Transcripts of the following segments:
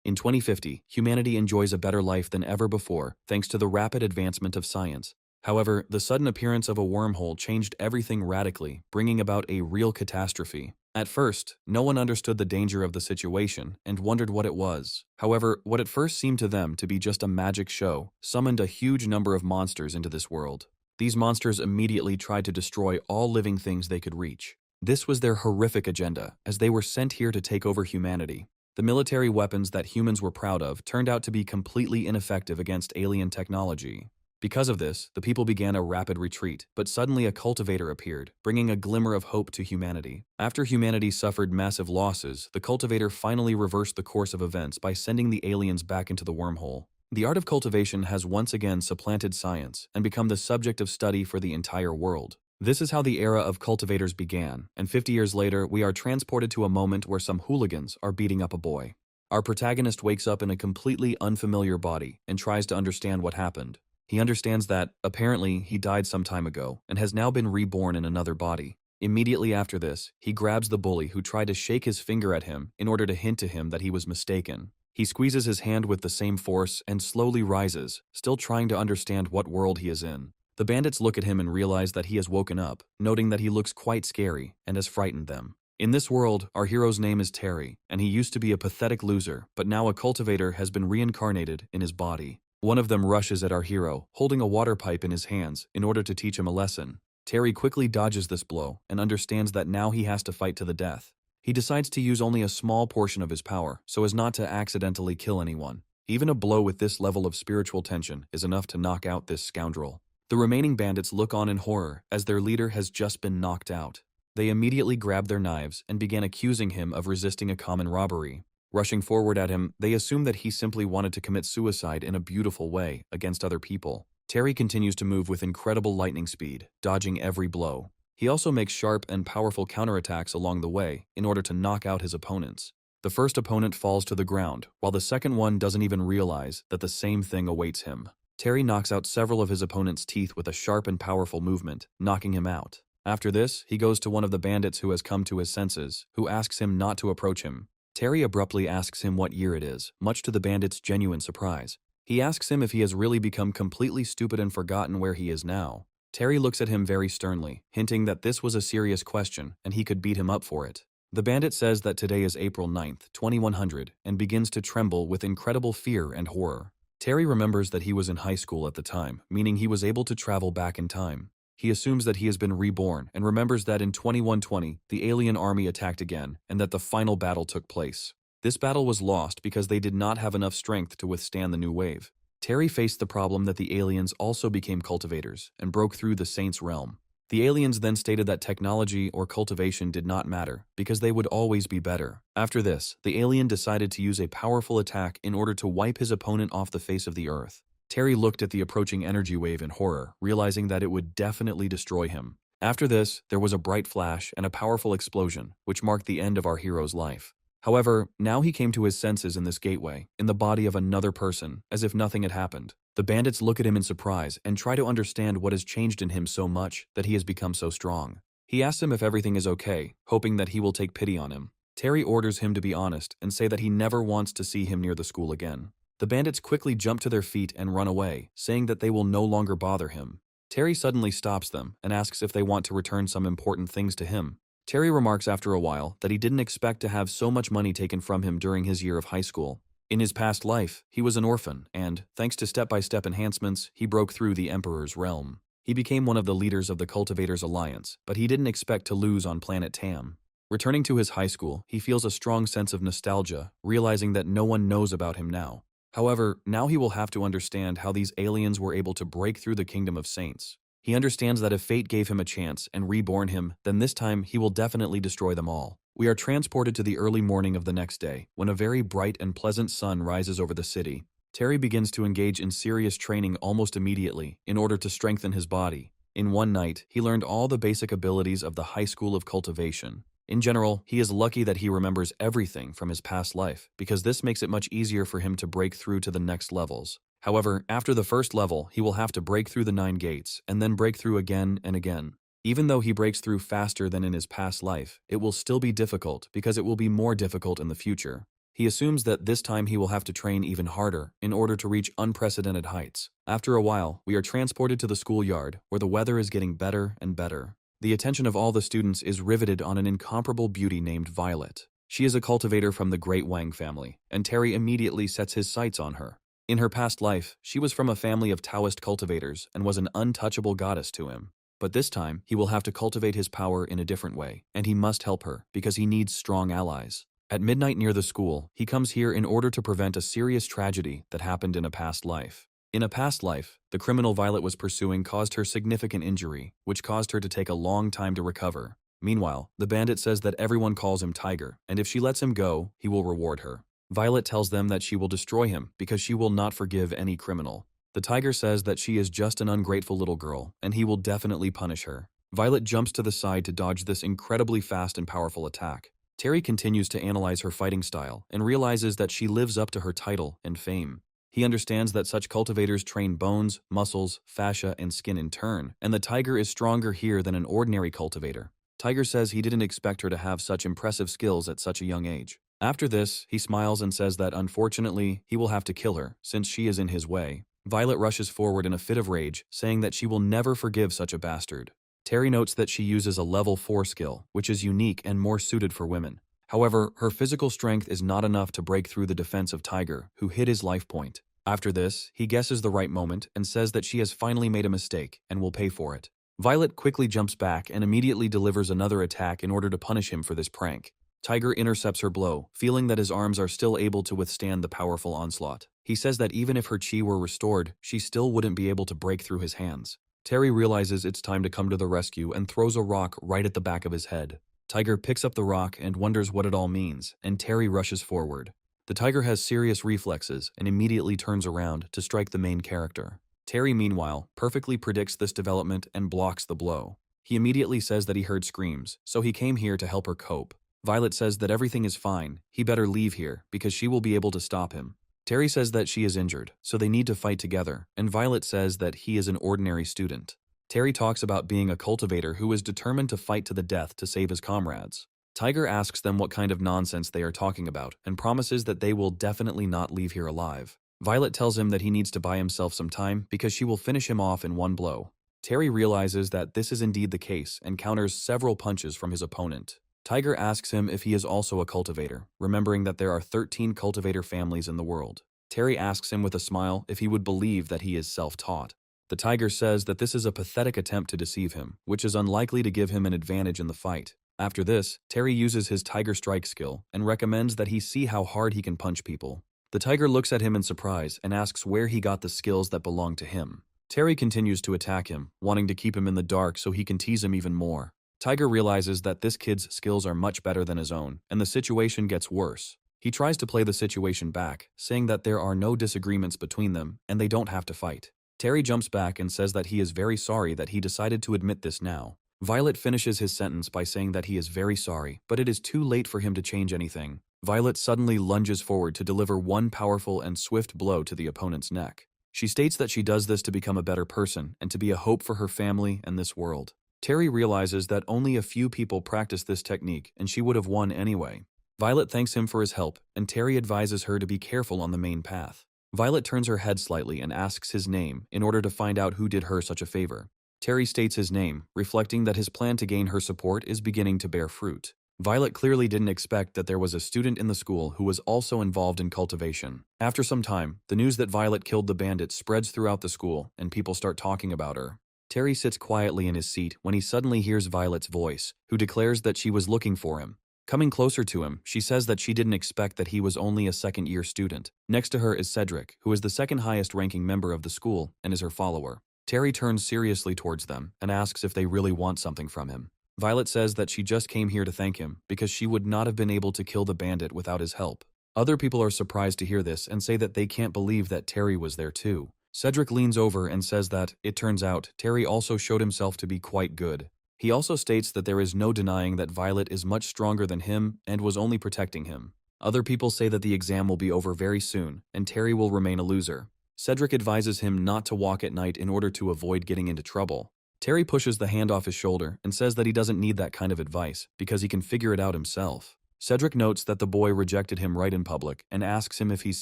In 2050, humanity enjoys a better life than ever before thanks to the rapid advancement of science. However, the sudden appearance of a wormhole changed everything radically, bringing about a real catastrophe. At first, no one understood the danger of the situation and wondered what it was. However, what at first seemed to them to be just a magic show summoned a huge number of monsters into this world. These monsters immediately tried to destroy all living things they could reach. This was their horrific agenda, as they were sent here to take over humanity. The military weapons that humans were proud of turned out to be completely ineffective against alien technology. Because of this, the people began a rapid retreat, but suddenly a cultivator appeared, bringing a glimmer of hope to humanity. After humanity suffered massive losses, the cultivator finally reversed the course of events by sending the aliens back into the wormhole. The art of cultivation has once again supplanted science and become the subject of study for the entire world. This is how the era of cultivators began, and 50 years later, we are transported to a moment where some hooligans are beating up a boy. Our protagonist wakes up in a completely unfamiliar body and tries to understand what happened. He understands that, apparently, he died some time ago and has now been reborn in another body. Immediately after this, he grabs the bully who tried to shake his finger at him in order to hint to him that he was mistaken. He squeezes his hand with the same force and slowly rises, still trying to understand what world he is in. The bandits look at him and realize that he has woken up, noting that he looks quite scary and has frightened them. In this world, our hero's name is Terry, and he used to be a pathetic loser, but now a cultivator has been reincarnated in his body. One of them rushes at our hero, holding a water pipe in his hands in order to teach him a lesson. Terry quickly dodges this blow and understands that now he has to fight to the death. He decides to use only a small portion of his power so as not to accidentally kill anyone. Even a blow with this level of spiritual tension is enough to knock out this scoundrel. The remaining bandits look on in horror as their leader has just been knocked out. They immediately grab their knives and begin accusing him of resisting a common robbery. Rushing forward at him, they assume that he simply wanted to commit suicide in a beautiful way against other people. Terry continues to move with incredible lightning speed, dodging every blow. He also makes sharp and powerful counterattacks along the way in order to knock out his opponents. The first opponent falls to the ground, while the second one doesn't even realize that the same thing awaits him. Terry knocks out several of his opponent's teeth with a sharp and powerful movement, knocking him out. After this, he goes to one of the bandits who has come to his senses, who asks him not to approach him. Terry abruptly asks him what year it is, much to the bandit's genuine surprise. He asks him if he has really become completely stupid and forgotten where he is now. Terry looks at him very sternly, hinting that this was a serious question and he could beat him up for it. The bandit says that today is April 9th, 2100, and begins to tremble with incredible fear and horror. Terry remembers that he was in high school at the time, meaning he was able to travel back in time. He assumes that he has been reborn and remembers that in 2120, the alien army attacked again and that the final battle took place. This battle was lost because they did not have enough strength to withstand the new wave. Terry faced the problem that the aliens also became cultivators and broke through the Saints' realm. The aliens then stated that technology or cultivation did not matter because they would always be better. After this, the alien decided to use a powerful attack in order to wipe his opponent off the face of the earth. Terry looked at the approaching energy wave in horror, realizing that it would definitely destroy him. After this, there was a bright flash and a powerful explosion, which marked the end of our hero's life. However, now he came to his senses in this gateway, in the body of another person, as if nothing had happened. The bandits look at him in surprise and try to understand what has changed in him so much that he has become so strong. He asks him if everything is okay, hoping that he will take pity on him. Terry orders him to be honest and say that he never wants to see him near the school again. The bandits quickly jump to their feet and run away, saying that they will no longer bother him. Terry suddenly stops them and asks if they want to return some important things to him. Terry remarks after a while that he didn't expect to have so much money taken from him during his year of high school. In his past life, he was an orphan and, thanks to step-by-step enhancements, he broke through the Emperor's realm. He became one of the leaders of the Cultivators Alliance, but he didn't expect to lose on planet Tam. Returning to his high school, he feels a strong sense of nostalgia, realizing that no one knows about him now. However, now he will have to understand how these aliens were able to break through the Kingdom of Saints. He understands that if fate gave him a chance and reborn him, then this time he will definitely destroy them all. We are transported to the early morning of the next day, when a very bright and pleasant sun rises over the city. Terry begins to engage in serious training almost immediately in order to strengthen his body. In one night, he learned all the basic abilities of the High School of Cultivation. In general, he is lucky that he remembers everything from his past life, because this makes it much easier for him to break through to the next levels. However, after the first level, he will have to break through the 9 gates, and then break through again and again. Even though he breaks through faster than in his past life, it will still be difficult because it will be more difficult in the future. He assumes that this time he will have to train even harder in order to reach unprecedented heights. After a while, we are transported to the schoolyard, where the weather is getting better and better. The attention of all the students is riveted on an incomparable beauty named Violet. She is a cultivator from the Great Wang family, and Terry immediately sets his sights on her. In her past life, she was from a family of Taoist cultivators and was an untouchable goddess to him. But this time, he will have to cultivate his power in a different way, and he must help her because he needs strong allies. At midnight near the school, he comes here in order to prevent a serious tragedy that happened in a past life. In a past life, the criminal Violet was pursuing caused her significant injury, which caused her to take a long time to recover. Meanwhile, the bandit says that everyone calls him Tiger, and if she lets him go, he will reward her. Violet tells them that she will destroy him because she will not forgive any criminal. The Tiger says that she is just an ungrateful little girl, and he will definitely punish her. Violet jumps to the side to dodge this incredibly fast and powerful attack. Terry continues to analyze her fighting style and realizes that she lives up to her title and fame. He understands that such cultivators train bones, muscles, fascia, and skin in turn, and the Tiger is stronger here than an ordinary cultivator. Tiger says he didn't expect her to have such impressive skills at such a young age. After this, he smiles and says that unfortunately, he will have to kill her, since she is in his way. Violet rushes forward in a fit of rage, saying that she will never forgive such a bastard. Terry notes that she uses a level 4 skill, which is unique and more suited for women. However, her physical strength is not enough to break through the defense of Tiger, who hit his life point. After this, he guesses the right moment and says that she has finally made a mistake and will pay for it. Violet quickly jumps back and immediately delivers another attack in order to punish him for this prank. Tiger intercepts her blow, feeling that his arms are still able to withstand the powerful onslaught. He says that even if her chi were restored, she still wouldn't be able to break through his hands. Terry realizes it's time to come to the rescue and throws a rock right at the back of his head. Tiger picks up the rock and wonders what it all means, and Terry rushes forward. The Tiger has serious reflexes and immediately turns around to strike the main character. Terry, meanwhile, perfectly predicts this development and blocks the blow. He immediately says that he heard screams, so he came here to help her cope. Violet says that everything is fine, he better leave here because she will be able to stop him. Terry says that she is injured, so they need to fight together, and Violet says that he is an ordinary student. Terry talks about being a cultivator who is determined to fight to the death to save his comrades. Tiger asks them what kind of nonsense they are talking about and promises that they will definitely not leave here alive. Violet tells him that he needs to buy himself some time because she will finish him off in one blow. Terry realizes that this is indeed the case and counters several punches from his opponent. Tiger asks him if he is also a cultivator, remembering that there are 13 cultivator families in the world. Terry asks him with a smile if he would believe that he is self-taught. The Tiger says that this is a pathetic attempt to deceive him, which is unlikely to give him an advantage in the fight. After this, Terry uses his Tiger Strike skill and recommends that he see how hard he can punch people. The Tiger looks at him in surprise and asks where he got the skills that belong to him. Terry continues to attack him, wanting to keep him in the dark so he can tease him even more. Tiger realizes that this kid's skills are much better than his own, and the situation gets worse. He tries to play the situation back, saying that there are no disagreements between them and they don't have to fight. Terry jumps back and says that he is very sorry that he decided to admit this now. Violet finishes his sentence by saying that he is very sorry, but it is too late for him to change anything. Violet suddenly lunges forward to deliver one powerful and swift blow to the opponent's neck. She states that she does this to become a better person and to be a hope for her family and this world. Terry realizes that only a few people practice this technique and she would have won anyway. Violet thanks him for his help, and Terry advises her to be careful on the main path. Violet turns her head slightly and asks his name in order to find out who did her such a favor. Terry states his name, reflecting that his plan to gain her support is beginning to bear fruit. Violet clearly didn't expect that there was a student in the school who was also involved in cultivation. After some time, the news that Violet killed the bandit spreads throughout the school, and people start talking about her. Terry sits quietly in his seat when he suddenly hears Violet's voice, who declares that she was looking for him. Coming closer to him, she says that she didn't expect that he was only a second-year student. Next to her is Cedric, who is the second highest-ranking member of the school and is her follower. Terry turns seriously towards them and asks if they really want something from him. Violet says that she just came here to thank him because she would not have been able to kill the bandit without his help. Other people are surprised to hear this and say that they can't believe that Terry was there too. Cedric leans over and says that, it turns out, Terry also showed himself to be quite good. He also states that there is no denying that Violet is much stronger than him and was only protecting him. Other people say that the exam will be over very soon and Terry will remain a loser. Cedric advises him not to walk at night in order to avoid getting into trouble. Terry pushes the hand off his shoulder and says that he doesn't need that kind of advice because he can figure it out himself. Cedric notes that the boy rejected him right in public and asks him if he's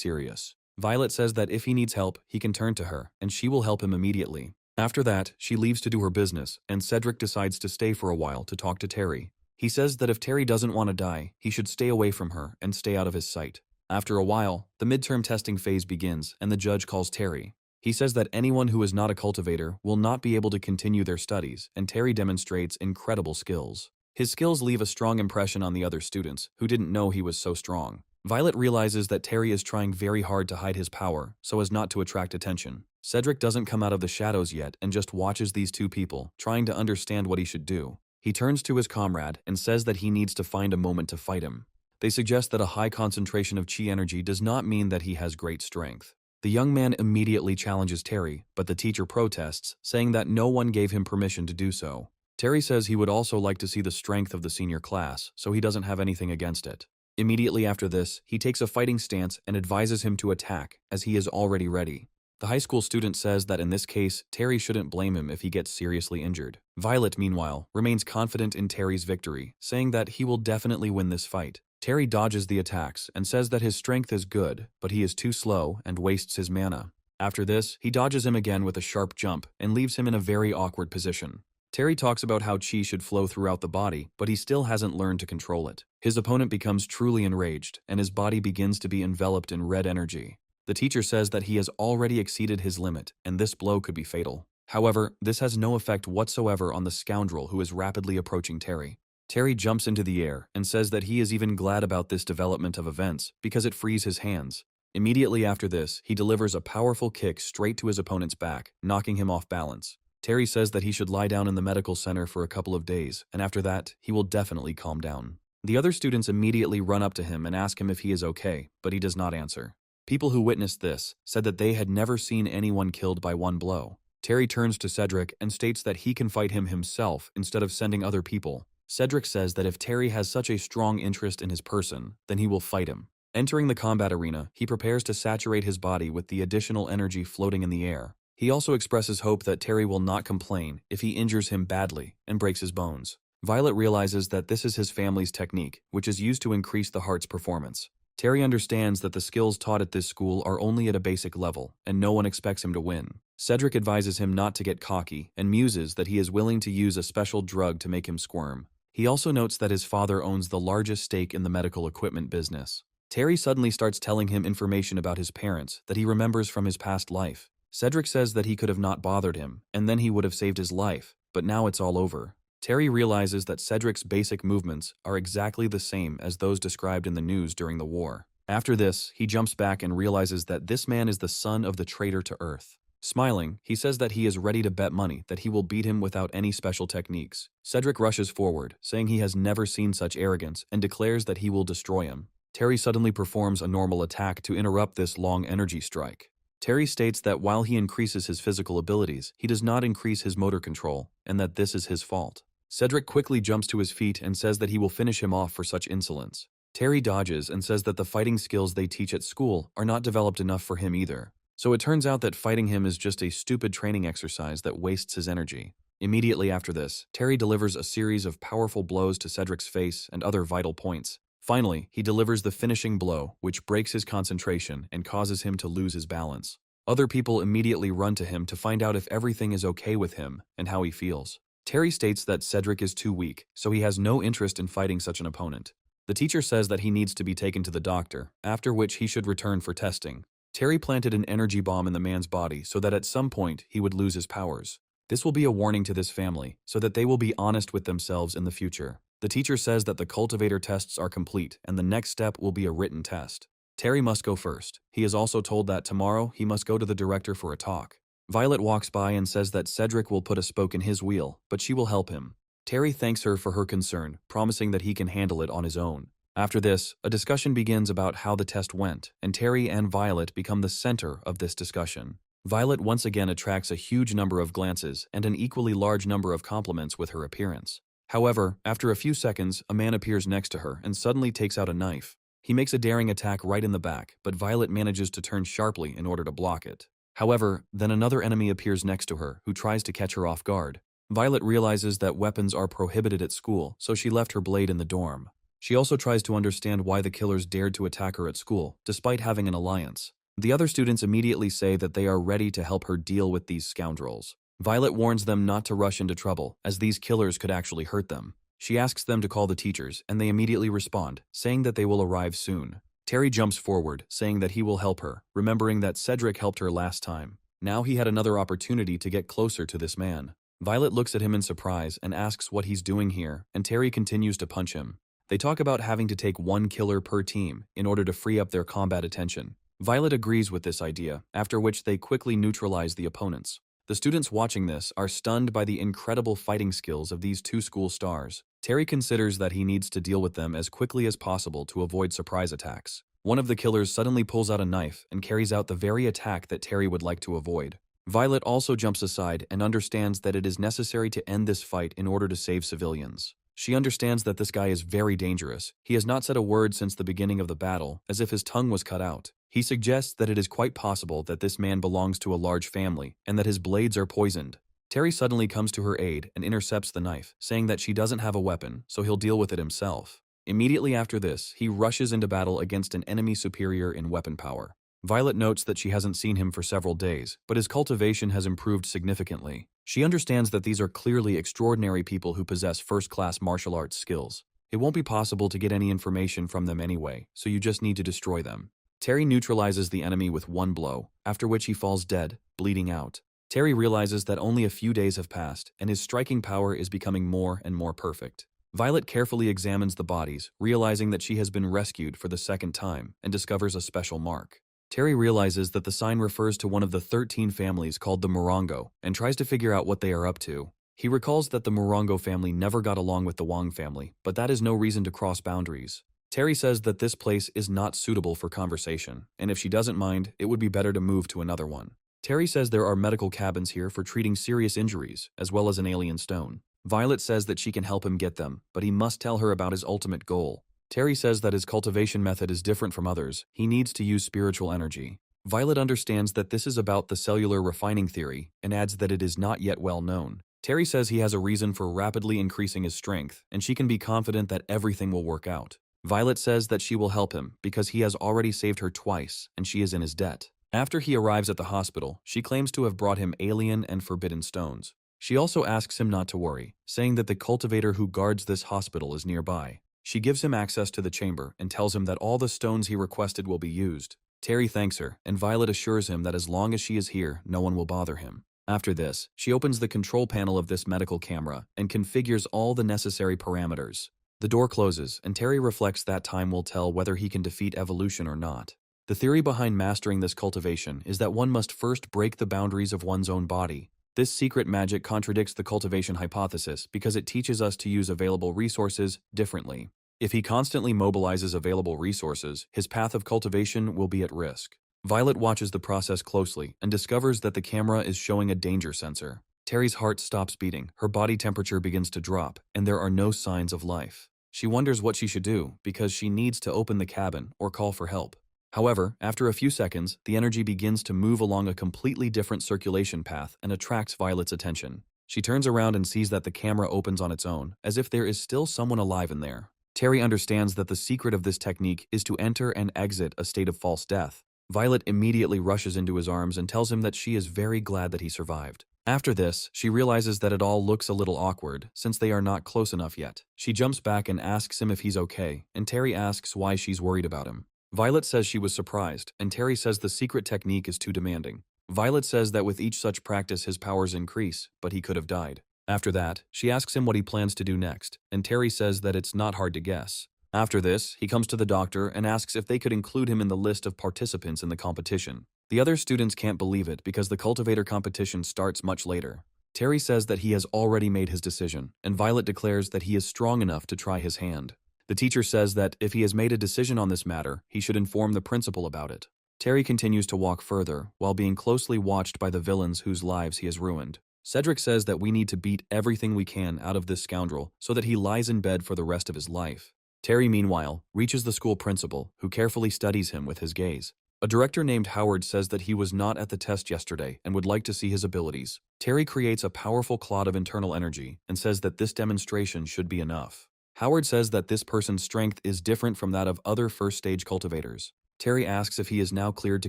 serious. Violet says that if he needs help, he can turn to her, and she will help him immediately. After that, she leaves to do her business, and Cedric decides to stay for a while to talk to Terry. He says that if Terry doesn't want to die, he should stay away from her and stay out of his sight. After a while, the midterm testing phase begins, and the judge calls Terry. He says that anyone who is not a cultivator will not be able to continue their studies, and Terry demonstrates incredible skills. His skills leave a strong impression on the other students, who didn't know he was so strong. Violet realizes that Terry is trying very hard to hide his power, so as not to attract attention. Cedric doesn't come out of the shadows yet and just watches these two people, trying to understand what he should do. He turns to his comrade and says that he needs to find a moment to fight him. They suggest that a high concentration of chi energy does not mean that he has great strength. The young man immediately challenges Terry, but the teacher protests, saying that no one gave him permission to do so. Terry says he would also like to see the strength of the senior class, so he doesn't have anything against it. Immediately after this, he takes a fighting stance and advises him to attack, as he is already ready. The high school student says that in this case, Terry shouldn't blame him if he gets seriously injured. Violet, meanwhile, remains confident in Terry's victory, saying that he will definitely win this fight. Terry dodges the attacks and says that his strength is good, but he is too slow and wastes his mana. After this, he dodges him again with a sharp jump and leaves him in a very awkward position. Terry talks about how chi should flow throughout the body, but he still hasn't learned to control it. His opponent becomes truly enraged, and his body begins to be enveloped in red energy. The teacher says that he has already exceeded his limit, and this blow could be fatal. However, this has no effect whatsoever on the scoundrel who is rapidly approaching Terry. Terry jumps into the air and says that he is even glad about this development of events because it frees his hands. Immediately after this, he delivers a powerful kick straight to his opponent's back, knocking him off balance. Terry says that he should lie down in the medical center for a couple of days, and after that, he will definitely calm down. The other students immediately run up to him and ask him if he is okay, but he does not answer. People who witnessed this said that they had never seen anyone killed by one blow. Terry turns to Cedric and states that he can fight him himself instead of sending other people. Cedric says that if Terry has such a strong interest in his person, then he will fight him. Entering the combat arena, he prepares to saturate his body with the additional energy floating in the air. He also expresses hope that Terry will not complain if he injures him badly and breaks his bones. Violet realizes that this is his family's technique, which is used to increase the heart's performance. Terry understands that the skills taught at this school are only at a basic level, and no one expects him to win. Cedric advises him not to get cocky and muses that he is willing to use a special drug to make him squirm. He also notes that his father owns the largest stake in the medical equipment business. Terry suddenly starts telling him information about his parents that he remembers from his past life. Cedric says that he could have not bothered him, and then he would have saved his life, but now it's all over. Terry realizes that Cedric's basic movements are exactly the same as those described in the news during the war. After this, he jumps back and realizes that this man is the son of the traitor to Earth. Smiling, he says that he is ready to bet money that he will beat him without any special techniques. Cedric rushes forward, saying he has never seen such arrogance and declares that he will destroy him. Terry suddenly performs a normal attack to interrupt this long energy strike. Terry states that while he increases his physical abilities, he does not increase his motor control, and that this is his fault. Cedric quickly jumps to his feet and says that he will finish him off for such insolence. Terry dodges and says that the fighting skills they teach at school are not developed enough for him either. So it turns out that fighting him is just a stupid training exercise that wastes his energy. Immediately after this, Terry delivers a series of powerful blows to Cedric's face and other vital points. Finally, he delivers the finishing blow, which breaks his concentration and causes him to lose his balance. Other people immediately run to him to find out if everything is okay with him and how he feels. Terry states that Cedric is too weak, so he has no interest in fighting such an opponent. The teacher says that he needs to be taken to the doctor, after which he should return for testing. Terry planted an energy bomb in the man's body so that at some point he would lose his powers. This will be a warning to this family, so that they will be honest with themselves in the future. The teacher says that the cultivator tests are complete and the next step will be a written test. Terry must go first. He is also told that tomorrow he must go to the director for a talk. Violet walks by and says that Cedric will put a spoke in his wheel, but she will help him. Terry thanks her for her concern, promising that he can handle it on his own. After this, a discussion begins about how the test went, and Terry and Violet become the center of this discussion. Violet once again attracts a huge number of glances and an equally large number of compliments with her appearance. However, after a few seconds, a man appears next to her and suddenly takes out a knife. He makes a daring attack right in the back, but Violet manages to turn sharply in order to block it. However, then another enemy appears next to her, who tries to catch her off guard. Violet realizes that weapons are prohibited at school, so she left her blade in the dorm. She also tries to understand why the killers dared to attack her at school, despite having an alliance. The other students immediately say that they are ready to help her deal with these scoundrels. Violet warns them not to rush into trouble, as these killers could actually hurt them. She asks them to call the teachers, and they immediately respond, saying that they will arrive soon. Terry jumps forward, saying that he will help her, remembering that Cedric helped her last time. Now he had another opportunity to get closer to this man. Violet looks at him in surprise and asks what he's doing here, and Terry continues to punch him. They talk about having to take one killer per team in order to free up their combat attention. Violet agrees with this idea, after which they quickly neutralize the opponents. The students watching this are stunned by the incredible fighting skills of these two school stars. Terry considers that he needs to deal with them as quickly as possible to avoid surprise attacks. One of the killers suddenly pulls out a knife and carries out the very attack that Terry would like to avoid. Violet also jumps aside and understands that it is necessary to end this fight in order to save civilians. She understands that this guy is very dangerous. He has not said a word since the beginning of the battle, as if his tongue was cut out. He suggests that it is quite possible that this man belongs to a large family and that his blades are poisoned. Terry suddenly comes to her aid and intercepts the knife, saying that she doesn't have a weapon, so he'll deal with it himself. Immediately after this, he rushes into battle against an enemy superior in weapon power. Violet notes that she hasn't seen him for several days, but his cultivation has improved significantly. She understands that these are clearly extraordinary people who possess first-class martial arts skills. It won't be possible to get any information from them anyway, so you just need to destroy them. Terry neutralizes the enemy with one blow, after which he falls dead, bleeding out. Terry realizes that only a few days have passed, and his striking power is becoming more and more perfect. Violet carefully examines the bodies, realizing that she has been rescued for the second time, and discovers a special mark. Terry realizes that the sign refers to one of the 13 families called the Morongo, and tries to figure out what they are up to. He recalls that the Morongo family never got along with the Wang family, but that is no reason to cross boundaries. Terry says that this place is not suitable for conversation, and if she doesn't mind, it would be better to move to another one. Terry says there are medical cabins here for treating serious injuries, as well as an alien stone. Violet says that she can help him get them, but he must tell her about his ultimate goal. Terry says that his cultivation method is different from others. He needs to use spiritual energy. Violet understands that this is about the cellular refining theory, and adds that it is not yet well known. Terry says he has a reason for rapidly increasing his strength, and she can be confident that everything will work out. Violet says that she will help him because he has already saved her twice and she is in his debt. After he arrives at the hospital, she claims to have brought him alien and forbidden stones. She also asks him not to worry, saying that the cultivator who guards this hospital is nearby. She gives him access to the chamber and tells him that all the stones he requested will be used. Terry thanks her, and Violet assures him that as long as she is here, no one will bother him. After this, she opens the control panel of this medical camera and configures all the necessary parameters. The door closes, and Terry reflects that time will tell whether he can defeat evolution or not. The theory behind mastering this cultivation is that one must first break the boundaries of one's own body. This secret magic contradicts the cultivation hypothesis because it teaches us to use available resources differently. If he constantly mobilizes available resources, his path of cultivation will be at risk. Violet watches the process closely and discovers that the camera is showing a danger sensor. Terry's heart stops beating, her body temperature begins to drop, and there are no signs of life. She wonders what she should do because she needs to open the cabin or call for help. However, after a few seconds, the energy begins to move along a completely different circulation path and attracts Violet's attention. She turns around and sees that the camera opens on its own, as if there is still someone alive in there. Terry understands that the secret of this technique is to enter and exit a state of false death. Violet immediately rushes into his arms and tells him that she is very glad that he survived. After this, she realizes that it all looks a little awkward, since they are not close enough yet. She jumps back and asks him if he's okay, and Terry asks why she's worried about him. Violet says she was surprised, and Terry says the secret technique is too demanding. Violet says that with each such practice his powers increase, but he could have died. After that, she asks him what he plans to do next, and Terry says that it's not hard to guess. After this, he comes to the doctor and asks if they could include him in the list of participants in the competition. The other students can't believe it because the cultivator competition starts much later. Terry says that he has already made his decision, and Violet declares that he is strong enough to try his hand. The teacher says that if he has made a decision on this matter, he should inform the principal about it. Terry continues to walk further, while being closely watched by the villains whose lives he has ruined. Cedric says that we need to beat everything we can out of this scoundrel so that he lies in bed for the rest of his life. Terry, meanwhile, reaches the school principal, who carefully studies him with his gaze. A director named Howard says that he was not at the test yesterday and would like to see his abilities. Terry creates a powerful cloud of internal energy and says that this demonstration should be enough. Howard says that this person's strength is different from that of other first-stage cultivators. Terry asks if he is now cleared to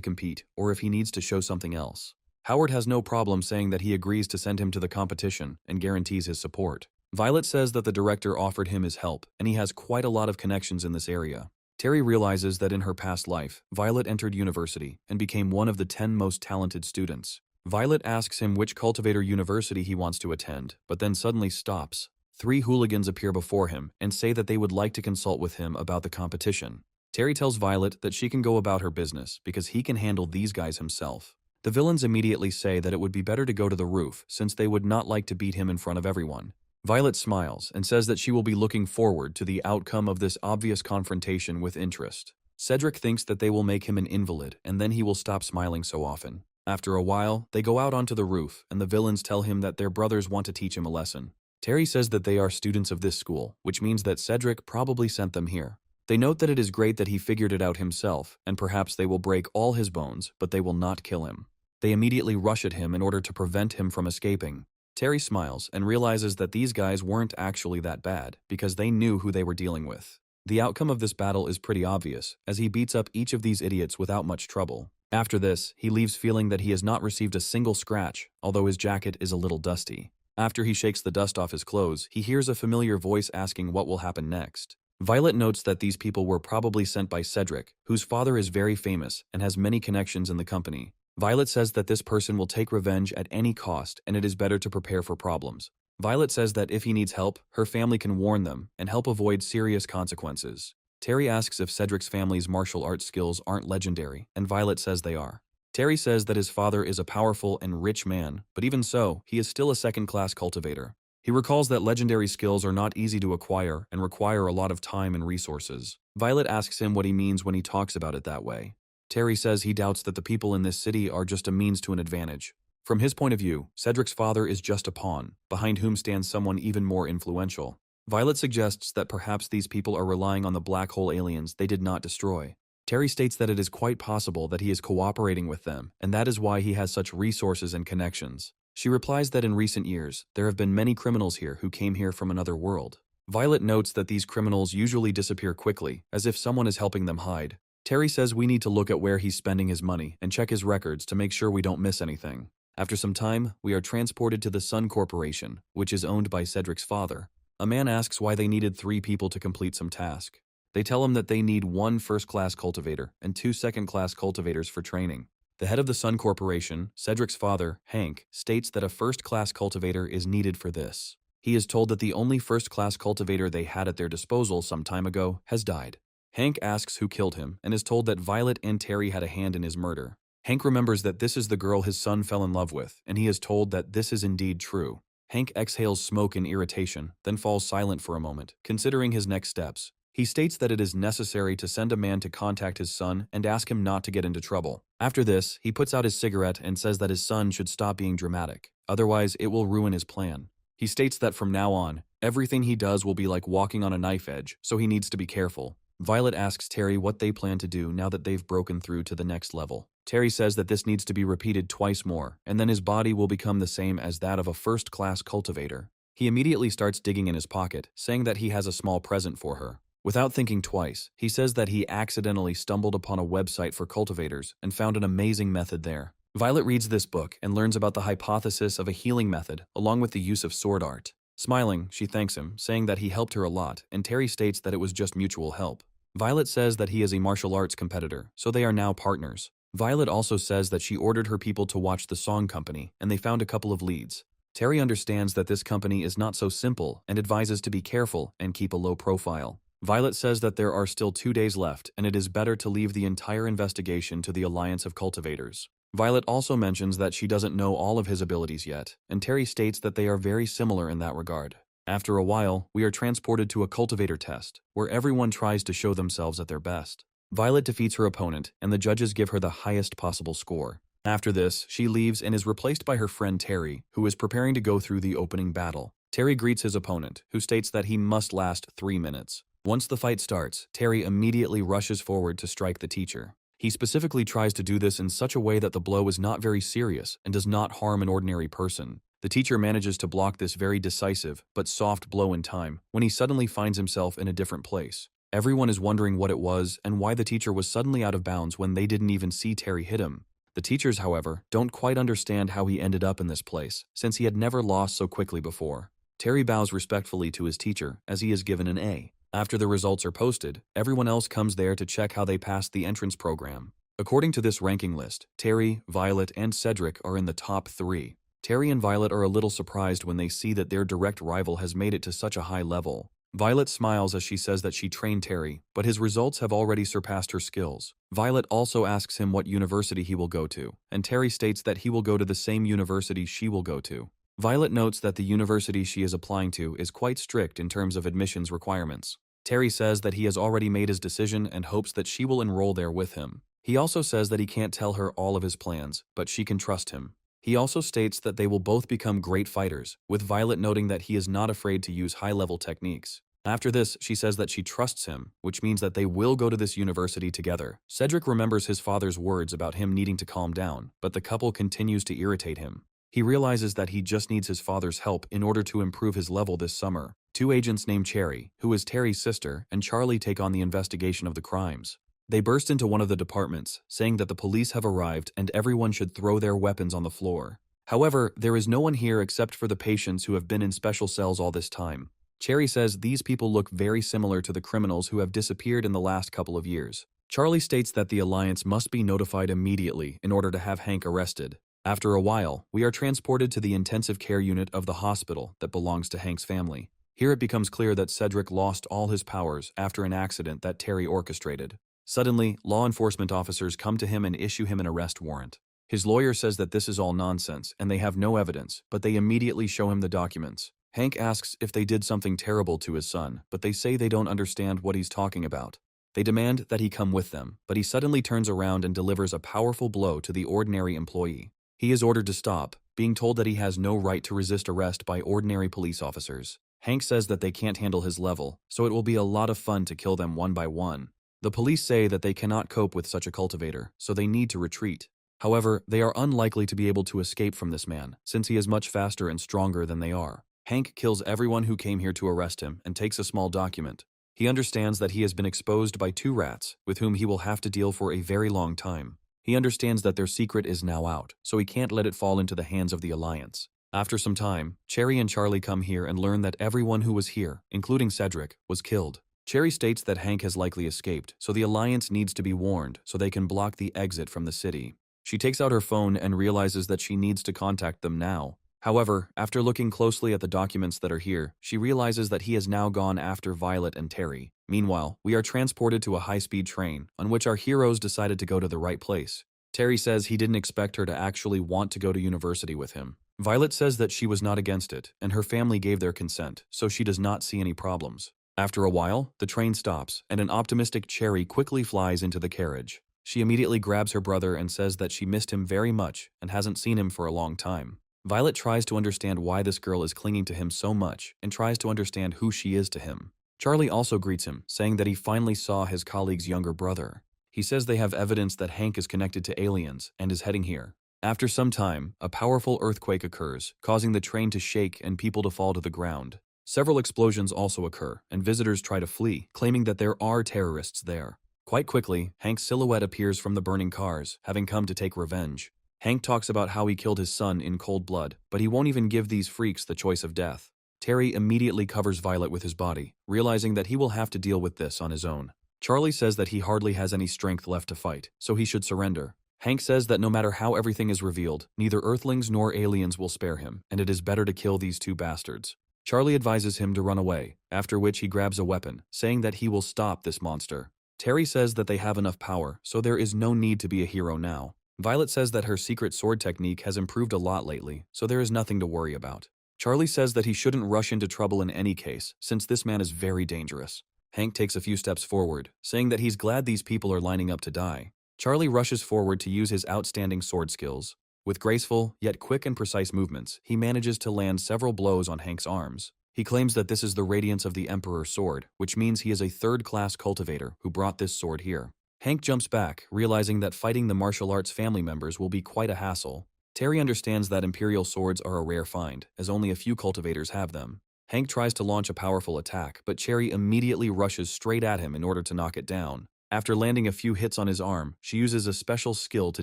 compete, or if he needs to show something else. Howard has no problem saying that he agrees to send him to the competition and guarantees his support. Violet says that the director offered him his help, and he has quite a lot of connections in this area. Terry realizes that in her past life, Violet entered university and became one of the 10 most talented students. Violet asks him which cultivator university he wants to attend, but then suddenly stops. 3 hooligans appear before him and say that they would like to consult with him about the competition. Terry tells Violet that she can go about her business because he can handle these guys himself. The villains immediately say that it would be better to go to the roof since they would not like to beat him in front of everyone. Violet smiles and says that she will be looking forward to the outcome of this obvious confrontation with interest. Cedric thinks that they will make him an invalid and then he will stop smiling so often. After a while, they go out onto the roof and the villains tell him that their brothers want to teach him a lesson. Terry says that they are students of this school, which means that Cedric probably sent them here. They note that it is great that he figured it out himself, and perhaps they will break all his bones, but they will not kill him. They immediately rush at him in order to prevent him from escaping. Terry smiles and realizes that these guys weren't actually that bad, because they knew who they were dealing with. The outcome of this battle is pretty obvious, as he beats up each of these idiots without much trouble. After this, he leaves feeling that he has not received a single scratch, although his jacket is a little dusty. After he shakes the dust off his clothes, he hears a familiar voice asking what will happen next. Violet notes that these people were probably sent by Cedric, whose father is very famous and has many connections in the company. Violet says that this person will take revenge at any cost and it is better to prepare for problems. Violet says that if he needs help, her family can warn them and help avoid serious consequences. Terry asks if Cedric's family's martial arts skills aren't legendary, and Violet says they are. Terry says that his father is a powerful and rich man, but even so, he is still a second-class cultivator. He recalls that legendary skills are not easy to acquire and require a lot of time and resources. Violet asks him what he means when he talks about it that way. Terry says he doubts that the people in this city are just a means to an advantage. From his point of view, Cedric's father is just a pawn, behind whom stands someone even more influential. Violet suggests that perhaps these people are relying on the black hole aliens they did not destroy. Terry states that it is quite possible that he is cooperating with them, and that is why he has such resources and connections. She replies that in recent years, there have been many criminals here who came here from another world. Violet notes that these criminals usually disappear quickly, as if someone is helping them hide. Terry says we need to look at where he's spending his money and check his records to make sure we don't miss anything. After some time, we are transported to the Sun Corporation, which is owned by Cedric's father. A man asks why they needed 3 people to complete some task. They tell him that they need 1 first-class cultivator and 2 second-class cultivators for training. The head of the Sun Corporation, Cedric's father, Hank, states that a first-class cultivator is needed for this. He is told that the only first-class cultivator they had at their disposal some time ago has died. Hank asks who killed him and is told that Violet and Terry had a hand in his murder. Hank remembers that this is the girl his son fell in love with, and he is told that this is indeed true. Hank exhales smoke in irritation, then falls silent for a moment, considering his next steps. He states that it is necessary to send a man to contact his son and ask him not to get into trouble. After this, he puts out his cigarette and says that his son should stop being dramatic, otherwise it will ruin his plan. He states that from now on, everything he does will be like walking on a knife edge, so he needs to be careful. Violet asks Terry what they plan to do now that they've broken through to the next level. Terry says that this needs to be repeated twice more, and then his body will become the same as that of a first-class cultivator. He immediately starts digging in his pocket, saying that he has a small present for her. Without thinking twice, he says that he accidentally stumbled upon a website for cultivators and found an amazing method there. Violet reads this book and learns about the hypothesis of a healing method along with the use of sword art. Smiling, she thanks him, saying that he helped her a lot, and Terry states that it was just mutual help. Violet says that he is a martial arts competitor, so they are now partners. Violet also says that she ordered her people to watch the song company, and they found a couple of leads. Terry understands that this company is not so simple and advises to be careful and keep a low profile. Violet says that there are still 2 days left, and it is better to leave the entire investigation to the Alliance of Cultivators. Violet also mentions that she doesn't know all of his abilities yet, and Terry states that they are very similar in that regard. After a while, we are transported to a cultivator test, where everyone tries to show themselves at their best. Violet defeats her opponent, and the judges give her the highest possible score. After this, she leaves and is replaced by her friend Terry, who is preparing to go through the opening battle. Terry greets his opponent, who states that he must last 3 minutes. Once the fight starts, Terry immediately rushes forward to strike the teacher. He specifically tries to do this in such a way that the blow is not very serious and does not harm an ordinary person. The teacher manages to block this very decisive but soft blow in time when he suddenly finds himself in a different place. Everyone is wondering what it was and why the teacher was suddenly out of bounds when they didn't even see Terry hit him. The teachers, however, don't quite understand how he ended up in this place, since he had never lost so quickly before. Terry bows respectfully to his teacher as he is given an A. After the results are posted, everyone else comes there to check how they passed the entrance program. According to this ranking list, Terry, Violet, and Cedric are in the top 3. Terry and Violet are a little surprised when they see that their direct rival has made it to such a high level. Violet smiles as she says that she trained Terry, but his results have already surpassed her skills. Violet also asks him what university he will go to, and Terry states that he will go to the same university she will go to. Violet notes that the university she is applying to is quite strict in terms of admissions requirements. Terry says that he has already made his decision and hopes that she will enroll there with him. He also says that he can't tell her all of his plans, but she can trust him. He also states that they will both become great fighters, with Violet noting that he is not afraid to use high-level techniques. After this, she says that she trusts him, which means that they will go to this university together. Cedric remembers his father's words about him needing to calm down, but the couple continues to irritate him. He realizes that he just needs his father's help in order to improve his level this summer. 2 agents named Cherry, who is Terry's sister, and Charlie take on the investigation of the crimes. They burst into one of the departments, saying that the police have arrived and everyone should throw their weapons on the floor. However, there is no one here except for the patients who have been in special cells all this time. Cherry says these people look very similar to the criminals who have disappeared in the last couple of years. Charlie states that the Alliance must be notified immediately in order to have Hank arrested. After a while, we are transported to the intensive care unit of the hospital that belongs to Hank's family. Here it becomes clear that Cedric lost all his powers after an accident that Terry orchestrated. Suddenly, law enforcement officers come to him and issue him an arrest warrant. His lawyer says that this is all nonsense and they have no evidence, but they immediately show him the documents. Hank asks if they did something terrible to his son, but they say they don't understand what he's talking about. They demand that he come with them, but he suddenly turns around and delivers a powerful blow to the ordinary employee. He is ordered to stop, being told that he has no right to resist arrest by ordinary police officers. Hank says that they can't handle his level, so it will be a lot of fun to kill them one by one. The police say that they cannot cope with such a cultivator, so they need to retreat. However, they are unlikely to be able to escape from this man, since he is much faster and stronger than they are. Hank kills everyone who came here to arrest him and takes a small document. He understands that he has been exposed by 2 rats, with whom he will have to deal for a very long time. He understands that their secret is now out, so he can't let it fall into the hands of the Alliance. After some time, Cherry and Charlie come here and learn that everyone who was here, including Cedric, was killed. Cherry states that Hank has likely escaped, so the Alliance needs to be warned so they can block the exit from the city. She takes out her phone and realizes that she needs to contact them now. However, after looking closely at the documents that are here, she realizes that he has now gone after Violet and Terry. Meanwhile, we are transported to a high-speed train, on which our heroes decided to go to the right place. Terry says he didn't expect her to actually want to go to university with him. Violet says that she was not against it, and her family gave their consent, so she does not see any problems. After a while, the train stops, and an optimistic Cherry quickly flies into the carriage. She immediately grabs her brother and says that she missed him very much and hasn't seen him for a long time. Violet tries to understand why this girl is clinging to him so much and tries to understand who she is to him. Charlie also greets him, saying that he finally saw his colleague's younger brother. He says they have evidence that Hank is connected to aliens and is heading here. After some time, a powerful earthquake occurs, causing the train to shake and people to fall to the ground. Several explosions also occur, and visitors try to flee, claiming that there are terrorists there. Quite quickly, Hank's silhouette appears from the burning cars, having come to take revenge. Hank talks about how he killed his son in cold blood, but he won't even give these freaks the choice of death. Terry immediately covers Violet with his body, realizing that he will have to deal with this on his own. Charlie says that he hardly has any strength left to fight, so he should surrender. Hank says that no matter how everything is revealed, neither Earthlings nor aliens will spare him, and it is better to kill these 2 bastards. Charlie advises him to run away, after which he grabs a weapon, saying that he will stop this monster. Terry says that they have enough power, so there is no need to be a hero now. Violet says that her secret sword technique has improved a lot lately, so there is nothing to worry about. Charlie says that he shouldn't rush into trouble in any case, since this man is very dangerous. Hank takes a few steps forward, saying that he's glad these people are lining up to die. Charlie rushes forward to use his outstanding sword skills. With graceful, yet quick and precise movements, he manages to land several blows on Hank's arms. He claims that this is the radiance of the Emperor's sword, which means he is a 3rd-class cultivator who brought this sword here. Hank jumps back, realizing that fighting the martial arts family members will be quite a hassle. Terry understands that Imperial swords are a rare find, as only a few cultivators have them. Hank tries to launch a powerful attack, but Cherry immediately rushes straight at him in order to knock it down. After landing a few hits on his arm, she uses a special skill to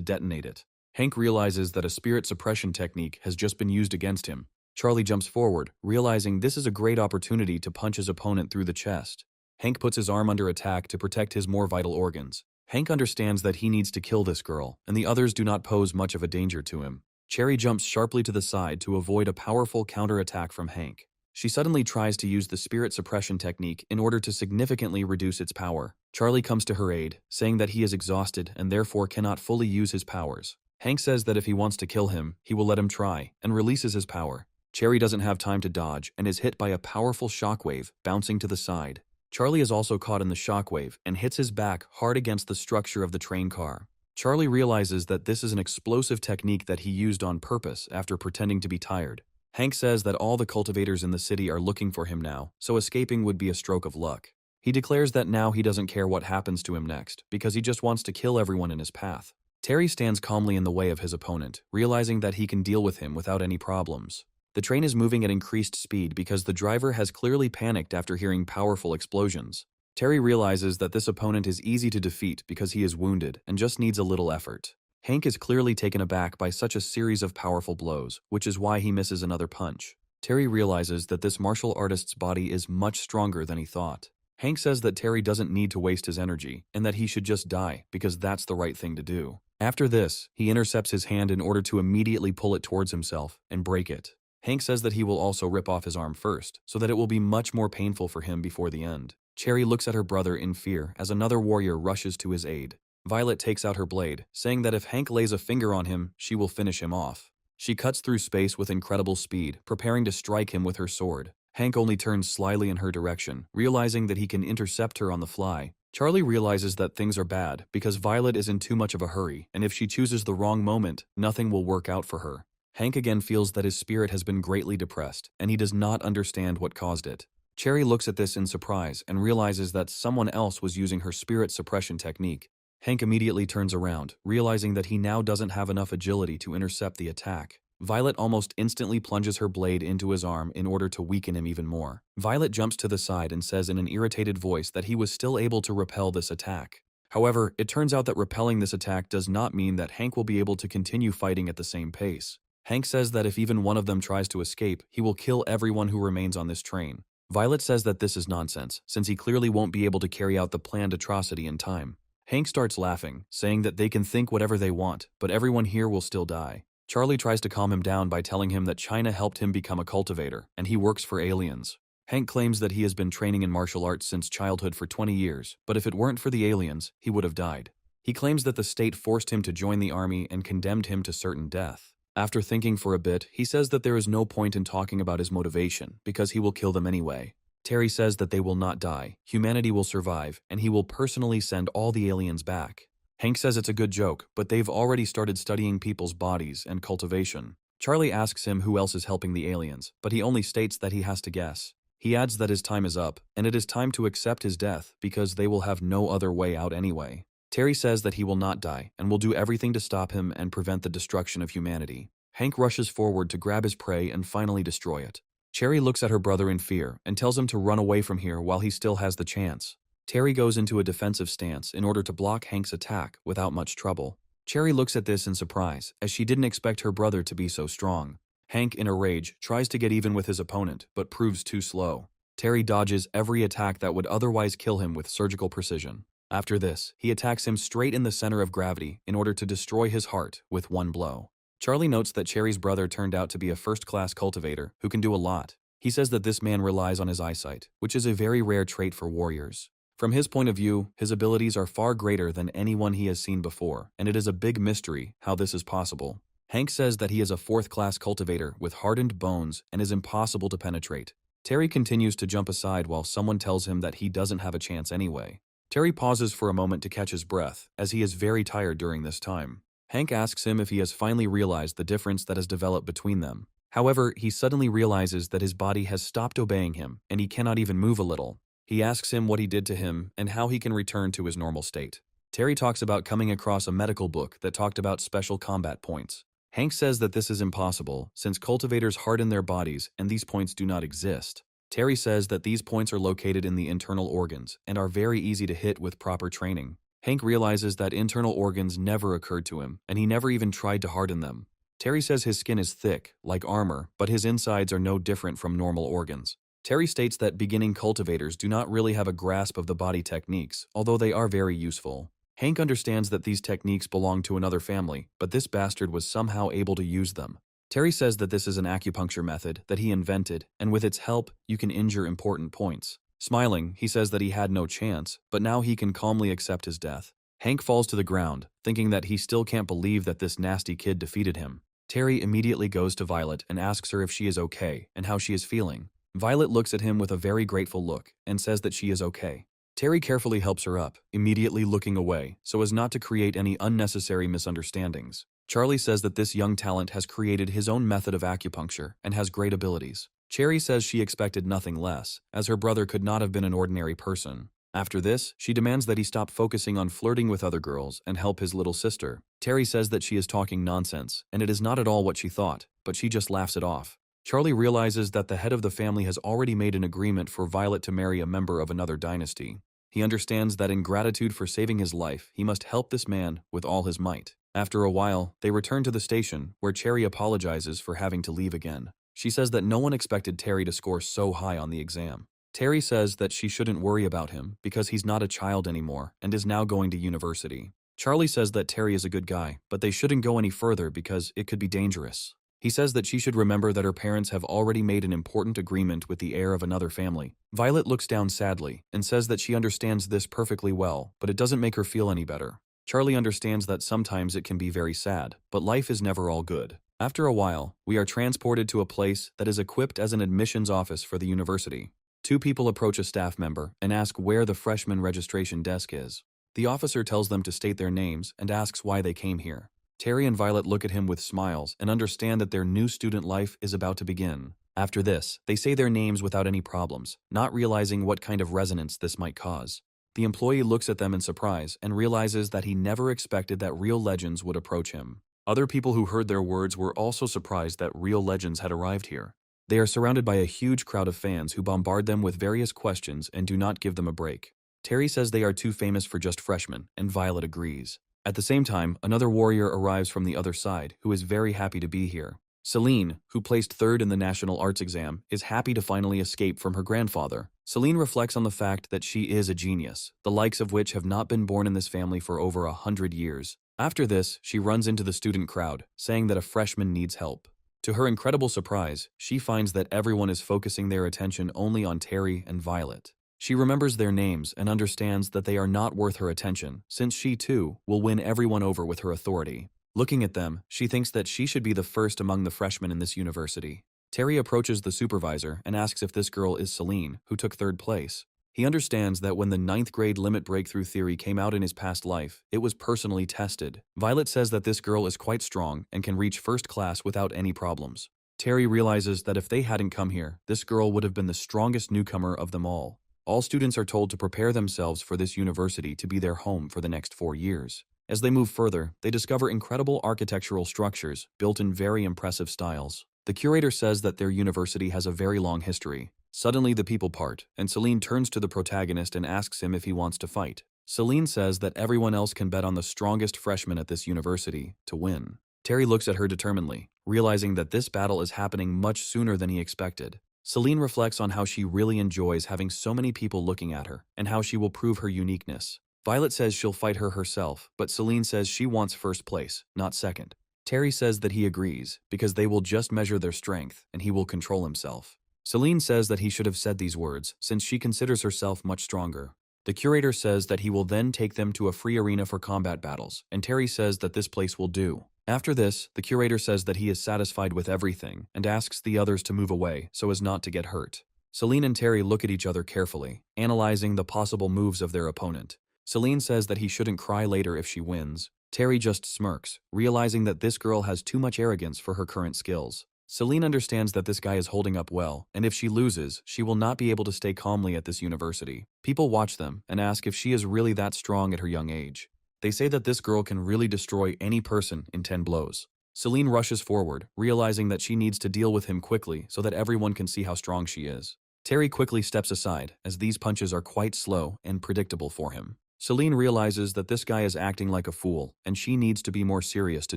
detonate it. Hank realizes that a spirit suppression technique has just been used against him. Charlie jumps forward, realizing this is a great opportunity to punch his opponent through the chest. Hank puts his arm under attack to protect his more vital organs. Hank understands that he needs to kill this girl, and the others do not pose much of a danger to him. Cherry jumps sharply to the side to avoid a powerful counterattack from Hank. She suddenly tries to use the spirit suppression technique in order to significantly reduce its power. Charlie comes to her aid, saying that he is exhausted and therefore cannot fully use his powers. Hank says that if he wants to kill him, he will let him try, and releases his power. Cherry doesn't have time to dodge and is hit by a powerful shockwave, bouncing to the side. Charlie is also caught in the shockwave and hits his back hard against the structure of the train car. Charlie realizes that this is an explosive technique that he used on purpose after pretending to be tired. Hank says that all the cultivators in the city are looking for him now, so escaping would be a stroke of luck. He declares that now he doesn't care what happens to him next, because he just wants to kill everyone in his path. Terry stands calmly in the way of his opponent, realizing that he can deal with him without any problems. The train is moving at increased speed because the driver has clearly panicked after hearing powerful explosions. Terry realizes that this opponent is easy to defeat because he is wounded and just needs a little effort. Hank is clearly taken aback by such a series of powerful blows, which is why he misses another punch. Terry realizes that this martial artist's body is much stronger than he thought. Hank says that Terry doesn't need to waste his energy and that he should just die because that's the right thing to do. After this, he intercepts his hand in order to immediately pull it towards himself and break it. Hank says that he will also rip off his arm first, so that it will be much more painful for him before the end. Cherry looks at her brother in fear as another warrior rushes to his aid. Violet takes out her blade, saying that if Hank lays a finger on him, she will finish him off. She cuts through space with incredible speed, preparing to strike him with her sword. Hank only turns slyly in her direction, realizing that he can intercept her on the fly. Charlie realizes that things are bad because Violet is in too much of a hurry, and if she chooses the wrong moment, nothing will work out for her. Hank again feels that his spirit has been greatly depressed, and he does not understand what caused it. Cherry looks at this in surprise and realizes that someone else was using her spirit suppression technique. Hank immediately turns around, realizing that he now doesn't have enough agility to intercept the attack. Violet almost instantly plunges her blade into his arm in order to weaken him even more. Violet jumps to the side and says in an irritated voice that he was still able to repel this attack. However, it turns out that repelling this attack does not mean that Hank will be able to continue fighting at the same pace. Hank says that if even one of them tries to escape, he will kill everyone who remains on this train. Violet says that this is nonsense, since he clearly won't be able to carry out the planned atrocity in time. Hank starts laughing, saying that they can think whatever they want, but everyone here will still die. Charlie tries to calm him down by telling him that China helped him become a cultivator, and he works for aliens. Hank claims that he has been training in martial arts since childhood for 20 years, but if it weren't for the aliens, he would have died. He claims that the state forced him to join the army and condemned him to certain death. After thinking for a bit, he says that there is no point in talking about his motivation, because he will kill them anyway. Terry says that they will not die, humanity will survive, and he will personally send all the aliens back. Hank says it's a good joke, but they've already started studying people's bodies and cultivation. Charlie asks him who else is helping the aliens, but he only states that he has to guess. He adds that his time is up, and it is time to accept his death because they will have no other way out anyway. Terry says that he will not die, and will do everything to stop him and prevent the destruction of humanity. Hank rushes forward to grab his prey and finally destroy it. Cherry looks at her brother in fear and tells him to run away from here while he still has the chance. Terry goes into a defensive stance in order to block Hank's attack without much trouble. Cherry looks at this in surprise, as she didn't expect her brother to be so strong. Hank, in a rage, tries to get even with his opponent, but proves too slow. Terry dodges every attack that would otherwise kill him with surgical precision. After this, he attacks him straight in the center of gravity in order to destroy his heart with one blow. Charlie notes that Cherry's brother turned out to be a first-class cultivator who can do a lot. He says that this man relies on his eyesight, which is a very rare trait for warriors. From his point of view, his abilities are far greater than anyone he has seen before, and it is a big mystery how this is possible. Hank says that he is a fourth-class cultivator with hardened bones and is impossible to penetrate. Terry continues to jump aside while someone tells him that he doesn't have a chance anyway. Terry pauses for a moment to catch his breath, as he is very tired during this time. Hank asks him if he has finally realized the difference that has developed between them. However, he suddenly realizes that his body has stopped obeying him, and he cannot even move a little. He asks him what he did to him and how he can return to his normal state. Terry talks about coming across a medical book that talked about special combat points. Hank says that this is impossible, since cultivators harden their bodies and these points do not exist. Terry says that these points are located in the internal organs and are very easy to hit with proper training. Hank realizes that internal organs never occurred to him, and he never even tried to harden them. Terry says his skin is thick, like armor, but his insides are no different from normal organs. Terry states that beginning cultivators do not really have a grasp of the body techniques, although they are very useful. Hank understands that these techniques belong to another family, but this bastard was somehow able to use them. Terry says that this is an acupuncture method that he invented, and with its help, you can injure important points. Smiling, he says that he had no chance, but now he can calmly accept his death. Hank falls to the ground, thinking that he still can't believe that this nasty kid defeated him. Terry immediately goes to Violet and asks her if she is okay and how she is feeling. Violet looks at him with a very grateful look and says that she is okay. Terry carefully helps her up, immediately looking away so as not to create any unnecessary misunderstandings. Charlie says that this young talent has created his own method of acupuncture and has great abilities. Cherry says she expected nothing less, as her brother could not have been an ordinary person. After this, she demands that he stop focusing on flirting with other girls and help his little sister. Terry says that she is talking nonsense, and it is not at all what she thought, but she just laughs it off. Charlie realizes that the head of the family has already made an agreement for Violet to marry a member of another dynasty. He understands that in gratitude for saving his life, he must help this man with all his might. After a while, they return to the station, where Cherry apologizes for having to leave again. She says that no one expected Terry to score so high on the exam. Terry says that she shouldn't worry about him because he's not a child anymore and is now going to university. Charlie says that Terry is a good guy, but they shouldn't go any further because it could be dangerous. He says that she should remember that her parents have already made an important agreement with the heir of another family. Violet looks down sadly and says that she understands this perfectly well, but it doesn't make her feel any better. Charlie understands that sometimes it can be very sad, but life is never all good. After a while, we are transported to a place that is equipped as an admissions office for the university. Two people approach a staff member and ask where the freshman registration desk is. The officer tells them to state their names and asks why they came here. Terry and Violet look at him with smiles and understand that their new student life is about to begin. After this, they say their names without any problems, not realizing what kind of resonance this might cause. The employee looks at them in surprise and realizes that he never expected that real legends would approach him. Other people who heard their words were also surprised that real legends had arrived here. They are surrounded by a huge crowd of fans who bombard them with various questions and do not give them a break. Terry says they are too famous for just freshmen, and Violet agrees. At the same time, another warrior arrives from the other side who is very happy to be here. Celine, who placed third in the National Arts exam, is happy to finally escape from her grandfather. Celine reflects on the fact that she is a genius, the likes of which have not been born in this family for over 100 years. After this, she runs into the student crowd, saying that a freshman needs help. To her incredible surprise, she finds that everyone is focusing their attention only on Terry and Violet. She remembers their names and understands that they are not worth her attention, since she, too, will win everyone over with her authority. Looking at them, she thinks that she should be the first among the freshmen in this university. Terry approaches the supervisor and asks if this girl is Celine, who took third place. He understands that when the 9th grade limit breakthrough theory came out in his past life, it was personally tested. Violet says that this girl is quite strong and can reach first class without any problems. Terry realizes that if they hadn't come here, this girl would have been the strongest newcomer of them all. All students are told to prepare themselves for this university to be their home for the next 4 years. As they move further, they discover incredible architectural structures built in very impressive styles. The curator says that their university has a very long history. Suddenly the people part, and Celine turns to the protagonist and asks him if he wants to fight. Celine says that everyone else can bet on the strongest freshman at this university to win. Terry looks at her determinedly, realizing that this battle is happening much sooner than he expected. Celine reflects on how she really enjoys having so many people looking at her, and how she will prove her uniqueness. Violet says she'll fight her herself, but Celine says she wants first place, not second. Terry says that he agrees, because they will just measure their strength, and he will control himself. Celine says that he should have said these words, since she considers herself much stronger. The curator says that he will then take them to a free arena for combat battles, and Terry says that this place will do. After this, the curator says that he is satisfied with everything, and asks the others to move away so as not to get hurt. Celine and Terry look at each other carefully, analyzing the possible moves of their opponent. Celine says that he shouldn't cry later if she wins. Terry just smirks, realizing that this girl has too much arrogance for her current skills. Celine understands that this guy is holding up well, and if she loses, she will not be able to stay calmly at this university. People watch them and ask if she is really that strong at her young age. They say that this girl can really destroy any person in 10 blows. Celine rushes forward, realizing that she needs to deal with him quickly so that everyone can see how strong she is. Terry quickly steps aside, as these punches are quite slow and predictable for him. Celine realizes that this guy is acting like a fool, and she needs to be more serious to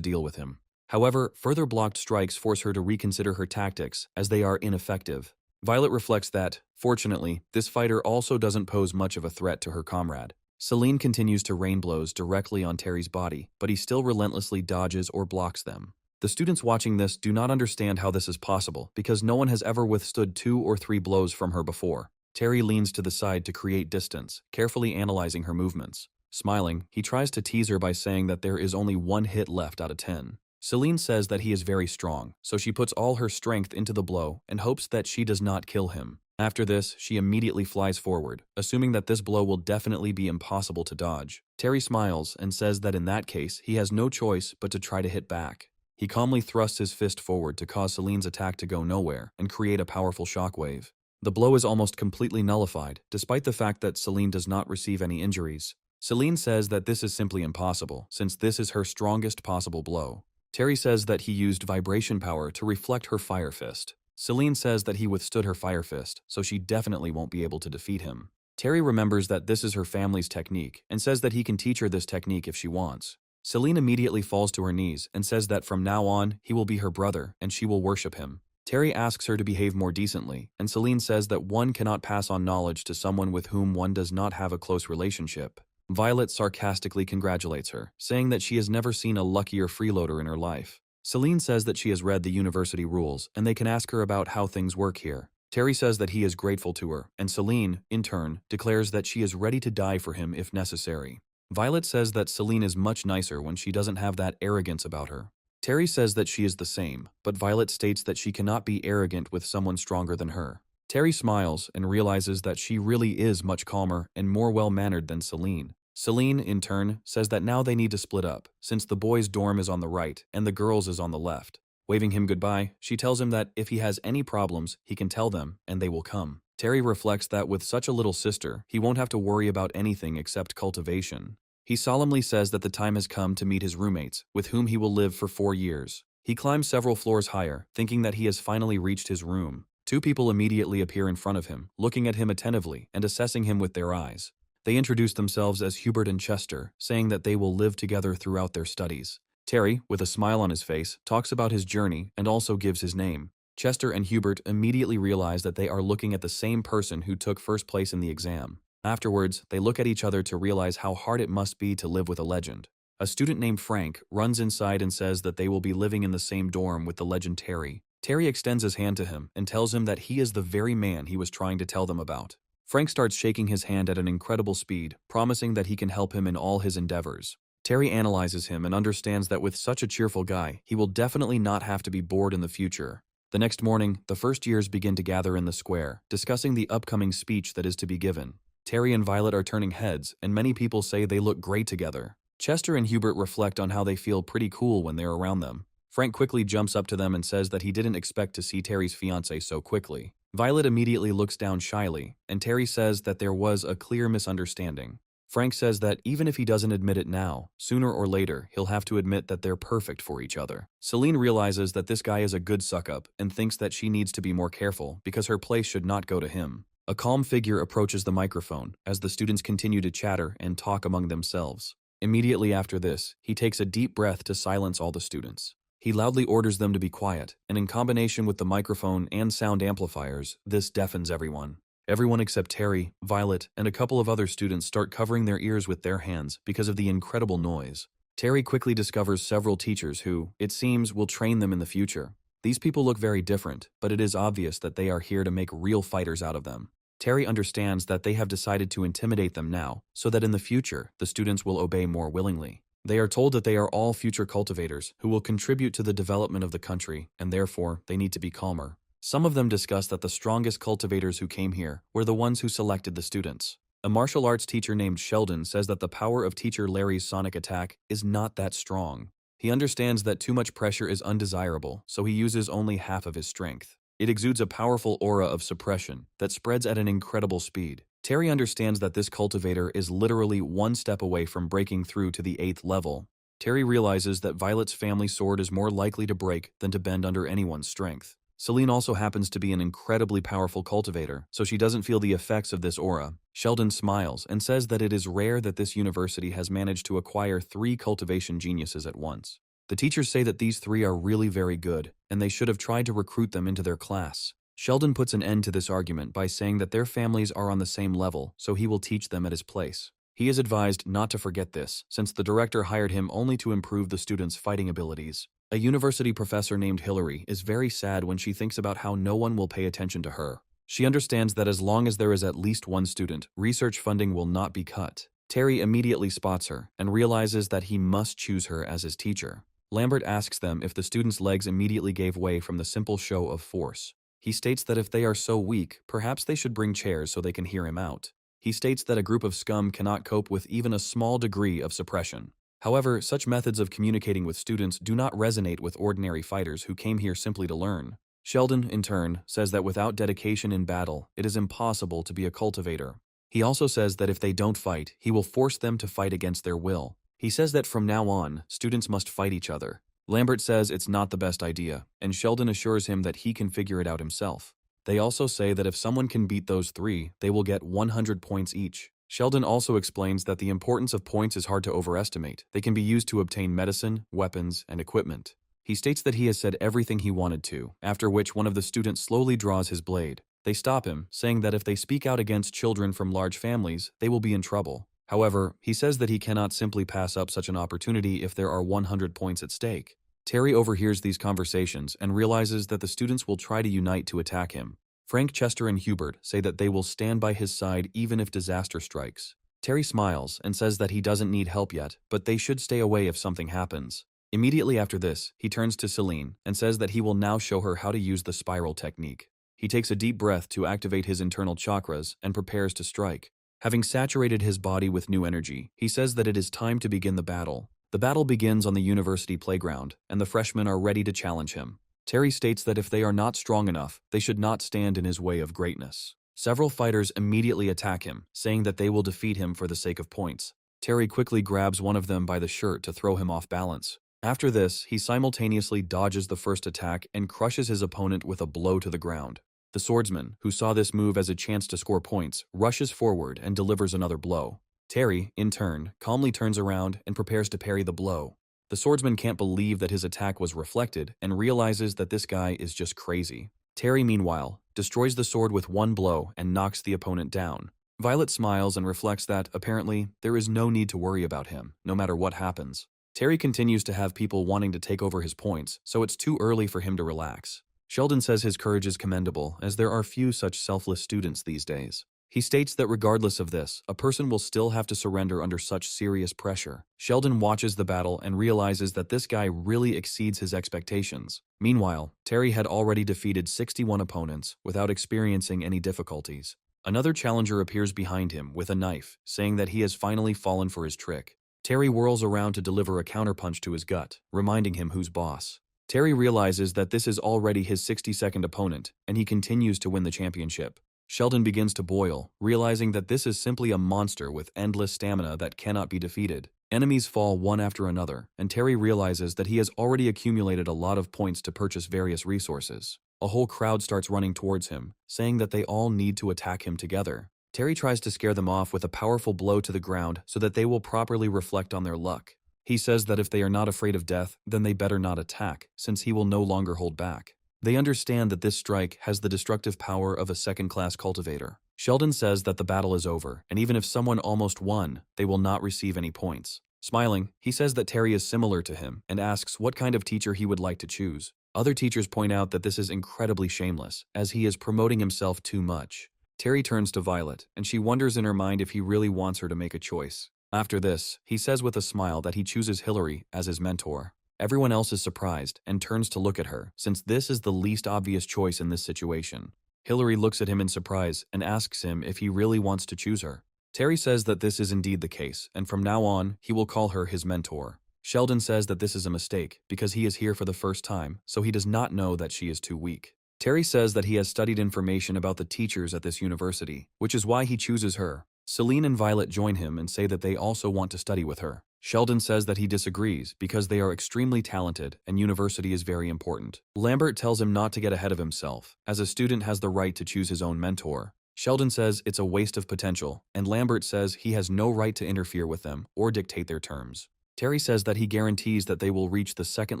deal with him. However, further blocked strikes force her to reconsider her tactics, as they are ineffective. Violet reflects that, fortunately, this fighter also doesn't pose much of a threat to her comrade. Celine continues to rain blows directly on Terry's body, but he still relentlessly dodges or blocks them. The students watching this do not understand how this is possible because no one has ever withstood 2 or 3 blows from her before. Terry leans to the side to create distance, carefully analyzing her movements. Smiling, he tries to tease her by saying that there is only 1 hit left out of 10. Celine says that he is very strong, so she puts all her strength into the blow and hopes that she does not kill him. After this, she immediately flies forward, assuming that this blow will definitely be impossible to dodge. Terry smiles and says that in that case, he has no choice but to try to hit back. He calmly thrusts his fist forward to cause Celine's attack to go nowhere and create a powerful shockwave. The blow is almost completely nullified, despite the fact that Celine does not receive any injuries. Celine says that this is simply impossible, since this is her strongest possible blow. Terry says that he used vibration power to reflect her fire fist. Celine says that he withstood her fire fist, so she definitely won't be able to defeat him. Terry remembers that this is her family's technique and says that he can teach her this technique if she wants. Celine immediately falls to her knees and says that from now on, he will be her brother and she will worship him. Terry asks her to behave more decently, and Celine says that one cannot pass on knowledge to someone with whom one does not have a close relationship. Violet sarcastically congratulates her, saying that she has never seen a luckier freeloader in her life. Celine says that she has read the university rules and they can ask her about how things work here. Terry says that he is grateful to her, and Celine, in turn, declares that she is ready to die for him if necessary. Violet says that Celine is much nicer when she doesn't have that arrogance about her. Terry says that she is the same, but Violet states that she cannot be arrogant with someone stronger than her. Terry smiles and realizes that she really is much calmer and more well-mannered than Celine. Celine, in turn, says that now they need to split up, since the boys' dorm is on the right and the girls' is on the left. Waving him goodbye, she tells him that if he has any problems, he can tell them, and they will come. Terry reflects that with such a little sister, he won't have to worry about anything except cultivation. He solemnly says that the time has come to meet his roommates, with whom he will live for 4 years. He climbs several floors higher, thinking that he has finally reached his room. 2 people immediately appear in front of him, looking at him attentively and assessing him with their eyes. They introduce themselves as Hubert and Chester, saying that they will live together throughout their studies. Terry, with a smile on his face, talks about his journey and also gives his name. Chester and Hubert immediately realize that they are looking at the same person who took first place in the exam. Afterwards, they look at each other to realize how hard it must be to live with a legend. A student named Frank runs inside and says that they will be living in the same dorm with the legend Terry. Terry extends his hand to him and tells him that he is the very man he was trying to tell them about. Frank starts shaking his hand at an incredible speed, promising that he can help him in all his endeavors. Terry analyzes him and understands that with such a cheerful guy, he will definitely not have to be bored in the future. The next morning, the first years begin to gather in the square, discussing the upcoming speech that is to be given. Terry and Violet are turning heads, and many people say they look great together. Chester and Hubert reflect on how they feel pretty cool when they're around them. Frank quickly jumps up to them and says that he didn't expect to see Terry's fiancée so quickly. Violet immediately looks down shyly, and Terry says that there was a clear misunderstanding. Frank says that even if he doesn't admit it now, sooner or later he'll have to admit that they're perfect for each other. Celine realizes that this guy is a good suck-up and thinks that she needs to be more careful because her place should not go to him. A calm figure approaches the microphone as the students continue to chatter and talk among themselves. Immediately after this, he takes a deep breath to silence all the students. He loudly orders them to be quiet, and in combination with the microphone and sound amplifiers, this deafens everyone. Everyone except Terry, Violet, and a couple of other students start covering their ears with their hands because of the incredible noise. Terry quickly discovers several teachers who, it seems, will train them in the future. These people look very different, but it is obvious that they are here to make real fighters out of them. Terry understands that they have decided to intimidate them now, so that in the future, the students will obey more willingly. They are told that they are all future cultivators who will contribute to the development of the country, and therefore, they need to be calmer. Some of them discuss that the strongest cultivators who came here were the ones who selected the students. A martial arts teacher named Sheldon says that the power of teacher Larry's sonic attack is not that strong. He understands that too much pressure is undesirable, so he uses only half of his strength. It exudes a powerful aura of suppression that spreads at an incredible speed. Terry understands that this cultivator is literally one step away from breaking through to the 8th level. Terry realizes that Violet's family sword is more likely to break than to bend under anyone's strength. Celine also happens to be an incredibly powerful cultivator, so she doesn't feel the effects of this aura. Sheldon smiles and says that it is rare that this university has managed to acquire 3 cultivation geniuses at once. The teachers say that these 3 are really very good, and they should have tried to recruit them into their class. Sheldon puts an end to this argument by saying that their families are on the same level, so he will teach them at his place. He is advised not to forget this, since the director hired him only to improve the students' fighting abilities. A university professor named Hillary is very sad when she thinks about how no one will pay attention to her. She understands that as long as there is at least one student, research funding will not be cut. Terry immediately spots her and realizes that he must choose her as his teacher. Lambert asks them if the students' legs immediately gave way from the simple show of force. He states that if they are so weak, perhaps they should bring chairs so they can hear him out. He states that a group of scum cannot cope with even a small degree of suppression. However, such methods of communicating with students do not resonate with ordinary fighters who came here simply to learn. Sheldon, in turn, says that without dedication in battle, it is impossible to be a cultivator. He also says that if they don't fight, he will force them to fight against their will. He says that from now on, students must fight each other. Lambert says it's not the best idea, and Sheldon assures him that he can figure it out himself. They also say that if someone can beat those 3, they will get 100 points each. Sheldon also explains that the importance of points is hard to overestimate. They can be used to obtain medicine, weapons, and equipment. He states that he has said everything he wanted to, after which one of the students slowly draws his blade. They stop him, saying that if they speak out against children from large families, they will be in trouble. However, he says that he cannot simply pass up such an opportunity if there are 100 points at stake. Terry overhears these conversations and realizes that the students will try to unite to attack him. Frank, Chester, and Hubert say that they will stand by his side even if disaster strikes. Terry smiles and says that he doesn't need help yet, but they should stay away if something happens. Immediately after this, he turns to Celine and says that he will now show her how to use the spiral technique. He takes a deep breath to activate his internal chakras and prepares to strike. Having saturated his body with new energy, he says that it is time to begin the battle. The battle begins on the university playground, and the freshmen are ready to challenge him. Terry states that if they are not strong enough, they should not stand in his way of greatness. Several fighters immediately attack him, saying that they will defeat him for the sake of points. Terry quickly grabs one of them by the shirt to throw him off balance. After this, he simultaneously dodges the first attack and crushes his opponent with a blow to the ground. The swordsman, who saw this move as a chance to score points, rushes forward and delivers another blow. Terry, in turn, calmly turns around and prepares to parry the blow. The swordsman can't believe that his attack was reflected and realizes that this guy is just crazy. Terry, meanwhile, destroys the sword with one blow and knocks the opponent down. Violet smiles and reflects that, apparently, there is no need to worry about him, no matter what happens. Terry continues to have people wanting to take over his points, so it's too early for him to relax. Sheldon says his courage is commendable, as there are few such selfless students these days. He states that regardless of this, a person will still have to surrender under such serious pressure. Sheldon watches the battle and realizes that this guy really exceeds his expectations. Meanwhile, Terry had already defeated 61 opponents without experiencing any difficulties. Another challenger appears behind him with a knife, saying that he has finally fallen for his trick. Terry whirls around to deliver a counterpunch to his gut, reminding him who's boss. Terry realizes that this is already his 62nd opponent, and he continues to win the championship. Sheldon begins to boil, realizing that this is simply a monster with endless stamina that cannot be defeated. Enemies fall one after another, and Terry realizes that he has already accumulated a lot of points to purchase various resources. A whole crowd starts running towards him, saying that they all need to attack him together. Terry tries to scare them off with a powerful blow to the ground so that they will properly reflect on their luck. He says that if they are not afraid of death, then they better not attack, since he will no longer hold back. They understand that this strike has the destructive power of a second-class cultivator. Sheldon says that the battle is over, and even if someone almost won, they will not receive any points. Smiling, he says that Terry is similar to him and asks what kind of teacher he would like to choose. Other teachers point out that this is incredibly shameless, as he is promoting himself too much. Terry turns to Violet, and she wonders in her mind if he really wants her to make a choice. After this, he says with a smile that he chooses Hillary as his mentor. Everyone else is surprised and turns to look at her, since this is the least obvious choice in this situation. Hillary looks at him in surprise and asks him if he really wants to choose her. Terry says that this is indeed the case, and from now on, he will call her his mentor. Sheldon says that this is a mistake, because he is here for the first time, so he does not know that she is too weak. Terry says that he has studied information about the teachers at this university, which is why he chooses her. Celine and Violet join him and say that they also want to study with her. Sheldon says that he disagrees because they are extremely talented and university is very important. Lambert tells him not to get ahead of himself, as a student has the right to choose his own mentor. Sheldon says it's a waste of potential, and Lambert says he has no right to interfere with them or dictate their terms. Terry says that he guarantees that they will reach the second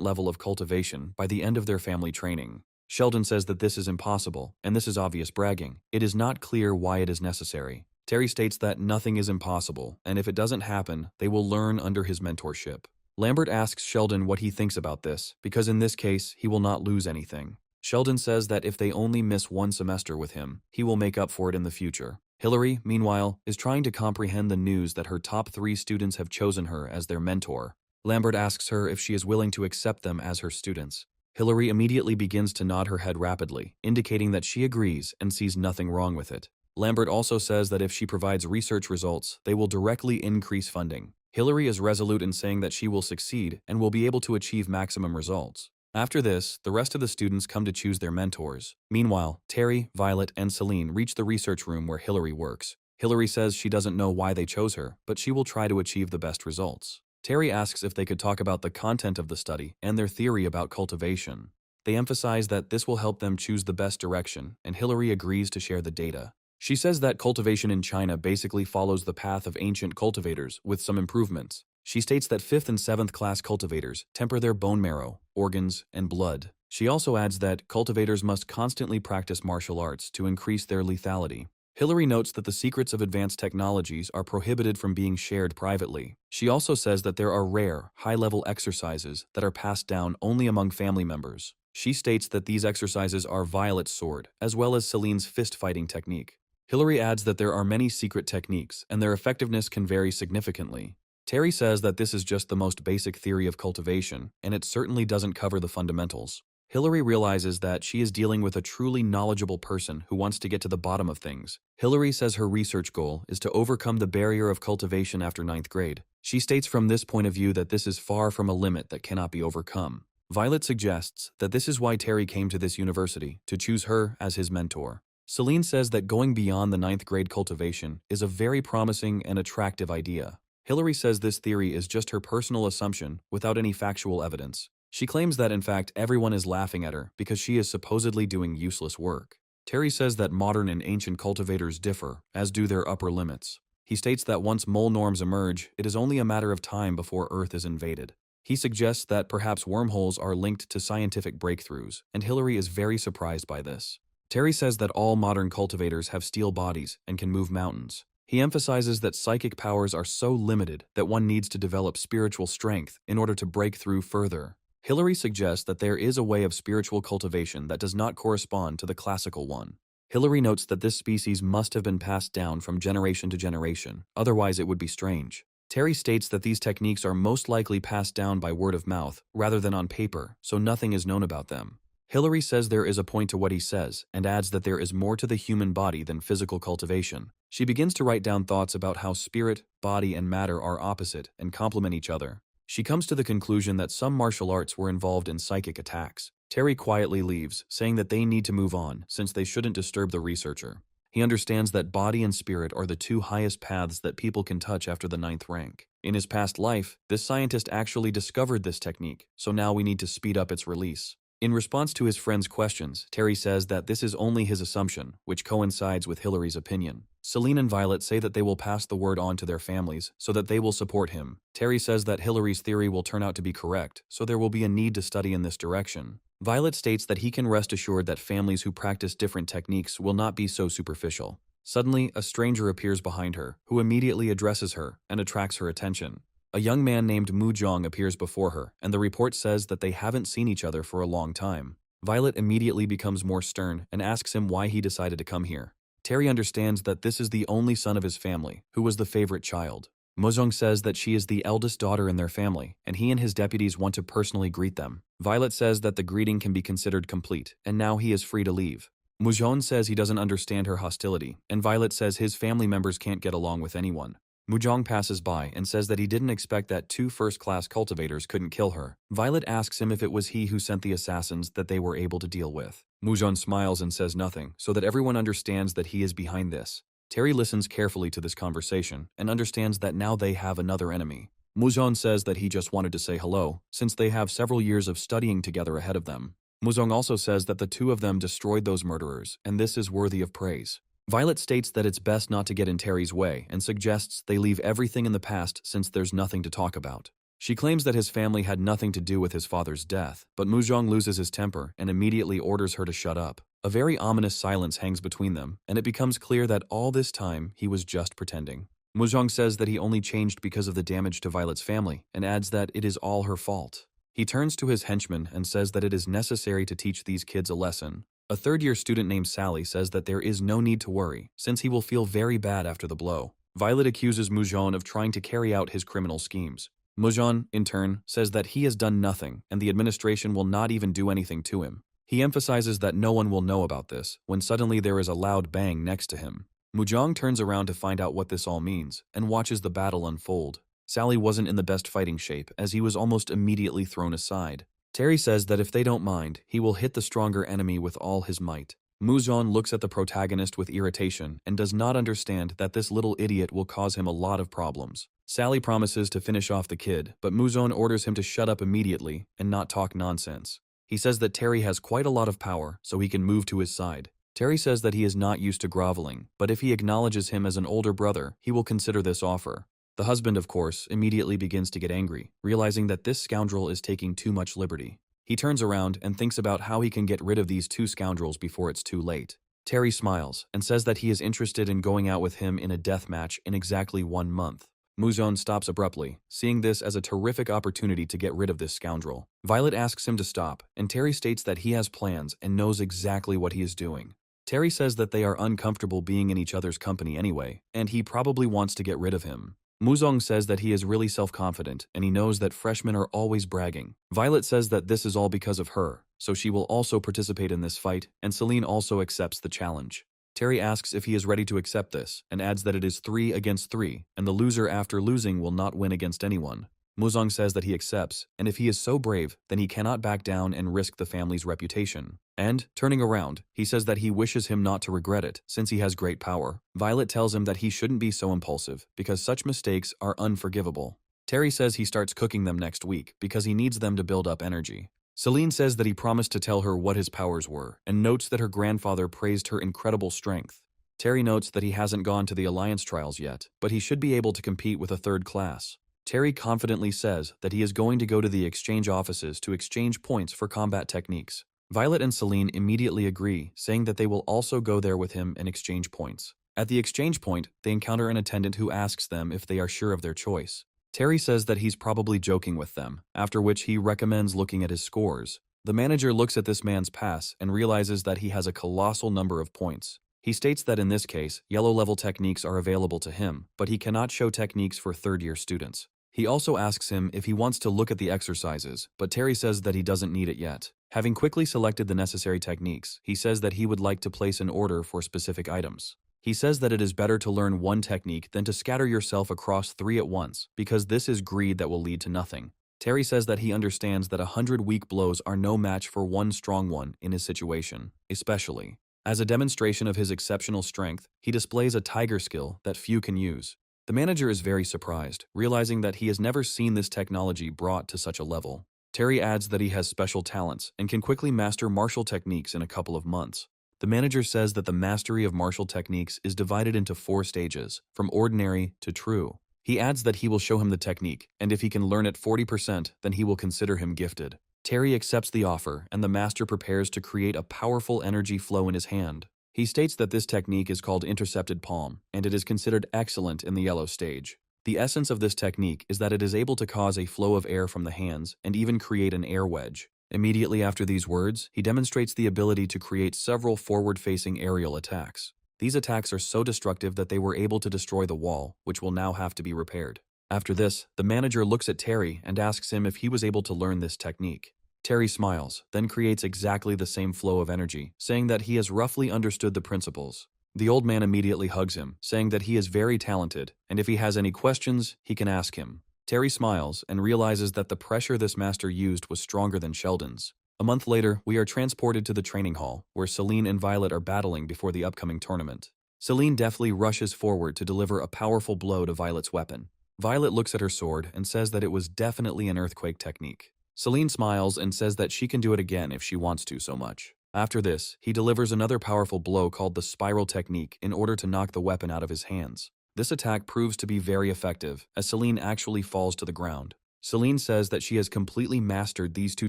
level of cultivation by the end of their family training. Sheldon says that this is impossible, and this is obvious bragging. It is not clear why it is necessary. Terry states that nothing is impossible, and if it doesn't happen, they will learn under his mentorship. Lambert asks Sheldon what he thinks about this, because in this case, he will not lose anything. Sheldon says that if they only miss one semester with him, he will make up for it in the future. Hillary, meanwhile, is trying to comprehend the news that her top 3 students have chosen her as their mentor. Lambert asks her if she is willing to accept them as her students. Hillary immediately begins to nod her head rapidly, indicating that she agrees and sees nothing wrong with it. Lambert also says that if she provides research results, they will directly increase funding. Hillary is resolute in saying that she will succeed and will be able to achieve maximum results. After this, the rest of the students come to choose their mentors. Meanwhile, Terry, Violet, and Celine reach the research room where Hillary works. Hillary says she doesn't know why they chose her, but she will try to achieve the best results. Terry asks if they could talk about the content of the study and their theory about cultivation. They emphasize that this will help them choose the best direction, and Hillary agrees to share the data. She says that cultivation in China basically follows the path of ancient cultivators with some improvements. She states that 5th and 7th class cultivators temper their bone marrow, organs, and blood. She also adds that cultivators must constantly practice martial arts to increase their lethality. Hillary notes that the secrets of advanced technologies are prohibited from being shared privately. She also says that there are rare, high-level exercises that are passed down only among family members. She states that these exercises are Violet's sword, as well as Celine's fist-fighting technique. Hillary adds that there are many secret techniques, and their effectiveness can vary significantly. Terry says that this is just the most basic theory of cultivation, and it certainly doesn't cover the fundamentals. Hillary realizes that she is dealing with a truly knowledgeable person who wants to get to the bottom of things. Hillary says her research goal is to overcome the barrier of cultivation after 9th grade. She states from this point of view that this is far from a limit that cannot be overcome. Violet suggests that this is why Terry came to this university, to choose her as his mentor. Celine says that going beyond the 9th grade cultivation is a very promising and attractive idea. Hillary says this theory is just her personal assumption without any factual evidence. She claims that in fact everyone is laughing at her because she is supposedly doing useless work. Terry says that modern and ancient cultivators differ, as do their upper limits. He states that once mole norms emerge, it is only a matter of time before Earth is invaded. He suggests that perhaps wormholes are linked to scientific breakthroughs, and Hillary is very surprised by this. Terry says that all modern cultivators have steel bodies and can move mountains. He emphasizes that psychic powers are so limited that one needs to develop spiritual strength in order to break through further. Hillary suggests that there is a way of spiritual cultivation that does not correspond to the classical one. Hillary notes that this species must have been passed down from generation to generation, otherwise it would be strange. Terry states that these techniques are most likely passed down by word of mouth rather than on paper, so nothing is known about them. Hillary says there is a point to what he says, and adds that there is more to the human body than physical cultivation. She begins to write down thoughts about how spirit, body, and matter are opposite and complement each other. She comes to the conclusion that some martial arts were involved in psychic attacks. Terry quietly leaves, saying that they need to move on, since they shouldn't disturb the researcher. He understands that body and spirit are the 2 highest paths that people can touch after the 9th rank. In his past life, this scientist actually discovered this technique, so now we need to speed up its release. In response to his friend's questions, Terry says that this is only his assumption, which coincides with Hillary's opinion. Celine and Violet say that they will pass the word on to their families so that they will support him. Terry says that Hillary's theory will turn out to be correct, so there will be a need to study in this direction. Violet states that he can rest assured that families who practice different techniques will not be so superficial. Suddenly, a stranger appears behind her, who immediately addresses her and attracts her attention. A young man named Mu Zhong appears before her, and the report says that they haven't seen each other for a long time. Violet immediately becomes more stern and asks him why he decided to come here. Terry understands that this is the only son of his family, who was the favorite child. Mu Zhong says that she is the eldest daughter in their family, and he and his deputies want to personally greet them. Violet says that the greeting can be considered complete, and now he is free to leave. Mu Zhong says he doesn't understand her hostility, and Violet says his family members can't get along with anyone. Mu Zhong passes by and says that he didn't expect that 2 first-class cultivators couldn't kill her. Violet asks him if it was he who sent the assassins that they were able to deal with. Mu Zhong smiles and says nothing, so that everyone understands that he is behind this. Terry listens carefully to this conversation and understands that now they have another enemy. Muzong says that he just wanted to say hello, since they have several years of studying together ahead of them. Muzong also says that the two of them destroyed those murderers, and this is worthy of praise. Violet states that it's best not to get in Terry's way and suggests they leave everything in the past since there's nothing to talk about. She claims that his family had nothing to do with his father's death, but Muzong loses his temper and immediately orders her to shut up. A very ominous silence hangs between them, and it becomes clear that all this time he was just pretending. Muzong says that he only changed because of the damage to Violet's family, and adds that it is all her fault. He turns to his henchman and says that it is necessary to teach these kids a lesson. A third-year student named Sally says that there is no need to worry, since he will feel very bad after the blow. Violet accuses Muzong of trying to carry out his criminal schemes. Muzong, in turn, says that he has done nothing, and the administration will not even do anything to him. He emphasizes that no one will know about this, when suddenly there is a loud bang next to him. Muzong turns around to find out what this all means, and watches the battle unfold. Sally wasn't in the best fighting shape, as he was almost immediately thrown aside. Terry says that if they don't mind, he will hit the stronger enemy with all his might. Muzong looks at the protagonist with irritation and does not understand that this little idiot will cause him a lot of problems. Sally promises to finish off the kid, but Muzong orders him to shut up immediately and not talk nonsense. He says that Terry has quite a lot of power, so he can move to his side. Terry says that he is not used to groveling, but if he acknowledges him as an older brother, he will consider this offer. The husband, of course, immediately begins to get angry, realizing that this scoundrel is taking too much liberty. He turns around and thinks about how he can get rid of these two scoundrels before it's too late. Terry smiles and says that he is interested in going out with him in a death match in exactly 1 month. Muzong stops abruptly, seeing this as a terrific opportunity to get rid of this scoundrel. Violet asks him to stop, and Terry states that he has plans and knows exactly what he is doing. Terry says that they are uncomfortable being in each other's company anyway, and he probably wants to get rid of him. Muzong says that he is really self-confident, and he knows that freshmen are always bragging. Violet says that this is all because of her, so she will also participate in this fight, and Celine also accepts the challenge. Terry asks if he is ready to accept this, and adds that it is 3 against 3, and the loser after losing will not win against anyone. Muzong says that he accepts, and if he is so brave, then he cannot back down and risk the family's reputation. And, turning around, he says that he wishes him not to regret it, since he has great power. Violet tells him that he shouldn't be so impulsive, because such mistakes are unforgivable. Terry says he starts cooking them next week, because he needs them to build up energy. Celine says that he promised to tell her what his powers were, and notes that her grandfather praised her incredible strength. Terry notes that he hasn't gone to the Alliance trials yet, but he should be able to compete with a third class. Terry confidently says that he is going to go to the exchange offices to exchange points for combat techniques. Violet and Celine immediately agree, saying that they will also go there with him and exchange points. At the exchange point, they encounter an attendant who asks them if they are sure of their choice. Terry says that he's probably joking with them, after which he recommends looking at his scores. The manager looks at this man's pass and realizes that he has a colossal number of points. He states that in this case, yellow-level techniques are available to him, but he cannot show techniques for third-year students. He also asks him if he wants to look at the exercises, but Terry says that he doesn't need it yet. Having quickly selected the necessary techniques, he says that he would like to place an order for specific items. He says that it is better to learn one technique than to scatter yourself across 3 at once, because this is greed that will lead to nothing. Terry says that he understands that 100 weak blows are no match for one strong one in his situation, especially. As a demonstration of his exceptional strength, he displays a tiger skill that few can use. The manager is very surprised, realizing that he has never seen this technology brought to such a level. Terry adds that he has special talents and can quickly master martial techniques in a couple of months. The manager says that the mastery of martial techniques is divided into 4 stages, from ordinary to true. He adds that he will show him the technique, and if he can learn it 40%, then he will consider him gifted. Terry accepts the offer, and the master prepares to create a powerful energy flow in his hand. He states that this technique is called intercepted palm, and it is considered excellent in the yellow stage. The essence of this technique is that it is able to cause a flow of air from the hands and even create an air wedge. Immediately after these words, he demonstrates the ability to create several forward-facing aerial attacks. These attacks are so destructive that they were able to destroy the wall, which will now have to be repaired. After this, the manager looks at Terry and asks him if he was able to learn this technique. Terry smiles, then creates exactly the same flow of energy, saying that he has roughly understood the principles. The old man immediately hugs him, saying that he is very talented, and if he has any questions, he can ask him. Terry smiles and realizes that the pressure this master used was stronger than Sheldon's. A month later, we are transported to the training hall, where Celine and Violet are battling before the upcoming tournament. Celine deftly rushes forward to deliver a powerful blow to Violet's weapon. Violet looks at her sword and says that it was definitely an earthquake technique. Celine smiles and says that she can do it again if she wants to so much. After this, he delivers another powerful blow called the spiral technique in order to knock the weapon out of his hands. This attack proves to be very effective, as Celine actually falls to the ground. Celine says that she has completely mastered these two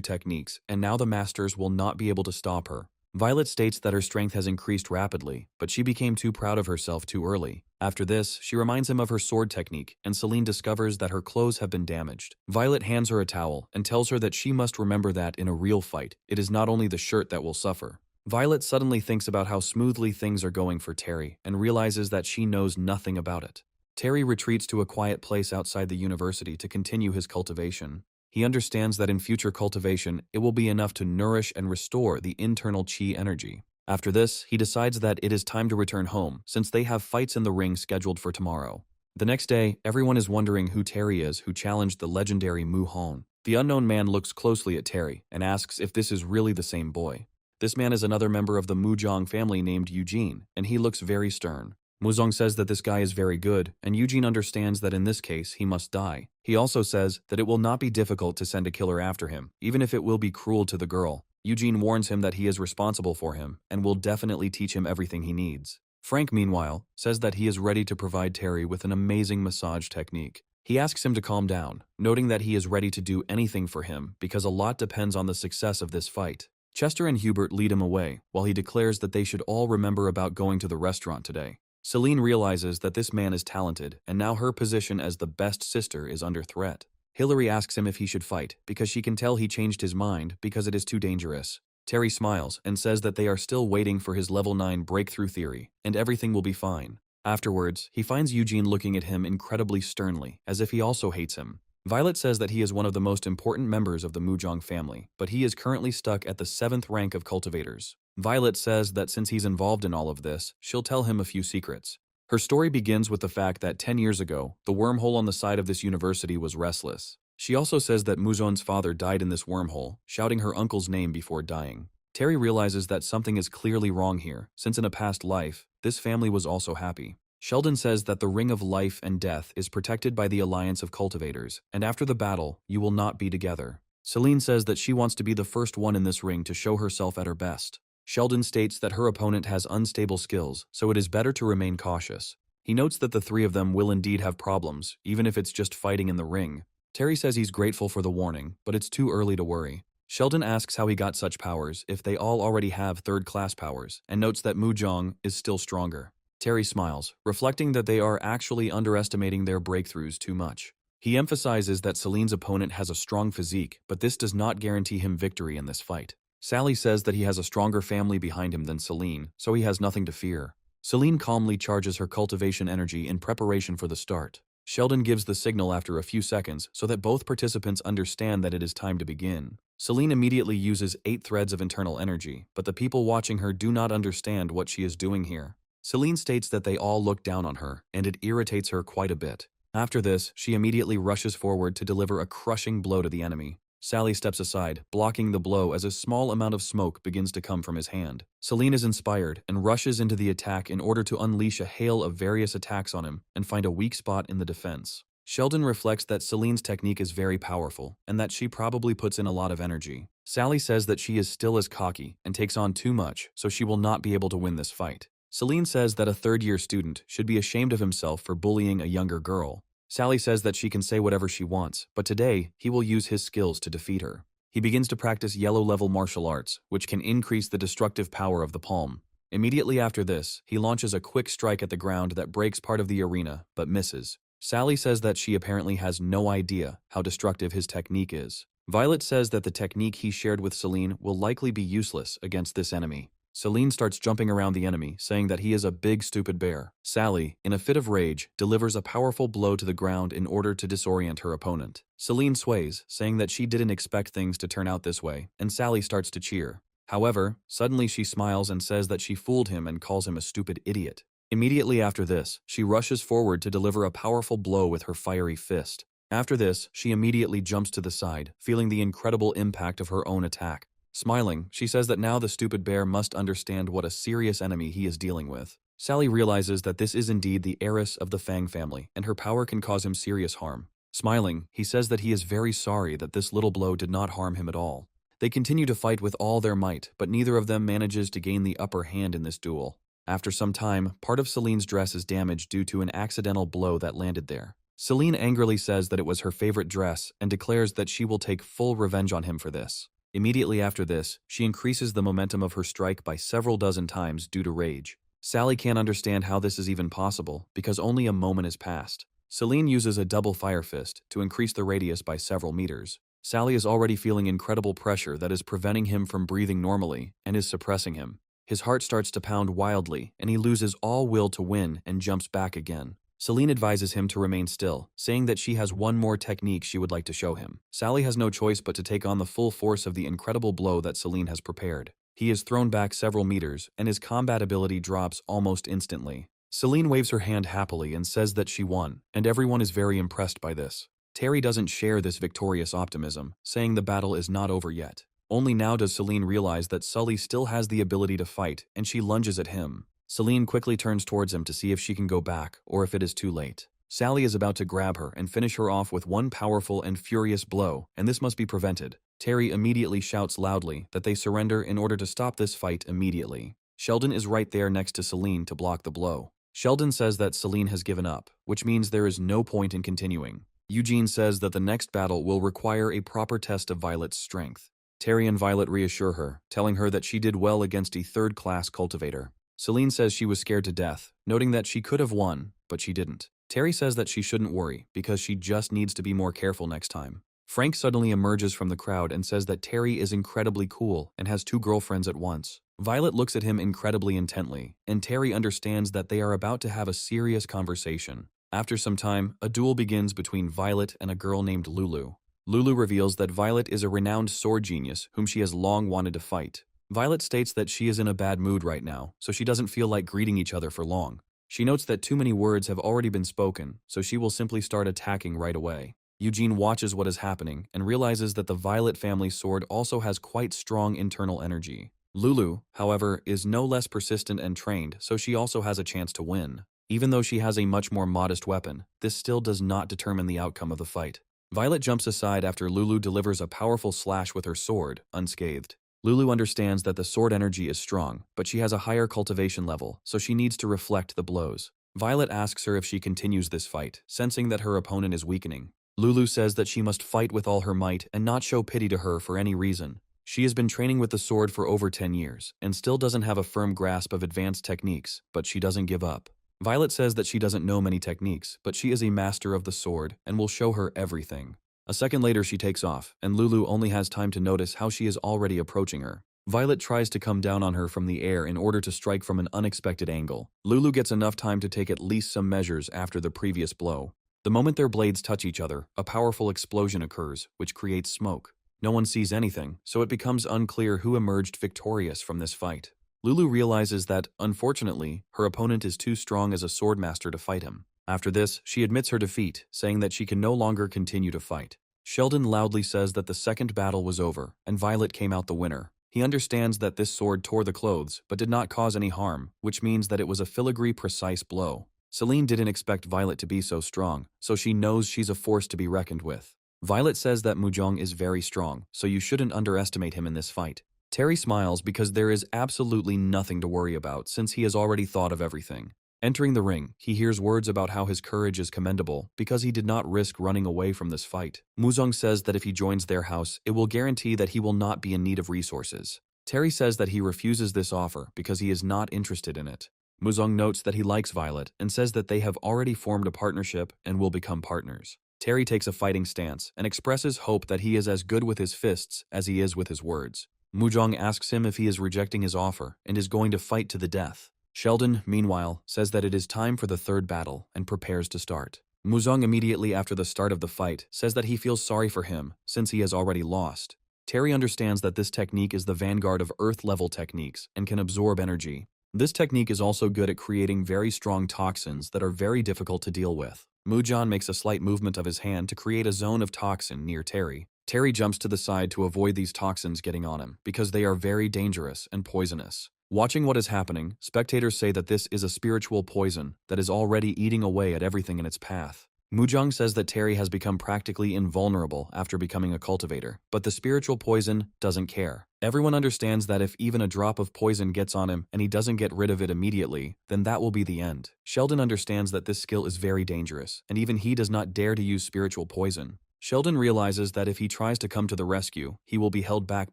techniques, and now the masters will not be able to stop her. Violet states that her strength has increased rapidly, but she became too proud of herself too early. After this, she reminds him of her sword technique, and Celine discovers that her clothes have been damaged. Violet hands her a towel and tells her that she must remember that in a real fight, it is not only the shirt that will suffer. Violet suddenly thinks about how smoothly things are going for Terry and realizes that she knows nothing about it. Terry retreats to a quiet place outside the university to continue his cultivation. He understands that in future cultivation, it will be enough to nourish and restore the internal chi energy. After this, he decides that it is time to return home, since they have fights in the ring scheduled for tomorrow. The next day, everyone is wondering who Terry is who challenged the legendary Mu Hon. The unknown man looks closely at Terry and asks if this is really the same boy. This man is another member of the Muzhong family named Eugene, and he looks very stern. Muzhong says that this guy is very good, and Eugene understands that in this case he must die. He also says that it will not be difficult to send a killer after him, even if it will be cruel to the girl. Eugene warns him that he is responsible for him, and will definitely teach him everything he needs. Frank, meanwhile, says that he is ready to provide Terry with an amazing massage technique. He asks him to calm down, noting that he is ready to do anything for him because a lot depends on the success of this fight. Chester and Hubert lead him away, while he declares that they should all remember about going to the restaurant today. Celine realizes that this man is talented, and now her position as the best sister is under threat. Hillary asks him if he should fight, because she can tell he changed his mind because it is too dangerous. Terry smiles and says that they are still waiting for his level 9 breakthrough theory, and everything will be fine. Afterwards, he finds Eugene looking at him incredibly sternly, as if he also hates him. Violet says that he is one of the most important members of the Muzhong family, but he is currently stuck at the 7th rank of cultivators. Violet says that since he's involved in all of this, she'll tell him a few secrets. Her story begins with the fact that 10 years ago, the wormhole on the side of this university was restless. She also says that Muzhong's father died in this wormhole, shouting her uncle's name before dying. Terry realizes that something is clearly wrong here, since in a past life, this family was also happy. Sheldon says that the Ring of Life and Death is protected by the Alliance of Cultivators, and after the battle, you will not be together. Celine says that she wants to be the first one in this ring to show herself at her best. Sheldon states that her opponent has unstable skills, so it is better to remain cautious. He notes that the three of them will indeed have problems, even if it's just fighting in the ring. Terry says he's grateful for the warning, but it's too early to worry. Sheldon asks how he got such powers if they all already have third-class powers, and notes that Muzhong is still stronger. Terry smiles, reflecting that they are actually underestimating their breakthroughs too much. He emphasizes that Celine's opponent has a strong physique, but this does not guarantee him victory in this fight. Sally says that he has a stronger family behind him than Celine, so he has nothing to fear. Celine calmly charges her cultivation energy in preparation for the start. Sheldon gives the signal after a few seconds so that both participants understand that it is time to begin. Celine immediately uses 8 threads of internal energy, but the people watching her do not understand what she is doing here. Celine states that they all look down on her, and it irritates her quite a bit. After this, she immediately rushes forward to deliver a crushing blow to the enemy. Sally steps aside, blocking the blow as a small amount of smoke begins to come from his hand. Celine is inspired and rushes into the attack in order to unleash a hail of various attacks on him and find a weak spot in the defense. Sheldon reflects that Celine's technique is very powerful and that she probably puts in a lot of energy. Sally says that she is still as cocky and takes on too much, so she will not be able to win this fight. Celine says that a third-year student should be ashamed of himself for bullying a younger girl. Sally says that she can say whatever she wants, but today, he will use his skills to defeat her. He begins to practice yellow-level martial arts, which can increase the destructive power of the palm. Immediately after this, he launches a quick strike at the ground that breaks part of the arena, but misses. Sally says that she apparently has no idea how destructive his technique is. Violet says that the technique he shared with Celine will likely be useless against this enemy. Celine starts jumping around the enemy, saying that he is a big stupid bear. Sally, in a fit of rage, delivers a powerful blow to the ground in order to disorient her opponent. Celine sways, saying that she didn't expect things to turn out this way, and Sally starts to cheer. However, suddenly she smiles and says that she fooled him and calls him a stupid idiot. Immediately after this, she rushes forward to deliver a powerful blow with her fiery fist. After this, she immediately jumps to the side, feeling the incredible impact of her own attack. Smiling, she says that now the stupid bear must understand what a serious enemy he is dealing with. Sally realizes that this is indeed the heiress of the Fang family, and her power can cause him serious harm. Smiling, he says that he is very sorry that this little blow did not harm him at all. They continue to fight with all their might, but neither of them manages to gain the upper hand in this duel. After some time, part of Celine's dress is damaged due to an accidental blow that landed there. Celine angrily says that it was her favorite dress and declares that she will take full revenge on him for this. Immediately after this, she increases the momentum of her strike by several dozen times due to rage. Sally can't understand how this is even possible because only a moment has passed. Celine uses a double fire fist to increase the radius by several meters. Sally is already feeling incredible pressure that is preventing him from breathing normally and is suppressing him. His heart starts to pound wildly and he loses all will to win and jumps back again. Celine advises him to remain still, saying that she has one more technique she would like to show him. Sally has no choice but to take on the full force of the incredible blow that Celine has prepared. He is thrown back several meters, and his combat ability drops almost instantly. Celine waves her hand happily and says that she won, and everyone is very impressed by this. Terry doesn't share this victorious optimism, saying the battle is not over yet. Only now does Celine realize that Sully still has the ability to fight, and she lunges at him. Celine quickly turns towards him to see if she can go back, or if it is too late. Sally is about to grab her and finish her off with one powerful and furious blow, and this must be prevented. Terry immediately shouts loudly that they surrender in order to stop this fight immediately. Sheldon is right there next to Celine to block the blow. Sheldon says that Celine has given up, which means there is no point in continuing. Eugene says that the next battle will require a proper test of Violet's strength. Terry and Violet reassure her, telling her that she did well against a third-class cultivator. Celine says she was scared to death, noting that she could have won, but she didn't. Terry says that she shouldn't worry, because she just needs to be more careful next time. Frank suddenly emerges from the crowd and says that Terry is incredibly cool and has 2 girlfriends at once. Violet looks at him incredibly intently, and Terry understands that they are about to have a serious conversation. After some time, a duel begins between Violet and a girl named Lulu. Lulu reveals that Violet is a renowned sword genius whom she has long wanted to fight. Violet states that she is in a bad mood right now, so she doesn't feel like greeting each other for long. She notes that too many words have already been spoken, so she will simply start attacking right away. Eugene watches what is happening and realizes that the Violet family sword also has quite strong internal energy. Lulu, however, is no less persistent and trained, so she also has a chance to win. Even though she has a much more modest weapon, this still does not determine the outcome of the fight. Violet jumps aside after Lulu delivers a powerful slash with her sword, unscathed. Lulu understands that the sword energy is strong, but she has a higher cultivation level, so she needs to reflect the blows. Violet asks her if she continues this fight, sensing that her opponent is weakening. Lulu says that she must fight with all her might and not show pity to her for any reason. She has been training with the sword for over 10 years, and still doesn't have a firm grasp of advanced techniques, but she doesn't give up. Violet says that she doesn't know many techniques, but she is a master of the sword and will show her everything. A second later she takes off, and Lulu only has time to notice how she is already approaching her. Violet tries to come down on her from the air in order to strike from an unexpected angle. Lulu gets enough time to take at least some measures after the previous blow. The moment their blades touch each other, a powerful explosion occurs, which creates smoke. No one sees anything, so it becomes unclear who emerged victorious from this fight. Lulu realizes that, unfortunately, her opponent is too strong as a swordmaster to fight him. After this, she admits her defeat, saying that she can no longer continue to fight. Sheldon loudly says that the second battle was over, and Violet came out the winner. He understands that this sword tore the clothes, but did not cause any harm, which means that it was a filigree precise blow. Celine didn't expect Violet to be so strong, so she knows she's a force to be reckoned with. Violet says that Mujong is very strong, so you shouldn't underestimate him in this fight. Terry smiles because there is absolutely nothing to worry about since he has already thought of everything. Entering the ring, he hears words about how his courage is commendable because he did not risk running away from this fight. Muzong says that if he joins their house, it will guarantee that he will not be in need of resources. Terry says that he refuses this offer because he is not interested in it. Muzong notes that he likes Violet and says that they have already formed a partnership and will become partners. Terry takes a fighting stance and expresses hope that he is as good with his fists as he is with his words. Mujong asks him if he is rejecting his offer and is going to fight to the death. Sheldon, meanwhile, says that it is time for the third battle and prepares to start. Muzong immediately after the start of the fight says that he feels sorry for him since he has already lost. Terry understands that this technique is the vanguard of Earth-level techniques and can absorb energy. This technique is also good at creating very strong toxins that are very difficult to deal with. Mujong makes a slight movement of his hand to create a zone of toxin near Terry. Terry jumps to the side to avoid these toxins getting on him because they are very dangerous and poisonous. Watching what is happening, spectators say that this is a spiritual poison that is already eating away at everything in its path. Mujang says that Terry has become practically invulnerable after becoming a cultivator, but the spiritual poison doesn't care. Everyone understands that if even a drop of poison gets on him and he doesn't get rid of it immediately, then that will be the end. Sheldon understands that this skill is very dangerous, and even he does not dare to use spiritual poison. Sheldon realizes that if he tries to come to the rescue, he will be held back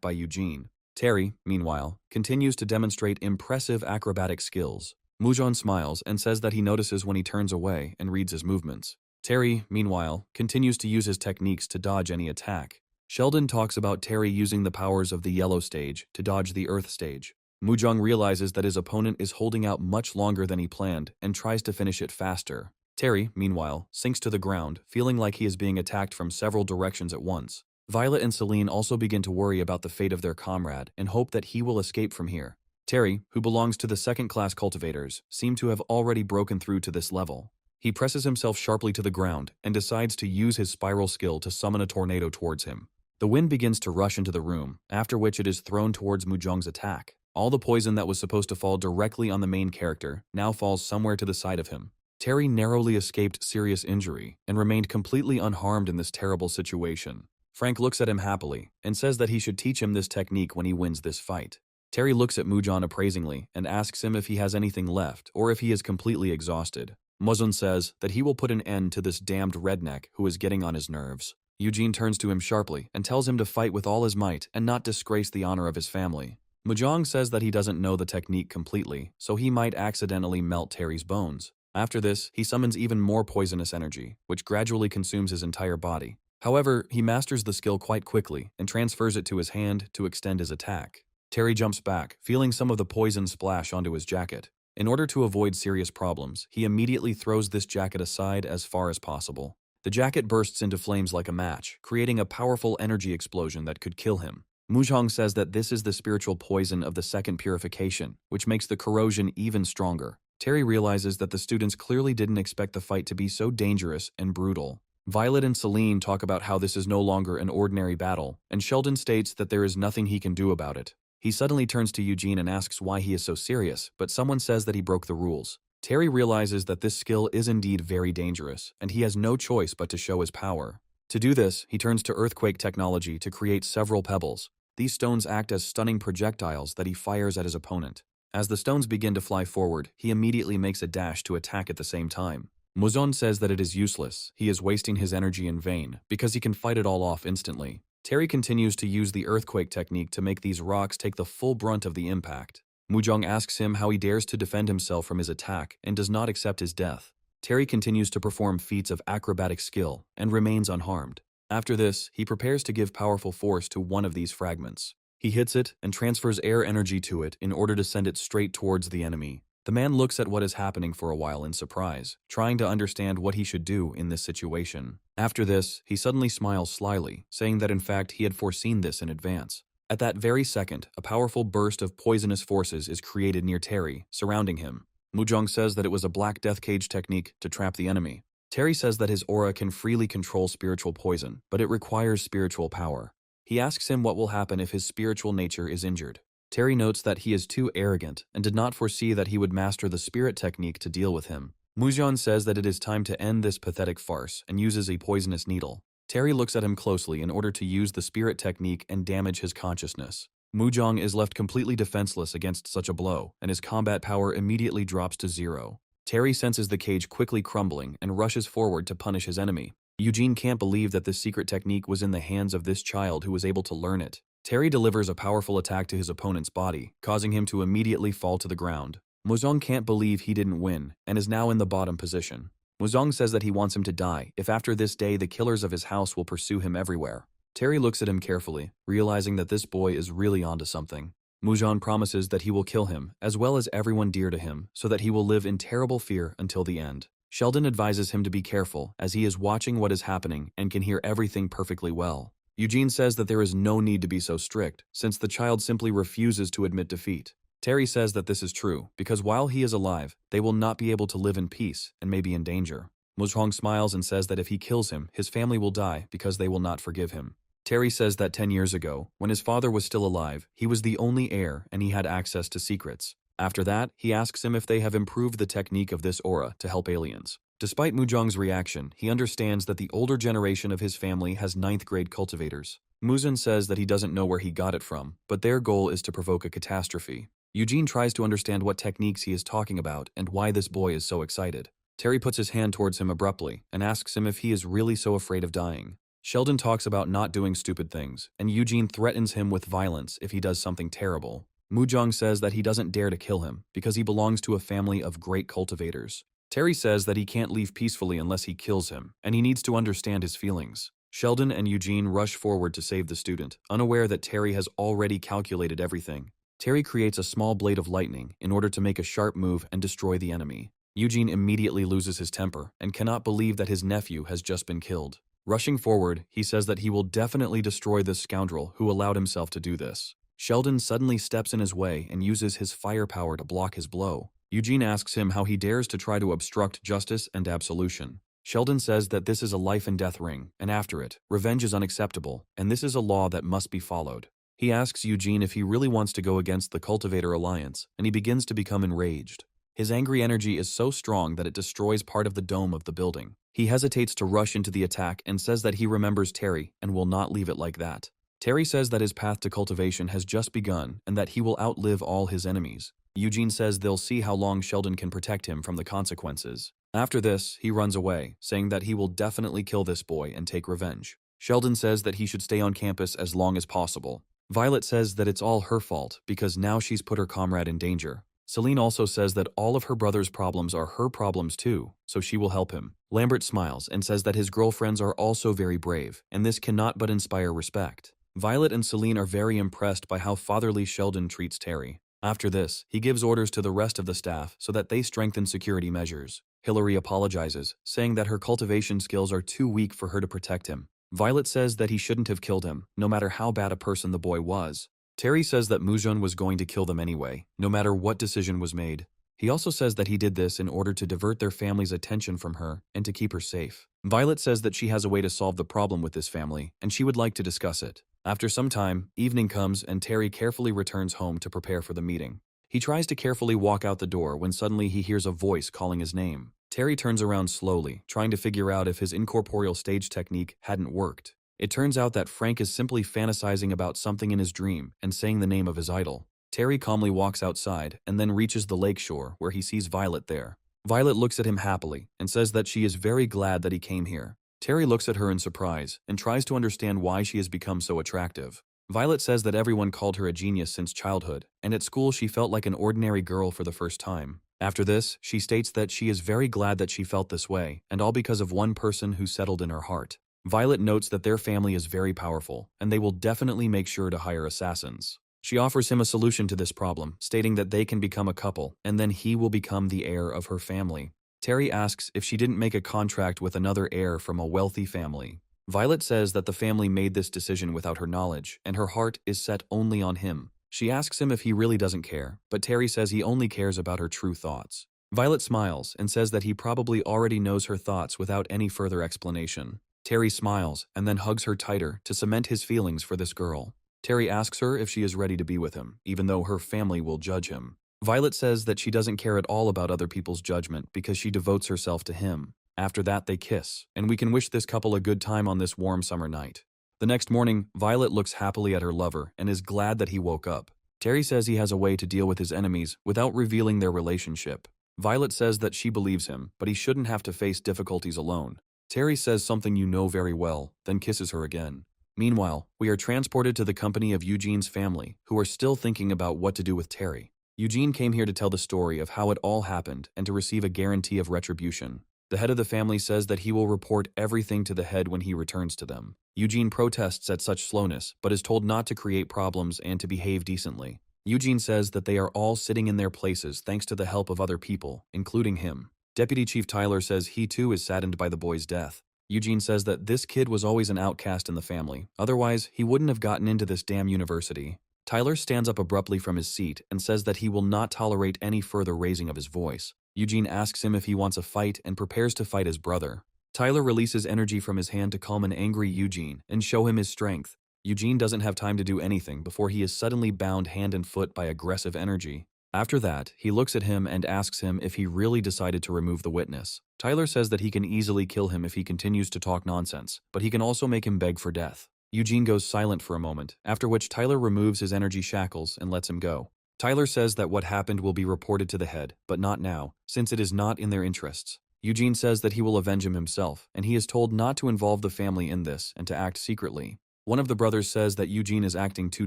by Eugene. Terry, meanwhile, continues to demonstrate impressive acrobatic skills. Mujang smiles and says that he notices when he turns away and reads his movements. Terry, meanwhile, continues to use his techniques to dodge any attack. Sheldon talks about Terry using the powers of the yellow stage to dodge the earth stage. Mujang realizes that his opponent is holding out much longer than he planned and tries to finish it faster. Terry, meanwhile, sinks to the ground, feeling like he is being attacked from several directions at once. Violet and Celine also begin to worry about the fate of their comrade and hope that he will escape from here. Terry, who belongs to the second-class cultivators, seems to have already broken through to this level. He presses himself sharply to the ground and decides to use his spiral skill to summon a tornado towards him. The wind begins to rush into the room, after which it is thrown towards Mujang's attack. All the poison that was supposed to fall directly on the main character now falls somewhere to the side of him. Terry narrowly escaped serious injury and remained completely unharmed in this terrible situation. Frank looks at him happily and says that he should teach him this technique when he wins this fight. Terry looks at Mujang appraisingly and asks him if he has anything left or if he is completely exhausted. Muzun says that he will put an end to this damned redneck who is getting on his nerves. Eugene turns to him sharply and tells him to fight with all his might and not disgrace the honor of his family. Mujang says that he doesn't know the technique completely, so he might accidentally melt Terry's bones. After this, he summons even more poisonous energy, which gradually consumes his entire body. However, he masters the skill quite quickly and transfers it to his hand to extend his attack. Terry jumps back, feeling some of the poison splash onto his jacket. In order to avoid serious problems, he immediately throws this jacket aside as far as possible. The jacket bursts into flames like a match, creating a powerful energy explosion that could kill him. Mujang says that this is the spiritual poison of the second purification, which makes the corrosion even stronger. Terry realizes that the students clearly didn't expect the fight to be so dangerous and brutal. Violet and Celine talk about how this is no longer an ordinary battle, and Sheldon states that there is nothing he can do about it. He suddenly turns to Eugene and asks why he is so serious, but someone says that he broke the rules. Terry realizes that this skill is indeed very dangerous, and he has no choice but to show his power. To do this, he turns to earthquake technology to create several pebbles. These stones act as stunning projectiles that he fires at his opponent. As the stones begin to fly forward, he immediately makes a dash to attack at the same time. Muzon says that it is useless, he is wasting his energy in vain, because he can fight it all off instantly. Terry continues to use the earthquake technique to make these rocks take the full brunt of the impact. Mujang asks him how he dares to defend himself from his attack and does not accept his death. Terry continues to perform feats of acrobatic skill and remains unharmed. After this, he prepares to give powerful force to one of these fragments. He hits it and transfers air energy to it in order to send it straight towards the enemy. The man looks at what is happening for a while in surprise, trying to understand what he should do in this situation. After this, he suddenly smiles slyly, saying that in fact he had foreseen this in advance. At that very second, a powerful burst of poisonous forces is created near Terry, surrounding him. Mujang says that it was a Black Death Cage technique to trap the enemy. Terry says that his aura can freely control spiritual poison, but it requires spiritual power. He asks him what will happen if his spiritual nature is injured. Terry notes that he is too arrogant and did not foresee that he would master the spirit technique to deal with him. Mujang says that it is time to end this pathetic farce and uses a poisonous needle. Terry looks at him closely in order to use the spirit technique and damage his consciousness. Mujang is left completely defenseless against such a blow, and his combat power immediately drops to 0. Terry senses the cage quickly crumbling and rushes forward to punish his enemy. Eugene can't believe that this secret technique was in the hands of this child who was able to learn it. Terry delivers a powerful attack to his opponent's body, causing him to immediately fall to the ground. Muzong can't believe he didn't win, and is now in the bottom position. Muzong says that he wants him to die, if after this day the killers of his house will pursue him everywhere. Terry looks at him carefully, realizing that this boy is really onto something. Muzong promises that he will kill him, as well as everyone dear to him, so that he will live in terrible fear until the end. Sheldon advises him to be careful, as he is watching what is happening and can hear everything perfectly well. Eugene says that there is no need to be so strict, since the child simply refuses to admit defeat. Terry says that this is true, because while he is alive, they will not be able to live in peace and may be in danger. Muzhong smiles and says that if he kills him, his family will die because they will not forgive him. Terry says that 10 years ago, when his father was still alive, he was the only heir and he had access to secrets. After that, he asks him if they have improved the technique of this aura to help aliens. Despite Muzhong's reaction, he understands that the older generation of his family has ninth-grade cultivators. Muzhen says that he doesn't know where he got it from, but their goal is to provoke a catastrophe. Eugene tries to understand what techniques he is talking about and why this boy is so excited. Terry puts his hand towards him abruptly and asks him if he is really so afraid of dying. Sheldon talks about not doing stupid things, and Eugene threatens him with violence if he does something terrible. Muzhong says that he doesn't dare to kill him because he belongs to a family of great cultivators. Terry says that he can't leave peacefully unless he kills him, and he needs to understand his feelings. Sheldon and Eugene rush forward to save the student, unaware that Terry has already calculated everything. Terry creates a small blade of lightning in order to make a sharp move and destroy the enemy. Eugene immediately loses his temper and cannot believe that his nephew has just been killed. Rushing forward, he says that he will definitely destroy this scoundrel who allowed himself to do this. Sheldon suddenly steps in his way and uses his firepower to block his blow. Eugene asks him how he dares to try to obstruct justice and absolution. Sheldon says that this is a life and death ring, and after it, revenge is unacceptable, and this is a law that must be followed. He asks Eugene if he really wants to go against the Cultivator Alliance, and he begins to become enraged. His angry energy is so strong that it destroys part of the dome of the building. He hesitates to rush into the attack and says that he remembers Terry and will not leave it like that. Terry says that his path to cultivation has just begun and that he will outlive all his enemies. Eugene says they'll see how long Sheldon can protect him from the consequences. After this, he runs away, saying that he will definitely kill this boy and take revenge. Sheldon says that he should stay on campus as long as possible. Violet says that it's all her fault because now she's put her comrade in danger. Celine also says that all of her brother's problems are her problems too, so she will help him. Lambert smiles and says that his girlfriends are also very brave, and this cannot but inspire respect. Violet and Celine are very impressed by how fatherly Sheldon treats Terry. After this, he gives orders to the rest of the staff so that they strengthen security measures. Hillary apologizes, saying that her cultivation skills are too weak for her to protect him. Violet says that he shouldn't have killed him, no matter how bad a person the boy was. Terry says that Muzhen was going to kill them anyway, no matter what decision was made. He also says that he did this in order to divert their family's attention from her and to keep her safe. Violet says that she has a way to solve the problem with this family, and she would like to discuss it. After some time, evening comes and Terry carefully returns home to prepare for the meeting. He tries to carefully walk out the door when suddenly he hears a voice calling his name. Terry turns around slowly, trying to figure out if his incorporeal stage technique hadn't worked. It turns out that Frank is simply fantasizing about something in his dream and saying the name of his idol. Terry calmly walks outside and then reaches the lakeshore where he sees Violet there. Violet looks at him happily and says that she is very glad that he came here. Terry looks at her in surprise and tries to understand why she has become so attractive. Violet says that everyone called her a genius since childhood, and at school she felt like an ordinary girl for the first time. After this, she states that she is very glad that she felt this way, and all because of one person who settled in her heart. Violet notes that their family is very powerful, and they will definitely make sure to hire assassins. She offers him a solution to this problem, stating that they can become a couple, and then he will become the heir of her family. Terry asks if she didn't make a contract with another heir from a wealthy family. Violet says that the family made this decision without her knowledge, and her heart is set only on him. She asks him if he really doesn't care, but Terry says he only cares about her true thoughts. Violet smiles and says that he probably already knows her thoughts without any further explanation. Terry smiles and then hugs her tighter to cement his feelings for this girl. Terry asks her if she is ready to be with him, even though her family will judge him. Violet says that she doesn't care at all about other people's judgment because she devotes herself to him. After that, they kiss, and we can wish this couple a good time on this warm summer night. The next morning, Violet looks happily at her lover and is glad that he woke up. Terry says he has a way to deal with his enemies without revealing their relationship. Violet says that she believes him, but he shouldn't have to face difficulties alone. Terry says something you know very well, then kisses her again. Meanwhile, we are transported to the company of Eugene's family, who are still thinking about what to do with Terry. Eugene came here to tell the story of how it all happened and to receive a guarantee of retribution. The head of the family says that he will report everything to the head when he returns to them. Eugene protests at such slowness, but is told not to create problems and to behave decently. Eugene says that they are all sitting in their places thanks to the help of other people, including him. Deputy Chief Tyler says he too is saddened by the boy's death. Eugene says that this kid was always an outcast in the family, otherwise he wouldn't have gotten into this damn university. Tyler stands up abruptly from his seat and says that he will not tolerate any further raising of his voice. Eugene asks him if he wants a fight and prepares to fight his brother. Tyler releases energy from his hand to calm an angry Eugene and show him his strength. Eugene doesn't have time to do anything before he is suddenly bound hand and foot by aggressive energy. After that, he looks at him and asks him if he really decided to remove the witness. Tyler says that he can easily kill him if he continues to talk nonsense, but he can also make him beg for death. Eugene goes silent for a moment, after which Tyler removes his energy shackles and lets him go. Tyler says that what happened will be reported to the head, but not now, since it is not in their interests. Eugene says that he will avenge him himself, and he is told not to involve the family in this and to act secretly. One of the brothers says that Eugene is acting too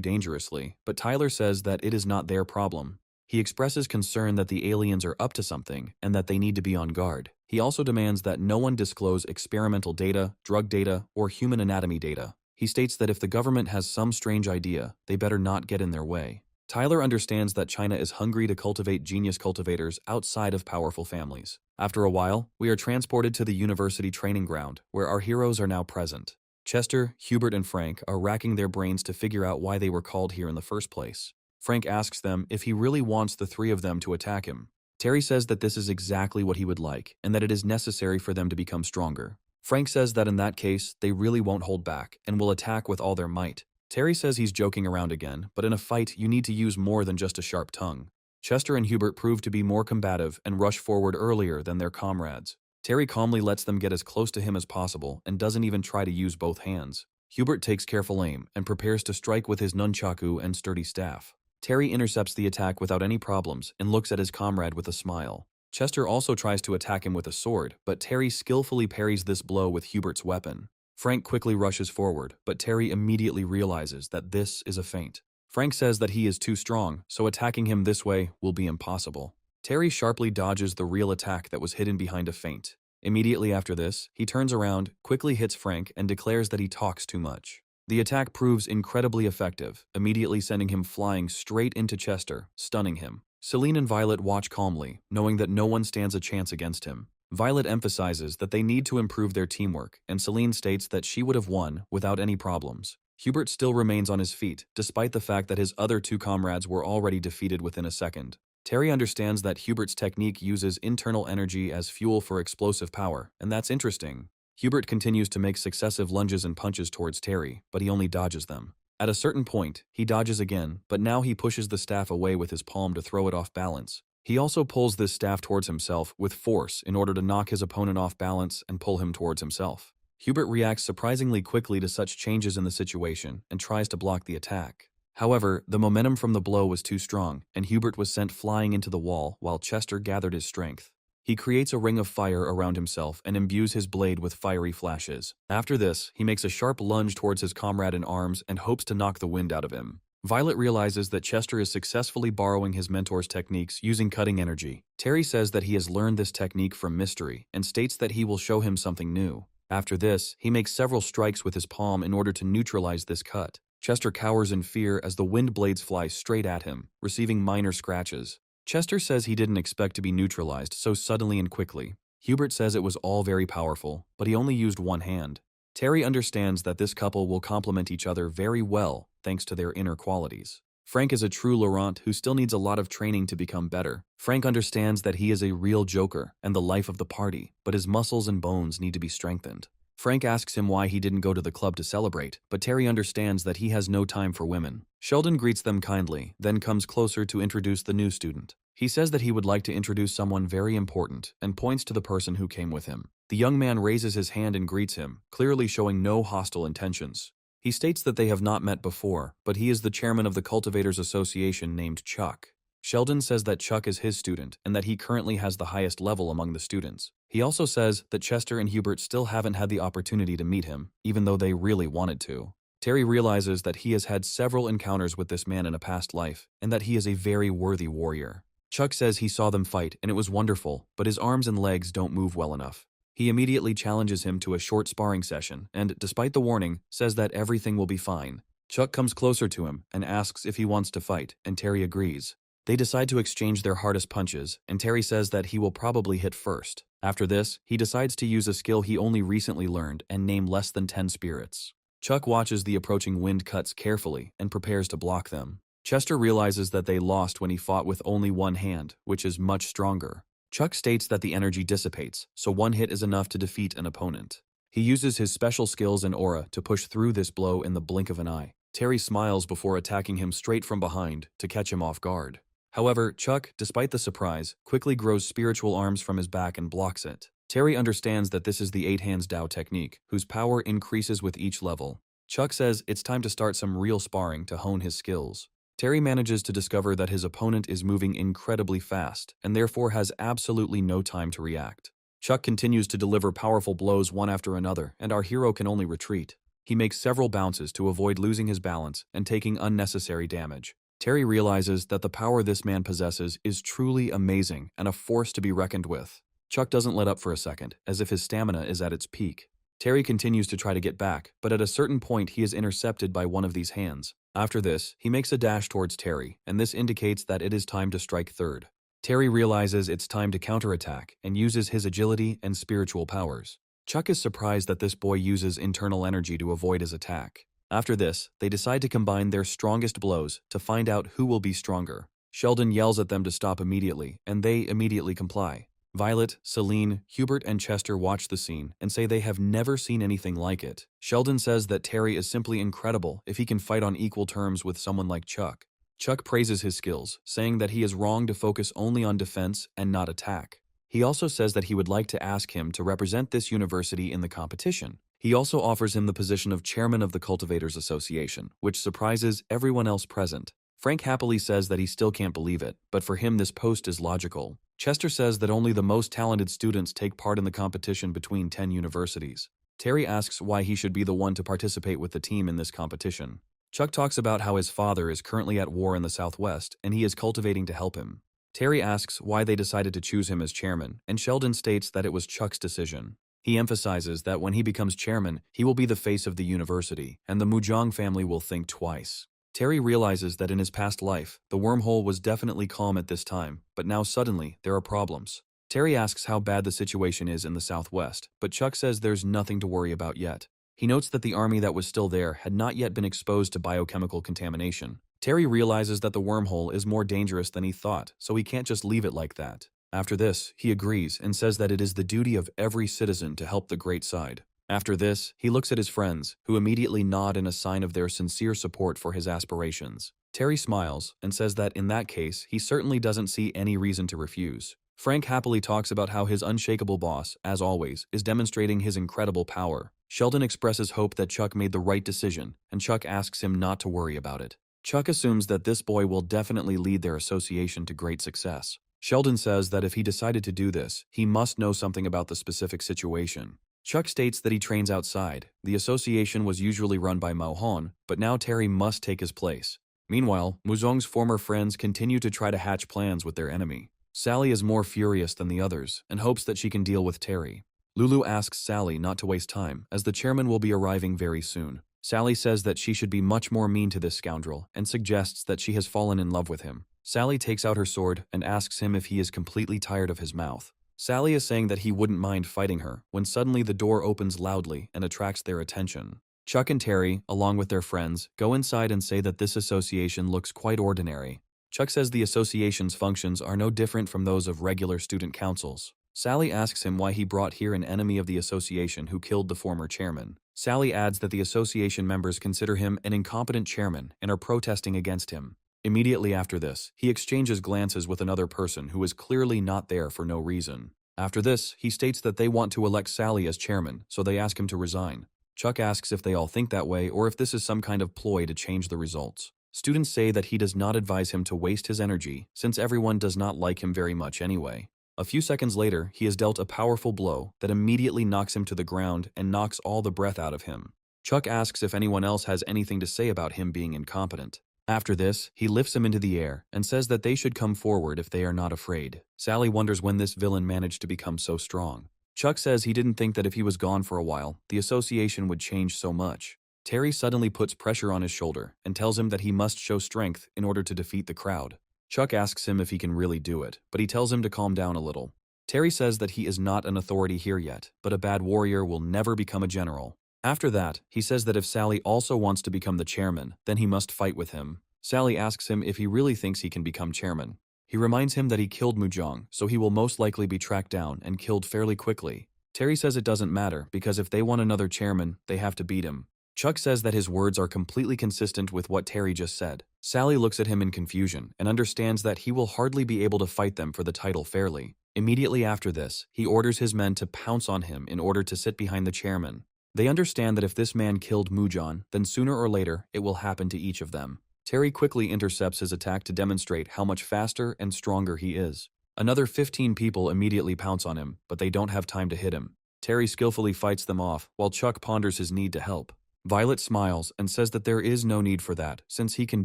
dangerously, but Tyler says that it is not their problem. He expresses concern that the aliens are up to something and that they need to be on guard. He also demands that no one disclose experimental data, drug data, or human anatomy data. He states that if the government has some strange idea, they better not get in their way. Tyler understands that China is hungry to cultivate genius cultivators outside of powerful families. After a while, we are transported to the university training ground, where our heroes are now present. Chester, Hubert, and Frank are racking their brains to figure out why they were called here in the first place. Frank asks them if he really wants the three of them to attack him. Terry says that this is exactly what he would like, and that it is necessary for them to become stronger. Frank says that in that case, they really won't hold back, and will attack with all their might. Terry says he's joking around again, but in a fight you need to use more than just a sharp tongue. Chester and Hubert prove to be more combative and rush forward earlier than their comrades. Terry calmly lets them get as close to him as possible and doesn't even try to use both hands. Hubert takes careful aim and prepares to strike with his nunchaku and sturdy staff. Terry intercepts the attack without any problems and looks at his comrade with a smile. Chester also tries to attack him with a sword, but Terry skillfully parries this blow with Hubert's weapon. Frank quickly rushes forward, but Terry immediately realizes that this is a feint. Frank says that he is too strong, so attacking him this way will be impossible. Terry sharply dodges the real attack that was hidden behind a feint. Immediately after this, he turns around, quickly hits Frank, and declares that he talks too much. The attack proves incredibly effective, immediately sending him flying straight into Chester, stunning him. Celine and Violet watch calmly, knowing that no one stands a chance against him. Violet emphasizes that they need to improve their teamwork, and Celine states that she would have won without any problems. Hubert still remains on his feet, despite the fact that his other two comrades were already defeated within a second. Terry understands that Hubert's technique uses internal energy as fuel for explosive power, and that's interesting. Hubert continues to make successive lunges and punches towards Terry, but he only dodges them. At a certain point, he dodges again, but now he pushes the staff away with his palm to throw it off balance. He also pulls this staff towards himself with force in order to knock his opponent off balance and pull him towards himself. Hubert reacts surprisingly quickly to such changes in the situation and tries to block the attack. However, the momentum from the blow was too strong, and Hubert was sent flying into the wall while Chester gathered his strength. He creates a ring of fire around himself and imbues his blade with fiery flashes. After this, he makes a sharp lunge towards his comrade in arms and hopes to knock the wind out of him. Violet realizes that Chester is successfully borrowing his mentor's techniques using cutting energy. Terry says that he has learned this technique from Mystery and states that he will show him something new. After this, he makes several strikes with his palm in order to neutralize this cut. Chester cowers in fear as the wind blades fly straight at him, receiving minor scratches. Chester says he didn't expect to be neutralized so suddenly and quickly. Hubert says it was all very powerful, but he only used one hand. Terry understands that this couple will complement each other very well thanks to their inner qualities. Frank is a true Laurent who still needs a lot of training to become better. Frank understands that he is a real joker and the life of the party, but his muscles and bones need to be strengthened. Frank asks him why he didn't go to the club to celebrate, but Terry understands that he has no time for women. Sheldon greets them kindly, then comes closer to introduce the new student. He says that he would like to introduce someone very important and points to the person who came with him. The young man raises his hand and greets him, clearly showing no hostile intentions. He states that they have not met before, but he is the chairman of the Cultivators Association named Chuck. Sheldon says that Chuck is his student and that he currently has the highest level among the students. He also says that Chester and Hubert still haven't had the opportunity to meet him, even though they really wanted to. Terry realizes that he has had several encounters with this man in a past life, and that he is a very worthy warrior. Chuck says he saw them fight and it was wonderful, but his arms and legs don't move well enough. He immediately challenges him to a short sparring session and, despite the warning, says that everything will be fine. Chuck comes closer to him and asks if he wants to fight, and Terry agrees. They decide to exchange their hardest punches, and Terry says that he will probably hit first. After this, he decides to use a skill he only recently learned and name less than 10 spirits. Chuck watches the approaching wind cuts carefully and prepares to block them. Chester realizes that they lost when he fought with only one hand, which is much stronger. Chuck states that the energy dissipates, so one hit is enough to defeat an opponent. He uses his special skills and aura to push through this blow in the blink of an eye. Terry smiles before attacking him straight from behind to catch him off guard. However, Chuck, despite the surprise, quickly grows spiritual arms from his back and blocks it. Terry understands that this is the 8 Hands Dao technique, whose power increases with each level. Chuck says it's time to start some real sparring to hone his skills. Terry manages to discover that his opponent is moving incredibly fast and therefore has absolutely no time to react. Chuck continues to deliver powerful blows one after another, and our hero can only retreat. He makes several bounces to avoid losing his balance and taking unnecessary damage. Terry realizes that the power this man possesses is truly amazing and a force to be reckoned with. Chuck doesn't let up for a second, as if his stamina is at its peak. Terry continues to try to get back, but at a certain point he is intercepted by one of these hands. After this, he makes a dash towards Terry, and this indicates that it is time to strike third. Terry realizes it's time to counterattack and uses his agility and spiritual powers. Chuck is surprised that this boy uses internal energy to avoid his attack. After this, they decide to combine their strongest blows to find out who will be stronger. Sheldon yells at them to stop immediately, and they immediately comply. Violet, Celine, Hubert, and Chester watch the scene and say they have never seen anything like it. Sheldon says that Terry is simply incredible if he can fight on equal terms with someone like Chuck. Chuck praises his skills, saying that he is wrong to focus only on defense and not attack. He also says that he would like to ask him to represent this university in the competition. He also offers him the position of chairman of the Cultivators Association, which surprises everyone else present. Frank happily says that he still can't believe it, but for him this post is logical. Chester says that only the most talented students take part in the competition between 10 universities. Terry asks why he should be the one to participate with the team in this competition. Chuck talks about how his father is currently at war in the Southwest and he is cultivating to help him. Terry asks why they decided to choose him as chairman, and Sheldon states that it was Chuck's decision. He emphasizes that when he becomes chairman, he will be the face of the university, and the Mujong family will think twice. Terry realizes that in his past life, the wormhole was definitely calm at this time, but now suddenly, there are problems. Terry asks how bad the situation is in the Southwest, but Chuck says there's nothing to worry about yet. He notes that the army that was still there had not yet been exposed to biochemical contamination. Terry realizes that the wormhole is more dangerous than he thought, so he can't just leave it like that. After this, he agrees and says that it is the duty of every citizen to help the great side. After this, he looks at his friends, who immediately nod in a sign of their sincere support for his aspirations. Terry smiles and says that in that case, he certainly doesn't see any reason to refuse. Frank happily talks about how his unshakable boss, as always, is demonstrating his incredible power. Sheldon expresses hope that Chuck made the right decision, and Chuck asks him not to worry about it. Chuck assumes that this boy will definitely lead their association to great success. Sheldon says that if he decided to do this, he must know something about the specific situation. Chuck states that he trains outside. The association was usually run by Mao Han, but now Terry must take his place. Meanwhile, Muzong's former friends continue to try to hatch plans with their enemy. Sally is more furious than the others and hopes that she can deal with Terry. Lulu asks Sally not to waste time, as the chairman will be arriving very soon. Sally says that she should be much more mean to this scoundrel and suggests that she has fallen in love with him. Sally takes out her sword and asks him if he is completely tired of his mouth. Sally is saying that he wouldn't mind fighting her when suddenly the door opens loudly and attracts their attention. Chuck and Terry, along with their friends, go inside and say that this association looks quite ordinary. Chuck says the association's functions are no different from those of regular student councils. Sally asks him why he brought here an enemy of the association who killed the former chairman. Sally adds that the association members consider him an incompetent chairman and are protesting against him. Immediately after this, he exchanges glances with another person who is clearly not there for no reason. After this, he states that they want to elect Sally as chairman, so they ask him to resign. Chuck asks if they all think that way or if this is some kind of ploy to change the results. Students say that he does not advise him to waste his energy, since everyone does not like him very much anyway. A few seconds later, he is dealt a powerful blow that immediately knocks him to the ground and knocks all the breath out of him. Chuck asks if anyone else has anything to say about him being incompetent. After this, he lifts him into the air and says that they should come forward if they are not afraid. Sally wonders when this villain managed to become so strong. Chuck says he didn't think that if he was gone for a while, the association would change so much. Terry suddenly puts pressure on his shoulder and tells him that he must show strength in order to defeat the crowd. Chuck asks him if he can really do it, but he tells him to calm down a little. Terry says that he is not an authority here yet, but a bad warrior will never become a general. After that, he says that if Sally also wants to become the chairman, then he must fight with him. Sally asks him if he really thinks he can become chairman. He reminds him that he killed Mujong, so he will most likely be tracked down and killed fairly quickly. Terry says it doesn't matter because if they want another chairman, they have to beat him. Chuck says that his words are completely consistent with what Terry just said. Sally looks at him in confusion and understands that he will hardly be able to fight them for the title fairly. Immediately after this, he orders his men to pounce on him in order to sit behind the chairman. They understand that if this man killed Mujan, then sooner or later it will happen to each of them. Terry quickly intercepts his attack to demonstrate how much faster and stronger he is. Another 15 people immediately pounce on him, but they don't have time to hit him. Terry skillfully fights them off while Chuck ponders his need to help. Violet smiles and says that there is no need for that, since he can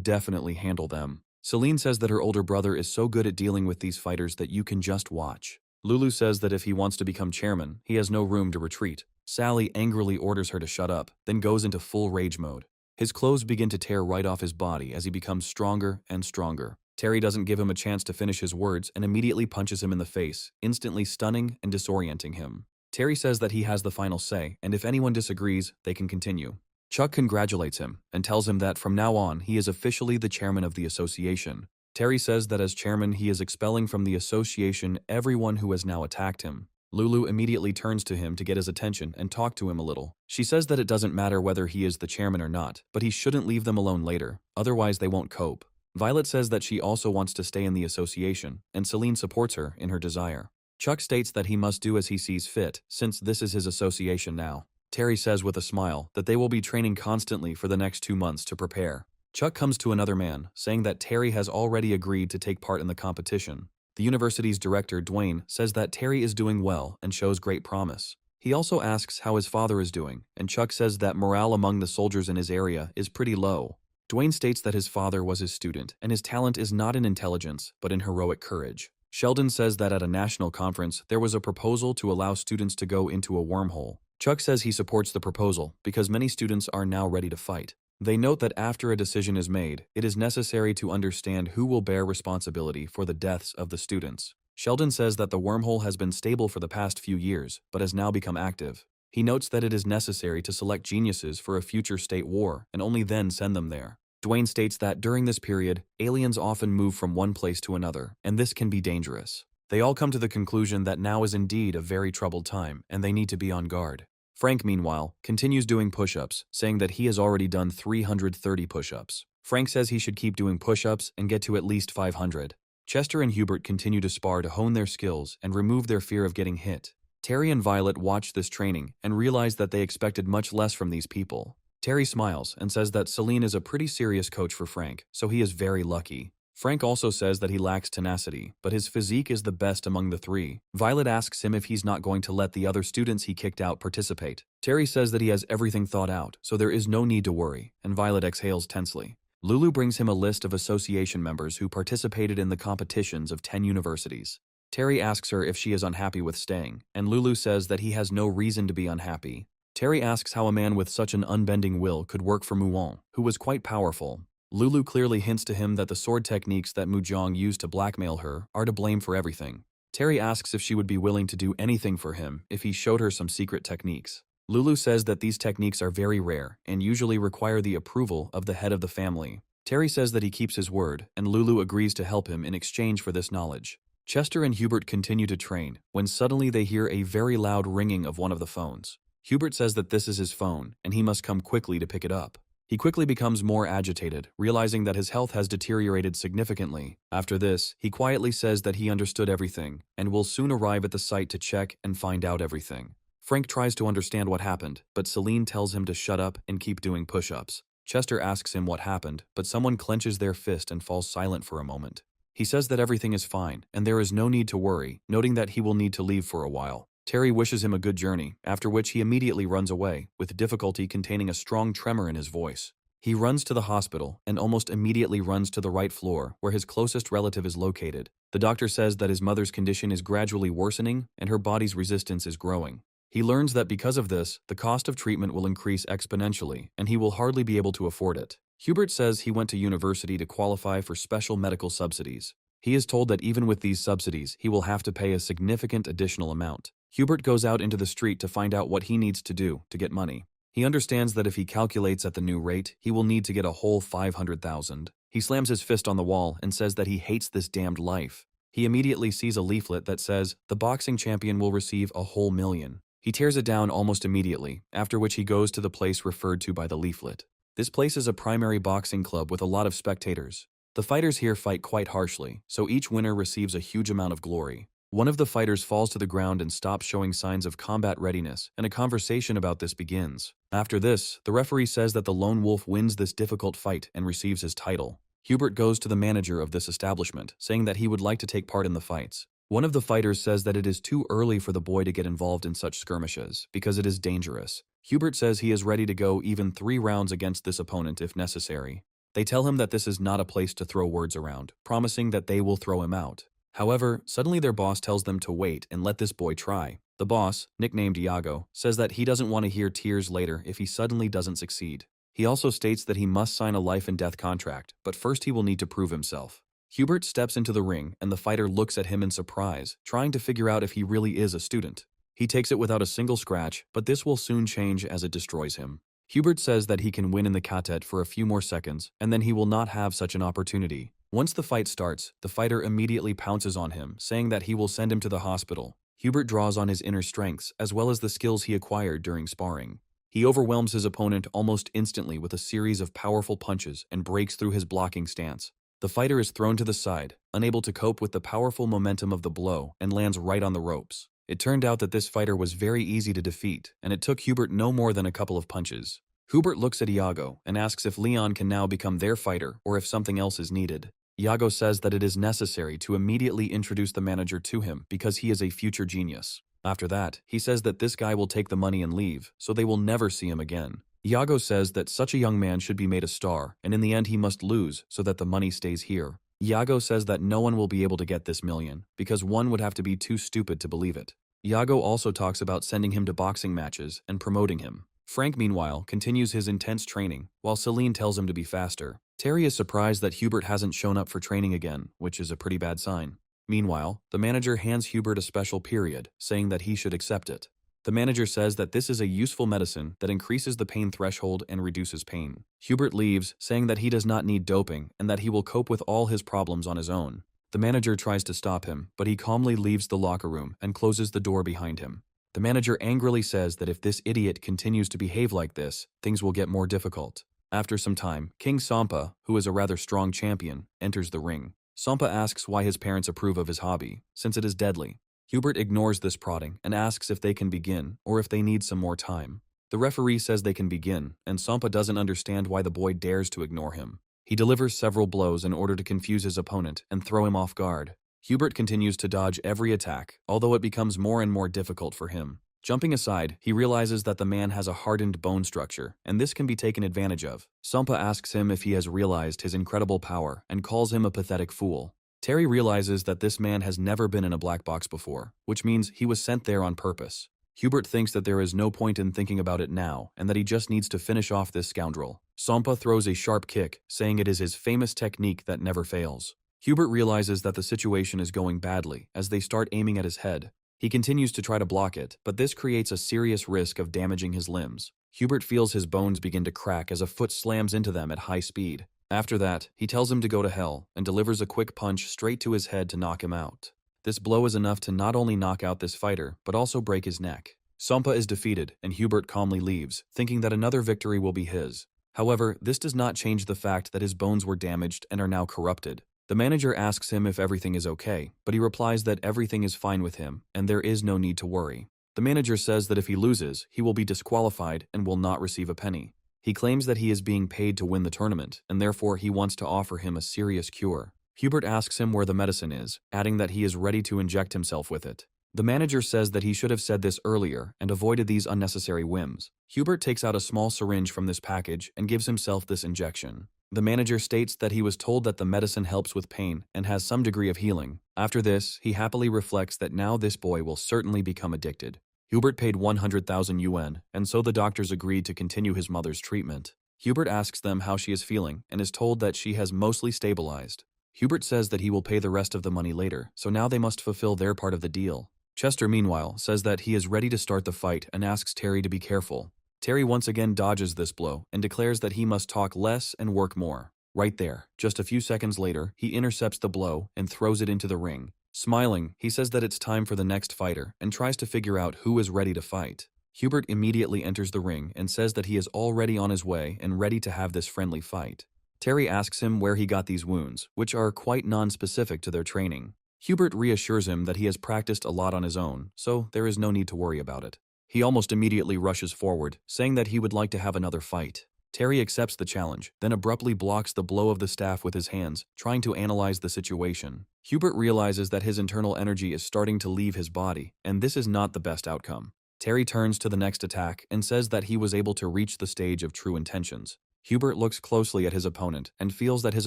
definitely handle them. Celine says that her older brother is so good at dealing with these fighters that you can just watch. Lulu says that if he wants to become chairman, he has no room to retreat. Sally angrily orders her to shut up, then goes into full rage mode. His clothes begin to tear right off his body as he becomes stronger and stronger. Terry doesn't give him a chance to finish his words and immediately punches him in the face, instantly stunning and disorienting him. Terry says that he has the final say, and if anyone disagrees, they can continue. Chuck congratulates him and tells him that from now on he is officially the chairman of the association. Terry says that as chairman he is expelling from the association everyone who has now attacked him. Lulu immediately turns to him to get his attention and talk to him a little. She says that it doesn't matter whether he is the chairman or not, but he shouldn't leave them alone later, otherwise they won't cope. Violet says that she also wants to stay in the association, and Celine supports her in her desire. Chuck states that he must do as he sees fit, since this is his association now. Terry says with a smile that they will be training constantly for the next 2 months to prepare. Chuck comes to another man, saying that Terry has already agreed to take part in the competition. The university's director, Dwayne, says that Terry is doing well and shows great promise. He also asks how his father is doing, and Chuck says that morale among the soldiers in his area is pretty low. Dwayne states that his father was his student, and his talent is not in intelligence, but in heroic courage. Sheldon says that at a national conference, there was a proposal to allow students to go into a wormhole. Chuck says he supports the proposal because many students are now ready to fight. They note that after a decision is made, it is necessary to understand who will bear responsibility for the deaths of the students. Sheldon says that the wormhole has been stable for the past few years, but has now become active. He notes that it is necessary to select geniuses for a future state war and only then send them there. Dwayne states that during this period, aliens often move from one place to another, and this can be dangerous. They all come to the conclusion that now is indeed a very troubled time, and they need to be on guard. Frank, meanwhile, continues doing push-ups, saying that he has already done 330 push-ups. Frank says he should keep doing push-ups and get to at least 500. Chester and Hubert continue to spar to hone their skills and remove their fear of getting hit. Terry and Violet watch this training and realize that they expected much less from these people. Terry smiles and says that Celine is a pretty serious coach for Frank, so he is very lucky. Frank also says that he lacks tenacity, but his physique is the best among the three. Violet asks him if he's not going to let the other students he kicked out participate. Terry says that he has everything thought out, so there is no need to worry, and Violet exhales tensely. Lulu brings him a list of association members who participated in the competitions of 10 universities. Terry asks her if she is unhappy with staying, and Lulu says that he has no reason to be unhappy. Terry asks how a man with such an unbending will could work for Muon, who was quite powerful. Lulu clearly hints to him that the sword techniques that Mujong used to blackmail her are to blame for everything. Terry asks if she would be willing to do anything for him if he showed her some secret techniques. Lulu says that these techniques are very rare and usually require the approval of the head of the family. Terry says that he keeps his word, and Lulu agrees to help him in exchange for this knowledge. Chester and Hubert continue to train when suddenly they hear a very loud ringing of one of the phones. Hubert says that this is his phone, and he must come quickly to pick it up. He quickly becomes more agitated, realizing that his health has deteriorated significantly. After this, he quietly says that he understood everything, and will soon arrive at the site to check and find out everything. Frank tries to understand what happened, but Celine tells him to shut up and keep doing push-ups. Chester asks him what happened, but someone clenches their fist and falls silent for a moment. He says that everything is fine, and there is no need to worry, noting that he will need to leave for a while. Terry wishes him a good journey, after which he immediately runs away, with difficulty containing a strong tremor in his voice. He runs to the hospital and almost immediately runs to the right floor, where his closest relative is located. The doctor says that his mother's condition is gradually worsening and her body's resistance is growing. He learns that because of this, the cost of treatment will increase exponentially, and he will hardly be able to afford it. Hubert says he went to university to qualify for special medical subsidies. He is told that even with these subsidies, he will have to pay a significant additional amount. Hubert goes out into the street to find out what he needs to do to get money. He understands that if he calculates at the new rate, he will need to get a whole 500,000. He slams his fist on the wall and says that he hates this damned life. He immediately sees a leaflet that says, "The boxing champion will receive a whole million." He tears it down almost immediately, after which he goes to the place referred to by the leaflet. This place is a primary boxing club with a lot of spectators. The fighters here fight quite harshly, so each winner receives a huge amount of glory. One of the fighters falls to the ground and stops showing signs of combat readiness, and a conversation about this begins. After this, the referee says that the lone wolf wins this difficult fight and receives his title. Hubert goes to the manager of this establishment, saying that he would like to take part in the fights. One of the fighters says that it is too early for the boy to get involved in such skirmishes, because it is dangerous. Hubert says he is ready to go even 3 rounds against this opponent if necessary. They tell him that this is not a place to throw words around, promising that they will throw him out. However, suddenly their boss tells them to wait and let this boy try. The boss, nicknamed Iago, says that he doesn't want to hear tears later if he suddenly doesn't succeed. He also states that he must sign a life and death contract, but first he will need to prove himself. Hubert steps into the ring and the fighter looks at him in surprise, trying to figure out if he really is a student. He takes it without a single scratch, but this will soon change as it destroys him. Hubert says that he can win in the catet for a few more seconds, and then he will not have such an opportunity. Once the fight starts, the fighter immediately pounces on him, saying that he will send him to the hospital. Hubert draws on his inner strengths, as well as the skills he acquired during sparring. He overwhelms his opponent almost instantly with a series of powerful punches and breaks through his blocking stance. The fighter is thrown to the side, unable to cope with the powerful momentum of the blow, and lands right on the ropes. It turned out that this fighter was very easy to defeat, and it took Hubert no more than a couple of punches. Hubert looks at Iago and asks if Leon can now become their fighter or if something else is needed. Iago says that it is necessary to immediately introduce the manager to him because he is a future genius. After that, he says that this guy will take the money and leave, so they will never see him again. Iago says that such a young man should be made a star, and in the end he must lose so that the money stays here. Iago says that no one will be able to get this million, because one would have to be too stupid to believe it. Iago also talks about sending him to boxing matches and promoting him. Frank, meanwhile, continues his intense training, while Celine tells him to be faster. Terry is surprised that Hubert hasn't shown up for training again, which is a pretty bad sign. Meanwhile, the manager hands Hubert a special period, saying that he should accept it. The manager says that this is a useful medicine that increases the pain threshold and reduces pain. Hubert leaves, saying that he does not need doping and that he will cope with all his problems on his own. The manager tries to stop him, but he calmly leaves the locker room and closes the door behind him. The manager angrily says that if this idiot continues to behave like this, things will get more difficult. After some time, King Sampa, who is a rather strong champion, enters the ring. Sampa asks why his parents approve of his hobby, since it is deadly. Hubert ignores this prodding and asks if they can begin or if they need some more time. The referee says they can begin, and Sampa doesn't understand why the boy dares to ignore him. He delivers several blows in order to confuse his opponent and throw him off guard. Hubert continues to dodge every attack, although it becomes more and more difficult for him. Jumping aside, he realizes that the man has a hardened bone structure, and this can be taken advantage of. Sampa asks him if he has realized his incredible power and calls him a pathetic fool. Terry realizes that this man has never been in a black box before, which means he was sent there on purpose. Hubert thinks that there is no point in thinking about it now, and that he just needs to finish off this scoundrel. Sampa throws a sharp kick, saying it is his famous technique that never fails. Hubert realizes that the situation is going badly as they start aiming at his head. He continues to try to block it, but this creates a serious risk of damaging his limbs. Hubert feels his bones begin to crack as a foot slams into them at high speed. After that, he tells him to go to hell and delivers a quick punch straight to his head to knock him out. This blow is enough to not only knock out this fighter, but also break his neck. Sampa is defeated, and Hubert calmly leaves, thinking that another victory will be his. However, this does not change the fact that his bones were damaged and are now corrupted. The manager asks him if everything is okay, but he replies that everything is fine with him, and there is no need to worry. The manager says that if he loses, he will be disqualified and will not receive a penny. He claims that he is being paid to win the tournament, and therefore he wants to offer him a serious cure. Hubert asks him where the medicine is, adding that he is ready to inject himself with it. The manager says that he should have said this earlier and avoided these unnecessary whims. Hubert takes out a small syringe from this package and gives himself this injection. The manager states that he was told that the medicine helps with pain and has some degree of healing. After this, he happily reflects that now this boy will certainly become addicted. Hubert paid 100,000 yuan, and so the doctors agreed to continue his mother's treatment. Hubert asks them how she is feeling and is told that she has mostly stabilized. Hubert says that he will pay the rest of the money later, so now they must fulfill their part of the deal. Chester, meanwhile, says that he is ready to start the fight and asks Terry to be careful. Terry once again dodges this blow and declares that he must talk less and work more. Right there, just a few seconds later, he intercepts the blow and throws it into the ring. Smiling, he says that it's time for the next fighter and tries to figure out who is ready to fight. Hubert immediately enters the ring and says that he is already on his way and ready to have this friendly fight. Terry asks him where he got these wounds, which are quite non-specific to their training. Hubert reassures him that he has practiced a lot on his own, so there is no need to worry about it. He almost immediately rushes forward, saying that he would like to have another fight. Terry accepts the challenge, then abruptly blocks the blow of the staff with his hands, trying to analyze the situation. Hubert realizes that his internal energy is starting to leave his body, and this is not the best outcome. Terry turns to the next attack and says that he was able to reach the stage of true intentions. Hubert looks closely at his opponent and feels that his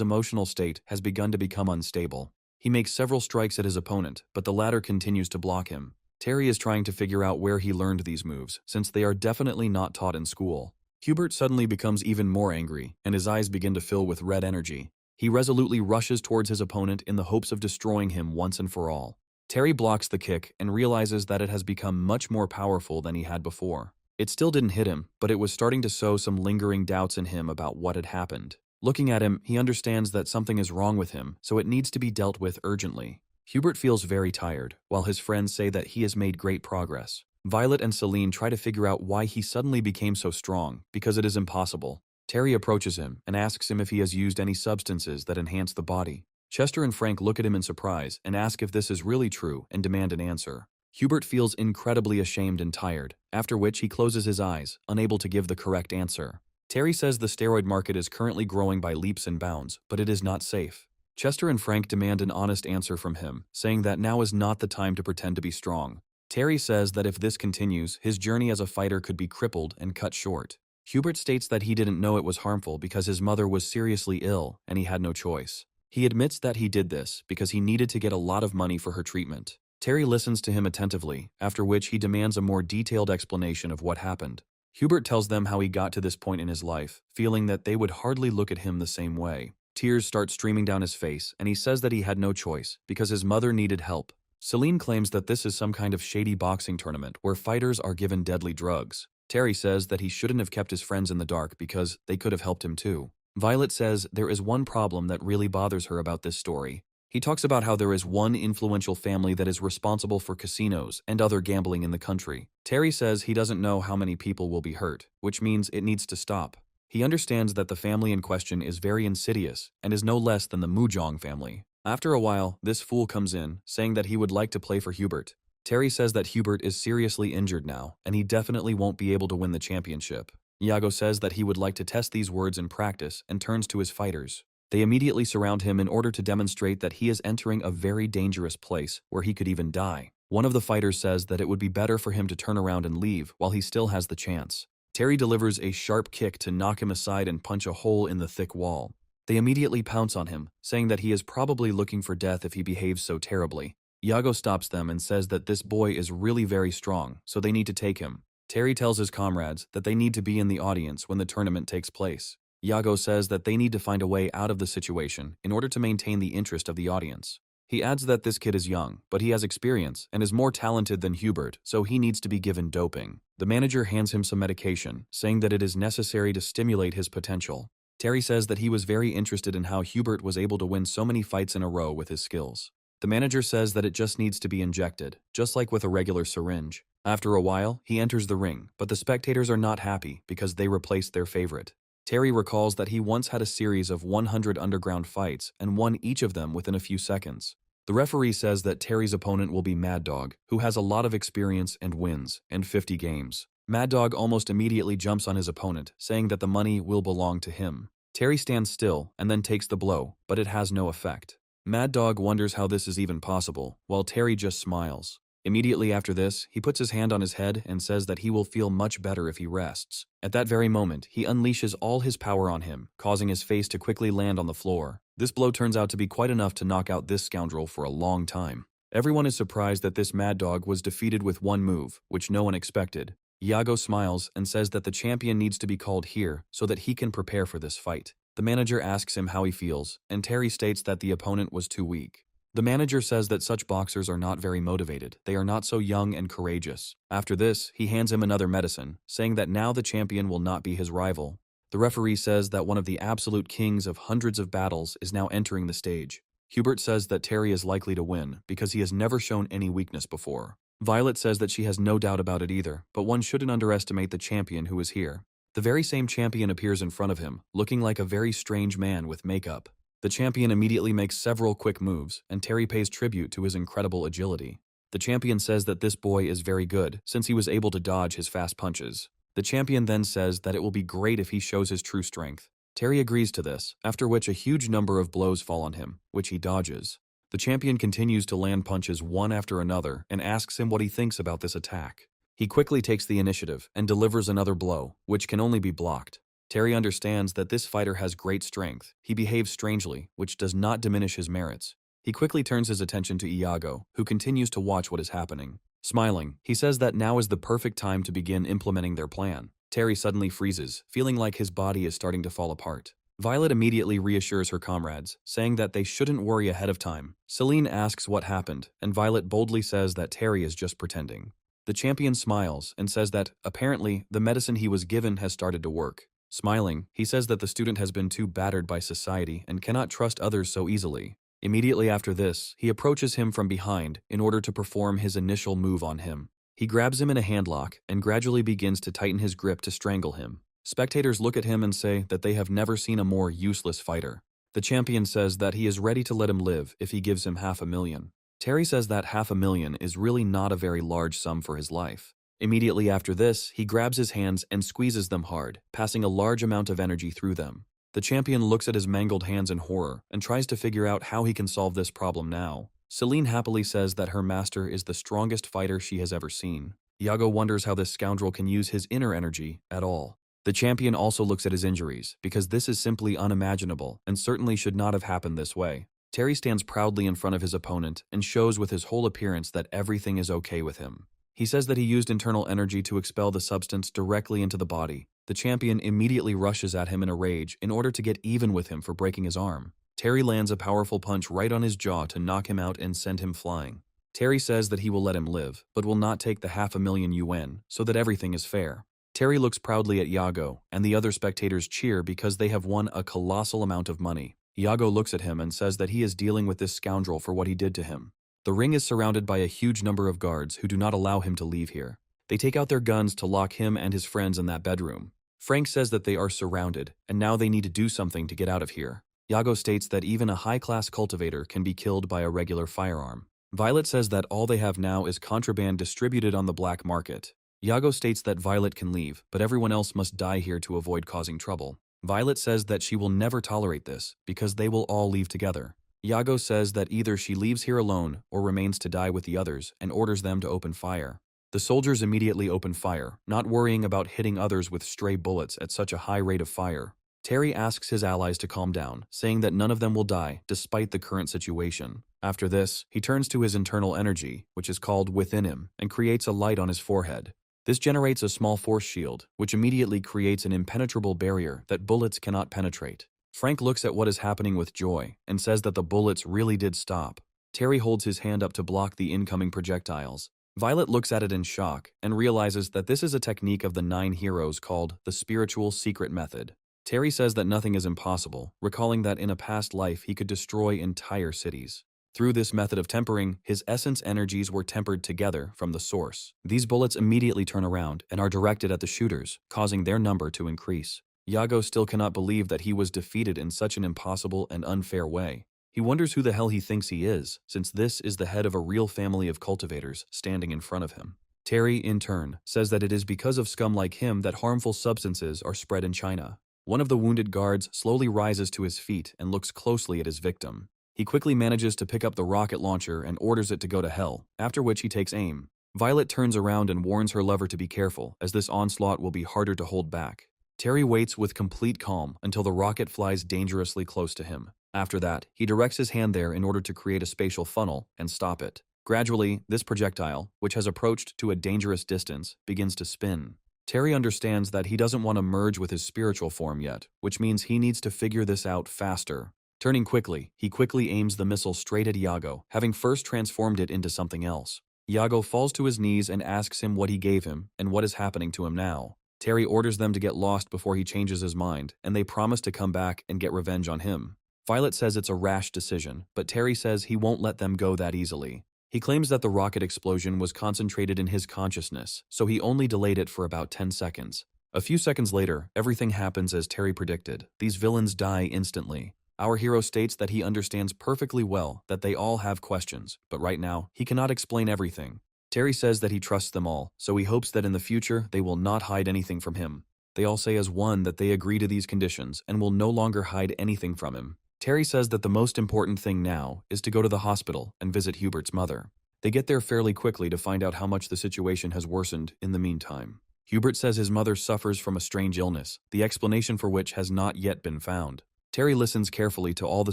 emotional state has begun to become unstable. He makes several strikes at his opponent, but the latter continues to block him. Terry is trying to figure out where he learned these moves, since they are definitely not taught in school. Hubert suddenly becomes even more angry, and his eyes begin to fill with red energy. He resolutely rushes towards his opponent in the hopes of destroying him once and for all. Terry blocks the kick and realizes that it has become much more powerful than he had before. It still didn't hit him, but it was starting to sow some lingering doubts in him about what had happened. Looking at him, he understands that something is wrong with him, so it needs to be dealt with urgently. Hubert feels very tired, while his friends say that he has made great progress. Violet and Celine try to figure out why he suddenly became so strong, because it is impossible. Terry approaches him and asks him if he has used any substances that enhance the body. Chester and Frank look at him in surprise and ask if this is really true and demand an answer. Hubert feels incredibly ashamed and tired, after which he closes his eyes, unable to give the correct answer. Terry says the steroid market is currently growing by leaps and bounds, but it is not safe. Chester and Frank demand an honest answer from him, saying that now is not the time to pretend to be strong. Terry says that if this continues, his journey as a fighter could be crippled and cut short. Hubert states that he didn't know it was harmful because his mother was seriously ill and he had no choice. He admits that he did this because he needed to get a lot of money for her treatment. Terry listens to him attentively, after which he demands a more detailed explanation of what happened. Hubert tells them how he got to this point in his life, feeling that they would hardly look at him the same way. Tears start streaming down his face, and he says that he had no choice because his mother needed help. Celine claims that this is some kind of shady boxing tournament where fighters are given deadly drugs. Terry says that he shouldn't have kept his friends in the dark because they could have helped him too. Violet says there is one problem that really bothers her about this story. He talks about how there is one influential family that is responsible for casinos and other gambling in the country. Terry says he doesn't know how many people will be hurt, which means it needs to stop. He understands that the family in question is very insidious and is no less than the Mujong family. After a while, this fool comes in, saying that he would like to play for Hubert. Terry says that Hubert is seriously injured now, and he definitely won't be able to win the championship. Iago says that he would like to test these words in practice and turns to his fighters. They immediately surround him in order to demonstrate that he is entering a very dangerous place where he could even die. One of the fighters says that it would be better for him to turn around and leave while he still has the chance. Terry delivers a sharp kick to knock him aside and punch a hole in the thick wall. They immediately pounce on him, saying that he is probably looking for death if he behaves so terribly. Iago stops them and says that this boy is really very strong, so they need to take him. Terry tells his comrades that they need to be in the audience when the tournament takes place. Iago says that they need to find a way out of the situation in order to maintain the interest of the audience. He adds that this kid is young, but he has experience and is more talented than Hubert, so he needs to be given doping. The manager hands him some medication, saying that it is necessary to stimulate his potential. Terry says that he was very interested in how Hubert was able to win so many fights in a row with his skills. The manager says that it just needs to be injected, just like with a regular syringe. After a while, he enters the ring, but the spectators are not happy because they replaced their favorite. Terry recalls that he once had a series of 100 underground fights and won each of them within a few seconds. The referee says that Terry's opponent will be Mad Dog, who has a lot of experience and wins, and 50 games. Mad Dog almost immediately jumps on his opponent, saying that the money will belong to him. Terry stands still and then takes the blow, but it has no effect. Mad Dog wonders how this is even possible, while Terry just smiles. Immediately after this, he puts his hand on his head and says that he will feel much better if he rests. At that very moment, he unleashes all his power on him, causing his face to quickly land on the floor. This blow turns out to be quite enough to knock out this scoundrel for a long time. Everyone is surprised that this Mad Dog was defeated with one move, which no one expected. Iago smiles and says that the champion needs to be called here so that he can prepare for this fight. The manager asks him how he feels, and Terry states that the opponent was too weak. The manager says that such boxers are not very motivated, they are not so young and courageous. After this, he hands him another medicine, saying that now the champion will not be his rival. The referee says that one of the absolute kings of hundreds of battles is now entering the stage. Hubert says that Terry is likely to win because he has never shown any weakness before. Violet says that she has no doubt about it either, but one shouldn't underestimate the champion who is here. The very same champion appears in front of him, looking like a very strange man with makeup. The champion immediately makes several quick moves, and Terry pays tribute to his incredible agility. The champion says that this boy is very good, since he was able to dodge his fast punches. The champion then says that it will be great if he shows his true strength. Terry agrees to this, after which a huge number of blows fall on him, which he dodges. The champion continues to land punches one after another and asks him what he thinks about this attack. He quickly takes the initiative and delivers another blow, which can only be blocked. Terry understands that this fighter has great strength. He behaves strangely, which does not diminish his merits. He quickly turns his attention to Iago, who continues to watch what is happening. Smiling, he says that now is the perfect time to begin implementing their plan. Terry suddenly freezes, feeling like his body is starting to fall apart. Violet immediately reassures her comrades, saying that they shouldn't worry ahead of time. Celine asks what happened, and Violet boldly says that Terry is just pretending. The champion smiles and says that, apparently, the medicine he was given has started to work. Smiling, he says that the student has been too battered by society and cannot trust others so easily. Immediately after this, he approaches him from behind in order to perform his initial move on him. He grabs him in a handlock and gradually begins to tighten his grip to strangle him. Spectators look at him and say that they have never seen a more useless fighter. The champion says that he is ready to let him live if he gives him $500,000. Terry says that $500,000 is really not a very large sum for his life. Immediately after this, he grabs his hands and squeezes them hard, passing a large amount of energy through them. The champion looks at his mangled hands in horror and tries to figure out how he can solve this problem now. Celine happily says that her master is the strongest fighter she has ever seen. Iago wonders how this scoundrel can use his inner energy at all. The champion also looks at his injuries, because this is simply unimaginable and certainly should not have happened this way. Terry stands proudly in front of his opponent and shows with his whole appearance that everything is okay with him. He says that he used internal energy to expel the substance directly into the body. The champion immediately rushes at him in a rage in order to get even with him for breaking his arm. Terry lands a powerful punch right on his jaw to knock him out and send him flying. Terry says that he will let him live, but will not take the $500,000 so that everything is fair. Terry looks proudly at Iago, and the other spectators cheer because they have won a colossal amount of money. Iago looks at him and says that he is dealing with this scoundrel for what he did to him. The ring is surrounded by a huge number of guards who do not allow him to leave here. They take out their guns to lock him and his friends in that bedroom. Frank says that they are surrounded, and now they need to do something to get out of here. Iago states that even a high-class cultivator can be killed by a regular firearm. Violet says that all they have now is contraband distributed on the black market. Iago states that Violet can leave, but everyone else must die here to avoid causing trouble. Violet says that she will never tolerate this, because they will all leave together. Iago says that either she leaves here alone or remains to die with the others and orders them to open fire. The soldiers immediately open fire, not worrying about hitting others with stray bullets at such a high rate of fire. Terry asks his allies to calm down, saying that none of them will die despite the current situation. After this, he turns to his internal energy, which is called within him, and creates a light on his forehead. This generates a small force shield, which immediately creates an impenetrable barrier that bullets cannot penetrate. Frank looks at what is happening with joy and says that the bullets really did stop. Terry holds his hand up to block the incoming projectiles. Violet looks at it in shock and realizes that this is a technique of the 9 heroes called the spiritual secret method. Terry says that nothing is impossible, recalling that in a past life he could destroy entire cities. Through this method of tempering, his essence energies were tempered together from the source. These bullets immediately turn around and are directed at the shooters, causing their number to increase. Iago still cannot believe that he was defeated in such an impossible and unfair way. He wonders who the hell he thinks he is, since this is the head of a real family of cultivators standing in front of him. Terry, in turn, says that it is because of scum like him that harmful substances are spread in China. One of the wounded guards slowly rises to his feet and looks closely at his victim. He quickly manages to pick up the rocket launcher and orders it to go to hell, after which he takes aim. Violet turns around and warns her lover to be careful, as this onslaught will be harder to hold back. Terry waits with complete calm until the rocket flies dangerously close to him. After that, he directs his hand there in order to create a spatial funnel and stop it. Gradually, this projectile, which has approached to a dangerous distance, begins to spin. Terry understands that he doesn't want to merge with his spiritual form yet, which means he needs to figure this out faster. Turning quickly, he quickly aims the missile straight at Iago, having first transformed it into something else. Iago falls to his knees and asks him what he gave him and what is happening to him now. Terry orders them to get lost before he changes his mind, and they promise to come back and get revenge on him. Violet says it's a rash decision, but Terry says he won't let them go that easily. He claims that the rocket explosion was concentrated in his consciousness, so he only delayed it for about 10 seconds. A few seconds later, everything happens as Terry predicted. These villains die instantly. Our hero states that he understands perfectly well that they all have questions, but right now, he cannot explain everything. Terry says that he trusts them all, so he hopes that in the future they will not hide anything from him. They all say as one that they agree to these conditions and will no longer hide anything from him. Terry says that the most important thing now is to go to the hospital and visit Hubert's mother. They get there fairly quickly to find out how much the situation has worsened in the meantime. Hubert says his mother suffers from a strange illness, the explanation for which has not yet been found. Terry listens carefully to all the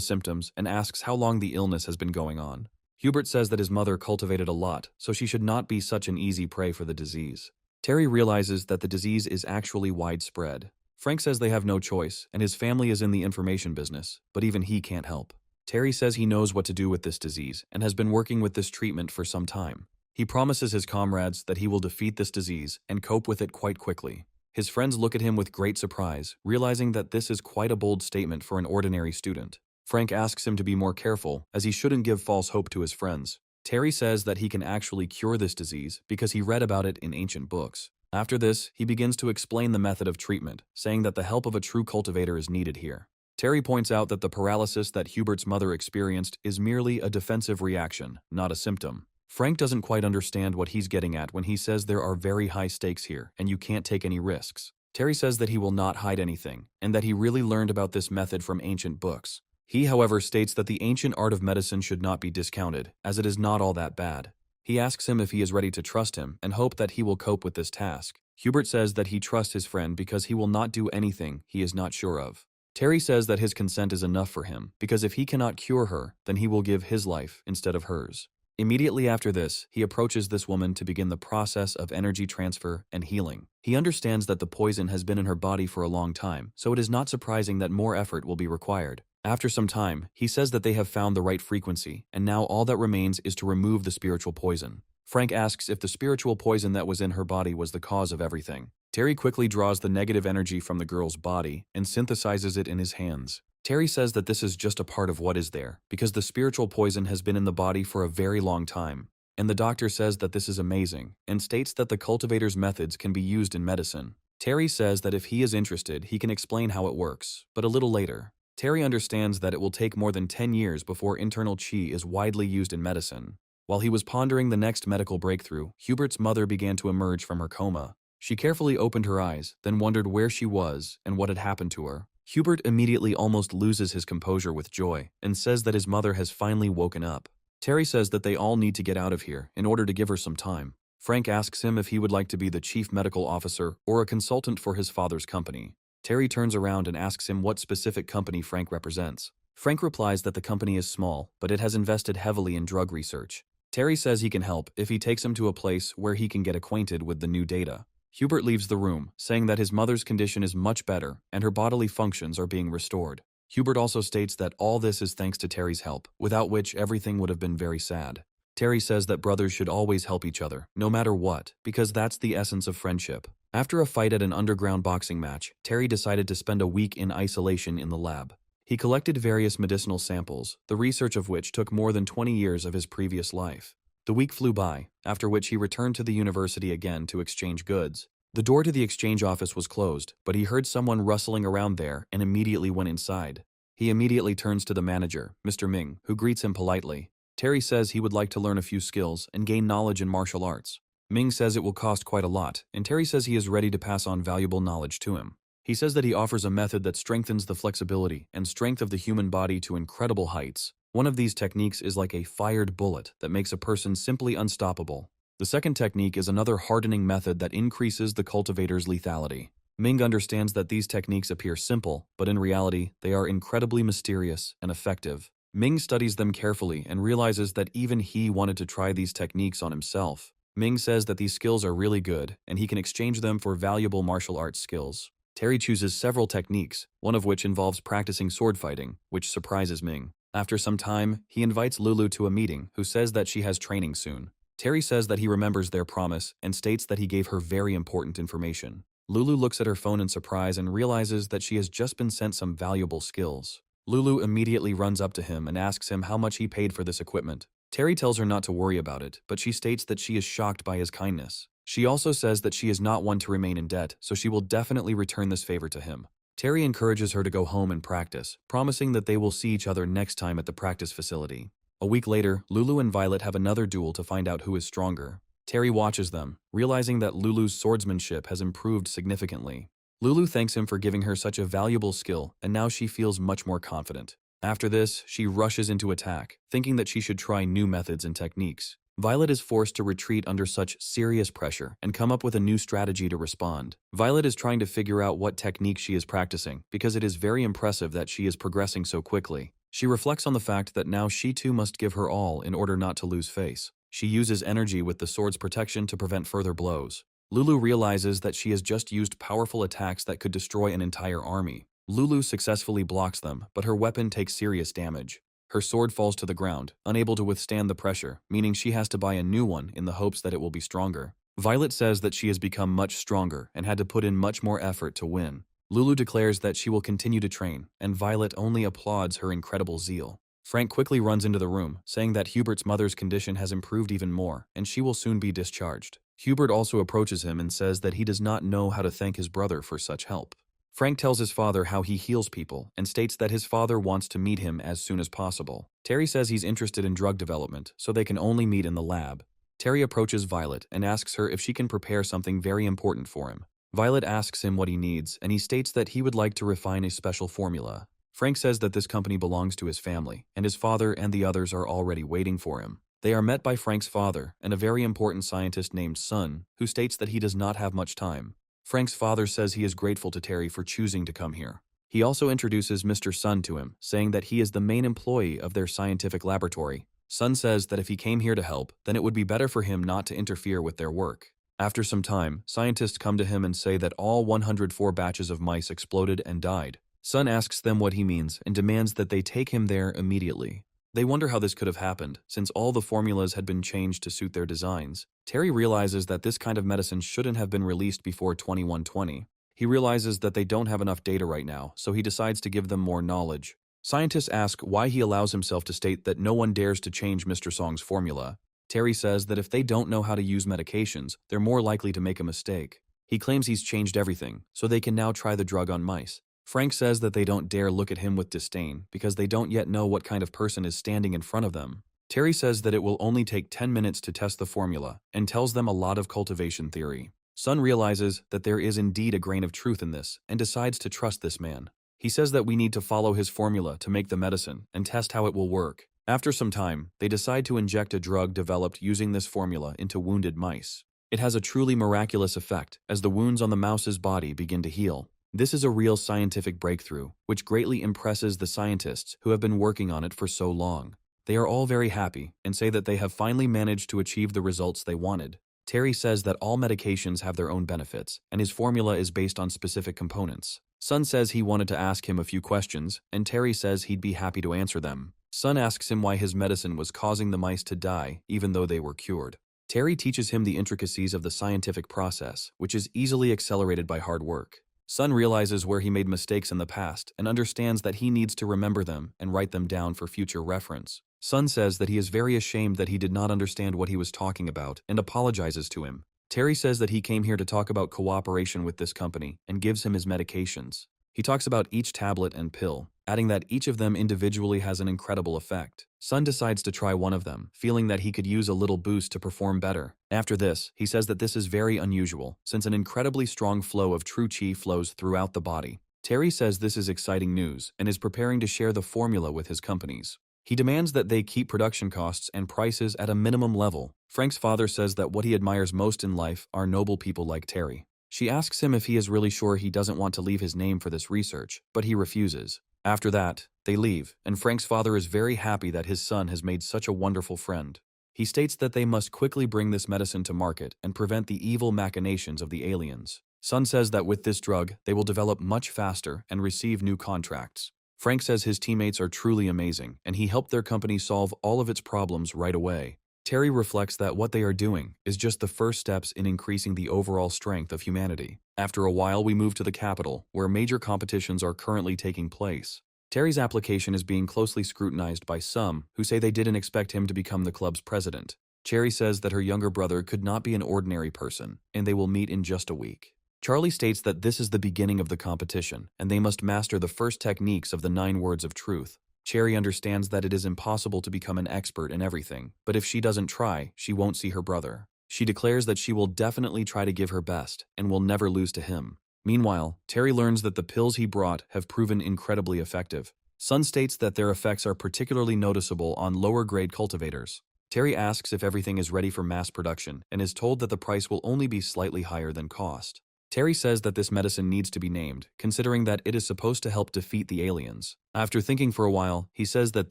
symptoms and asks how long the illness has been going on. Hubert says that his mother cultivated a lot, so she should not be such an easy prey for the disease. Terry realizes that the disease is actually widespread. Frank says they have no choice, and his family is in the information business, but even he can't help. Terry says he knows what to do with this disease and has been working with this treatment for some time. He promises his comrades that he will defeat this disease and cope with it quite quickly. His friends look at him with great surprise, realizing that this is quite a bold statement for an ordinary student. Frank asks him to be more careful, as he shouldn't give false hope to his friends. Terry says that he can actually cure this disease because he read about it in ancient books. After this, he begins to explain the method of treatment, saying that the help of a true cultivator is needed here. Terry points out that the paralysis that Hubert's mother experienced is merely a defensive reaction, not a symptom. Frank doesn't quite understand what he's getting at when he says there are very high stakes here and you can't take any risks. Terry says that he will not hide anything, and that he really learned about this method from ancient books. He, however, states that the ancient art of medicine should not be discounted, as it is not all that bad. He asks him if he is ready to trust him and hope that he will cope with this task. Hubert says that he trusts his friend because he will not do anything he is not sure of. Terry says that his consent is enough for him, because if he cannot cure her, then he will give his life instead of hers. Immediately after this, he approaches this woman to begin the process of energy transfer and healing. He understands that the poison has been in her body for a long time, so it is not surprising that more effort will be required. After some time, he says that they have found the right frequency, and now all that remains is to remove the spiritual poison. Frank asks if the spiritual poison that was in her body was the cause of everything. Terry quickly draws the negative energy from the girl's body and synthesizes it in his hands. Terry says that this is just a part of what is there, because the spiritual poison has been in the body for a very long time. And the doctor says that this is amazing, and states that the cultivator's methods can be used in medicine. Terry says that if he is interested, he can explain how it works, but a little later. Terry understands that it will take more than 10 years before internal qi is widely used in medicine. While he was pondering the next medical breakthrough, Hubert's mother began to emerge from her coma. She carefully opened her eyes, then wondered where she was and what had happened to her. Hubert immediately almost loses his composure with joy and says that his mother has finally woken up. Terry says that they all need to get out of here in order to give her some time. Frank asks him if he would like to be the chief medical officer or a consultant for his father's company. Terry turns around and asks him what specific company Frank represents. Frank replies that the company is small, but it has invested heavily in drug research. Terry says he can help if he takes him to a place where he can get acquainted with the new data. Hubert leaves the room, saying that his mother's condition is much better and her bodily functions are being restored. Hubert also states that all this is thanks to Terry's help, without which everything would have been very sad. Terry says that brothers should always help each other, no matter what, because that's the essence of friendship. After a fight at an underground boxing match, Terry decided to spend a week in isolation in the lab. He collected various medicinal samples, the research of which took more than 20 years of his previous life. The week flew by, after which he returned to the university again to exchange goods. The door to the exchange office was closed, but he heard someone rustling around there and immediately went inside. He immediately turns to the manager, Mr. Ming, who greets him politely. Terry says he would like to learn a few skills and gain knowledge in martial arts. Ming says it will cost quite a lot, and Terry says he is ready to pass on valuable knowledge to him. He says that he offers a method that strengthens the flexibility and strength of the human body to incredible heights. One of these techniques is like a fired bullet that makes a person simply unstoppable. The second technique is another hardening method that increases the cultivator's lethality. Ming understands that these techniques appear simple, but in reality, they are incredibly mysterious and effective. Ming studies them carefully and realizes that even he wanted to try these techniques on himself. Ming says that these skills are really good, and he can exchange them for valuable martial arts skills. Terry chooses several techniques, one of which involves practicing sword fighting, which surprises Ming. After some time, he invites Lulu to a meeting, who says that she has training soon. Terry says that he remembers their promise and states that he gave her very important information. Lulu looks at her phone in surprise and realizes that she has just been sent some valuable skills. Lulu immediately runs up to him and asks him how much he paid for this equipment. Terry tells her not to worry about it, but she states that she is shocked by his kindness. She also says that she is not one to remain in debt, so she will definitely return this favor to him. Terry encourages her to go home and practice, promising that they will see each other next time at the practice facility. A week later, Lulu and Violet have another duel to find out who is stronger. Terry watches them, realizing that Lulu's swordsmanship has improved significantly. Lulu thanks him for giving her such a valuable skill, and now she feels much more confident. After this, she rushes into attack, thinking that she should try new methods and techniques. Violet is forced to retreat under such serious pressure and come up with a new strategy to respond. Violet is trying to figure out what technique she is practicing because it is very impressive that she is progressing so quickly. She reflects on the fact that now she too must give her all in order not to lose face. She uses energy with the sword's protection to prevent further blows. Lulu realizes that she has just used powerful attacks that could destroy an entire army. Lulu successfully blocks them, but her weapon takes serious damage. Her sword falls to the ground, unable to withstand the pressure, meaning she has to buy a new one in the hopes that it will be stronger. Violet says that she has become much stronger and had to put in much more effort to win. Lulu declares that she will continue to train, and Violet only applauds her incredible zeal. Frank quickly runs into the room, saying that Hubert's mother's condition has improved even more, and she will soon be discharged. Hubert also approaches him and says that he does not know how to thank his brother for such help. Frank tells his father how he heals people and states that his father wants to meet him as soon as possible. Terry says he's interested in drug development, so they can only meet in the lab. Terry approaches Violet and asks her if she can prepare something very important for him. Violet asks him what he needs, and he states that he would like to refine a special formula. Frank says that this company belongs to his family, and his father and the others are already waiting for him. They are met by Frank's father and a very important scientist named Sun, who states that he does not have much time. Frank's father says he is grateful to Terry for choosing to come here. He also introduces Mr. Sun to him, saying that he is the main employee of their scientific laboratory. Sun says that if he came here to help, then it would be better for him not to interfere with their work. After some time, scientists come to him and say that all 104 batches of mice exploded and died. Sun asks them what he means and demands that they take him there immediately. They wonder how this could have happened, since all the formulas had been changed to suit their designs. Terry realizes that this kind of medicine shouldn't have been released before 2120. He realizes that they don't have enough data right now, so he decides to give them more knowledge. Scientists ask why he allows himself to state that no one dares to change Mr. Song's formula. Terry says that if they don't know how to use medications, they're more likely to make a mistake. He claims he's changed everything, so they can now try the drug on mice. Frank says that they don't dare look at him with disdain because they don't yet know what kind of person is standing in front of them. Terry says that it will only take 10 minutes to test the formula and tells them a lot of cultivation theory. Sun realizes that there is indeed a grain of truth in this and decides to trust this man. He says that we need to follow his formula to make the medicine and test how it will work. After some time, they decide to inject a drug developed using this formula into wounded mice. It has a truly miraculous effect as the wounds on the mouse's body begin to heal. This is a real scientific breakthrough, which greatly impresses the scientists who have been working on it for so long. They are all very happy and say that they have finally managed to achieve the results they wanted. Terry says that all medications have their own benefits, and his formula is based on specific components. Sun says he wanted to ask him a few questions, and Terry says he'd be happy to answer them. Sun asks him why his medicine was causing the mice to die, even though they were cured. Terry teaches him the intricacies of the scientific process, which is easily accelerated by hard work. Sun realizes where he made mistakes in the past and understands that he needs to remember them and write them down for future reference. Sun says that he is very ashamed that he did not understand what he was talking about and apologizes to him. Terry says that he came here to talk about cooperation with this company and gives him his medications. He talks about each tablet and pill, adding that each of them individually has an incredible effect. Sun decides to try one of them, feeling that he could use a little boost to perform better. After this, he says that this is very unusual, since an incredibly strong flow of true qi flows throughout the body. Terry says this is exciting news and is preparing to share the formula with his companies. He demands that they keep production costs and prices at a minimum level. Frank's father says that what he admires most in life are noble people like Terry. She asks him if he is really sure he doesn't want to leave his name for this research, but he refuses. After that, they leave, and Frank's father is very happy that his son has made such a wonderful friend. He states that they must quickly bring this medicine to market and prevent the evil machinations of the aliens. Sun says that with this drug, they will develop much faster and receive new contracts. Frank says his teammates are truly amazing, and he helped their company solve all of its problems right away. Terry reflects that what they are doing is just the first steps in increasing the overall strength of humanity. After a while, we move to the capital, where major competitions are currently taking place. Terry's application is being closely scrutinized by some who say they didn't expect him to become the club's president. Cherry says that her younger brother could not be an ordinary person, and they will meet in just a week. Charlie states that this is the beginning of the competition, and they must master the first techniques of the 9 words of truth. Cherry understands that it is impossible to become an expert in everything, but if she doesn't try, she won't see her brother. She declares that she will definitely try to give her best, and will never lose to him. Meanwhile, Terry learns that the pills he brought have proven incredibly effective. Sun states that their effects are particularly noticeable on lower-grade cultivators. Terry asks if everything is ready for mass production, and is told that the price will only be slightly higher than cost. Terry says that this medicine needs to be named, considering that it is supposed to help defeat the aliens. After thinking for a while, he says that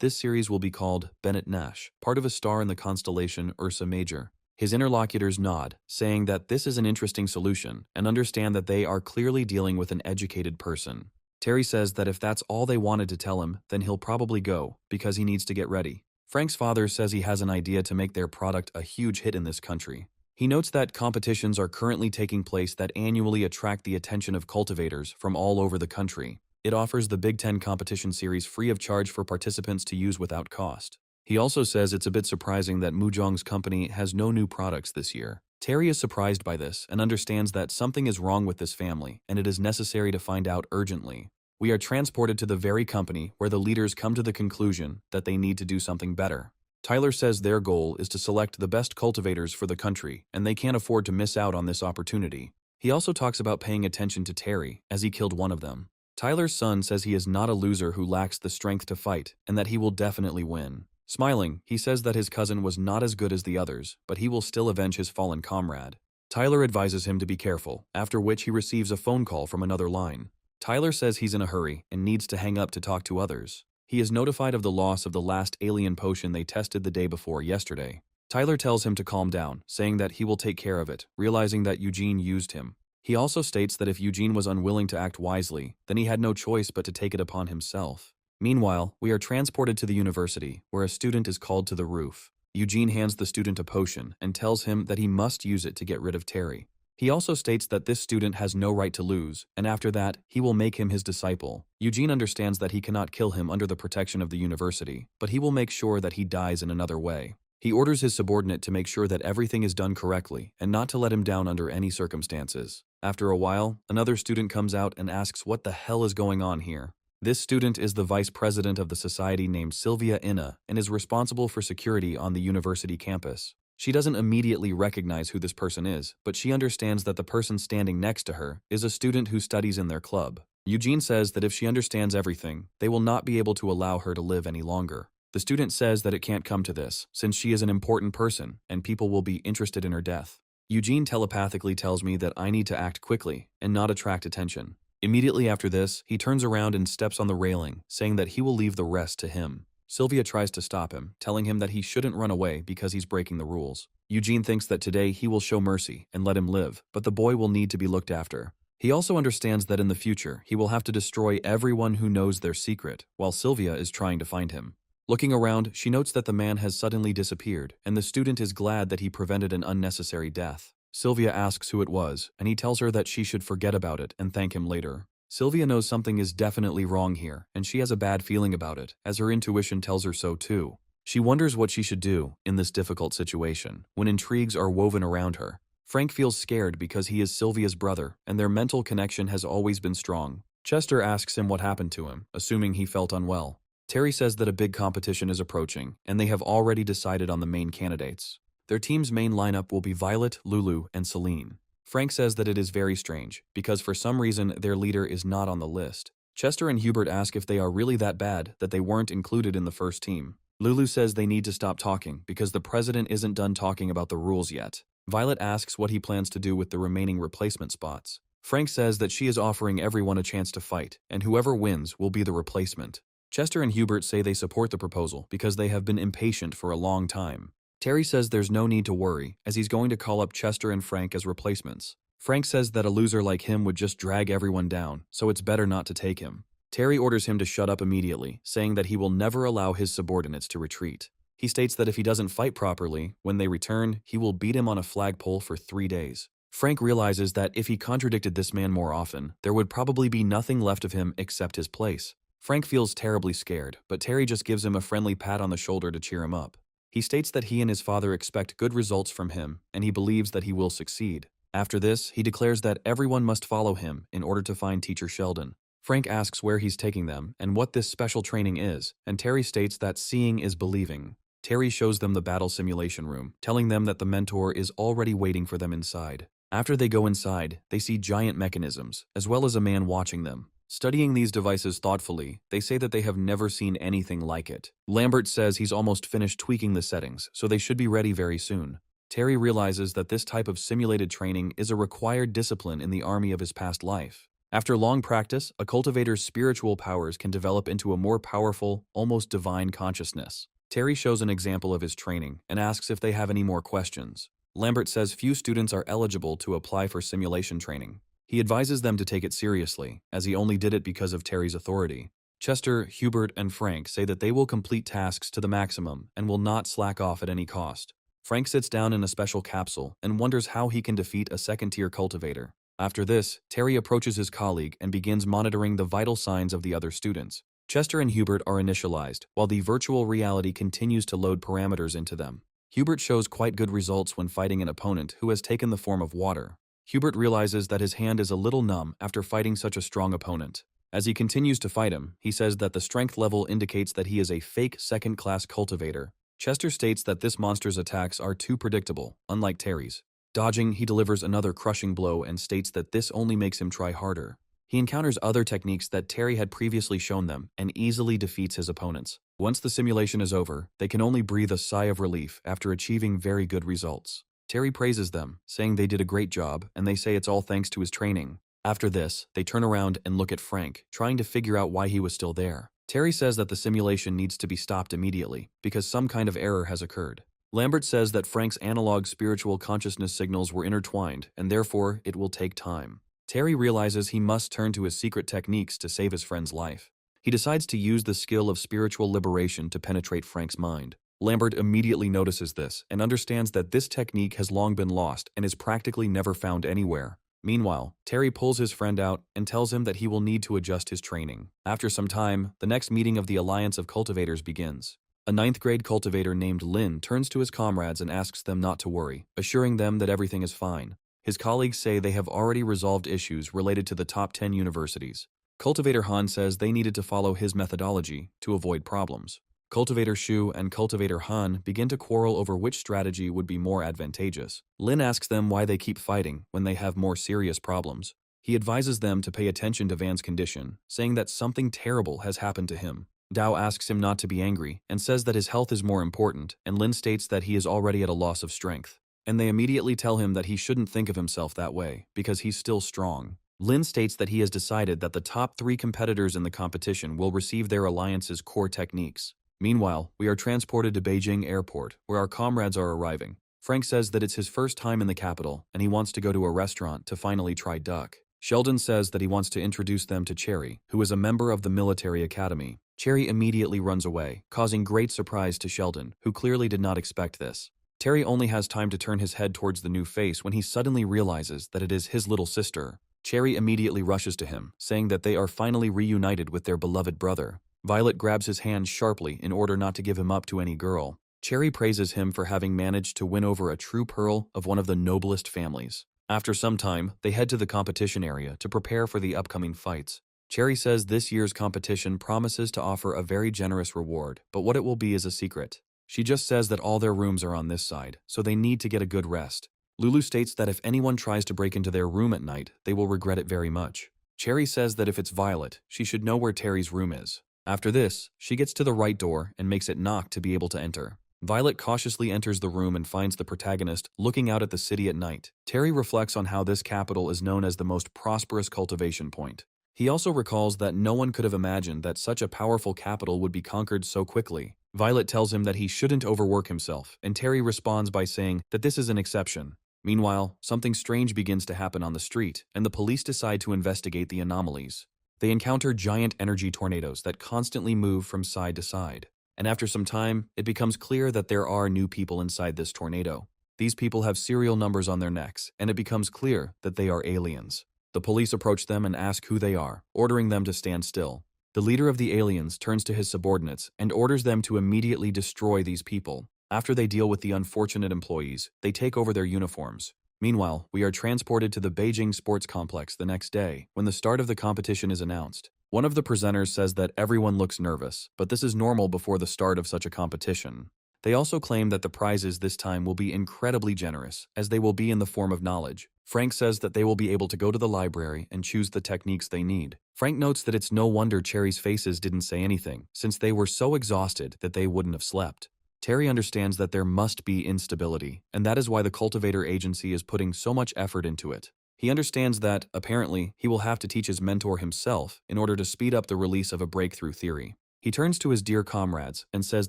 this series will be called Bennett Nash, part of a star in the constellation Ursa Major. His interlocutors nod, saying that this is an interesting solution, and understand that they are clearly dealing with an educated person. Terry says that if that's all they wanted to tell him, then he'll probably go, because he needs to get ready. Frank's father says he has an idea to make their product a huge hit in this country. He notes that competitions are currently taking place that annually attract the attention of cultivators from all over the country. It offers the Big Ten competition series free of charge for participants to use without cost. He also says it's a bit surprising that Mujong's company has no new products this year. Terry is surprised by this and understands that something is wrong with this family, and it is necessary to find out urgently. We are transported to the very company where the leaders come to the conclusion that they need to do something better. Tyler says their goal is to select the best cultivators for the country, and they can't afford to miss out on this opportunity. He also talks about paying attention to Terry, as he killed one of them. Tyler's son says he is not a loser who lacks the strength to fight, and that he will definitely win. Smiling, he says that his cousin was not as good as the others, but he will still avenge his fallen comrade. Tyler advises him to be careful, after which he receives a phone call from another line. Tyler says he's in a hurry and needs to hang up to talk to others. He is notified of the loss of the last alien potion they tested the day before yesterday. Tyler tells him to calm down, saying that he will take care of it, realizing that Eugene used him. He also states that if Eugene was unwilling to act wisely, then he had no choice but to take it upon himself. Meanwhile, we are transported to the university, where a student is called to the roof. Eugene hands the student a potion and tells him that he must use it to get rid of Terry. He also states that this student has no right to lose, and after that, he will make him his disciple. Eugene understands that he cannot kill him under the protection of the university, but he will make sure that he dies in another way. He orders his subordinate to make sure that everything is done correctly, and not to let him down under any circumstances. After a while, another student comes out and asks what the hell is going on here. This student is the vice president of the society named Sylvia Inna, and is responsible for security on the university campus. She doesn't immediately recognize who this person is, but she understands that the person standing next to her is a student who studies in their club. Eugene says that if she understands everything, they will not be able to allow her to live any longer. The student says that it can't come to this, since she is an important person, and people will be interested in her death. Eugene telepathically tells me that I need to act quickly, and not attract attention. Immediately after this, he turns around and steps on the railing, saying that he will leave the rest to him. Sylvia tries to stop him, telling him that he shouldn't run away because he's breaking the rules. Eugene thinks that today he will show mercy and let him live, but the boy will need to be looked after. He also understands that in the future, he will have to destroy everyone who knows their secret, while Sylvia is trying to find him. Looking around, she notes that the man has suddenly disappeared, and the student is glad that he prevented an unnecessary death. Sylvia asks who it was, and he tells her that she should forget about it and thank him later. Sylvia knows something is definitely wrong here, and she has a bad feeling about it, as her intuition tells her so too. She wonders what she should do in this difficult situation, when intrigues are woven around her. Frank feels scared because he is Sylvia's brother, and their mental connection has always been strong. Chester asks him what happened to him, assuming he felt unwell. Terry says that a big competition is approaching, and they have already decided on the main candidates. Their team's main lineup will be Violet, Lulu, and Celine. Frank says that it is very strange, because for some reason their leader is not on the list. Chester and Hubert ask if they are really that bad that they weren't included in the first team. Lulu says they need to stop talking because the president isn't done talking about the rules yet. Violet asks what he plans to do with the remaining replacement spots. Frank says that she is offering everyone a chance to fight, and whoever wins will be the replacement. Chester and Hubert say they support the proposal because they have been impatient for a long time. Terry says there's no need to worry, as he's going to call up Chester and Frank as replacements. Frank says that a loser like him would just drag everyone down, so it's better not to take him. Terry orders him to shut up immediately, saying that he will never allow his subordinates to retreat. He states that if he doesn't fight properly, when they return, he will beat him on a flagpole for 3 days. Frank realizes that if he contradicted this man more often, there would probably be nothing left of him except his place. Frank feels terribly scared, but Terry just gives him a friendly pat on the shoulder to cheer him up. He states that he and his father expect good results from him, and he believes that he will succeed. After this, he declares that everyone must follow him in order to find Teacher Sheldon. Frank asks where he's taking them and what this special training is, and Terry states that seeing is believing. Terry shows them the battle simulation room, telling them that the mentor is already waiting for them inside. After they go inside, they see giant mechanisms, as well as a man watching them. Studying these devices thoughtfully, they say that they have never seen anything like it. Lambert says he's almost finished tweaking the settings, so they should be ready very soon. Terry realizes that this type of simulated training is a required discipline in the army of his past life. After long practice, a cultivator's spiritual powers can develop into a more powerful, almost divine consciousness. Terry shows an example of his training and asks if they have any more questions. Lambert says few students are eligible to apply for simulation training. He advises them to take it seriously, as he only did it because of Terry's authority. Chester, Hubert, and Frank say that they will complete tasks to the maximum and will not slack off at any cost. Frank sits down in a special capsule and wonders how he can defeat a second-tier cultivator. After this, Terry approaches his colleague and begins monitoring the vital signs of the other students. Chester and Hubert are initialized, while the virtual reality continues to load parameters into them. Hubert shows quite good results when fighting an opponent who has taken the form of water. Hubert realizes that his hand is a little numb after fighting such a strong opponent. As he continues to fight him, he says that the strength level indicates that he is a fake second-class cultivator. Chester states that this monster's attacks are too predictable, unlike Terry's. Dodging, he delivers another crushing blow and states that this only makes him try harder. He encounters other techniques that Terry had previously shown them and easily defeats his opponents. Once the simulation is over, they can only breathe a sigh of relief after achieving very good results. Terry praises them, saying they did a great job, and they say it's all thanks to his training. After this, they turn around and look at Frank, trying to figure out why he was still there. Terry says that the simulation needs to be stopped immediately, because some kind of error has occurred. Lambert says that Frank's analog spiritual consciousness signals were intertwined, and therefore it will take time. Terry realizes he must turn to his secret techniques to save his friend's life. He decides to use the skill of spiritual liberation to penetrate Frank's mind. Lambert immediately notices this and understands that this technique has long been lost and is practically never found anywhere. Meanwhile, Terry pulls his friend out and tells him that he will need to adjust his training. After some time, the next meeting of the Alliance of Cultivators begins. A 9th grade cultivator named Lin turns to his comrades and asks them not to worry, assuring them that everything is fine. His colleagues say they have already resolved issues related to the top 10 universities. Cultivator Han says they needed to follow his methodology to avoid problems. Cultivator Shu and Cultivator Han begin to quarrel over which strategy would be more advantageous. Lin asks them why they keep fighting when they have more serious problems. He advises them to pay attention to Van's condition, saying that something terrible has happened to him. Dao asks him not to be angry and says that his health is more important, and Lin states that he is already at a loss of strength. And they immediately tell him that he shouldn't think of himself that way, because he's still strong. Lin states that he has decided that the top 3 competitors in the competition will receive their alliance's core techniques. Meanwhile, we are transported to Beijing Airport, where our comrades are arriving. Frank says that it's his first time in the capital, and he wants to go to a restaurant to finally try duck. Sheldon says that he wants to introduce them to Cherry, who is a member of the military academy. Cherry immediately runs away, causing great surprise to Sheldon, who clearly did not expect this. Terry only has time to turn his head towards the new face when he suddenly realizes that it is his little sister. Cherry immediately rushes to him, saying that they are finally reunited with their beloved brother. Violet grabs his hand sharply in order not to give him up to any girl. Cherry praises him for having managed to win over a true pearl of one of the noblest families. After some time, they head to the competition area to prepare for the upcoming fights. Cherry says this year's competition promises to offer a very generous reward, but what it will be is a secret. She just says that all their rooms are on this side, so they need to get a good rest. Lulu states that if anyone tries to break into their room at night, they will regret it very much. Cherry says that if it's Violet, she should know where Terry's room is. After this, she gets to the right door and makes it knock to be able to enter. Violet cautiously enters the room and finds the protagonist looking out at the city at night. Terry reflects on how this capital is known as the most prosperous cultivation point. He also recalls that no one could have imagined that such a powerful capital would be conquered so quickly. Violet tells him that he shouldn't overwork himself, and Terry responds by saying that this is an exception. Meanwhile, something strange begins to happen on the street, and the police decide to investigate the anomalies. They encounter giant energy tornadoes that constantly move from side to side. And after some time, it becomes clear that there are new people inside this tornado. These people have serial numbers on their necks, and it becomes clear that they are aliens. The police approach them and ask who they are, ordering them to stand still. The leader of the aliens turns to his subordinates and orders them to immediately destroy these people. After they deal with the unfortunate employees, they take over their uniforms. Meanwhile, we are transported to the Beijing sports complex the next day, when the start of the competition is announced. One of the presenters says that everyone looks nervous, but this is normal before the start of such a competition. They also claim that the prizes this time will be incredibly generous, as they will be in the form of knowledge. Frank says that they will be able to go to the library and choose the techniques they need. Frank notes that it's no wonder Cherry's faces didn't say anything, since they were so exhausted that they wouldn't have slept. Terry understands that there must be instability, and that is why the Cultivator agency is putting so much effort into it. He understands that, apparently, he will have to teach his mentor himself in order to speed up the release of a breakthrough theory. He turns to his dear comrades and says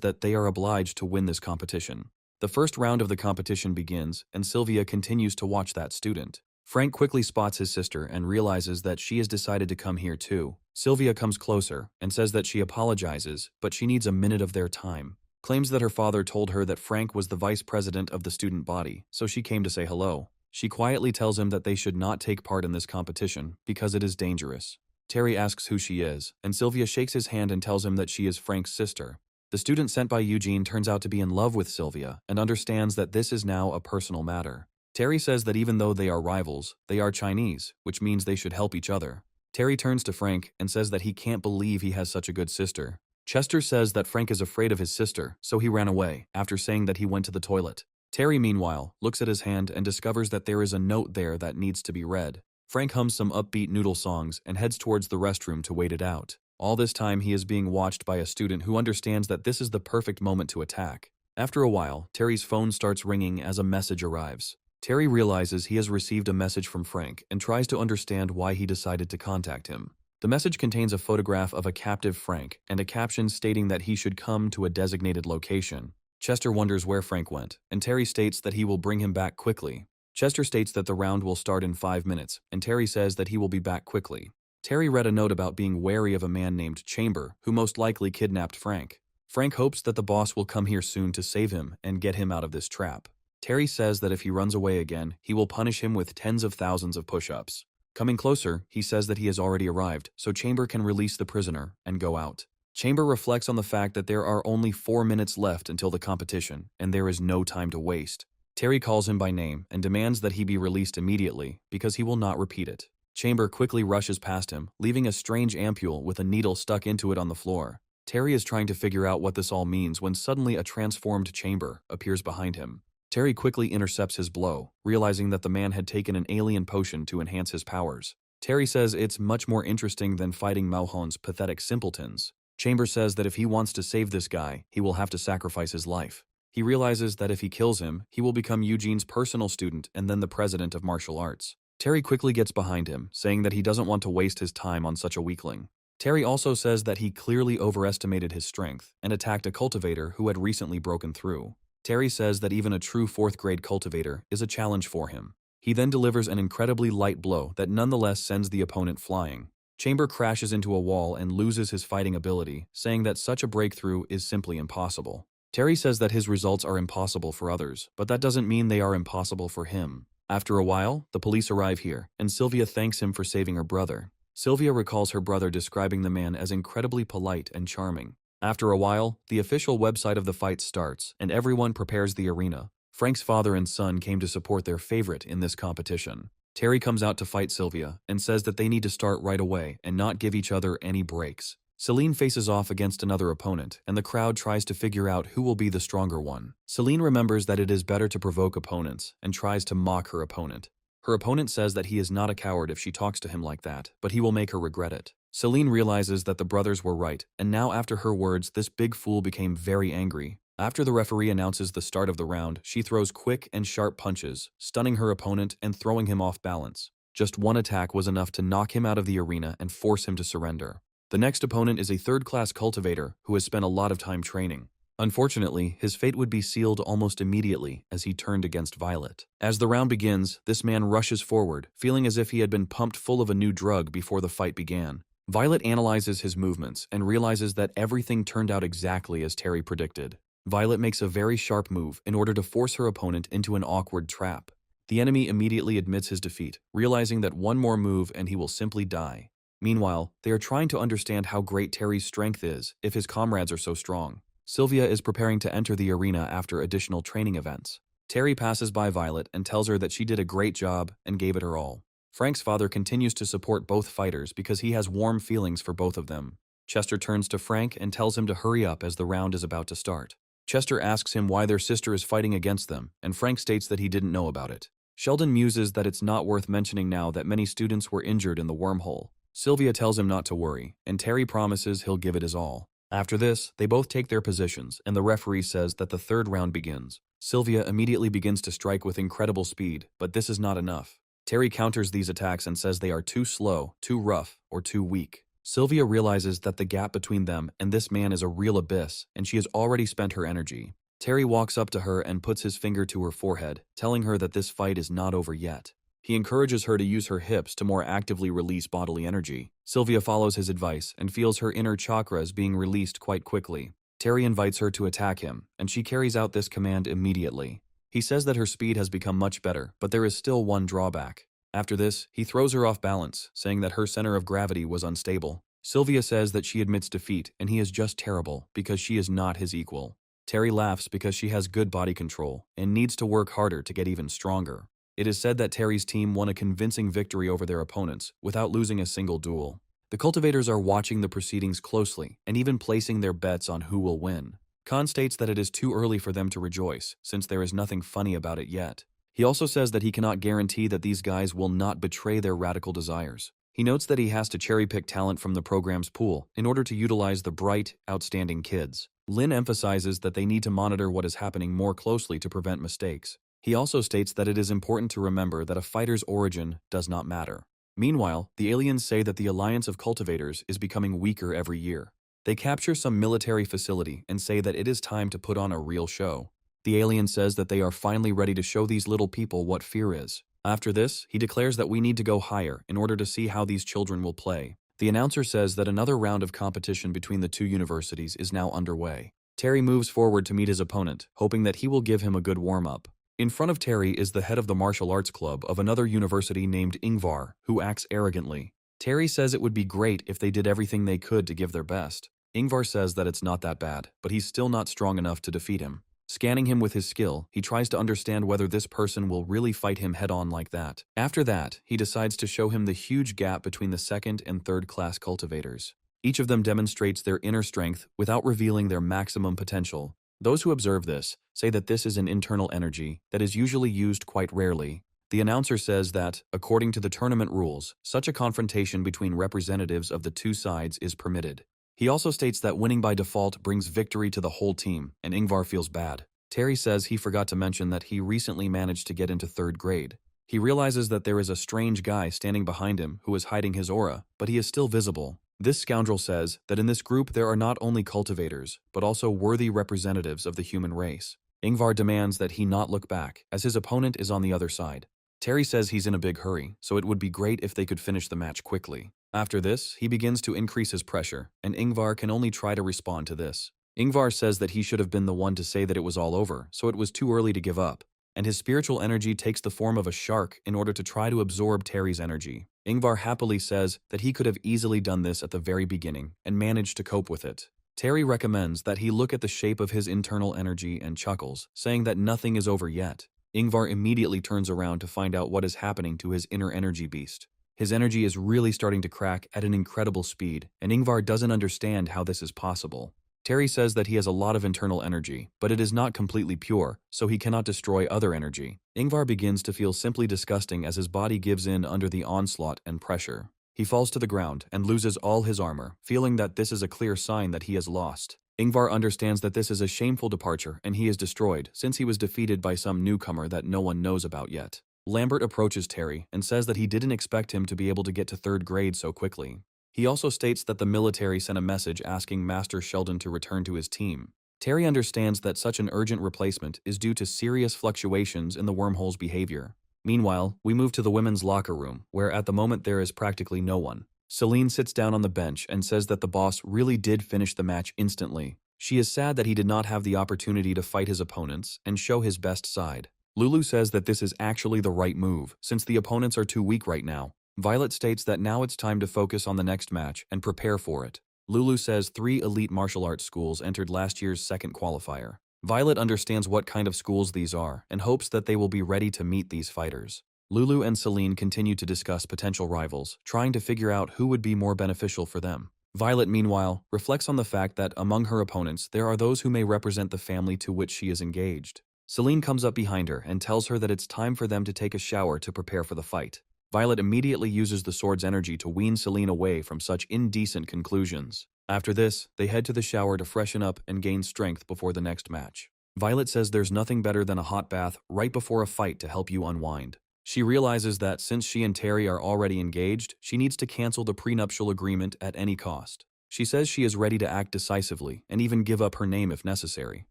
that they are obliged to win this competition. The first round of the competition begins, and Sylvia continues to watch that student. Frank quickly spots his sister and realizes that she has decided to come here too. Sylvia comes closer and says that she apologizes, but she needs a minute of their time. Claims that her father told her that Frank was the vice president of the student body, so she came to say hello. She quietly tells him that they should not take part in this competition because it is dangerous. Terry asks who she is, and Sylvia shakes his hand and tells him that she is Frank's sister. The student sent by Eugene turns out to be in love with Sylvia and understands that this is now a personal matter. Terry says that even though they are rivals, they are Chinese, which means they should help each other. Terry turns to Frank and says that he can't believe he has such a good sister. Chester says that Frank is afraid of his sister, so he ran away, after saying that he went to the toilet. Terry, meanwhile, looks at his hand and discovers that there is a note there that needs to be read. Frank hums some upbeat noodle songs and heads towards the restroom to wait it out. All this time he is being watched by a student who understands that this is the perfect moment to attack. After a while, Terry's phone starts ringing as a message arrives. Terry realizes he has received a message from Frank and tries to understand why he decided to contact him. The message contains a photograph of a captive Frank and a caption stating that he should come to a designated location. Chester wonders where Frank went, and Terry states that he will bring him back quickly. Chester states that the round will start in 5 minutes, and Terry says that he will be back quickly. Terry read a note about being wary of a man named Chamber, who most likely kidnapped Frank. Frank hopes that the boss will come here soon to save him and get him out of this trap. Terry says that if he runs away again, he will punish him with tens of thousands of push-ups. Coming closer, he says that he has already arrived, so Chamber can release the prisoner and go out. Chamber reflects on the fact that there are only 4 minutes left until the competition, and there is no time to waste. Terry calls him by name and demands that he be released immediately because he will not repeat it. Chamber quickly rushes past him, leaving a strange ampule with a needle stuck into it on the floor. Terry is trying to figure out what this all means when suddenly a transformed Chamber appears behind him. Terry quickly intercepts his blow, realizing that the man had taken an alien potion to enhance his powers. Terry says it's much more interesting than fighting Malhon's pathetic simpletons. Chamber says that if he wants to save this guy, he will have to sacrifice his life. He realizes that if he kills him, he will become Eugene's personal student and then the president of martial arts. Terry quickly gets behind him, saying that he doesn't want to waste his time on such a weakling. Terry also says that he clearly overestimated his strength and attacked a cultivator who had recently broken through. Terry says that even a true 4th-grade cultivator is a challenge for him. He then delivers an incredibly light blow that nonetheless sends the opponent flying. Chamber crashes into a wall and loses his fighting ability, saying that such a breakthrough is simply impossible. Terry says that his results are impossible for others, but that doesn't mean they are impossible for him. After a while, the police arrive here, and Sylvia thanks him for saving her brother. Sylvia recalls her brother describing the man as incredibly polite and charming. After a while, the official website of the fight starts, and everyone prepares the arena. Frank's father and son came to support their favorite in this competition. Terry comes out to fight Sylvia and says that they need to start right away and not give each other any breaks. Celine faces off against another opponent, and the crowd tries to figure out who will be the stronger one. Celine remembers that it is better to provoke opponents and tries to mock her opponent. Her opponent says that he is not a coward if she talks to him like that, but he will make her regret it. Celine realizes that the brothers were right, and now after her words, this big fool became very angry. After the referee announces the start of the round, she throws quick and sharp punches, stunning her opponent and throwing him off balance. Just one attack was enough to knock him out of the arena and force him to surrender. The next opponent is a 3rd-class cultivator who has spent a lot of time training. Unfortunately, his fate would be sealed almost immediately as he turned against Violet. As the round begins, this man rushes forward, feeling as if he had been pumped full of a new drug before the fight began. Violet analyzes his movements and realizes that everything turned out exactly as Terry predicted. Violet makes a very sharp move in order to force her opponent into an awkward trap. The enemy immediately admits his defeat, realizing that one more move and he will simply die. Meanwhile, they are trying to understand how great Terry's strength is if his comrades are so strong. Sylvia is preparing to enter the arena after additional training events. Terry passes by Violet and tells her that she did a great job and gave it her all. Frank's father continues to support both fighters because he has warm feelings for both of them. Chester turns to Frank and tells him to hurry up as the round is about to start. Chester asks him why their sister is fighting against them, and Frank states that he didn't know about it. Sheldon muses that it's not worth mentioning now that many students were injured in the wormhole. Sylvia tells him not to worry, and Terry promises he'll give it his all. After this, they both take their positions, and the referee says that the third round begins. Sylvia immediately begins to strike with incredible speed, but this is not enough. Terry counters these attacks and says they are too slow, too rough, or too weak. Sylvia realizes that the gap between them and this man is a real abyss, and she has already spent her energy. Terry walks up to her and puts his finger to her forehead, telling her that this fight is not over yet. He encourages her to use her hips to more actively release bodily energy. Sylvia follows his advice and feels her inner chakras being released quite quickly. Terry invites her to attack him, and she carries out this command immediately. He says that her speed has become much better, but there is still one drawback. After this, he throws her off balance, saying that her center of gravity was unstable. Sylvia says that she admits defeat, and he is just terrible because she is not his equal. Terry laughs because she has good body control and needs to work harder to get even stronger. It is said that Terry's team won a convincing victory over their opponents without losing a single duel. The cultivators are watching the proceedings closely and even placing their bets on who will win. Khan states that it is too early for them to rejoice since there is nothing funny about it yet. He also says that he cannot guarantee that these guys will not betray their radical desires. He notes that he has to cherry-pick talent from the program's pool in order to utilize the bright, outstanding kids. Lin emphasizes that they need to monitor what is happening more closely to prevent mistakes. He also states that it is important to remember that a fighter's origin does not matter. Meanwhile, the aliens say that the alliance of cultivators is becoming weaker every year. They capture some military facility and say that it is time to put on a real show. The alien says that they are finally ready to show these little people what fear is. After this, he declares that we need to go higher in order to see how these children will play. The announcer says that another round of competition between the two universities is now underway. Terry moves forward to meet his opponent, hoping that he will give him a good warm-up. In front of Terry is the head of the martial arts club of another university named Ingvar, who acts arrogantly. Terry says it would be great if they did everything they could to give their best. Ingvar says that it's not that bad, but he's still not strong enough to defeat him. Scanning him with his skill, he tries to understand whether this person will really fight him head-on like that. After that, he decides to show him the huge gap between the second and third class cultivators. Each of them demonstrates their inner strength without revealing their maximum potential. Those who observe this say that this is an internal energy that is usually used quite rarely. The announcer says that, according to the tournament rules, such a confrontation between representatives of the two sides is permitted. He also states that winning by default brings victory to the whole team, and Ingvar feels bad. Terry says he forgot to mention that he recently managed to get into third grade. He realizes that there is a strange guy standing behind him who is hiding his aura, but he is still visible. This scoundrel says that in this group there are not only cultivators, but also worthy representatives of the human race. Ingvar demands that he not look back, as his opponent is on the other side. Terry says he's in a big hurry, so it would be great if they could finish the match quickly. After this, he begins to increase his pressure, and Ingvar can only try to respond to this. Ingvar says that he should have been the one to say that it was all over, so it was too early to give up, and his spiritual energy takes the form of a shark in order to try to absorb Terry's energy. Ingvar happily says that he could have easily done this at the very beginning and managed to cope with it. Terry recommends that he look at the shape of his internal energy and chuckles, saying that nothing is over yet. Ingvar immediately turns around to find out what is happening to his inner energy beast. His energy is really starting to crack at an incredible speed, and Ingvar doesn't understand how this is possible. Terry says that he has a lot of internal energy, but it is not completely pure, so he cannot destroy other energy. Ingvar begins to feel simply disgusting as his body gives in under the onslaught and pressure. He falls to the ground and loses all his armor, feeling that this is a clear sign that he has lost. Ingvar understands that this is a shameful departure and he is destroyed since he was defeated by some newcomer that no one knows about yet. Lambert approaches Terry and says that he didn't expect him to be able to get to third grade so quickly. He also states that the military sent a message asking Master Sheldon to return to his team. Terry understands that such an urgent replacement is due to serious fluctuations in the wormhole's behavior. Meanwhile, we move to the women's locker room, where at the moment there is practically no one. Celine sits down on the bench and says that the boss really did finish the match instantly. She is sad that he did not have the opportunity to fight his opponents and show his best side. Lulu says that this is actually the right move, since the opponents are too weak right now. Violet states that now it's time to focus on the next match and prepare for it. Lulu says 3 elite martial arts schools entered last year's second qualifier. Violet understands what kind of schools these are and hopes that they will be ready to meet these fighters. Lulu and Celine continue to discuss potential rivals, trying to figure out who would be more beneficial for them. Violet, meanwhile, reflects on the fact that among her opponents there are those who may represent the family to which she is engaged. Celine comes up behind her and tells her that it's time for them to take a shower to prepare for the fight. Violet immediately uses the sword's energy to wean Celine away from such indecent conclusions. After this, they head to the shower to freshen up and gain strength before the next match. Violet says there's nothing better than a hot bath right before a fight to help you unwind. She realizes that since she and Terry are already engaged, she needs to cancel the prenuptial agreement at any cost. She says she is ready to act decisively and even give up her name if necessary.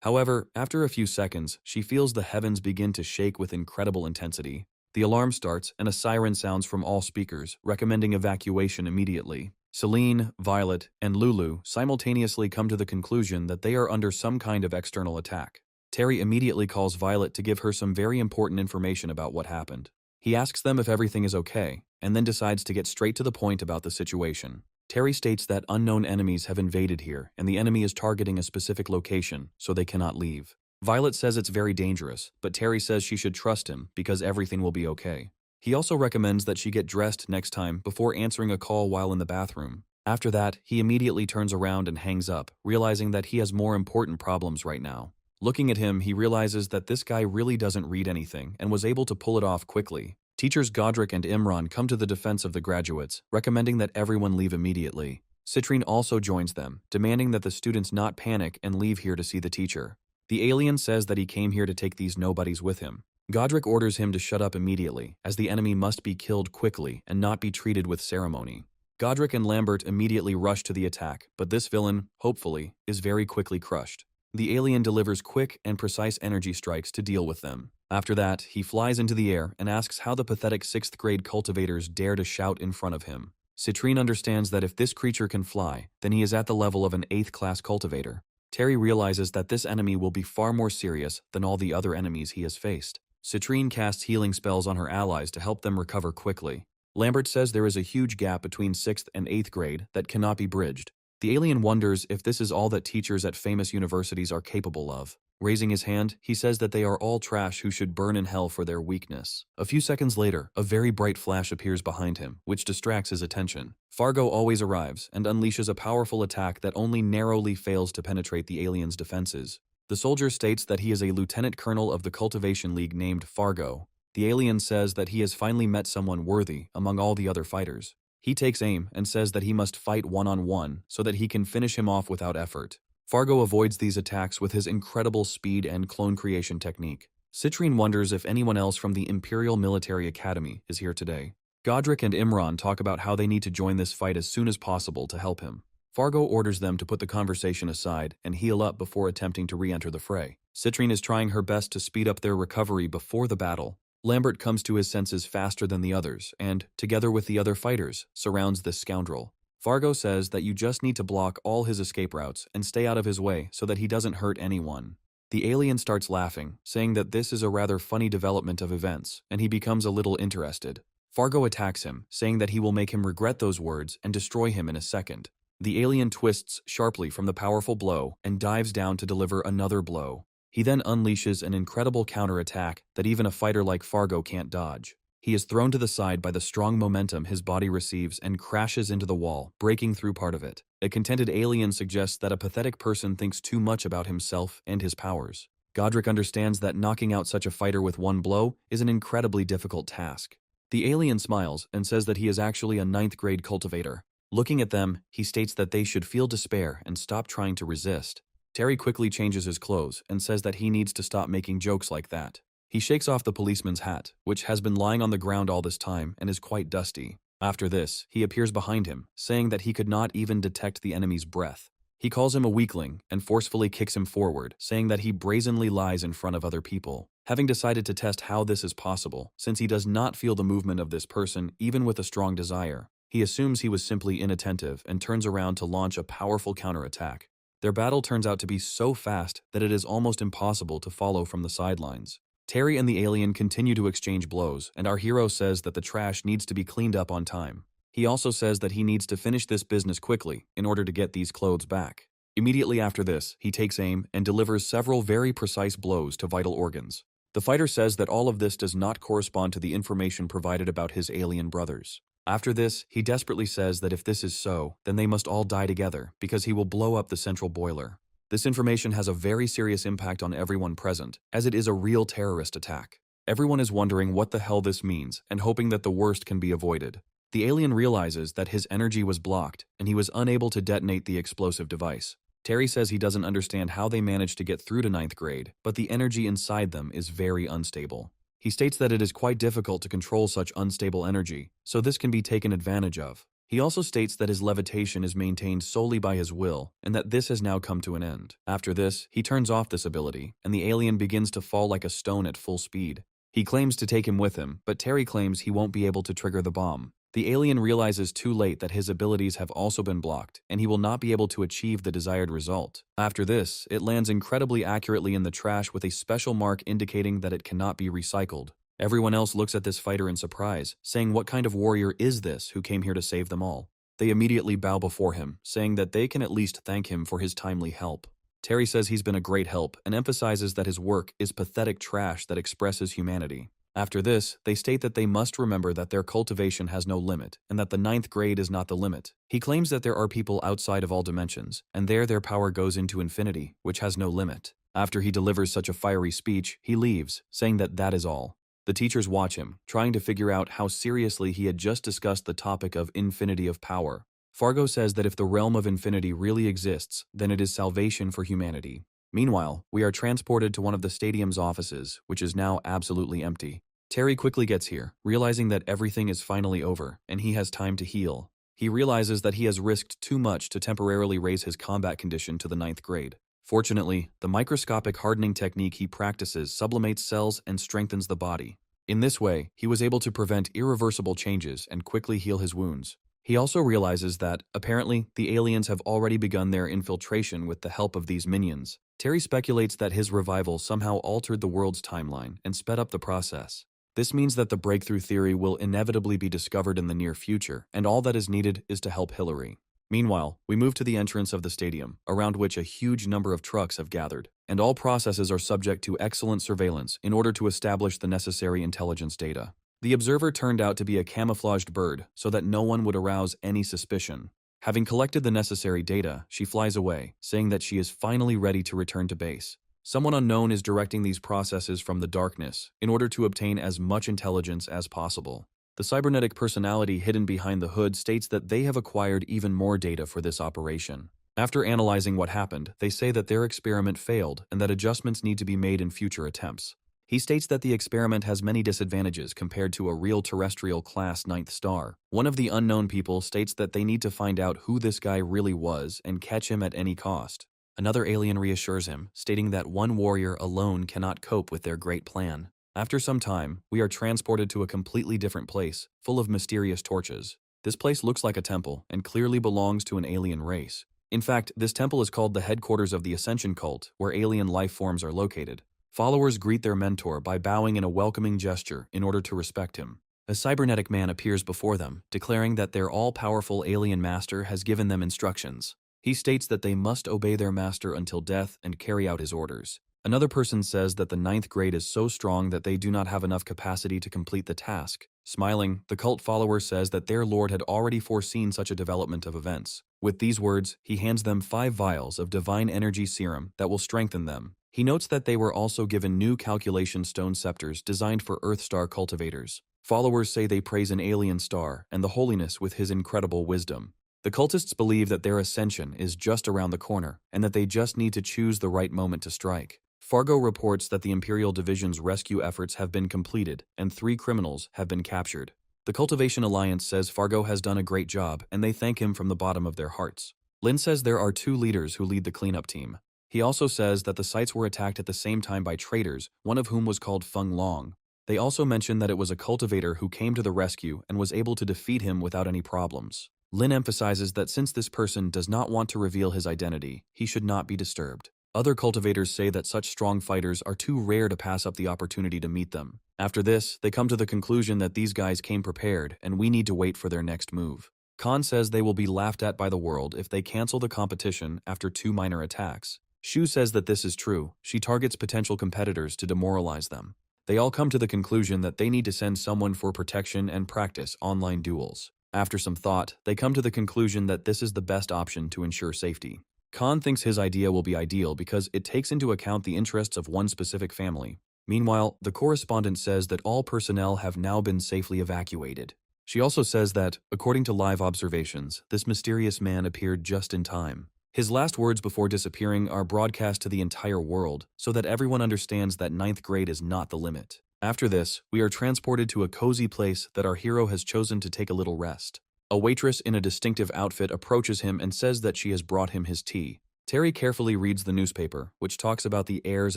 However, after a few seconds, she feels the heavens begin to shake with incredible intensity. The alarm starts and a siren sounds from all speakers, recommending evacuation immediately. Celine, Violet, and Lulu simultaneously come to the conclusion that they are under some kind of external attack. Terry immediately calls Violet to give her some very important information about what happened. He asks them if everything is okay, and then decides to get straight to the point about the situation. Terry states that unknown enemies have invaded here, and the enemy is targeting a specific location, so they cannot leave. Violet says it's very dangerous, but Terry says she should trust him because everything will be okay. He also recommends that she get dressed next time before answering a call while in the bathroom. After that, he immediately turns around and hangs up, realizing that he has more important problems right now. Looking at him, he realizes that this guy really doesn't read anything and was able to pull it off quickly. Teachers Godric and Imran come to the defense of the graduates, recommending that everyone leave immediately. Citrine also joins them, demanding that the students not panic and leave here to see the teacher. The alien says that he came here to take these nobodies with him. Godric orders him to shut up immediately, as the enemy must be killed quickly and not be treated with ceremony. Godric and Lambert immediately rush to the attack, but this villain, hopefully, is very quickly crushed. The alien delivers quick and precise energy strikes to deal with them. After that, he flies into the air and asks how the pathetic 6th grade cultivators dare to shout in front of him. Citrine understands that if this creature can fly, then he is at the level of an 8th class cultivator. Terry realizes that this enemy will be far more serious than all the other enemies he has faced. Citrine casts healing spells on her allies to help them recover quickly. Lambert says there is a huge gap between 6th and 8th grade that cannot be bridged. The alien wonders if this is all that teachers at famous universities are capable of. Raising his hand, he says that they are all trash who should burn in hell for their weakness. A few seconds later, a very bright flash appears behind him, which distracts his attention. Fargo always arrives and unleashes a powerful attack that only narrowly fails to penetrate the alien's defenses. The soldier states that he is a lieutenant colonel of the Cultivation League named Fargo. The alien says that he has finally met someone worthy among all the other fighters. He takes aim and says that he must fight one-on-one so that he can finish him off without effort. Fargo avoids these attacks with his incredible speed and clone creation technique. Citrine wonders if anyone else from the Imperial Military Academy is here today. Godric and Imran talk about how they need to join this fight as soon as possible to help him. Fargo orders them to put the conversation aside and heal up before attempting to re-enter the fray. Citrine is trying her best to speed up their recovery before the battle. Lambert comes to his senses faster than the others and, together with the other fighters, surrounds this scoundrel. Fargo says that you just need to block all his escape routes and stay out of his way so that he doesn't hurt anyone. The alien starts laughing, saying that this is a rather funny development of events, and he becomes a little interested. Fargo attacks him, saying that he will make him regret those words and destroy him in a second. The alien twists sharply from the powerful blow and dives down to deliver another blow. He then unleashes an incredible counterattack that even a fighter like Fargo can't dodge. He is thrown to the side by the strong momentum his body receives and crashes into the wall, breaking through part of it. A contented alien suggests that a pathetic person thinks too much about himself and his powers. Godric understands that knocking out such a fighter with one blow is an incredibly difficult task. The alien smiles and says that he is actually a 9th grade cultivator. Looking at them, he states that they should feel despair and stop trying to resist. Terry quickly changes his clothes and says that he needs to stop making jokes like that. He shakes off the policeman's hat, which has been lying on the ground all this time and is quite dusty. After this, he appears behind him, saying that he could not even detect the enemy's breath. He calls him a weakling and forcefully kicks him forward, saying that he brazenly lies in front of other people. Having decided to test how this is possible, since he does not feel the movement of this person even with a strong desire, he assumes he was simply inattentive and turns around to launch a powerful counterattack. Their battle turns out to be so fast that it is almost impossible to follow from the sidelines. Terry and the alien continue to exchange blows, and our hero says that the trash needs to be cleaned up on time. He also says that he needs to finish this business quickly in order to get these clothes back. Immediately after this, he takes aim and delivers several very precise blows to vital organs. The fighter says that all of this does not correspond to the information provided about his alien brothers. After this, he desperately says that if this is so, then they must all die together because he will blow up the central boiler. This information has a very serious impact on everyone present, as it is a real terrorist attack. Everyone is wondering what the hell this means and hoping that the worst can be avoided. The alien realizes that his energy was blocked and he was unable to detonate the explosive device. Terry says he doesn't understand how they managed to get through to ninth grade, but the energy inside them is very unstable. He states that it is quite difficult to control such unstable energy, so this can be taken advantage of. He also states that his levitation is maintained solely by his will, and that this has now come to an end. After this, he turns off this ability, and the alien begins to fall like a stone at full speed. He claims to take him with him, but Terry claims he won't be able to trigger the bomb. The alien realizes too late that his abilities have also been blocked, and he will not be able to achieve the desired result. After this, it lands incredibly accurately in the trash with a special mark indicating that it cannot be recycled. Everyone else looks at this fighter in surprise, saying what kind of warrior is this who came here to save them all? They immediately bow before him, saying that they can at least thank him for his timely help. Terry says he's been a great help and emphasizes that his work is pathetic trash that expresses humanity. After this, they state that they must remember that their cultivation has no limit and that the ninth grade is not the limit. He claims that there are people outside of all dimensions, and there their power goes into infinity, which has no limit. After he delivers such a fiery speech, he leaves, saying that that is all. The teachers watch him, trying to figure out how seriously he had just discussed the topic of infinity of power. Fargo says that if the realm of infinity really exists, then it is salvation for humanity. Meanwhile, we are transported to one of the stadium's offices, which is now absolutely empty. Terry quickly gets here, realizing that everything is finally over, and he has time to heal. He realizes that he has risked too much to temporarily raise his combat condition to the ninth grade. Fortunately, the microscopic hardening technique he practices sublimates cells and strengthens the body. In this way, he was able to prevent irreversible changes and quickly heal his wounds. He also realizes that, apparently, the aliens have already begun their infiltration with the help of these minions. Terry speculates that his revival somehow altered the world's timeline and sped up the process. This means that the breakthrough theory will inevitably be discovered in the near future, and all that is needed is to help Hillary. Meanwhile, we move to the entrance of the stadium, around which a huge number of trucks have gathered, and all processes are subject to excellent surveillance in order to establish the necessary intelligence data. The observer turned out to be a camouflaged bird, so that no one would arouse any suspicion. Having collected the necessary data, she flies away, saying that she is finally ready to return to base. Someone unknown is directing these processes from the darkness in order to obtain as much intelligence as possible. The cybernetic personality hidden behind the hood states that they have acquired even more data for this operation. After analyzing what happened, they say that their experiment failed and that adjustments need to be made in future attempts. He states that the experiment has many disadvantages compared to a real terrestrial class ninth star. One of the unknown people states that they need to find out who this guy really was and catch him at any cost. Another alien reassures him, stating that one warrior alone cannot cope with their great plan. After some time, we are transported to a completely different place, full of mysterious torches. This place looks like a temple and clearly belongs to an alien race. In fact, this temple is called the headquarters of the Ascension cult, where alien life forms are located. Followers greet their mentor by bowing in a welcoming gesture in order to respect him. A cybernetic man appears before them, declaring that their all-powerful alien master has given them instructions. He states that they must obey their master until death and carry out his orders. Another person says that the ninth grade is so strong that they do not have enough capacity to complete the task. Smiling, the cult follower says that their lord had already foreseen such a development of events. With these words, he hands them 5 vials of divine energy serum that will strengthen them. He notes that they were also given new calculation stone scepters designed for Earth Star cultivators. Followers say they praise an alien star and the holiness with his incredible wisdom. The cultists believe that their ascension is just around the corner and that they just need to choose the right moment to strike. Fargo reports that the Imperial Division's rescue efforts have been completed and 3 criminals have been captured. The Cultivation Alliance says Fargo has done a great job and they thank him from the bottom of their hearts. Lin says there are 2 leaders who lead the cleanup team. He also says that the sites were attacked at the same time by traitors, one of whom was called Feng Long. They also mention that it was a cultivator who came to the rescue and was able to defeat him without any problems. Lin emphasizes that since this person does not want to reveal his identity, he should not be disturbed. Other cultivators say that such strong fighters are too rare to pass up the opportunity to meet them. After this, they come to the conclusion that these guys came prepared and we need to wait for their next move. Khan says they will be laughed at by the world if they cancel the competition after 2 minor attacks. Shu says that this is true. She targets potential competitors to demoralize them. They all come to the conclusion that they need to send someone for protection and practice online duels. After some thought, they come to the conclusion that this is the best option to ensure safety. Khan thinks his idea will be ideal because it takes into account the interests of one specific family. Meanwhile, the correspondent says that all personnel have now been safely evacuated. She also says that, according to live observations, this mysterious man appeared just in time. His last words before disappearing are broadcast to the entire world so that everyone understands that 9th grade is not the limit. After this, we are transported to a cozy place that our hero has chosen to take a little rest. A waitress in a distinctive outfit approaches him and says that she has brought him his tea. Terry carefully reads the newspaper, which talks about the heirs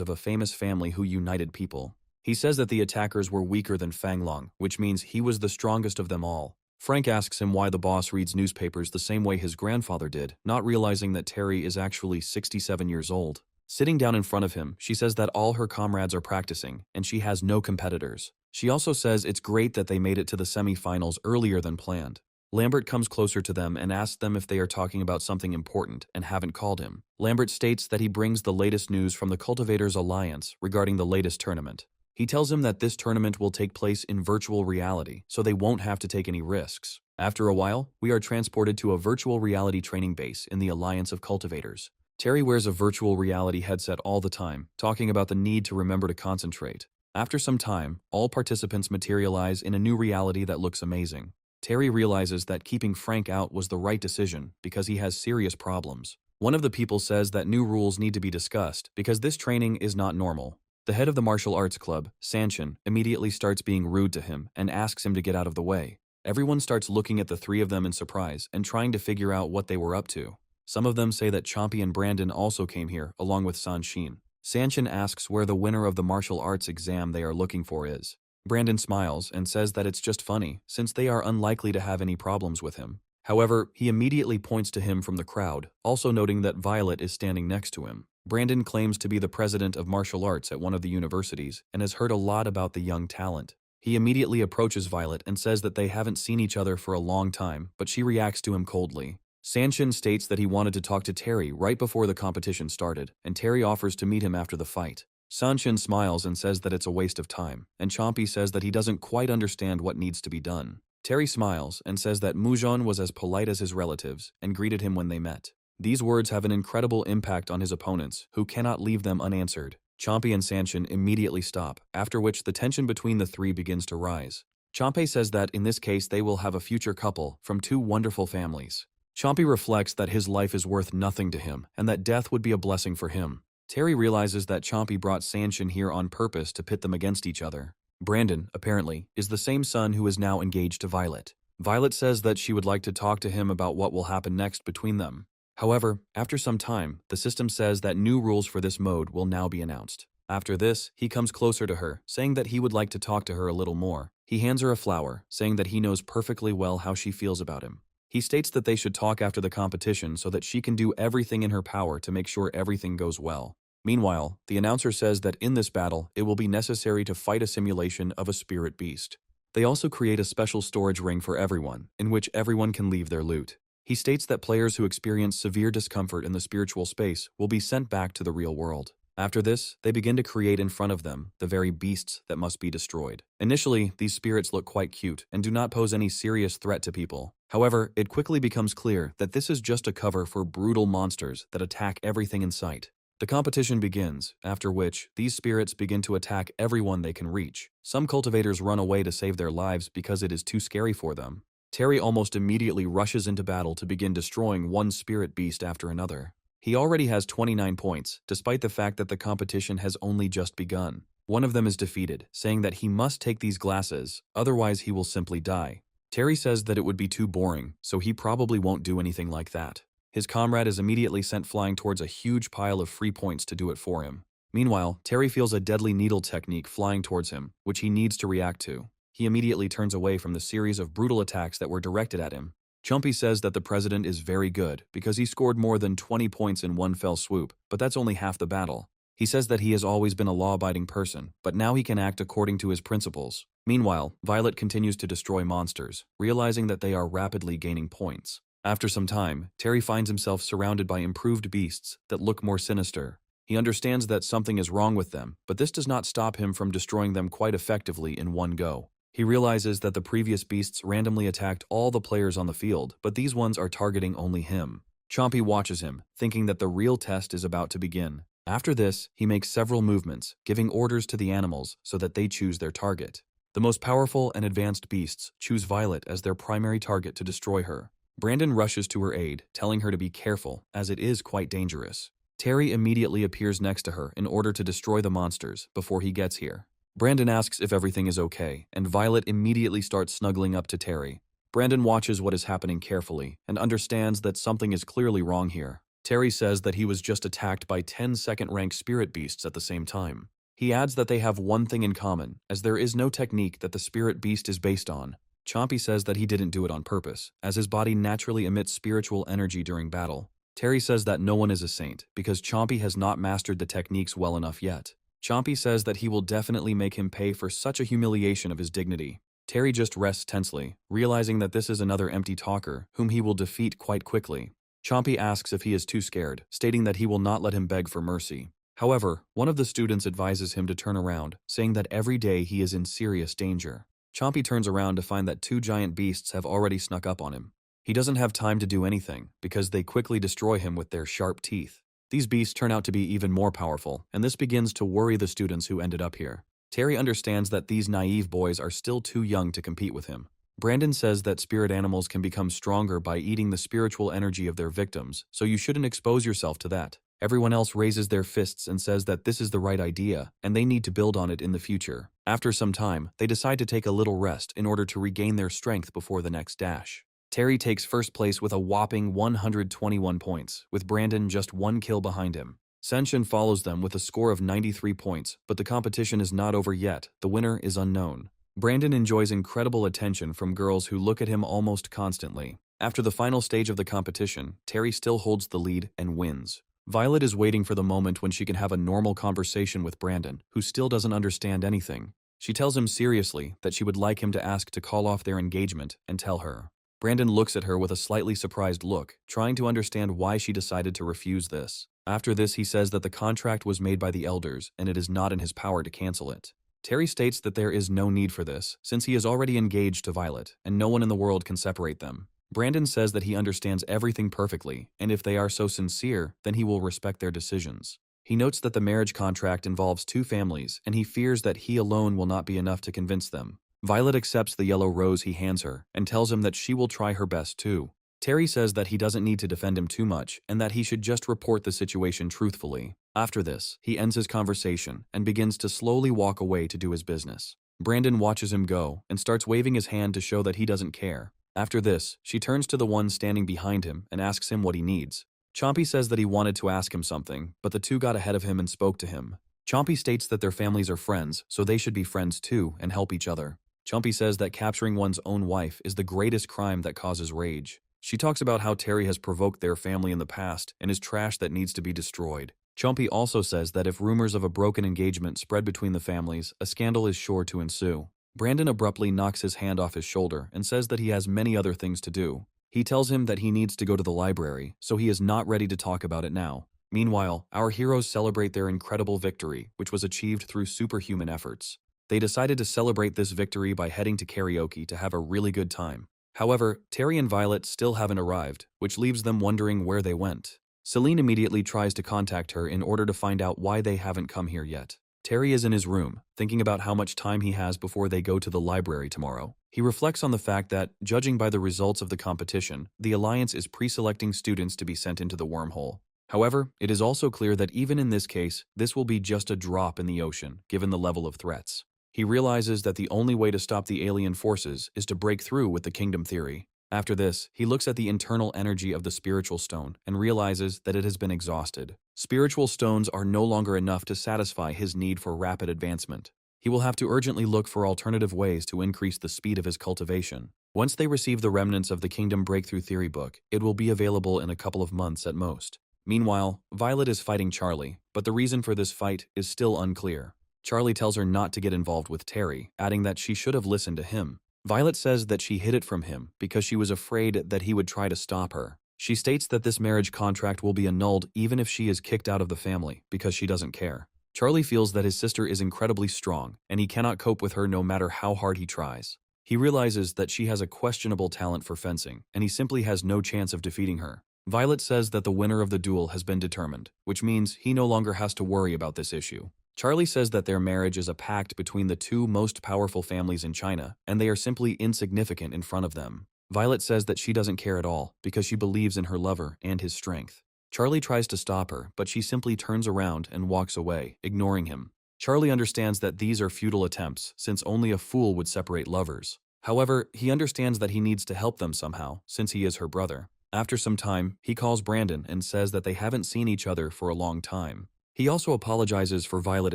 of a famous family who united people. He says that the attackers were weaker than Fanglong, which means he was the strongest of them all. Frank asks him why the boss reads newspapers the same way his grandfather did, not realizing that Terry is actually 67 years old. Sitting down in front of him, she says that all her comrades are practicing, and she has no competitors. She also says it's great that they made it to the semi-finals earlier than planned. Lambert comes closer to them and asks them if they are talking about something important and haven't called him. Lambert states that he brings the latest news from the Cultivators Alliance regarding the latest tournament. He tells him that this tournament will take place in virtual reality, so they won't have to take any risks. After a while, we are transported to a virtual reality training base in the Alliance of Cultivators. Terry wears a virtual reality headset all the time, talking about the need to remember to concentrate. After some time, all participants materialize in a new reality that looks amazing. Terry realizes that keeping Frank out was the right decision because he has serious problems. One of the people says that new rules need to be discussed because this training is not normal. The head of the martial arts club, Sanchin, immediately starts being rude to him and asks him to get out of the way. Everyone starts looking at the three of them in surprise and trying to figure out what they were up to. Some of them say that Chompy and Brandon also came here, along with Sanshin. Sanchin asks where the winner of the martial arts exam they are looking for is. Brandon smiles and says that it's just funny, since they are unlikely to have any problems with him. However, he immediately points to him from the crowd, also noting that Violet is standing next to him. Brandon claims to be the president of martial arts at one of the universities and has heard a lot about the young talent. He immediately approaches Violet and says that they haven't seen each other for a long time, but she reacts to him coldly. Sanchin states that he wanted to talk to Terry right before the competition started, and Terry offers to meet him after the fight. Sanchin smiles and says that it's a waste of time, and Chompy says that he doesn't quite understand what needs to be done. Terry smiles and says that Mujon was as polite as his relatives and greeted him when they met. These words have an incredible impact on his opponents, who cannot leave them unanswered. Chompy and Sanchin immediately stop, after which the tension between the three begins to rise. Chompy says that in this case they will have a future couple from two wonderful families. Chompy reflects that his life is worth nothing to him and that death would be a blessing for him. Terry realizes that Chompy brought Sanchin here on purpose to pit them against each other. Brandon, apparently, is the same son who is now engaged to Violet. Violet says that she would like to talk to him about what will happen next between them. However, after some time, the system says that new rules for this mode will now be announced. After this, he comes closer to her, saying that he would like to talk to her a little more. He hands her a flower, saying that he knows perfectly well how she feels about him. He states that they should talk after the competition so that she can do everything in her power to make sure everything goes well. Meanwhile, the announcer says that in this battle, it will be necessary to fight a simulation of a spirit beast. They also create a special storage ring for everyone, in which everyone can leave their loot. He states that players who experience severe discomfort in the spiritual space will be sent back to the real world. After this, they begin to create in front of them the very beasts that must be destroyed. Initially, these spirits look quite cute and do not pose any serious threat to people. However, it quickly becomes clear that this is just a cover for brutal monsters that attack everything in sight. The competition begins, after which, these spirits begin to attack everyone they can reach. Some cultivators run away to save their lives because it is too scary for them. Terry almost immediately rushes into battle to begin destroying one spirit beast after another. He already has 29 points, despite the fact that the competition has only just begun. One of them is defeated, saying that he must take these glasses, otherwise he will simply die. Terry says that it would be too boring, so he probably won't do anything like that. His comrade is immediately sent flying towards a huge pile of free points to do it for him. Meanwhile, Terry feels a deadly needle technique flying towards him, which he needs to react to. He immediately turns away from the series of brutal attacks that were directed at him. Chumpy says that the president is very good because he scored more than 20 points in one fell swoop, but that's only half the battle. He says that he has always been a law-abiding person, but now he can act according to his principles. Meanwhile, Violet continues to destroy monsters, realizing that they are rapidly gaining points. After some time, Terry finds himself surrounded by improved beasts that look more sinister. He understands that something is wrong with them, but this does not stop him from destroying them quite effectively in one go. He realizes that the previous beasts randomly attacked all the players on the field, but these ones are targeting only him. Chompy watches him, thinking that the real test is about to begin. After this, he makes several movements, giving orders to the animals so that they choose their target. The most powerful and advanced beasts choose Violet as their primary target to destroy her. Brandon rushes to her aid, telling her to be careful, as it is quite dangerous. Terry immediately appears next to her in order to destroy the monsters before he gets here. Brandon asks if everything is okay, and Violet immediately starts snuggling up to Terry. Brandon watches what is happening carefully and understands that something is clearly wrong here. Terry says that he was just attacked by 10 second-rank spirit beasts at the same time. He adds that they have one thing in common, as there is no technique that the spirit beast is based on. Chompy says that he didn't do it on purpose, as his body naturally emits spiritual energy during battle. Terry says that no one is a saint, because Chompy has not mastered the techniques well enough yet. Chompy says that he will definitely make him pay for such a humiliation of his dignity. Terry just rests tensely, realizing that this is another empty talker, whom he will defeat quite quickly. Chompy asks if he is too scared, stating that he will not let him beg for mercy. However, one of the students advises him to turn around, saying that every day he is in serious danger. Chompy turns around to find that 2 giant beasts have already snuck up on him. He doesn't have time to do anything, because they quickly destroy him with their sharp teeth. These beasts turn out to be even more powerful, and this begins to worry the students who ended up here. Terry understands that these naive boys are still too young to compete with him. Brandon says that spirit animals can become stronger by eating the spiritual energy of their victims, so you shouldn't expose yourself to that. Everyone else raises their fists and says that this is the right idea, and they need to build on it in the future. After some time, they decide to take a little rest in order to regain their strength before the next dash. Terry takes first place with a whopping 121 points, with Brandon just 1 kill behind him. Senshin follows them with a score of 93 points, but the competition is not over yet. The winner is unknown. Brandon enjoys incredible attention from girls who look at him almost constantly. After the final stage of the competition, Terry still holds the lead and wins. Violet is waiting for the moment when she can have a normal conversation with Brandon, who still doesn't understand anything. She tells him seriously that she would like him to ask to call off their engagement and tell her. Brandon looks at her with a slightly surprised look, trying to understand why she decided to refuse this. After this, he says that the contract was made by the elders, and it is not in his power to cancel it. Terry states that there is no need for this, since he is already engaged to Violet, and no one in the world can separate them. Brandon says that he understands everything perfectly, and if they are so sincere, then he will respect their decisions. He notes that the marriage contract involves 2 families, and he fears that he alone will not be enough to convince them. Violet accepts the yellow rose he hands her, and tells him that she will try her best too. Terry says that he doesn't need to defend him too much, and that he should just report the situation truthfully. After this, he ends his conversation, and begins to slowly walk away to do his business. Brandon watches him go, and starts waving his hand to show that he doesn't care. After this, she turns to the one standing behind him and asks him what he needs. Chompy says that he wanted to ask him something, but the 2 got ahead of him and spoke to him. Chompy states that their families are friends, so they should be friends too and help each other. Chompy says that capturing one's own wife is the greatest crime that causes rage. She talks about how Terry has provoked their family in the past and is trash that needs to be destroyed. Chompy also says that if rumors of a broken engagement spread between the families, a scandal is sure to ensue. Brandon abruptly knocks his hand off his shoulder and says that he has many other things to do. He tells him that he needs to go to the library, so he is not ready to talk about it now. Meanwhile, our heroes celebrate their incredible victory, which was achieved through superhuman efforts. They decided to celebrate this victory by heading to karaoke to have a really good time. However, Terry and Violet still haven't arrived, which leaves them wondering where they went. Celine immediately tries to contact her in order to find out why they haven't come here yet. Terry is in his room, thinking about how much time he has before they go to the library tomorrow. He reflects on the fact that, judging by the results of the competition, the Alliance is pre-selecting students to be sent into the wormhole. However, it is also clear that even in this case, this will be just a drop in the ocean, given the level of threats. He realizes that the only way to stop the alien forces is to break through with the kingdom theory. After this, he looks at the internal energy of the spiritual stone and realizes that it has been exhausted. Spiritual stones are no longer enough to satisfy his need for rapid advancement. He will have to urgently look for alternative ways to increase the speed of his cultivation. Once they receive the remnants of the Kingdom Breakthrough Theory book, it will be available in a couple of months at most. Meanwhile, Violet is fighting Charlie, but the reason for this fight is still unclear. Charlie tells her not to get involved with Terry, adding that she should have listened to him. Violet says that she hid it from him because she was afraid that he would try to stop her. She states that this marriage contract will be annulled even if she is kicked out of the family because she doesn't care. Charlie feels that his sister is incredibly strong and he cannot cope with her no matter how hard he tries. He realizes that she has a questionable talent for fencing and he simply has no chance of defeating her. Violet says that the winner of the duel has been determined, which means he no longer has to worry about this issue. Charlie says that their marriage is a pact between the two most powerful families in China, and they are simply insignificant in front of them. Violet says that she doesn't care at all because she believes in her lover and his strength. Charlie tries to stop her, but she simply turns around and walks away, ignoring him. Charlie understands that these are futile attempts, since only a fool would separate lovers. However, he understands that he needs to help them somehow, since he is her brother. After some time, he calls Brandon and says that they haven't seen each other for a long time. He also apologizes for Violet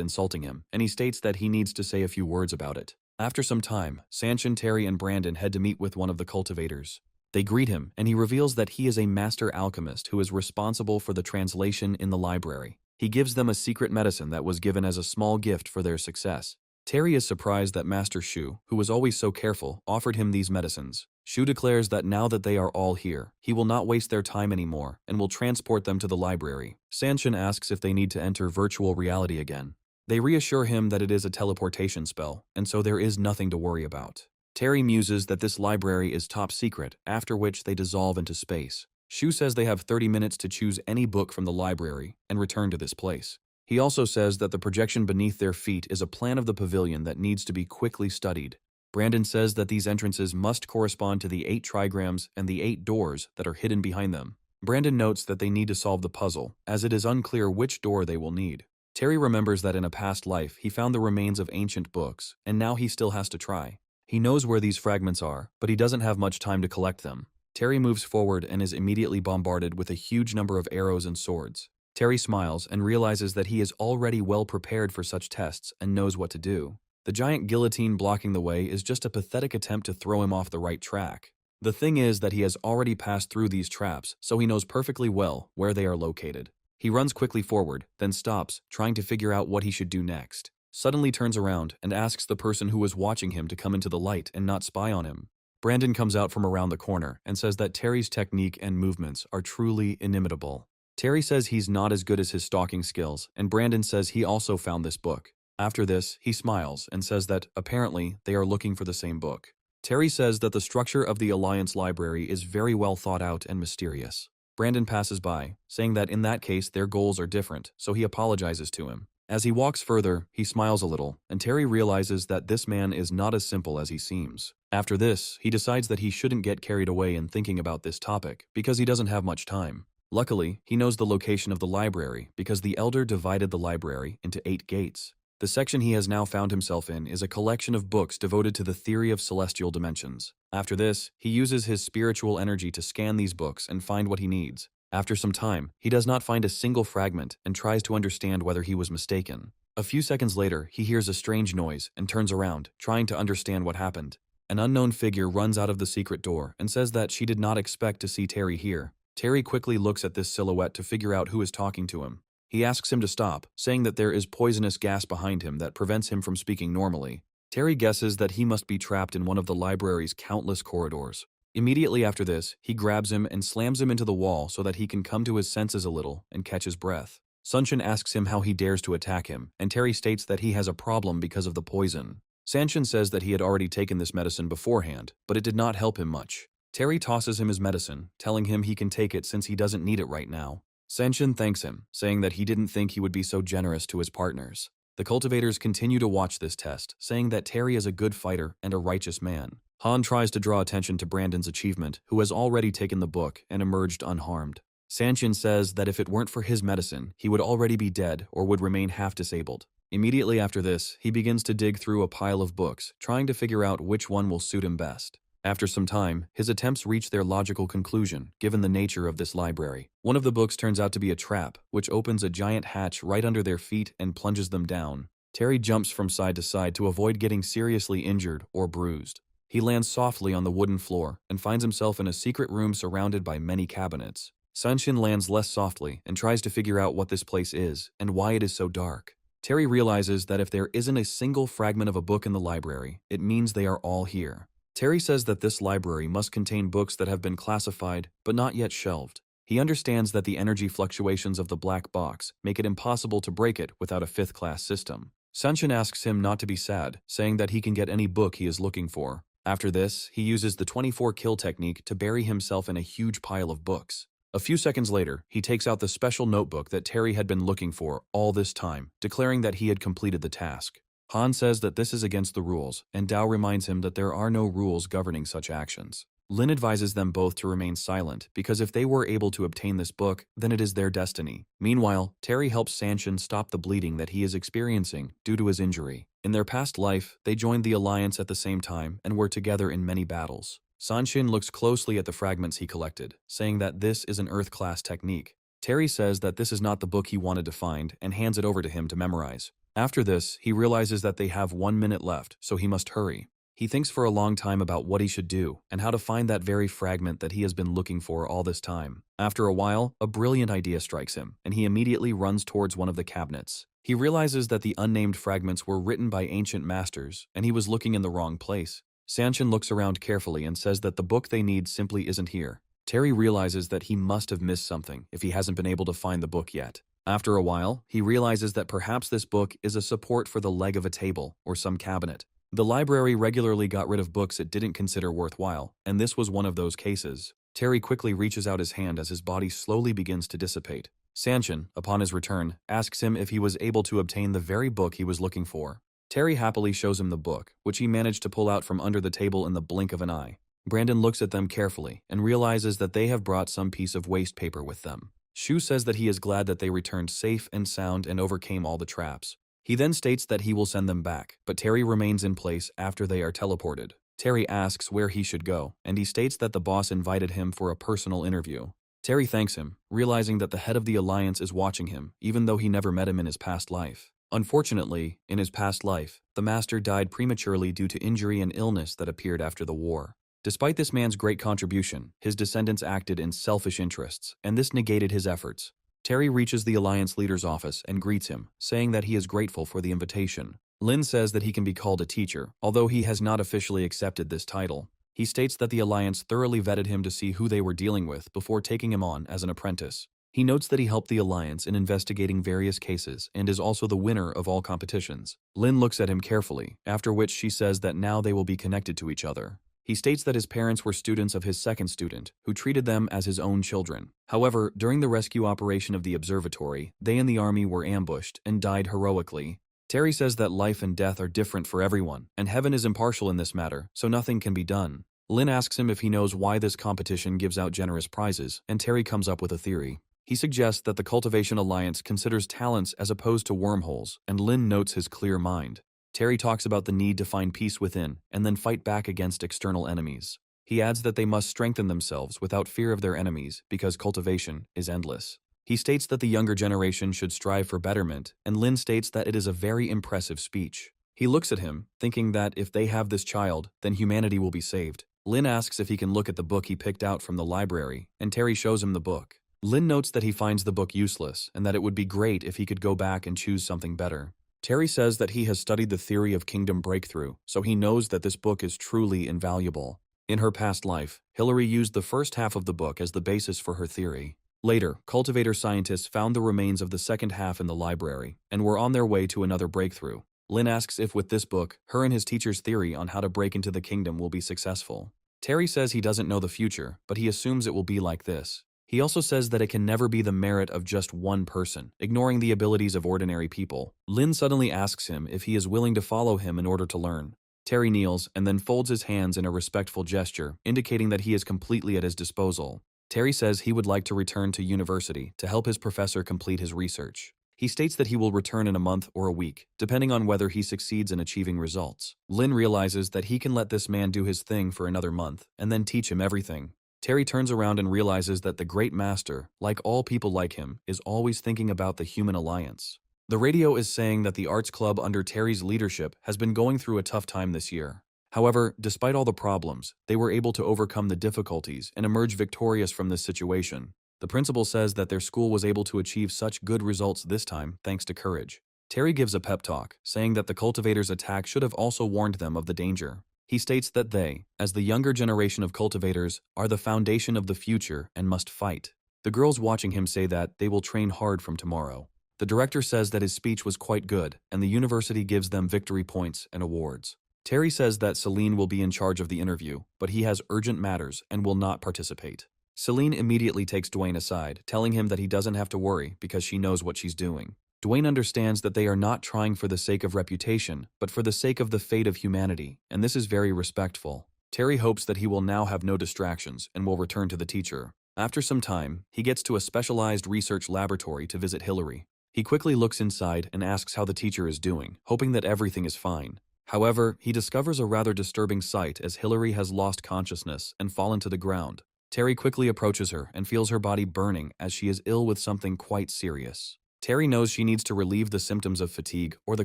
insulting him, and he states that he needs to say a few words about it. After some time, Sanshin, Terry, and Brandon head to meet with one of the cultivators. They greet him, and he reveals that he is a master alchemist who is responsible for the translation in the library. He gives them a secret medicine that was given as a small gift for their success. Terry is surprised that Master Shu, who was always so careful, offered him these medicines. Shu declares that now that they are all here, he will not waste their time anymore and will transport them to the library. Sanshin asks if they need to enter virtual reality again. They reassure him that it is a teleportation spell, and so there is nothing to worry about. Terry muses that this library is top secret, after which they dissolve into space. Shu says they have 30 minutes to choose any book from the library and return to this place. He also says that the projection beneath their feet is a plan of the pavilion that needs to be quickly studied. Brandon says that these entrances must correspond to the 8 trigrams and the 8 doors that are hidden behind them. Brandon notes that they need to solve the puzzle, as it is unclear which door they will need. Terry remembers that in a past life he found the remains of ancient books, and now he still has to try. He knows where these fragments are, but he doesn't have much time to collect them. Terry moves forward and is immediately bombarded with a huge number of arrows and swords. Terry smiles and realizes that he is already well prepared for such tests and knows what to do. The giant guillotine blocking the way is just a pathetic attempt to throw him off the right track. The thing is that he has already passed through these traps, so he knows perfectly well where they are located. He runs quickly forward, then stops, trying to figure out what he should do next. Suddenly turns around and asks the person who was watching him to come into the light and not spy on him. Brandon comes out from around the corner and says that Terry's technique and movements are truly inimitable. Terry says he's not as good as his stalking skills, and Brandon says he also found this book. After this, he smiles and says that, apparently, they are looking for the same book. Terry says that the structure of the Alliance Library is very well thought out and mysterious. Brandon passes by, saying that in that case their goals are different, so he apologizes to him. As he walks further, he smiles a little, and Terry realizes that this man is not as simple as he seems. After this, he decides that he shouldn't get carried away in thinking about this topic, because he doesn't have much time. Luckily, he knows the location of the library because the Elder divided the library into 8 gates. The section he has now found himself in is a collection of books devoted to the theory of celestial dimensions. After this, he uses his spiritual energy to scan these books and find what he needs. After some time, he does not find a single fragment and tries to understand whether he was mistaken. A few seconds later, he hears a strange noise and turns around, trying to understand what happened. An unknown figure runs out of the secret door and says that she did not expect to see Terry here. Terry quickly looks at this silhouette to figure out who is talking to him. He asks him to stop, saying that there is poisonous gas behind him that prevents him from speaking normally. Terry guesses that he must be trapped in one of the library's countless corridors. Immediately after this, he grabs him and slams him into the wall so that he can come to his senses a little and catch his breath. Sanshin asks him how he dares to attack him, and Terry states that he has a problem because of the poison. Sanshin says that he had already taken this medicine beforehand, but it did not help him much. Terry tosses him his medicine, telling him he can take it since he doesn't need it right now. Sanshin thanks him, saying that he didn't think he would be so generous to his partners. The cultivators continue to watch this test, saying that Terry is a good fighter and a righteous man. Han tries to draw attention to Brandon's achievement, who has already taken the book and emerged unharmed. Sanshin says that if it weren't for his medicine, he would already be dead or would remain half disabled. Immediately after this, he begins to dig through a pile of books, trying to figure out which one will suit him best. After some time, his attempts reach their logical conclusion, given the nature of this library. One of the books turns out to be a trap, which opens a giant hatch right under their feet and plunges them down. Terry jumps from side to side to avoid getting seriously injured or bruised. He lands softly on the wooden floor and finds himself in a secret room surrounded by many cabinets. Sanshin lands less softly and tries to figure out what this place is and why it is so dark. Terry realizes that if there isn't a single fragment of a book in the library, it means they are all here. Terry says that this library must contain books that have been classified but not yet shelved. He understands that the energy fluctuations of the black box make it impossible to break it without a fifth-class system. Sanshin asks him not to be sad, saying that he can get any book he is looking for. After this, he uses the 24 kill technique to bury himself in a huge pile of books. A few seconds later, he takes out the special notebook that Terry had been looking for all this time, declaring that he had completed the task. Han says that this is against the rules, and Dao reminds him that there are no rules governing such actions. Lin advises them both to remain silent, because if they were able to obtain this book, then it is their destiny. Meanwhile, Terry helps Sanshin stop the bleeding that he is experiencing due to his injury. In their past life, they joined the Alliance at the same time and were together in many battles. Sanshin looks closely at the fragments he collected, saying that this is an Earth-class technique. Terry says that this is not the book he wanted to find and hands it over to him to memorize. After this, he realizes that they have 1 minute left, so he must hurry. He thinks for a long time about what he should do and how to find that very fragment that he has been looking for all this time. After a while, a brilliant idea strikes him, and he immediately runs towards one of the cabinets. He realizes that the unnamed fragments were written by ancient masters, and he was looking in the wrong place. Sanshin looks around carefully and says that the book they need simply isn't here. Terry realizes that he must have missed something if he hasn't been able to find the book yet. After a while, he realizes that perhaps this book is a support for the leg of a table or some cabinet. The library regularly got rid of books it didn't consider worthwhile, and this was one of those cases. Terry quickly reaches out his hand as his body slowly begins to dissipate. Sanshin, upon his return, asks him if he was able to obtain the very book he was looking for. Terry happily shows him the book, which he managed to pull out from under the table in the blink of an eye. Brandon looks at them carefully and realizes that they have brought some piece of waste paper with them. Shu says that he is glad that they returned safe and sound and overcame all the traps. He then states that he will send them back, but Terry remains in place after they are teleported. Terry asks where he should go, and he states that the boss invited him for a personal interview. Terry thanks him, realizing that the head of the Alliance is watching him, even though he never met him in his past life. Unfortunately, in his past life, the master died prematurely due to injury and illness that appeared after the war. Despite this man's great contribution, his descendants acted in selfish interests, and this negated his efforts. Terry reaches the Alliance leader's office and greets him, saying that he is grateful for the invitation. Lin says that he can be called a teacher, although he has not officially accepted this title. He states that the Alliance thoroughly vetted him to see who they were dealing with before taking him on as an apprentice. He notes that he helped the Alliance in investigating various cases and is also the winner of all competitions. Lin looks at him carefully, after which she says that now they will be connected to each other. He states that his parents were students of his second student, who treated them as his own children. However, during the rescue operation of the observatory, they and the army were ambushed and died heroically. Terry says that life and death are different for everyone, and heaven is impartial in this matter, so nothing can be done. Lin asks him if he knows why this competition gives out generous prizes, and Terry comes up with a theory. He suggests that the Cultivation Alliance considers talents as opposed to wormholes, and Lin notes his clear mind. Terry talks about the need to find peace within and then fight back against external enemies. He adds that they must strengthen themselves without fear of their enemies because cultivation is endless. He states that the younger generation should strive for betterment, and Lin states that it is a very impressive speech. He looks at him, thinking that if they have this child, then humanity will be saved. Lin asks if he can look at the book he picked out from the library, and Terry shows him the book. Lin notes that he finds the book useless and that it would be great if he could go back and choose something better. Terry says that he has studied the theory of kingdom breakthrough, so he knows that this book is truly invaluable. In her past life, Hillary used the first half of the book as the basis for her theory. Later, cultivator scientists found the remains of the second half in the library and were on their way to another breakthrough. Lin asks if with this book, her and his teacher's theory on how to break into the kingdom will be successful. Terry says he doesn't know the future, but he assumes it will be like this. He also says that it can never be the merit of just one person, ignoring the abilities of ordinary people. Lin suddenly asks him if he is willing to follow him in order to learn. Terry kneels and then folds his hands in a respectful gesture, indicating that he is completely at his disposal. Terry says he would like to return to university to help his professor complete his research. He states that he will return in a month or a week, depending on whether he succeeds in achieving results. Lin realizes that he can let this man do his thing for another month and then teach him everything. Terry turns around and realizes that the great master, like all people like him, is always thinking about the human alliance. The radio is saying that the arts club under Terry's leadership has been going through a tough time this year. However, despite all the problems, they were able to overcome the difficulties and emerge victorious from this situation. The principal says that their school was able to achieve such good results this time thanks to courage. Terry gives a pep talk, saying that the cultivators' attack should have also warned them of the danger. He states that they, as the younger generation of cultivators, are the foundation of the future and must fight. The girls watching him say that they will train hard from tomorrow. The director says that his speech was quite good, and the university gives them victory points and awards. Terry says that Celine will be in charge of the interview, but he has urgent matters and will not participate. Celine immediately takes Dwayne aside, telling him that he doesn't have to worry because she knows what she's doing. Dwayne understands that they are not trying for the sake of reputation, but for the sake of the fate of humanity, and this is very respectful. Terry hopes that he will now have no distractions and will return to the teacher. After some time, he gets to a specialized research laboratory to visit Hillary. He quickly looks inside and asks how the teacher is doing, hoping that everything is fine. However, he discovers a rather disturbing sight as Hillary has lost consciousness and fallen to the ground. Terry quickly approaches her and feels her body burning as she is ill with something quite serious. Terry knows she needs to relieve the symptoms of fatigue or the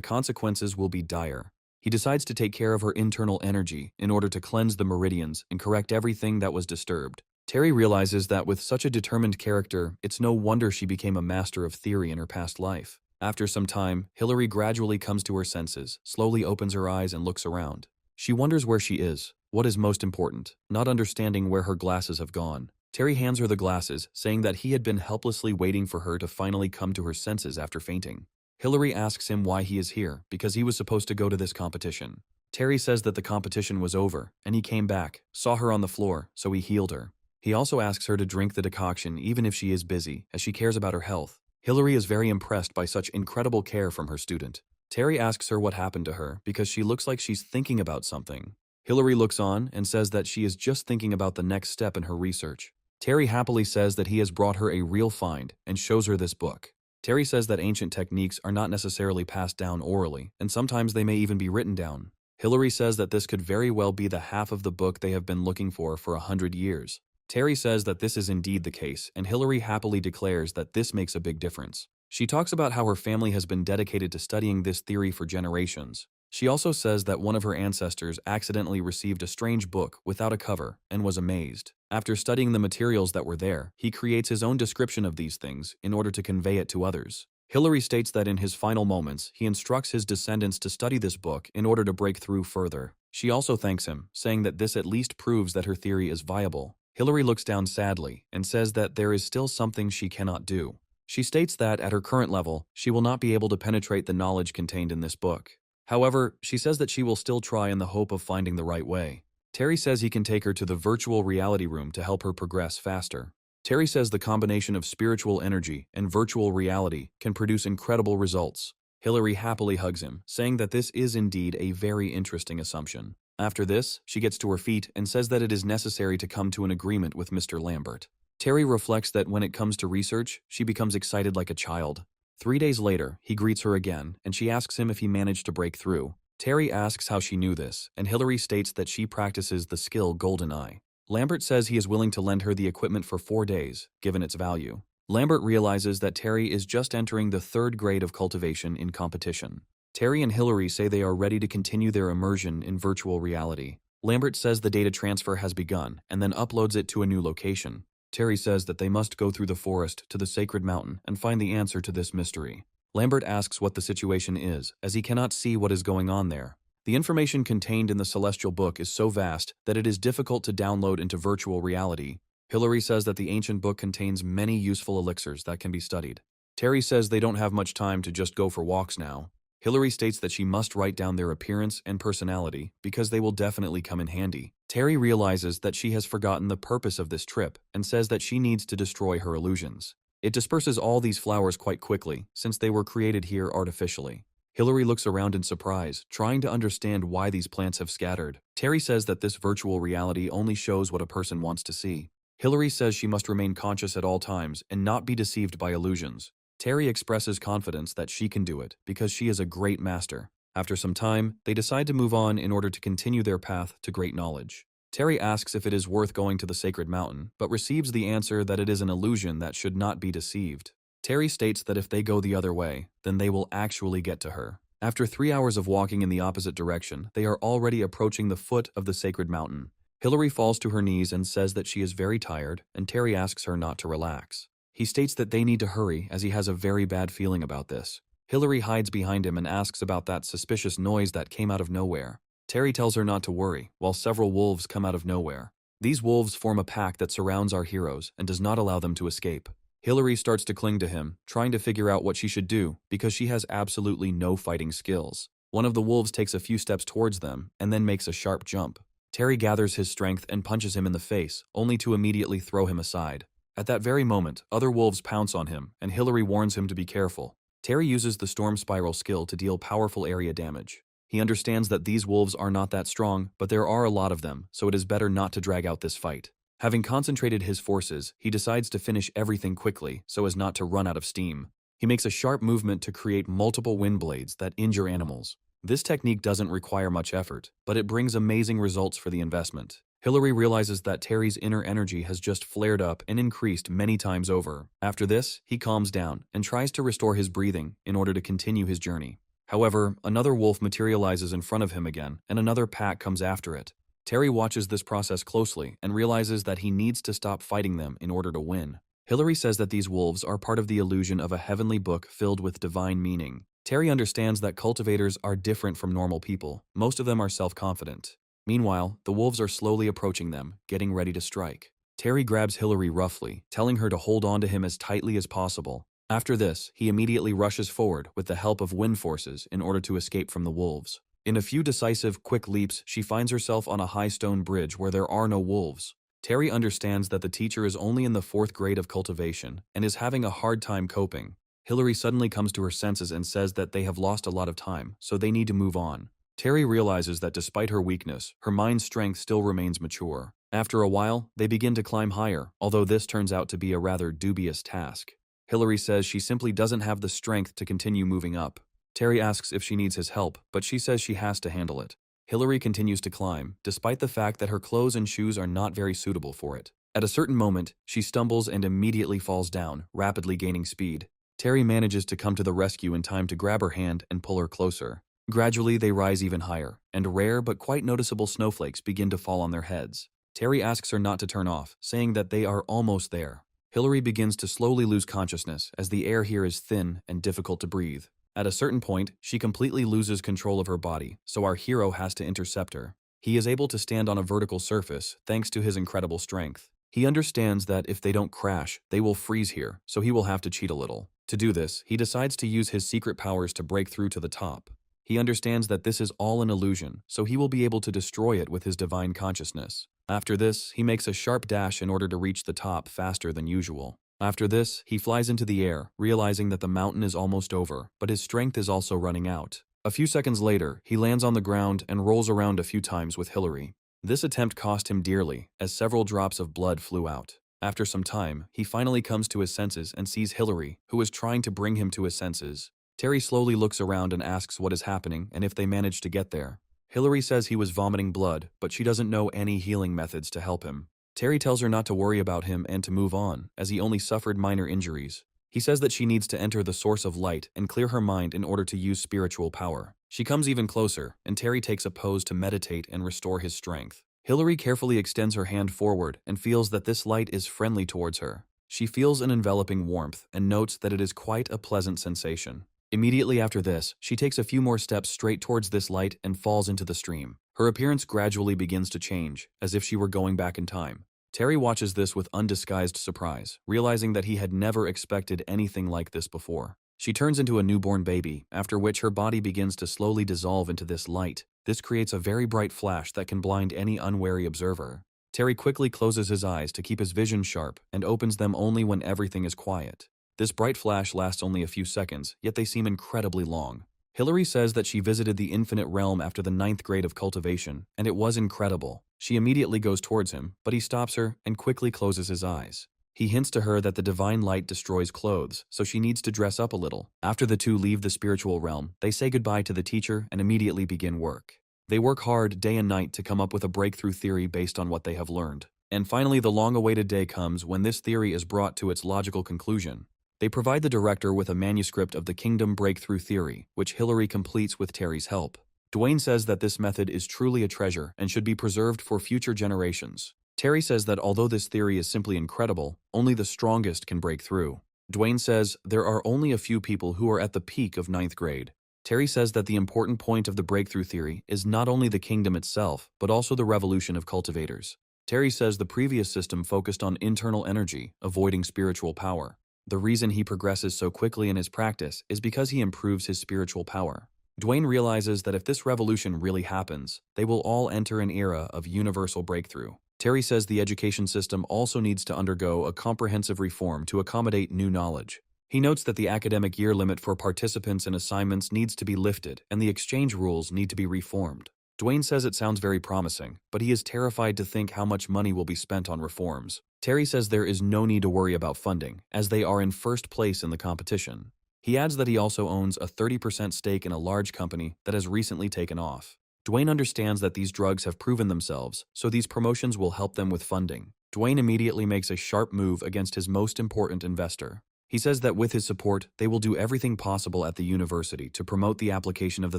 consequences will be dire. He decides to take care of her internal energy in order to cleanse the meridians and correct everything that was disturbed. Terry realizes that with such a determined character, it's no wonder she became a master of theory in her past life. After some time, Hillary gradually comes to her senses, slowly opens her eyes and looks around. She wonders where she is, what is most important, not understanding where her glasses have gone. Terry hands her the glasses, saying that he had been helplessly waiting for her to finally come to her senses after fainting. Hillary asks him why he is here, because he was supposed to go to this competition. Terry says that the competition was over, and he came back, saw her on the floor, so he healed her. He also asks her to drink the decoction even if she is busy, as she cares about her health. Hillary is very impressed by such incredible care from her student. Terry asks her what happened to her because she looks like she's thinking about something. Hillary looks on and says that she is just thinking about the next step in her research. Terry happily says that he has brought her a real find and shows her this book. Terry says that ancient techniques are not necessarily passed down orally, and sometimes they may even be written down. Hillary says that this could very well be the half of the book they have been looking for 100 years. Terry says that this is indeed the case, and Hillary happily declares that this makes a big difference. She talks about how her family has been dedicated to studying this theory for generations. She also says that one of her ancestors accidentally received a strange book without a cover and was amazed. After studying the materials that were there, he creates his own description of these things in order to convey it to others. Hillary states that in his final moments, he instructs his descendants to study this book in order to break through further. She also thanks him, saying that this at least proves that her theory is viable. Hillary looks down sadly and says that there is still something she cannot do. She states that at her current level, she will not be able to penetrate the knowledge contained in this book. However, she says that she will still try in the hope of finding the right way. Terry says he can take her to the virtual reality room to help her progress faster. Terry says the combination of spiritual energy and virtual reality can produce incredible results. Hillary happily hugs him, saying that this is indeed a very interesting assumption. After this, she gets to her feet and says that it is necessary to come to an agreement with Mr. Lambert. Terry reflects that when it comes to research, she becomes excited like a child. 3 days later, he greets her again, and she asks him if he managed to break through. Terry asks how she knew this, and Hillary states that she practices the skill Golden Eye. Lambert says he is willing to lend her the equipment for 4 days, given its value. Lambert realizes that Terry is just entering the 3rd grade of cultivation in competition. Terry and Hillary say they are ready to continue their immersion in virtual reality. Lambert says the data transfer has begun and then uploads it to a new location. Terry says that they must go through the forest to the sacred mountain and find the answer to this mystery. Lambert asks what the situation is, as he cannot see what is going on there. The information contained in the celestial book is so vast that it is difficult to download into virtual reality. Hillary says that the ancient book contains many useful elixirs that can be studied. Terry says they don't have much time to just go for walks now. Hillary states that she must write down their appearance and personality because they will definitely come in handy. Terry realizes that she has forgotten the purpose of this trip and says that she needs to destroy her illusions. It disperses all these flowers quite quickly since they were created here artificially. Hillary looks around in surprise, trying to understand why these plants have scattered. Terry says that this virtual reality only shows what a person wants to see. Hillary says she must remain conscious at all times and not be deceived by illusions. Terry expresses confidence that she can do it because she is a great master. After some time, they decide to move on in order to continue their path to great knowledge. Terry asks if it is worth going to the sacred mountain, but receives the answer that it is an illusion that should not be deceived. Terry states that if they go the other way, then they will actually get to her. After 3 hours of walking in the opposite direction, they are already approaching the foot of the sacred mountain. Hillary falls to her knees and says that she is very tired, and Terry asks her not to relax. He states that they need to hurry as he has a very bad feeling about this. Hillary hides behind him and asks about that suspicious noise that came out of nowhere. Terry tells her not to worry, while several wolves come out of nowhere. These wolves form a pack that surrounds our heroes and does not allow them to escape. Hillary starts to cling to him, trying to figure out what she should do because she has absolutely no fighting skills. One of the wolves takes a few steps towards them and then makes a sharp jump. Terry gathers his strength and punches him in the face, only to immediately throw him aside. At that very moment, other wolves pounce on him, and Hillary warns him to be careful. Terry uses the Storm Spiral skill to deal powerful area damage. He understands that these wolves are not that strong, but there are a lot of them, so it is better not to drag out this fight. Having concentrated his forces, he decides to finish everything quickly so as not to run out of steam. He makes a sharp movement to create multiple wind blades that injure animals. This technique doesn't require much effort, but it brings amazing results for the investment. Hillary realizes that Terry's inner energy has just flared up and increased many times over. After this, he calms down and tries to restore his breathing in order to continue his journey. However, another wolf materializes in front of him again, and another pack comes after it. Terry watches this process closely and realizes that he needs to stop fighting them in order to win. Hillary says that these wolves are part of the illusion of a heavenly book filled with divine meaning. Terry understands that cultivators are different from normal people. Most of them are self-confident. Meanwhile, the wolves are slowly approaching them, getting ready to strike. Terry grabs Hillary roughly, telling her to hold on to him as tightly as possible. After this, he immediately rushes forward with the help of wind forces in order to escape from the wolves. In a few decisive, quick leaps, she finds herself on a high stone bridge where there are no wolves. Terry understands that the teacher is only in the 4th grade of cultivation and is having a hard time coping. Hillary suddenly comes to her senses and says that they have lost a lot of time, so they need to move on. Terry realizes that despite her weakness, her mind's strength still remains mature. After a while, they begin to climb higher, although this turns out to be a rather dubious task. Hillary says she simply doesn't have the strength to continue moving up. Terry asks if she needs his help, but she says she has to handle it. Hillary continues to climb, despite the fact that her clothes and shoes are not very suitable for it. At a certain moment, she stumbles and immediately falls down, rapidly gaining speed. Terry manages to come to the rescue in time to grab her hand and pull her closer. Gradually, they rise even higher, and rare but quite noticeable snowflakes begin to fall on their heads. Terry asks her not to turn off, saying that they are almost there. Hillary begins to slowly lose consciousness as the air here is thin and difficult to breathe. At a certain point, she completely loses control of her body, so our hero has to intercept her. He is able to stand on a vertical surface thanks to his incredible strength. He understands that if they don't crash, they will freeze here, so he will have to cheat a little. To do this, he decides to use his secret powers to break through to the top. He understands that this is all an illusion, so he will be able to destroy it with his divine consciousness. After this, he makes a sharp dash in order to reach the top faster than usual. After this, he flies into the air, realizing that the mountain is almost over, but his strength is also running out. A few seconds later, he lands on the ground and rolls around a few times with Hillary. This attempt cost him dearly, as several drops of blood flew out. After some time, he finally comes to his senses and sees Hillary, who is trying to bring him to his senses. Terry slowly looks around and asks what is happening and if they manage to get there. Hillary says he was vomiting blood, but she doesn't know any healing methods to help him. Terry tells her not to worry about him and to move on, as he only suffered minor injuries. He says that she needs to enter the source of light and clear her mind in order to use spiritual power. She comes even closer, and Terry takes a pose to meditate and restore his strength. Hillary carefully extends her hand forward and feels that this light is friendly towards her. She feels an enveloping warmth and notes that it is quite a pleasant sensation. Immediately after this, she takes a few more steps straight towards this light and falls into the stream. Her appearance gradually begins to change, as if she were going back in time. Terry watches this with undisguised surprise, realizing that he had never expected anything like this before. She turns into a newborn baby, after which her body begins to slowly dissolve into this light. This creates a very bright flash that can blind any unwary observer. Terry quickly closes his eyes to keep his vision sharp and opens them only when everything is quiet. This bright flash lasts only a few seconds, yet they seem incredibly long. Hillary says that she visited the infinite realm after the 9th grade of cultivation, and it was incredible. She immediately goes towards him, but he stops her and quickly closes his eyes. He hints to her that the divine light destroys clothes, so she needs to dress up a little. After the two leave the spiritual realm, they say goodbye to the teacher and immediately begin work. They work hard day and night to come up with a breakthrough theory based on what they have learned. And finally, the long-awaited day comes when this theory is brought to its logical conclusion. They provide the director with a manuscript of the Kingdom Breakthrough Theory, which Hillary completes with Terry's help. Dwayne says that this method is truly a treasure and should be preserved for future generations. Terry says that although this theory is simply incredible, only the strongest can break through. Dwayne says there are only a few people who are at the peak of ninth grade. Terry says that the important point of the breakthrough theory is not only the kingdom itself, but also the revolution of cultivators. Terry says the previous system focused on internal energy, avoiding spiritual power. The reason he progresses so quickly in his practice is because he improves his spiritual power. Dwayne realizes that if this revolution really happens, they will all enter an era of universal breakthrough. Terry says the education system also needs to undergo a comprehensive reform to accommodate new knowledge. He notes that the academic year limit for participants and assignments needs to be lifted and the exchange rules need to be reformed. Dwayne says it sounds very promising, but he is terrified to think how much money will be spent on reforms. Terry says there is no need to worry about funding, as they are in first place in the competition. He adds that he also owns a 30% stake in a large company that has recently taken off. Dwayne understands that these drugs have proven themselves, so these promotions will help them with funding. Dwayne immediately makes a sharp move against his most important investor. He says that with his support, they will do everything possible at the university to promote the application of the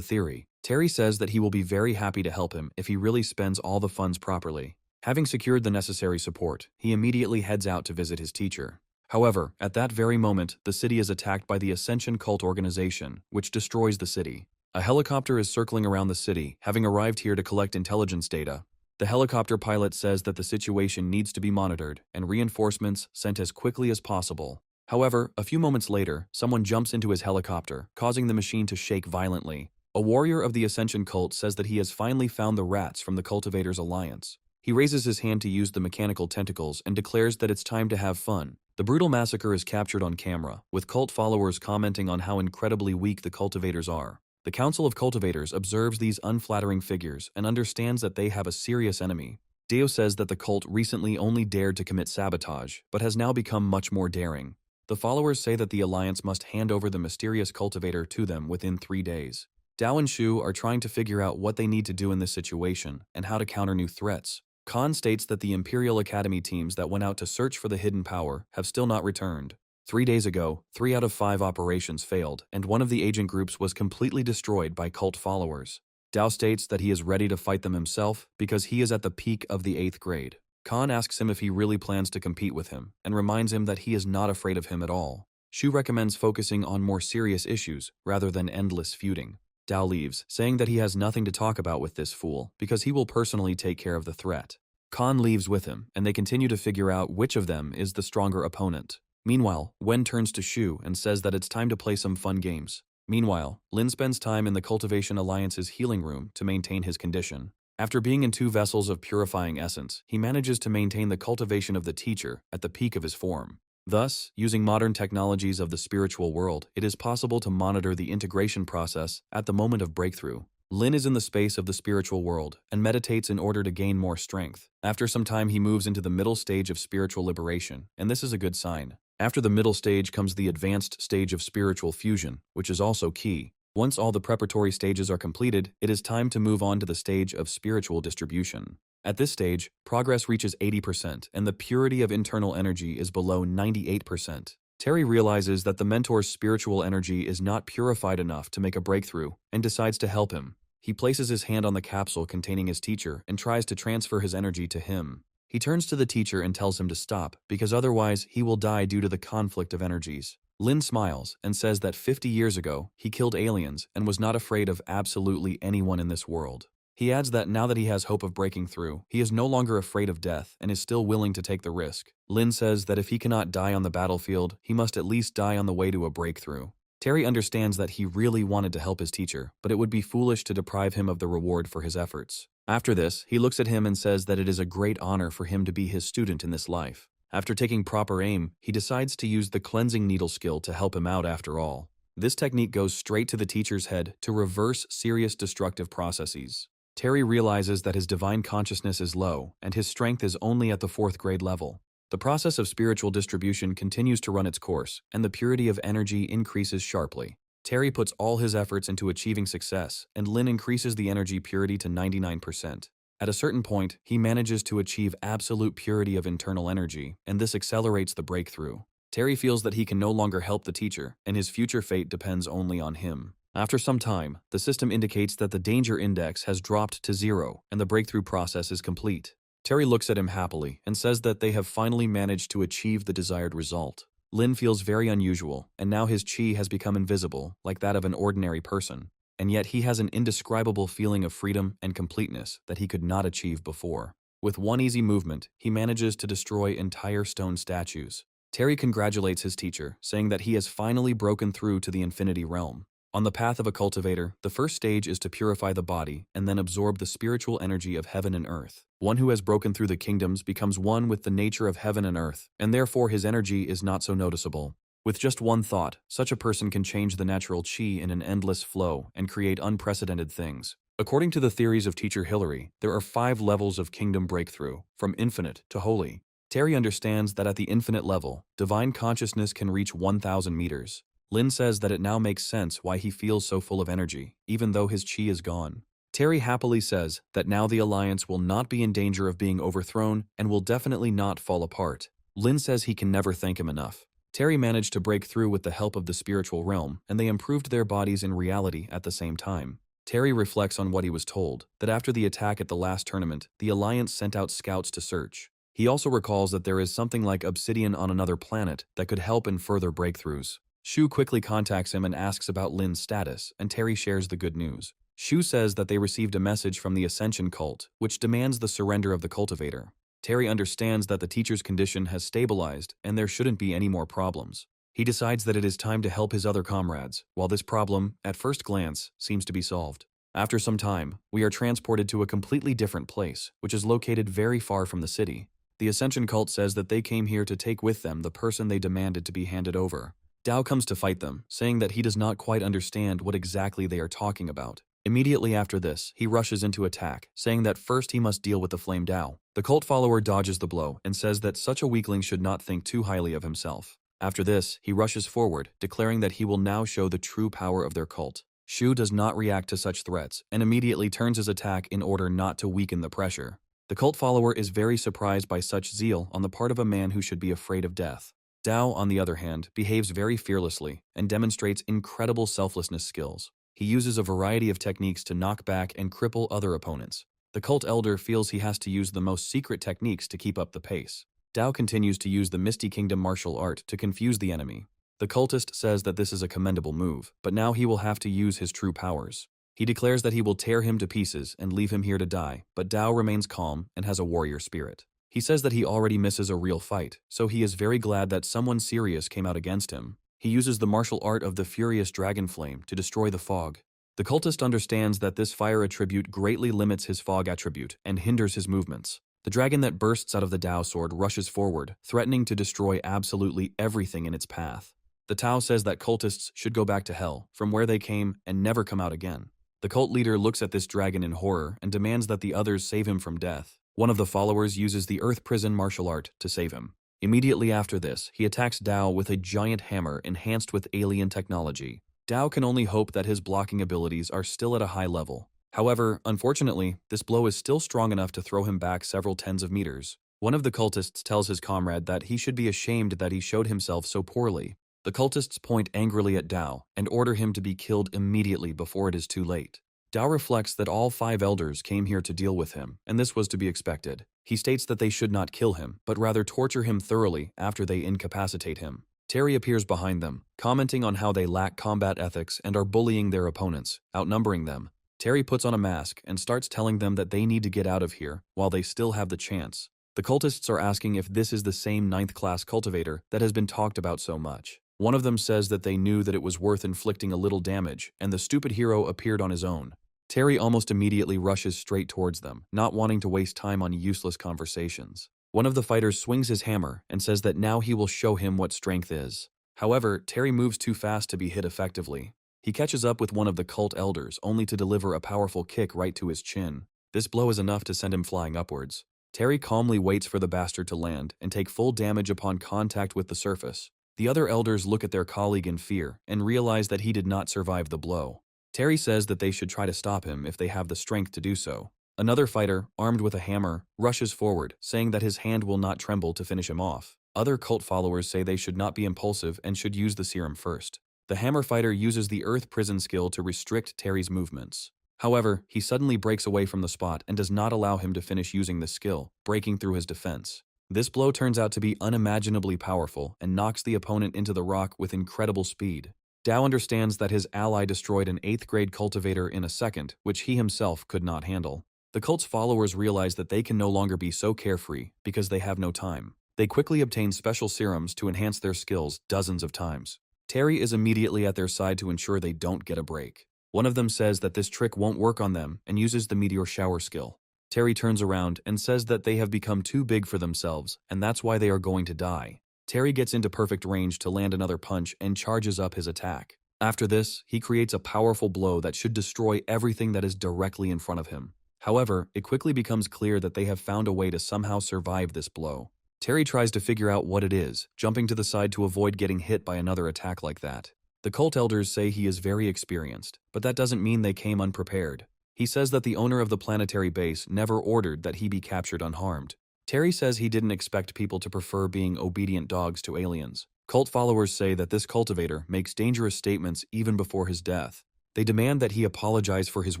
theory. Terry says that he will be very happy to help him if he really spends all the funds properly. Having secured the necessary support, he immediately heads out to visit his teacher. However, at that very moment, the city is attacked by the Ascension cult organization, which destroys the city. A helicopter is circling around the city, having arrived here to collect intelligence data. The helicopter pilot says that the situation needs to be monitored and reinforcements sent as quickly as possible. However, a few moments later, someone jumps into his helicopter, causing the machine to shake violently. A warrior of the Ascension cult says that he has finally found the rats from the Cultivators Alliance. He raises his hand to use the mechanical tentacles and declares that it's time to have fun. The brutal massacre is captured on camera, with cult followers commenting on how incredibly weak the cultivators are. The Council of Cultivators observes these unflattering figures and understands that they have a serious enemy. Deo says that the cult recently only dared to commit sabotage, but has now become much more daring. The followers say that the Alliance must hand over the mysterious cultivator to them within 3 days. Dao and Shu are trying to figure out what they need to do in this situation and how to counter new threats. Khan states that the Imperial Academy teams that went out to search for the hidden power have still not returned. 3 days ago, 3 out of 5 operations failed, and one of the agent groups was completely destroyed by cult followers. Dao states that he is ready to fight them himself because he is at the peak of the 8th grade. Khan asks him if he really plans to compete with him, and reminds him that he is not afraid of him at all. Shu recommends focusing on more serious issues rather than endless feuding. Dao leaves, saying that he has nothing to talk about with this fool because he will personally take care of the threat. Khan leaves with him, and they continue to figure out which of them is the stronger opponent. Meanwhile, Wen turns to Shu and says that it's time to play some fun games. Meanwhile, Lin spends time in the Cultivation Alliance's healing room to maintain his condition. After being in 2 vessels of purifying essence, he manages to maintain the cultivation of the teacher at the peak of his form. Thus, using modern technologies of the spiritual world, it is possible to monitor the integration process at the moment of breakthrough. Lin is in the space of the spiritual world and meditates in order to gain more strength. After some time, he moves into the middle stage of spiritual liberation, and this is a good sign. After the middle stage comes the advanced stage of spiritual fusion, which is also key. Once all the preparatory stages are completed, it is time to move on to the stage of spiritual distribution. At this stage, progress reaches 80%, and the purity of internal energy is below 98%. Terry realizes that the mentor's spiritual energy is not purified enough to make a breakthrough, and decides to help him. He places his hand on the capsule containing his teacher and tries to transfer his energy to him. He turns to the teacher and tells him to stop, because otherwise he will die due to the conflict of energies. Lin smiles and says that 50 years ago, he killed aliens and was not afraid of absolutely anyone in this world. He adds that now that he has hope of breaking through, he is no longer afraid of death and is still willing to take the risk. Lin says that if he cannot die on the battlefield, he must at least die on the way to a breakthrough. Terry understands that he really wanted to help his teacher, but it would be foolish to deprive him of the reward for his efforts. After this, he looks at him and says that it is a great honor for him to be his student in this life. After taking proper aim, he decides to use the cleansing needle skill to help him out after all. This technique goes straight to the teacher's head to reverse serious destructive processes. Terry realizes that his divine consciousness is low, and his strength is only at the 4th grade level. The process of spiritual distribution continues to run its course, and the purity of energy increases sharply. Terry puts all his efforts into achieving success, and Lin increases the energy purity to 99%. At a certain point, he manages to achieve absolute purity of internal energy, and this accelerates the breakthrough. Terry feels that he can no longer help the teacher, and his future fate depends only on him. After some time, the system indicates that the danger index has dropped to 0 and the breakthrough process is complete. Terry looks at him happily and says that they have finally managed to achieve the desired result. Lin feels very unusual, and now his chi has become invisible, like that of an ordinary person. And yet he has an indescribable feeling of freedom and completeness that he could not achieve before. With one easy movement, he manages to destroy entire stone statues. Terry congratulates his teacher, saying that he has finally broken through to the infinity realm. On the path of a cultivator, the first stage is to purify the body and then absorb the spiritual energy of heaven and earth. One who has broken through the kingdoms becomes one with the nature of heaven and earth, and therefore his energy is not so noticeable. With just one thought, such a person can change the natural chi in an endless flow and create unprecedented things. According to the theories of Teacher Hillary, there are 5 levels of kingdom breakthrough, from infinite to holy. Terry understands that at the infinite level, divine consciousness can reach 1,000 meters. Lin says that it now makes sense why he feels so full of energy, even though his chi is gone. Terry happily says that now the Alliance will not be in danger of being overthrown and will definitely not fall apart. Lin says he can never thank him enough. Terry managed to break through with the help of the spiritual realm, and they improved their bodies in reality at the same time. Terry reflects on what he was told, that after the attack at the last tournament, the Alliance sent out scouts to search. He also recalls that there is something like obsidian on another planet that could help in further breakthroughs. Shu quickly contacts him and asks about Lin's status, and Terry shares the good news. Shu says that they received a message from the Ascension cult, which demands the surrender of the cultivator. Terry understands that the teacher's condition has stabilized and there shouldn't be any more problems. He decides that it is time to help his other comrades, while this problem, at first glance, seems to be solved. After some time, we are transported to a completely different place, which is located very far from the city. The Ascension cult says that they came here to take with them the person they demanded to be handed over. Dao comes to fight them, saying that he does not quite understand what exactly they are talking about. Immediately after this, he rushes into attack, saying that first he must deal with the Flame Dao. The cult follower dodges the blow and says that such a weakling should not think too highly of himself. After this, he rushes forward, declaring that he will now show the true power of their cult. Shu does not react to such threats and immediately turns his attack in order not to weaken the pressure. The cult follower is very surprised by such zeal on the part of a man who should be afraid of death. Dao, on the other hand, behaves very fearlessly and demonstrates incredible selflessness skills. He uses a variety of techniques to knock back and cripple other opponents. The cult elder feels he has to use the most secret techniques to keep up the pace. Dao continues to use the Misty Kingdom martial art to confuse the enemy. The cultist says that this is a commendable move, but now he will have to use his true powers. He declares that he will tear him to pieces and leave him here to die, but Dao remains calm and has a warrior spirit. He says that he already misses a real fight, so he is very glad that someone serious came out against him. He uses the martial art of the Furious Dragon Flame to destroy the fog. The cultist understands that this fire attribute greatly limits his fog attribute and hinders his movements. The dragon that bursts out of the Dao sword rushes forward, threatening to destroy absolutely everything in its path. The Tao says that cultists should go back to hell, from where they came, and never come out again. The cult leader looks at this dragon in horror and demands that the others save him from death. One of the followers uses the Earth Prison martial art to save him. Immediately after this, he attacks Dao with a giant hammer enhanced with alien technology. Dao can only hope that his blocking abilities are still at a high level. However, unfortunately, this blow is still strong enough to throw him back several tens of meters. One of the cultists tells his comrade that he should be ashamed that he showed himself so poorly. The cultists point angrily at Dao and order him to be killed immediately before it is too late. Dao reflects that all 5 elders came here to deal with him, and this was to be expected. He states that they should not kill him, but rather torture him thoroughly after they incapacitate him. Terry appears behind them, commenting on how they lack combat ethics and are bullying their opponents, outnumbering them. Terry puts on a mask and starts telling them that they need to get out of here while they still have the chance. The cultists are asking if this is the same 9th class cultivator that has been talked about so much. One of them says that they knew that it was worth inflicting a little damage, and the stupid hero appeared on his own. Terry almost immediately rushes straight towards them, not wanting to waste time on useless conversations. One of the fighters swings his hammer and says that now he will show him what strength is. However, Terry moves too fast to be hit effectively. He catches up with one of the cult elders only to deliver a powerful kick right to his chin. This blow is enough to send him flying upwards. Terry calmly waits for the bastard to land and take full damage upon contact with the surface. The other elders look at their colleague in fear and realize that he did not survive the blow. Terry says that they should try to stop him if they have the strength to do so. Another fighter, armed with a hammer, rushes forward, saying that his hand will not tremble to finish him off. Other cult followers say they should not be impulsive and should use the serum first. The hammer fighter uses the earth prison skill to restrict Terry's movements. However, he suddenly breaks away from the spot and does not allow him to finish using the skill, breaking through his defense. This blow turns out to be unimaginably powerful and knocks the opponent into the rock with incredible speed. Dao understands that his ally destroyed an 8th grade cultivator in a second, which he himself could not handle. The cult's followers realize that they can no longer be so carefree because they have no time. They quickly obtain special serums to enhance their skills dozens of times. Terry is immediately at their side to ensure they don't get a break. One of them says that this trick won't work on them and uses the meteor shower skill. Terry turns around and says that they have become too big for themselves and that's why they are going to die. Terry gets into perfect range to land another punch and charges up his attack. After this, he creates a powerful blow that should destroy everything that is directly in front of him. However, it quickly becomes clear that they have found a way to somehow survive this blow. Terry tries to figure out what it is, jumping to the side to avoid getting hit by another attack like that. The cult elders say he is very experienced, but that doesn't mean they came unprepared. He says that the owner of the planetary base never ordered that he be captured unharmed. Terry says he didn't expect people to prefer being obedient dogs to aliens. Cult followers say that this cultivator makes dangerous statements even before his death. They demand that he apologize for his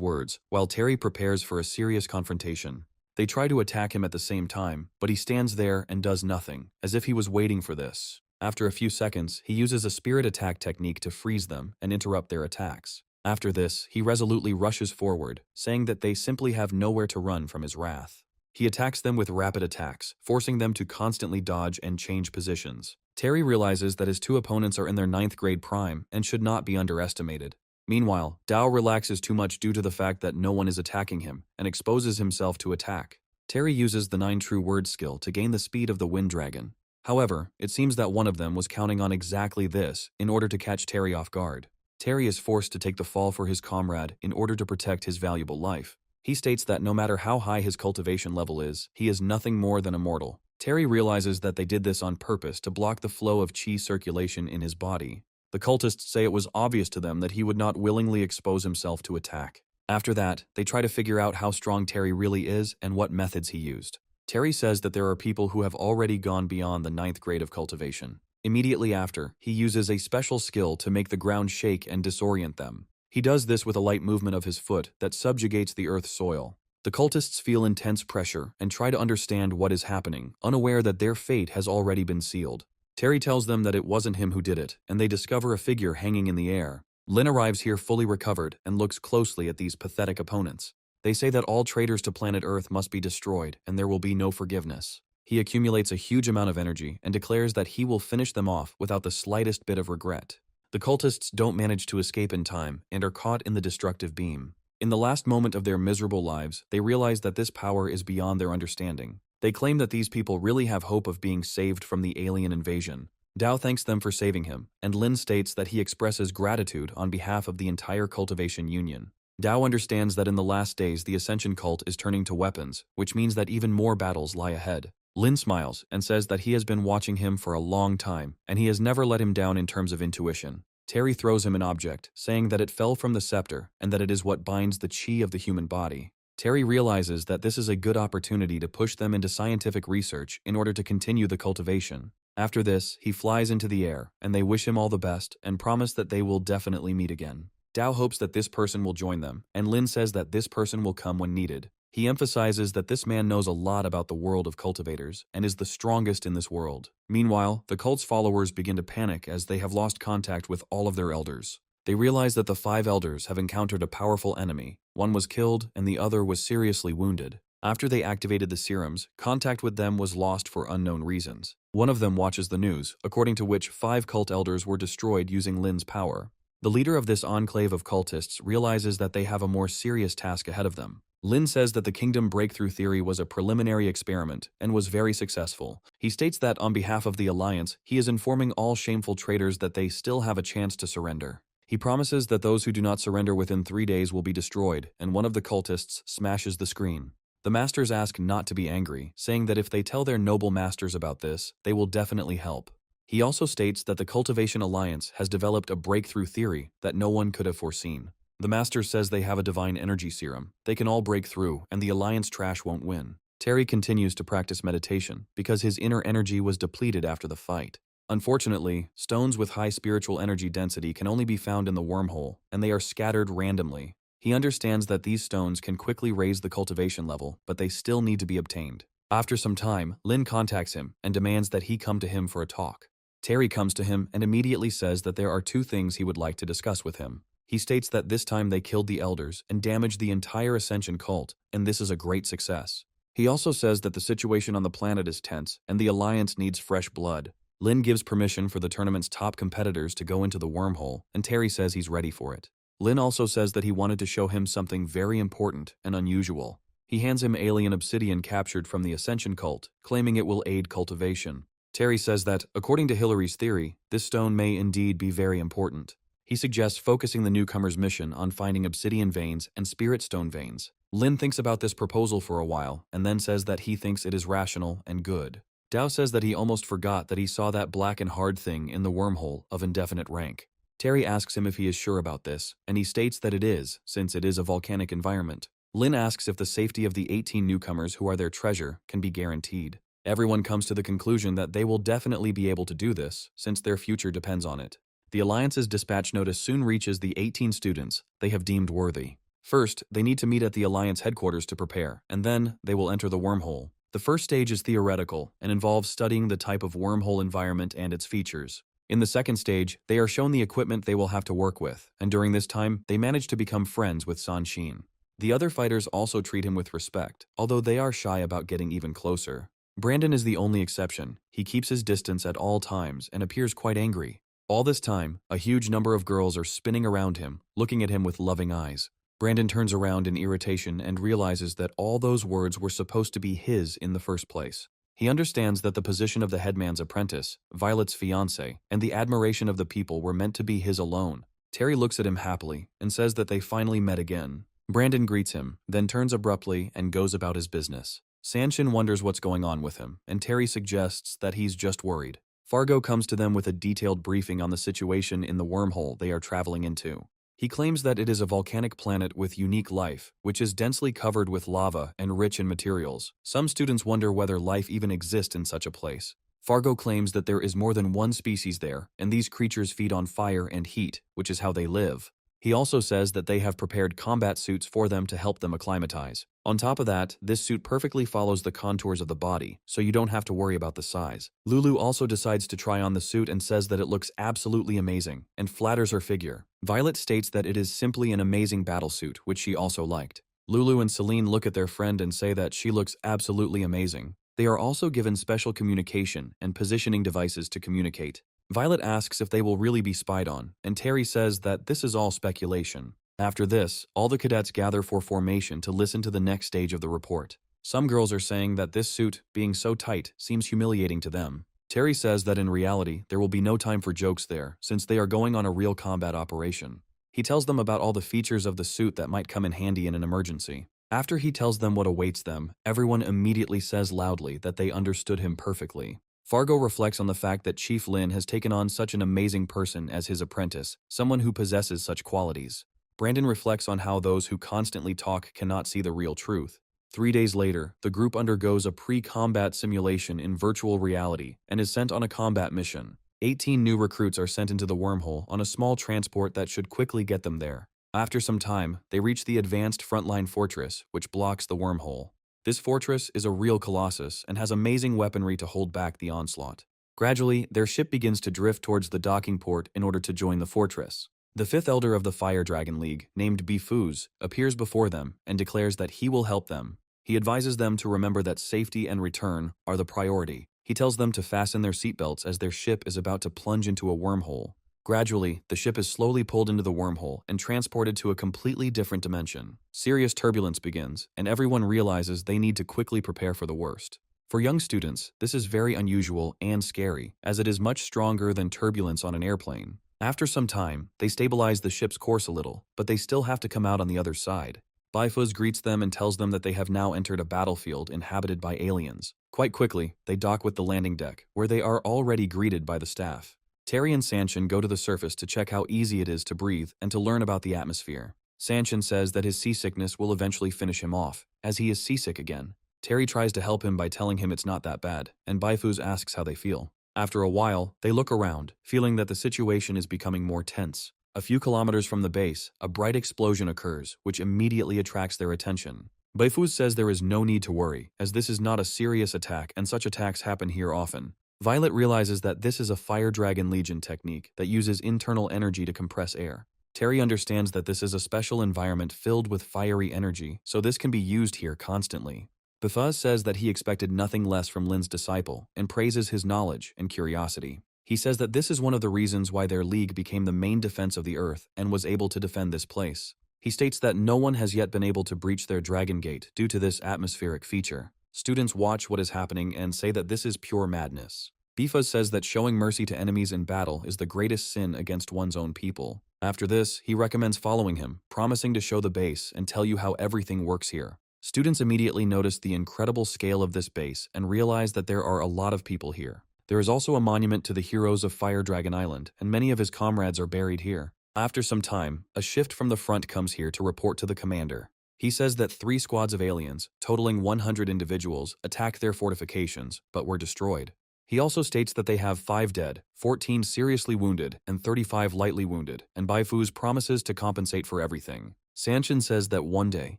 words, while Terry prepares for a serious confrontation. They try to attack him at the same time, but he stands there and does nothing, as if he was waiting for this. After a few seconds, he uses a spirit attack technique to freeze them and interrupt their attacks. After this, he resolutely rushes forward, saying that they simply have nowhere to run from his wrath. He attacks them with rapid attacks, forcing them to constantly dodge and change positions. Terry realizes that his two opponents are in their 9th grade prime and should not be underestimated. Meanwhile, Dao relaxes too much due to the fact that no one is attacking him and exposes himself to attack. Terry uses the 9 true word skill to gain the speed of the wind dragon. However, it seems that one of them was counting on exactly this in order to catch Terry off guard. Terry is forced to take the fall for his comrade in order to protect his valuable life. He states that no matter how high his cultivation level is, he is nothing more than a mortal. Terry realizes that they did this on purpose to block the flow of chi circulation in his body. The cultists say it was obvious to them that he would not willingly expose himself to attack. After that, they try to figure out how strong Terry really is and what methods he used. Terry says that there are people who have already gone beyond the 9th grade of cultivation. Immediately after, he uses a special skill to make the ground shake and disorient them. He does this with a light movement of his foot that subjugates the earth's soil. The cultists feel intense pressure and try to understand what is happening, unaware that their fate has already been sealed. Terry tells them that it wasn't him who did it, and they discover a figure hanging in the air. Lin arrives here fully recovered and looks closely at these pathetic opponents. They say that all traitors to planet Earth must be destroyed and there will be no forgiveness. He accumulates a huge amount of energy and declares that he will finish them off without the slightest bit of regret. The cultists don't manage to escape in time and are caught in the destructive beam. In the last moment of their miserable lives, they realize that this power is beyond their understanding. They claim that these people really have hope of being saved from the alien invasion. Dao thanks them for saving him, and Lin states that he expresses gratitude on behalf of the entire cultivation union. Dao understands that in the last days the Ascension cult is turning to weapons, which means that even more battles lie ahead. Lin smiles and says that he has been watching him for a long time, and he has never let him down in terms of intuition. Terry throws him an object, saying that it fell from the scepter and that it is what binds the chi of the human body. Terry realizes that this is a good opportunity to push them into scientific research in order to continue the cultivation. After this, he flies into the air, and they wish him all the best and promise that they will definitely meet again. Dao hopes that this person will join them, and Lin says that this person will come when needed. He emphasizes that this man knows a lot about the world of cultivators and is the strongest in this world. Meanwhile, the cult's followers begin to panic as they have lost contact with all of their elders. They realize that the 5 elders have encountered a powerful enemy. One was killed and the other was seriously wounded. After they activated the serums, contact with them was lost for unknown reasons. One of them watches the news, according to which 5 cult elders were destroyed using Lin's power. The leader of this enclave of cultists realizes that they have a more serious task ahead of them. Lin says that the kingdom breakthrough theory was a preliminary experiment and was very successful. He states that on behalf of the Alliance, he is informing all shameful traitors that they still have a chance to surrender. He promises that those who do not surrender within 3 days will be destroyed, and one of the cultists smashes the screen. The masters ask not to be angry, saying that if they tell their noble masters about this, they will definitely help. He also states that the Cultivation Alliance has developed a breakthrough theory that no one could have foreseen. The Master says they have a divine energy serum. They can all break through, and the Alliance trash won't win. Terry continues to practice meditation because his inner energy was depleted after the fight. Unfortunately, stones with high spiritual energy density can only be found in the wormhole, and they are scattered randomly. He understands that these stones can quickly raise the cultivation level, but they still need to be obtained. After some time, Lin contacts him and demands that he come to him for a talk. Terry comes to him and immediately says that there are two things he would like to discuss with him. He states that this time they killed the elders and damaged the entire Ascension cult, and this is a great success. He also says that the situation on the planet is tense and the Alliance needs fresh blood. Lin gives permission for the tournament's top competitors to go into the wormhole, and Terry says he's ready for it. Lin also says that he wanted to show him something very important and unusual. He hands him alien obsidian captured from the Ascension cult, claiming it will aid cultivation. Terry says that, according to Hillary's theory, this stone may indeed be very important. He suggests focusing the newcomer's mission on finding obsidian veins and spirit stone veins. Lin thinks about this proposal for a while, and then says that he thinks it is rational and good. Dao says that he almost forgot that he saw that black and hard thing in the wormhole of indefinite rank. Terry asks him if he is sure about this, and he states that it is, since it is a volcanic environment. Lin asks if the safety of the 18 newcomers who are their treasure can be guaranteed. Everyone comes to the conclusion that they will definitely be able to do this, since their future depends on it. The Alliance's dispatch notice soon reaches the 18 students they have deemed worthy. First, they need to meet at the Alliance headquarters to prepare, and then they will enter the wormhole. The first stage is theoretical and involves studying the type of wormhole environment and its features. In the second stage, they are shown the equipment they will have to work with, and during this time, they manage to become friends with San Shin. The other fighters also treat him with respect, although they are shy about getting even closer. Brandon is the only exception. He keeps his distance at all times and appears quite angry. All this time, a huge number of girls are spinning around him, looking at him with loving eyes. Brandon turns around in irritation and realizes that all those words were supposed to be his in the first place. He understands that the position of the headman's apprentice, Violet's fiancé, and the admiration of the people were meant to be his alone. Terry looks at him happily and says that they finally met again. Brandon greets him, then turns abruptly and goes about his business. Sanshin wonders what's going on with him, and Terry suggests that he's just worried. Fargo comes to them with a detailed briefing on the situation in the wormhole they are traveling into. He claims that it is a volcanic planet with unique life, which is densely covered with lava and rich in materials. Some students wonder whether life even exists in such a place. Fargo claims that there is more than one species there, and these creatures feed on fire and heat, which is how they live. He also says that they have prepared combat suits for them to help them acclimatize. On top of that, this suit perfectly follows the contours of the body, so you don't have to worry about the size. Lulu also decides to try on the suit and says that it looks absolutely amazing, and flatters her figure. Violet states that it is simply an amazing battlesuit, which she also liked. Lulu and Celine look at their friend and say that she looks absolutely amazing. They are also given special communication and positioning devices to communicate. Violet asks if they will really be spied on, and Terry says that this is all speculation. After this, all the cadets gather for formation to listen to the next stage of the report. Some girls are saying that this suit, being so tight, seems humiliating to them. Terry says that in reality, there will be no time for jokes there, since they are going on a real combat operation. He tells them about all the features of the suit that might come in handy in an emergency. After he tells them what awaits them, everyone immediately says loudly that they understood him perfectly. Fargo reflects on the fact that Chief Lin has taken on such an amazing person as his apprentice, someone who possesses such qualities. Brandon reflects on how those who constantly talk cannot see the real truth. 3 days later, the group undergoes a pre-combat simulation in virtual reality and is sent on a combat mission. 18 new recruits are sent into the wormhole on a small transport that should quickly get them there. After some time, they reach the advanced frontline fortress, which blocks the wormhole. This fortress is a real colossus and has amazing weaponry to hold back the onslaught. Gradually, their ship begins to drift towards the docking port in order to join the fortress. The fifth elder of the Fire Dragon League, named Bifuz, appears before them and declares that he will help them. He advises them to remember that safety and return are the priority. He tells them to fasten their seatbelts as their ship is about to plunge into a wormhole. Gradually, the ship is slowly pulled into the wormhole and transported to a completely different dimension. Serious turbulence begins, and everyone realizes they need to quickly prepare for the worst. For young students, this is very unusual and scary, as it is much stronger than turbulence on an airplane. After some time, they stabilize the ship's course a little, but they still have to come out on the other side. Bifuz greets them and tells them that they have now entered a battlefield inhabited by aliens. Quite quickly, they dock with the landing deck, where they are already greeted by the staff. Terry and Sanshin go to the surface to check how easy it is to breathe and to learn about the atmosphere. Sanshin says that his seasickness will eventually finish him off, as he is seasick again. Terry tries to help him by telling him it's not that bad, and Bifuz asks how they feel. After a while, they look around, feeling that the situation is becoming more tense. A few kilometers from the base, a bright explosion occurs, which immediately attracts their attention. Bifuz says there is no need to worry, as this is not a serious attack and such attacks happen here often. Violet realizes that this is a Fire Dragon Legion technique that uses internal energy to compress air. Terry understands that this is a special environment filled with fiery energy, so this can be used here constantly. Bifuz says that he expected nothing less from Lin's disciple and praises his knowledge and curiosity. He says that this is one of the reasons why their league became the main defense of the Earth and was able to defend this place. He states that no one has yet been able to breach their Dragon Gate due to this atmospheric feature. Students watch what is happening and say that this is pure madness. Bifuz says that showing mercy to enemies in battle is the greatest sin against one's own people. After this, he recommends following him, promising to show the base and tell you how everything works here. Students immediately notice the incredible scale of this base and realize that there are a lot of people here. There is also a monument to the heroes of Fire Dragon Island, and many of his comrades are buried here. After some time, a shift from the front comes here to report to the commander. He says that 3 squads of aliens, totaling 100 individuals, attacked their fortifications, but were destroyed. He also states that they have 5 dead, 14 seriously wounded, and 35 lightly wounded, and Bifuz promises to compensate for everything. Sanshin says that one day,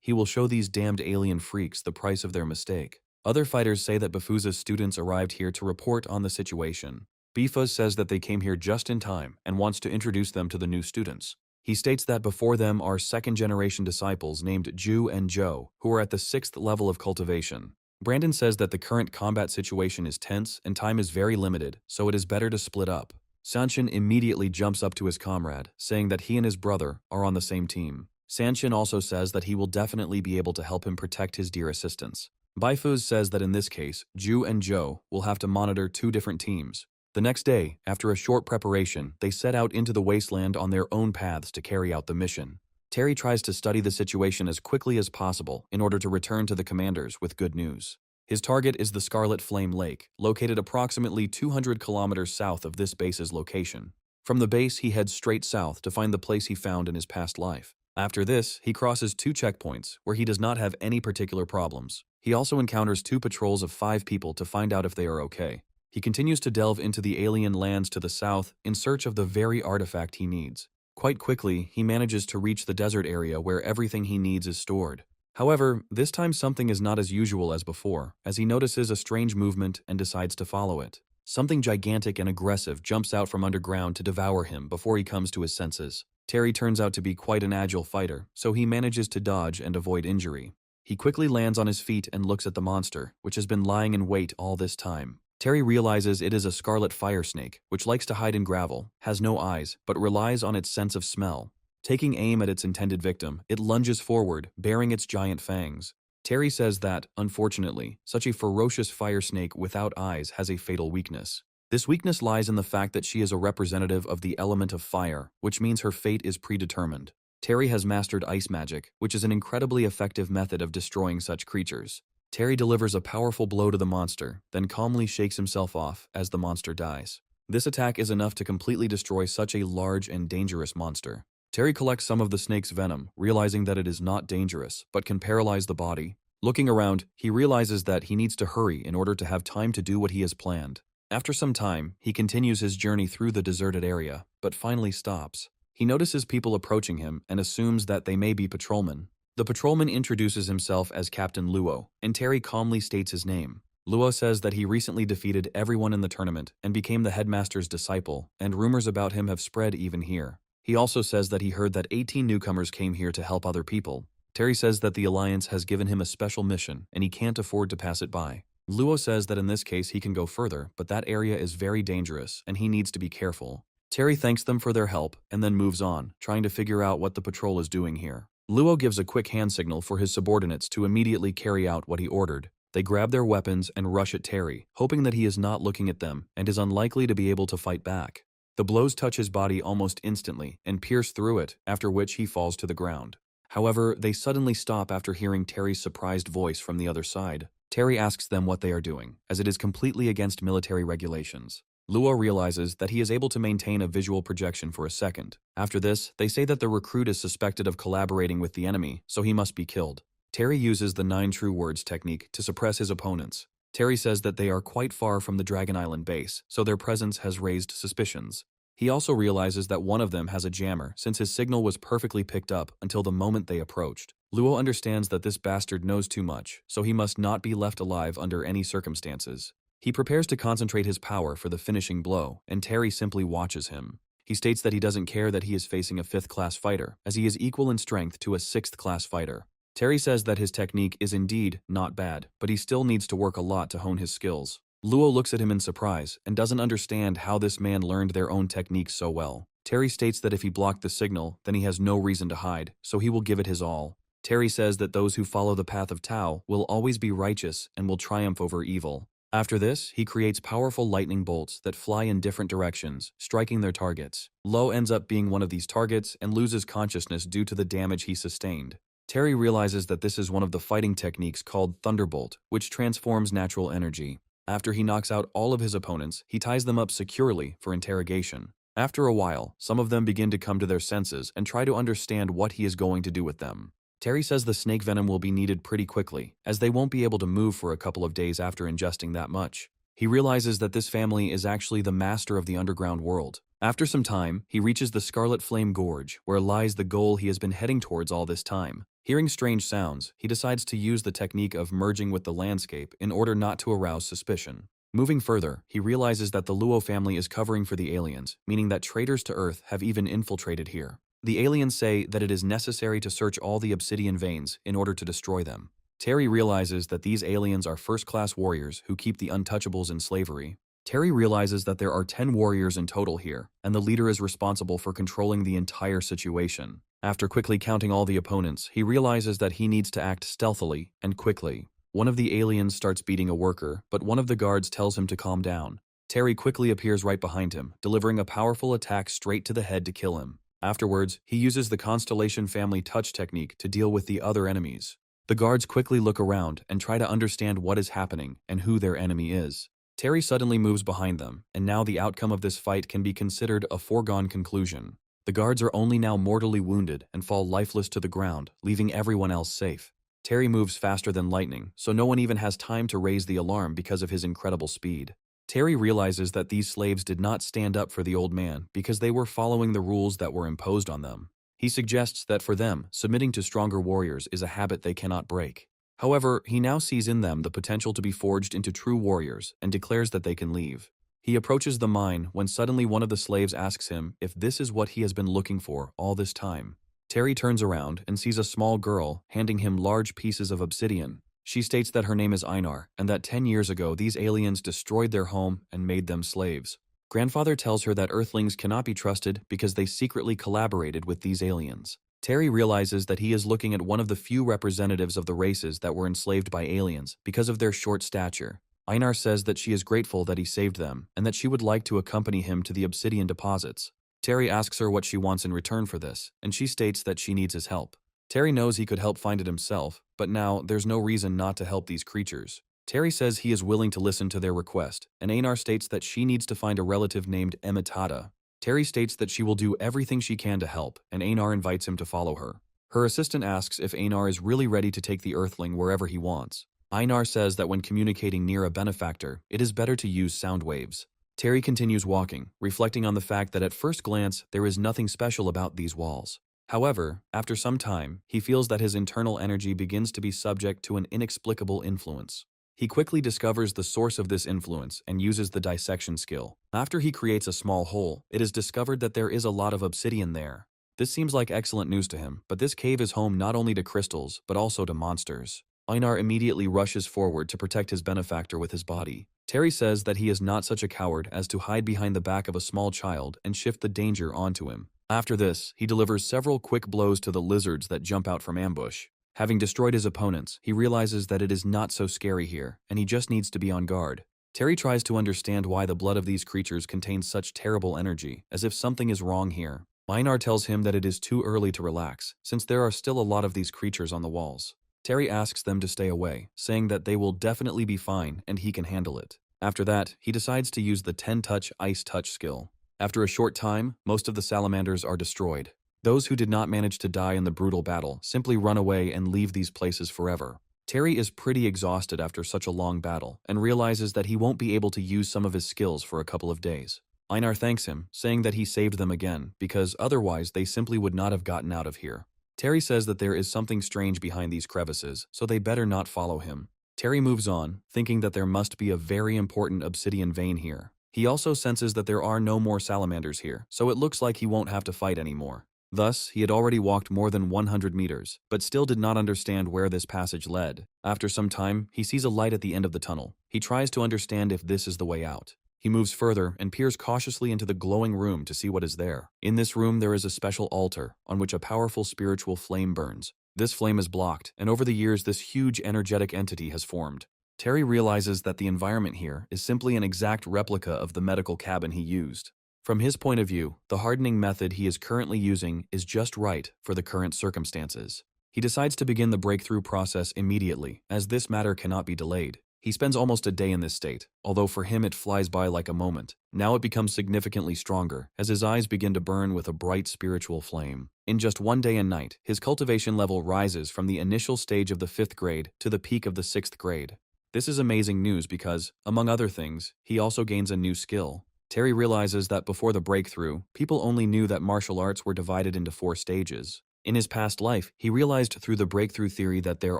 he will show these damned alien freaks the price of their mistake. Other fighters say that Bifuz's students arrived here to report on the situation. Bifuz says that they came here just in time and wants to introduce them to the new students. He states that before them are second-generation disciples named Ju and Jo, who are at the 6th level of cultivation. Brandon says that the current combat situation is tense and time is very limited, so it is better to split up. Sanshin immediately jumps up to his comrade, saying that he and his brother are on the same team. Sanshin also says that he will definitely be able to help him protect his dear assistants. Bifuz says that in this case, Ju and Jo will have to monitor 2 different teams. The next day, after a short preparation, they set out into the wasteland on their own paths to carry out the mission. Terry tries to study the situation as quickly as possible in order to return to the commanders with good news. His target is the Scarlet Flame Lake, located approximately 200 kilometers south of this base's location. From the base, he heads straight south to find the place he found in his past life. After this, he crosses 2 checkpoints where he does not have any particular problems. He also encounters 2 patrols of 5 people to find out if they are okay. He continues to delve into the alien lands to the south in search of the very artifact he needs. Quite quickly, he manages to reach the desert area where everything he needs is stored. However, this time something is not as usual as before, as he notices a strange movement and decides to follow it. Something gigantic and aggressive jumps out from underground to devour him before he comes to his senses. Terry turns out to be quite an agile fighter, so he manages to dodge and avoid injury. He quickly lands on his feet and looks at the monster, which has been lying in wait all this time. Terry realizes it is a scarlet fire snake, which likes to hide in gravel, has no eyes, but relies on its sense of smell. Taking aim at its intended victim, it lunges forward, baring its giant fangs. Terry says that, unfortunately, such a ferocious fire snake without eyes has a fatal weakness. This weakness lies in the fact that she is a representative of the element of fire, which means her fate is predetermined. Terry has mastered ice magic, which is an incredibly effective method of destroying such creatures. Terry delivers a powerful blow to the monster, then calmly shakes himself off as the monster dies. This attack is enough to completely destroy such a large and dangerous monster. Terry collects some of the snake's venom, realizing that it is not dangerous, but can paralyze the body. Looking around, he realizes that he needs to hurry in order to have time to do what he has planned. After some time, he continues his journey through the deserted area, but finally stops. He notices people approaching him and assumes that they may be patrolmen. The patrolman introduces himself as Captain Luo, and Terry calmly states his name. Luo says that he recently defeated everyone in the tournament and became the headmaster's disciple, and rumors about him have spread even here. He also says that he heard that 18 newcomers came here to help other people. Terry says that the Alliance has given him a special mission, and he can't afford to pass it by. Luo says that in this case he can go further, but that area is very dangerous, and he needs to be careful. Terry thanks them for their help, and then moves on, trying to figure out what the patrol is doing here. Luo gives a quick hand signal for his subordinates to immediately carry out what he ordered. They grab their weapons and rush at Terry, hoping that he is not looking at them and is unlikely to be able to fight back. The blows touch his body almost instantly and pierce through it, after which he falls to the ground. However, they suddenly stop after hearing Terry's surprised voice from the other side. Terry asks them what they are doing, as it is completely against military regulations. Luo realizes that he is able to maintain a visual projection for a second. After this, they say that the recruit is suspected of collaborating with the enemy, so he must be killed. Terry uses the 9 true words technique to suppress his opponents. Terry says that they are quite far from the Dragon Island base, so their presence has raised suspicions. He also realizes that one of them has a jammer since his signal was perfectly picked up until the moment they approached. Luo understands that this bastard knows too much, so he must not be left alive under any circumstances. He prepares to concentrate his power for the finishing blow, and Terry simply watches him. He states that he doesn't care that he is facing a 5th-class fighter, as he is equal in strength to a 6th-class fighter. Terry says that his technique is indeed not bad, but he still needs to work a lot to hone his skills. Luo looks at him in surprise and doesn't understand how this man learned their own techniques so well. Terry states that if he blocked the signal, then he has no reason to hide, so he will give it his all. Terry says that those who follow the path of Tao will always be righteous and will triumph over evil. After this, he creates powerful lightning bolts that fly in different directions, striking their targets. Luo ends up being one of these targets and loses consciousness due to the damage he sustained. Terry realizes that this is one of the fighting techniques called Thunderbolt, which transforms natural energy. After he knocks out all of his opponents, he ties them up securely for interrogation. After a while, some of them begin to come to their senses and try to understand what he is going to do with them. Terry says the snake venom will be needed pretty quickly, as they won't be able to move for a couple of days after ingesting that much. He realizes that this family is actually the master of the underground world. After some time, he reaches the Scarlet Flame Gorge, where lies the goal he has been heading towards all this time. Hearing strange sounds, he decides to use the technique of merging with the landscape in order not to arouse suspicion. Moving further, he realizes that the Luo family is covering for the aliens, meaning that traitors to Earth have even infiltrated here. The aliens say that it is necessary to search all the obsidian veins in order to destroy them. Terry realizes that these aliens are first-class warriors who keep the untouchables in slavery. Terry realizes that there are 10 warriors in total here, and the leader is responsible for controlling the entire situation. After quickly counting all the opponents, he realizes that he needs to act stealthily and quickly. One of the aliens starts beating a worker, but one of the guards tells him to calm down. Terry quickly appears right behind him, delivering a powerful attack straight to the head to kill him. Afterwards, he uses the Constellation Family Touch technique to deal with the other enemies. The guards quickly look around and try to understand what is happening and who their enemy is. Terry suddenly moves behind them, and now the outcome of this fight can be considered a foregone conclusion. The guards are only now mortally wounded and fall lifeless to the ground, leaving everyone else safe. Terry moves faster than lightning, so no one even has time to raise the alarm because of his incredible speed. Terry realizes that these slaves did not stand up for the old man because they were following the rules that were imposed on them. He suggests that for them, submitting to stronger warriors is a habit they cannot break. However, he now sees in them the potential to be forged into true warriors and declares that they can leave. He approaches the mine when suddenly one of the slaves asks him if this is what he has been looking for all this time. Terry turns around and sees a small girl handing him large pieces of obsidian. She states that her name is Einar and that 10 years ago these aliens destroyed their home and made them slaves. Grandfather tells her that Earthlings cannot be trusted because they secretly collaborated with these aliens. Terry realizes that he is looking at one of the few representatives of the races that were enslaved by aliens because of their short stature. Einar says that she is grateful that he saved them and that she would like to accompany him to the obsidian deposits. Terry asks her what she wants in return for this, and she states that she needs his help. Terry knows he could help find it himself, but now there's no reason not to help these creatures. Terry says he is willing to listen to their request, and Einar states that she needs to find a relative named Emitada. Terry states that she will do everything she can to help, and Einar invites him to follow her. Her assistant asks if Einar is really ready to take the Earthling wherever he wants. Einar says that when communicating near a benefactor, it is better to use sound waves. Terry continues walking, reflecting on the fact that at first glance, there is nothing special about these walls. However, after some time, he feels that his internal energy begins to be subject to an inexplicable influence. He quickly discovers the source of this influence and uses the dissection skill. After he creates a small hole, it is discovered that there is a lot of obsidian there. This seems like excellent news to him, but this cave is home not only to crystals, but also to monsters. Einar immediately rushes forward to protect his benefactor with his body. Terry says that he is not such a coward as to hide behind the back of a small child and shift the danger onto him. After this, he delivers several quick blows to the lizards that jump out from ambush. Having destroyed his opponents, he realizes that it is not so scary here, and he just needs to be on guard. Terry tries to understand why the blood of these creatures contains such terrible energy, as if something is wrong here. Einar tells him that it is too early to relax, since there are still a lot of these creatures on the walls. Terry asks them to stay away, saying that they will definitely be fine and he can handle it. After that, he decides to use the 10-touch Ice Touch skill. After a short time, most of the salamanders are destroyed. Those who did not manage to die in the brutal battle simply run away and leave these places forever. Terry is pretty exhausted after such a long battle and realizes that he won't be able to use some of his skills for a couple of days. Einar thanks him, saying that he saved them again because otherwise they simply would not have gotten out of here. Terry says that there is something strange behind these crevices, so they better not follow him. Terry moves on, thinking that there must be a very important obsidian vein here. He also senses that there are no more salamanders here, so it looks like he won't have to fight anymore. Thus, he had already walked more than 100 meters, but still did not understand where this passage led. After some time, he sees a light at the end of the tunnel. He tries to understand if this is the way out. He moves further and peers cautiously into the glowing room to see what is there. In this room, there is a special altar on which a powerful spiritual flame burns. This flame is blocked, and over the years, this huge energetic entity has formed. Terry realizes that the environment here is simply an exact replica of the medical cabin he used. From his point of view, the hardening method he is currently using is just right for the current circumstances. He decides to begin the breakthrough process immediately, as this matter cannot be delayed. He spends almost a day in this state, although for him it flies by like a moment. Now it becomes significantly stronger, as his eyes begin to burn with a bright spiritual flame. In just one day and night, his cultivation level rises from the initial stage of the 5th grade to the peak of the 6th grade. This is amazing news because, among other things, he also gains a new skill. Terry realizes that before the breakthrough, people only knew that martial arts were divided into 4 stages. In his past life, he realized through the breakthrough theory that there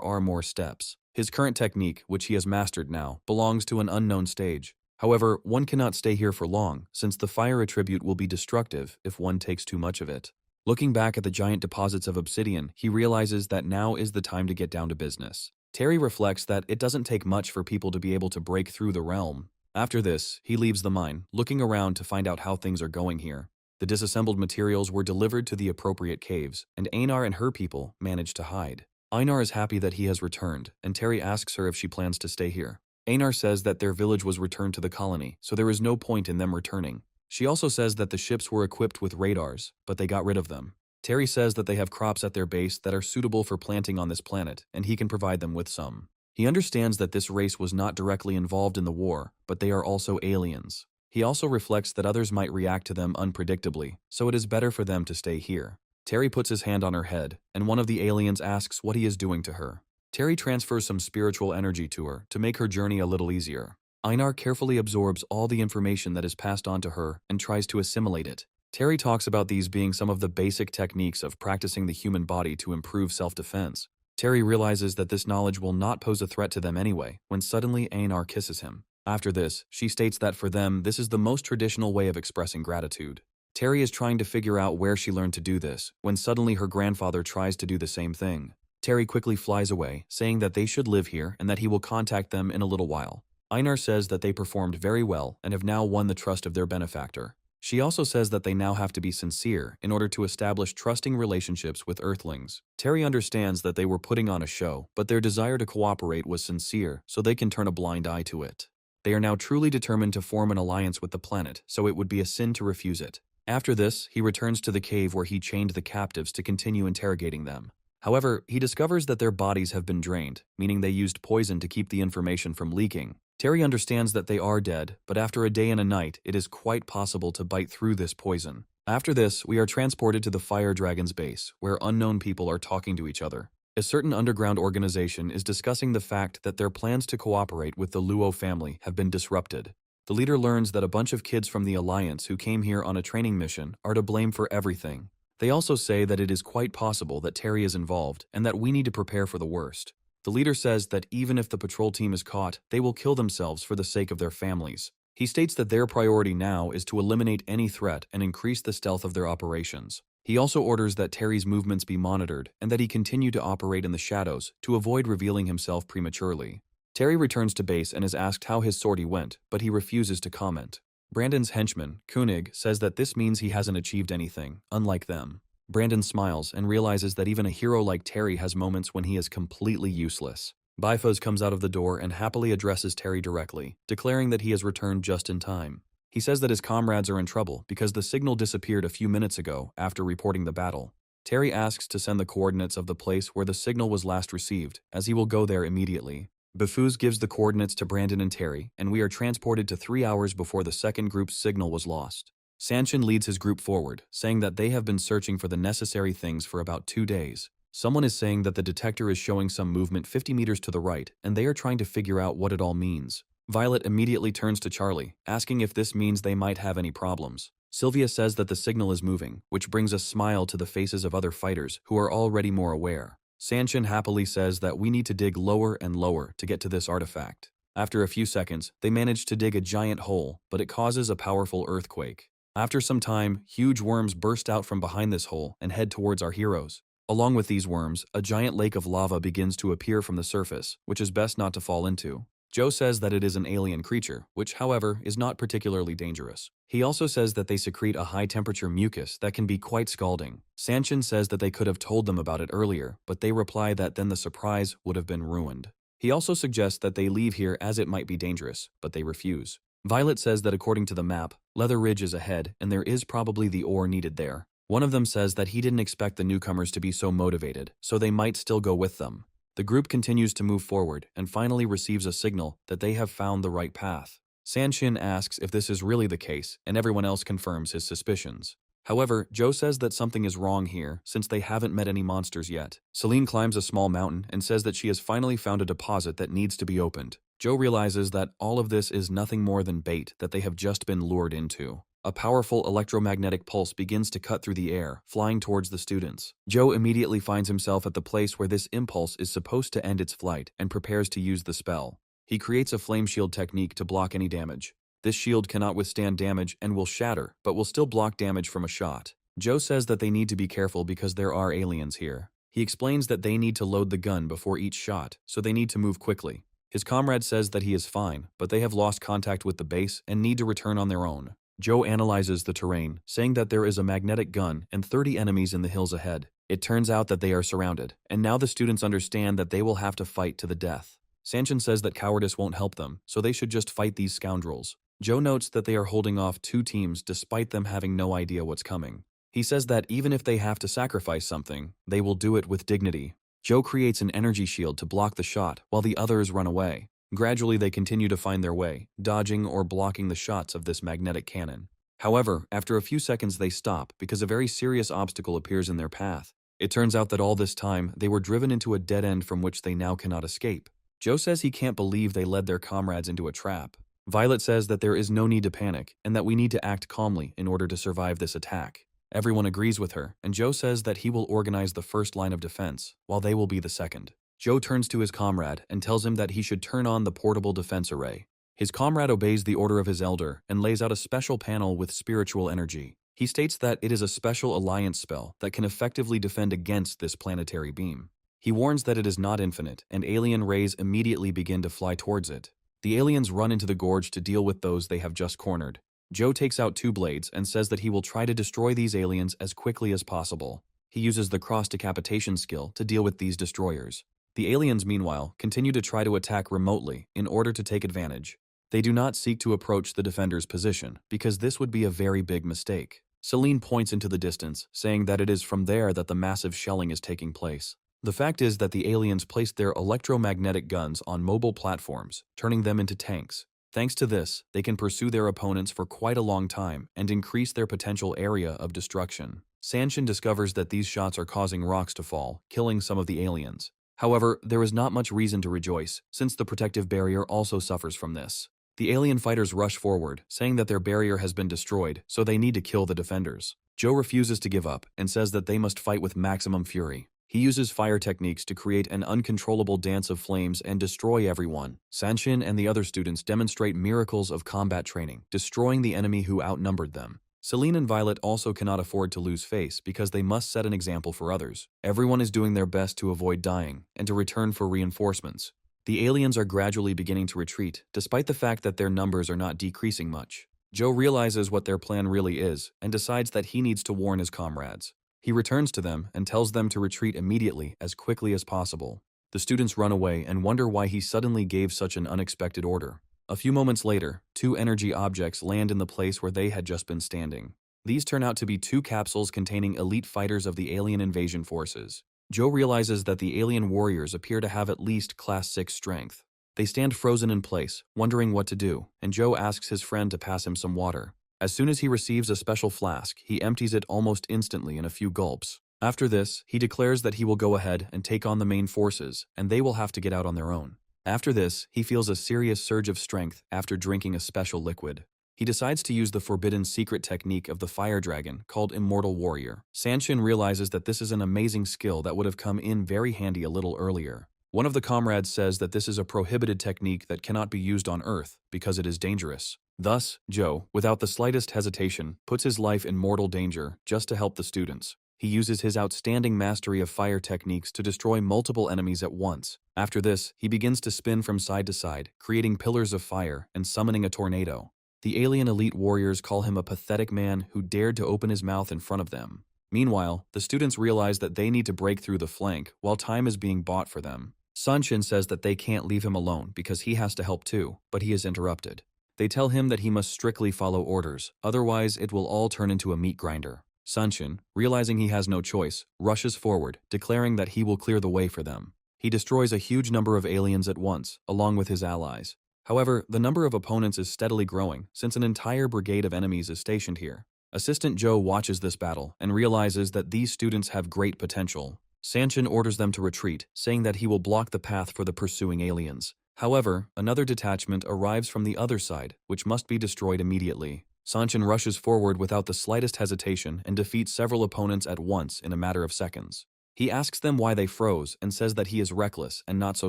are more steps. His current technique, which he has mastered now, belongs to an unknown stage. However, one cannot stay here for long, since the fire attribute will be destructive if one takes too much of it. Looking back at the giant deposits of obsidian, he realizes that now is the time to get down to business. Terry reflects that it doesn't take much for people to be able to break through the realm. After this, he leaves the mine, looking around to find out how things are going here. The disassembled materials were delivered to the appropriate caves, and Einar and her people managed to hide. Einar is happy that he has returned, and Terry asks her if she plans to stay here. Einar says that their village was returned to the colony, so there is no point in them returning. She also says that the ships were equipped with radars, but they got rid of them. Terry says that they have crops at their base that are suitable for planting on this planet, and he can provide them with some. He understands that this race was not directly involved in the war, but they are also aliens. He also reflects that others might react to them unpredictably, so it is better for them to stay here. Terry puts his hand on her head, and one of the aliens asks what he is doing to her. Terry transfers some spiritual energy to her to make her journey a little easier. Einar carefully absorbs all the information that is passed on to her and tries to assimilate it. Terry talks about these being some of the basic techniques of practicing the human body to improve self-defense. Terry realizes that this knowledge will not pose a threat to them anyway, when suddenly Einar kisses him. After this, she states that for them, this is the most traditional way of expressing gratitude. Terry is trying to figure out where she learned to do this, when suddenly her grandfather tries to do the same thing. Terry quickly flies away, saying that they should live here and that he will contact them in a little while. Einar says that they performed very well and have now won the trust of their benefactor. She also says that they now have to be sincere in order to establish trusting relationships with Earthlings. Terry understands that they were putting on a show, but their desire to cooperate was sincere, so they can turn a blind eye to it. They are now truly determined to form an alliance with the planet, so it would be a sin to refuse it. After this, he returns to the cave where he chained the captives to continue interrogating them. However, he discovers that their bodies have been drained, meaning they used poison to keep the information from leaking. Terry understands that they are dead, but after a day and a night, it is quite possible to bite through this poison. After this, we are transported to the Fire Dragon's base, where unknown people are talking to each other. A certain underground organization is discussing the fact that their plans to cooperate with the Luo family have been disrupted. The leader learns that a bunch of kids from the Alliance who came here on a training mission are to blame for everything. They also say that it is quite possible that Terry is involved and that we need to prepare for the worst. The leader says that even if the patrol team is caught, they will kill themselves for the sake of their families. He states that their priority now is to eliminate any threat and increase the stealth of their operations. He also orders that Terry's movements be monitored and that he continue to operate in the shadows to avoid revealing himself prematurely. Terry returns to base and is asked how his sortie went, but he refuses to comment. Brandon's henchman, Koenig, says that this means he hasn't achieved anything, unlike them. Brandon smiles and realizes that even a hero like Terry has moments when he is completely useless. Bifos comes out of the door and happily addresses Terry directly, declaring that he has returned just in time. He says that his comrades are in trouble because the signal disappeared a few minutes ago after reporting the battle. Terry asks to send the coordinates of the place where the signal was last received, as he will go there immediately. Bifuz gives the coordinates to Brandon and Terry, and we are transported to 3 hours before the second group's signal was lost. Sanshin leads his group forward, saying that they have been searching for the necessary things for about 2 days. Someone is saying that the detector is showing some movement 50 meters to the right, and they are trying to figure out what it all means. Violet immediately turns to Charlie, asking if this means they might have any problems. Sylvia says that the signal is moving, which brings a smile to the faces of other fighters who are already more aware. Sanshin happily says that we need to dig lower and lower to get to this artifact. After a few seconds, they manage to dig a giant hole, but it causes a powerful earthquake. After some time, huge worms burst out from behind this hole and head towards our heroes. Along with these worms, a giant lake of lava begins to appear from the surface, which is best not to fall into. Joe says that it is an alien creature, which, however, is not particularly dangerous. He also says that they secrete a high-temperature mucus that can be quite scalding. Sanshin says that they could have told them about it earlier, but they reply that then the surprise would have been ruined. He also suggests that they leave here as it might be dangerous, but they refuse. Violet says that according to the map, Leather Ridge is ahead and there is probably the ore needed there. One of them says that he didn't expect the newcomers to be so motivated, so they might still go with them. The group continues to move forward and finally receives a signal that they have found the right path. Sanshin asks if this is really the case, and everyone else confirms his suspicions. However, Joe says that something is wrong here since they haven't met any monsters yet. Celine climbs a small mountain and says that she has finally found a deposit that needs to be opened. Joe realizes that all of this is nothing more than bait that they have just been lured into. A powerful electromagnetic pulse begins to cut through the air, flying towards the students. Joe immediately finds himself at the place where this impulse is supposed to end its flight and prepares to use the spell. He creates a flame shield technique to block any damage. This shield cannot withstand damage and will shatter, but will still block damage from a shot. Joe says that they need to be careful because there are aliens here. He explains that they need to load the gun before each shot, so they need to move quickly. His comrade says that he is fine, but they have lost contact with the base and need to return on their own. Joe analyzes the terrain, saying that there is a magnetic gun and 30 enemies in the hills ahead. It turns out that they are surrounded, and now the students understand that they will have to fight to the death. Sanshin says that cowardice won't help them, so they should just fight these scoundrels. Joe notes that they are holding off 2 teams despite them having no idea what's coming. He says that even if they have to sacrifice something, they will do it with dignity. Joe creates an energy shield to block the shot while the others run away. Gradually, they continue to find their way, dodging or blocking the shots of this magnetic cannon. However, after a few seconds they stop because a very serious obstacle appears in their path. It turns out that all this time, they were driven into a dead end from which they now cannot escape. Joe says he can't believe they led their comrades into a trap. Violet says that there is no need to panic and that we need to act calmly in order to survive this attack. Everyone agrees with her, and Joe says that he will organize the first line of defense, while they will be the second. Joe turns to his comrade and tells him that he should turn on the portable defense array. His comrade obeys the order of his elder and lays out a special panel with spiritual energy. He states that it is a special alliance spell that can effectively defend against this planetary beam. He warns that it is not infinite, and alien rays immediately begin to fly towards it. The aliens run into the gorge to deal with those they have just cornered. Joe takes out 2 blades and says that he will try to destroy these aliens as quickly as possible. He uses the cross-decapitation skill to deal with these destroyers. The aliens, meanwhile, continue to try to attack remotely in order to take advantage. They do not seek to approach the defender's position, because this would be a very big mistake. Celine points into the distance, saying that it is from there that the massive shelling is taking place. The fact is that the aliens placed their electromagnetic guns on mobile platforms, turning them into tanks. Thanks to this, they can pursue their opponents for quite a long time and increase their potential area of destruction. Sanshin discovers that these shots are causing rocks to fall, killing some of the aliens. However, there is not much reason to rejoice, since the protective barrier also suffers from this. The alien fighters rush forward, saying that their barrier has been destroyed, so they need to kill the defenders. Joe refuses to give up and says that they must fight with maximum fury. He uses fire techniques to create an uncontrollable dance of flames and destroy everyone. Sanshin and the other students demonstrate miracles of combat training, destroying the enemy who outnumbered them. Celine and Violet also cannot afford to lose face because they must set an example for others. Everyone is doing their best to avoid dying and to return for reinforcements. The aliens are gradually beginning to retreat, despite the fact that their numbers are not decreasing much. Joe realizes what their plan really is and decides that he needs to warn his comrades. He returns to them and tells them to retreat immediately as quickly as possible. The students run away and wonder why he suddenly gave such an unexpected order. A few moments later, 2 energy objects land in the place where they had just been standing. These turn out to be 2 capsules containing elite fighters of the alien invasion forces. Joe realizes that the alien warriors appear to have at least Class 6 strength. They stand frozen in place, wondering what to do, and Joe asks his friend to pass him some water. As soon as he receives a special flask, he empties it almost instantly in a few gulps. After this, he declares that he will go ahead and take on the main forces, and they will have to get out on their own. After this, he feels a serious surge of strength after drinking a special liquid. He decides to use the forbidden secret technique of the fire dragon called Immortal Warrior. Sanshin realizes that this is an amazing skill that would have come in very handy a little earlier. One of the comrades says that this is a prohibited technique that cannot be used on Earth because it is dangerous. Thus, Joe, without the slightest hesitation, puts his life in mortal danger just to help the students. He uses his outstanding mastery of fire techniques to destroy multiple enemies at once. After this, he begins to spin from side to side, creating pillars of fire and summoning a tornado. The alien elite warriors call him a pathetic man who dared to open his mouth in front of them. Meanwhile, the students realize that they need to break through the flank while time is being bought for them. Sanshin says that they can't leave him alone because he has to help too, but he is interrupted. They tell him that he must strictly follow orders, otherwise it will all turn into a meat grinder. Sanshin, realizing he has no choice, rushes forward, declaring that he will clear the way for them. He destroys a huge number of aliens at once, along with his allies. However, the number of opponents is steadily growing since an entire brigade of enemies is stationed here. Assistant Joe watches this battle and realizes that these students have great potential. Sanshin orders them to retreat, saying that he will block the path for the pursuing aliens. However, another detachment arrives from the other side, which must be destroyed immediately. Sanshin rushes forward without the slightest hesitation and defeats several opponents at once in a matter of seconds. He asks them why they froze and says that he is reckless and not so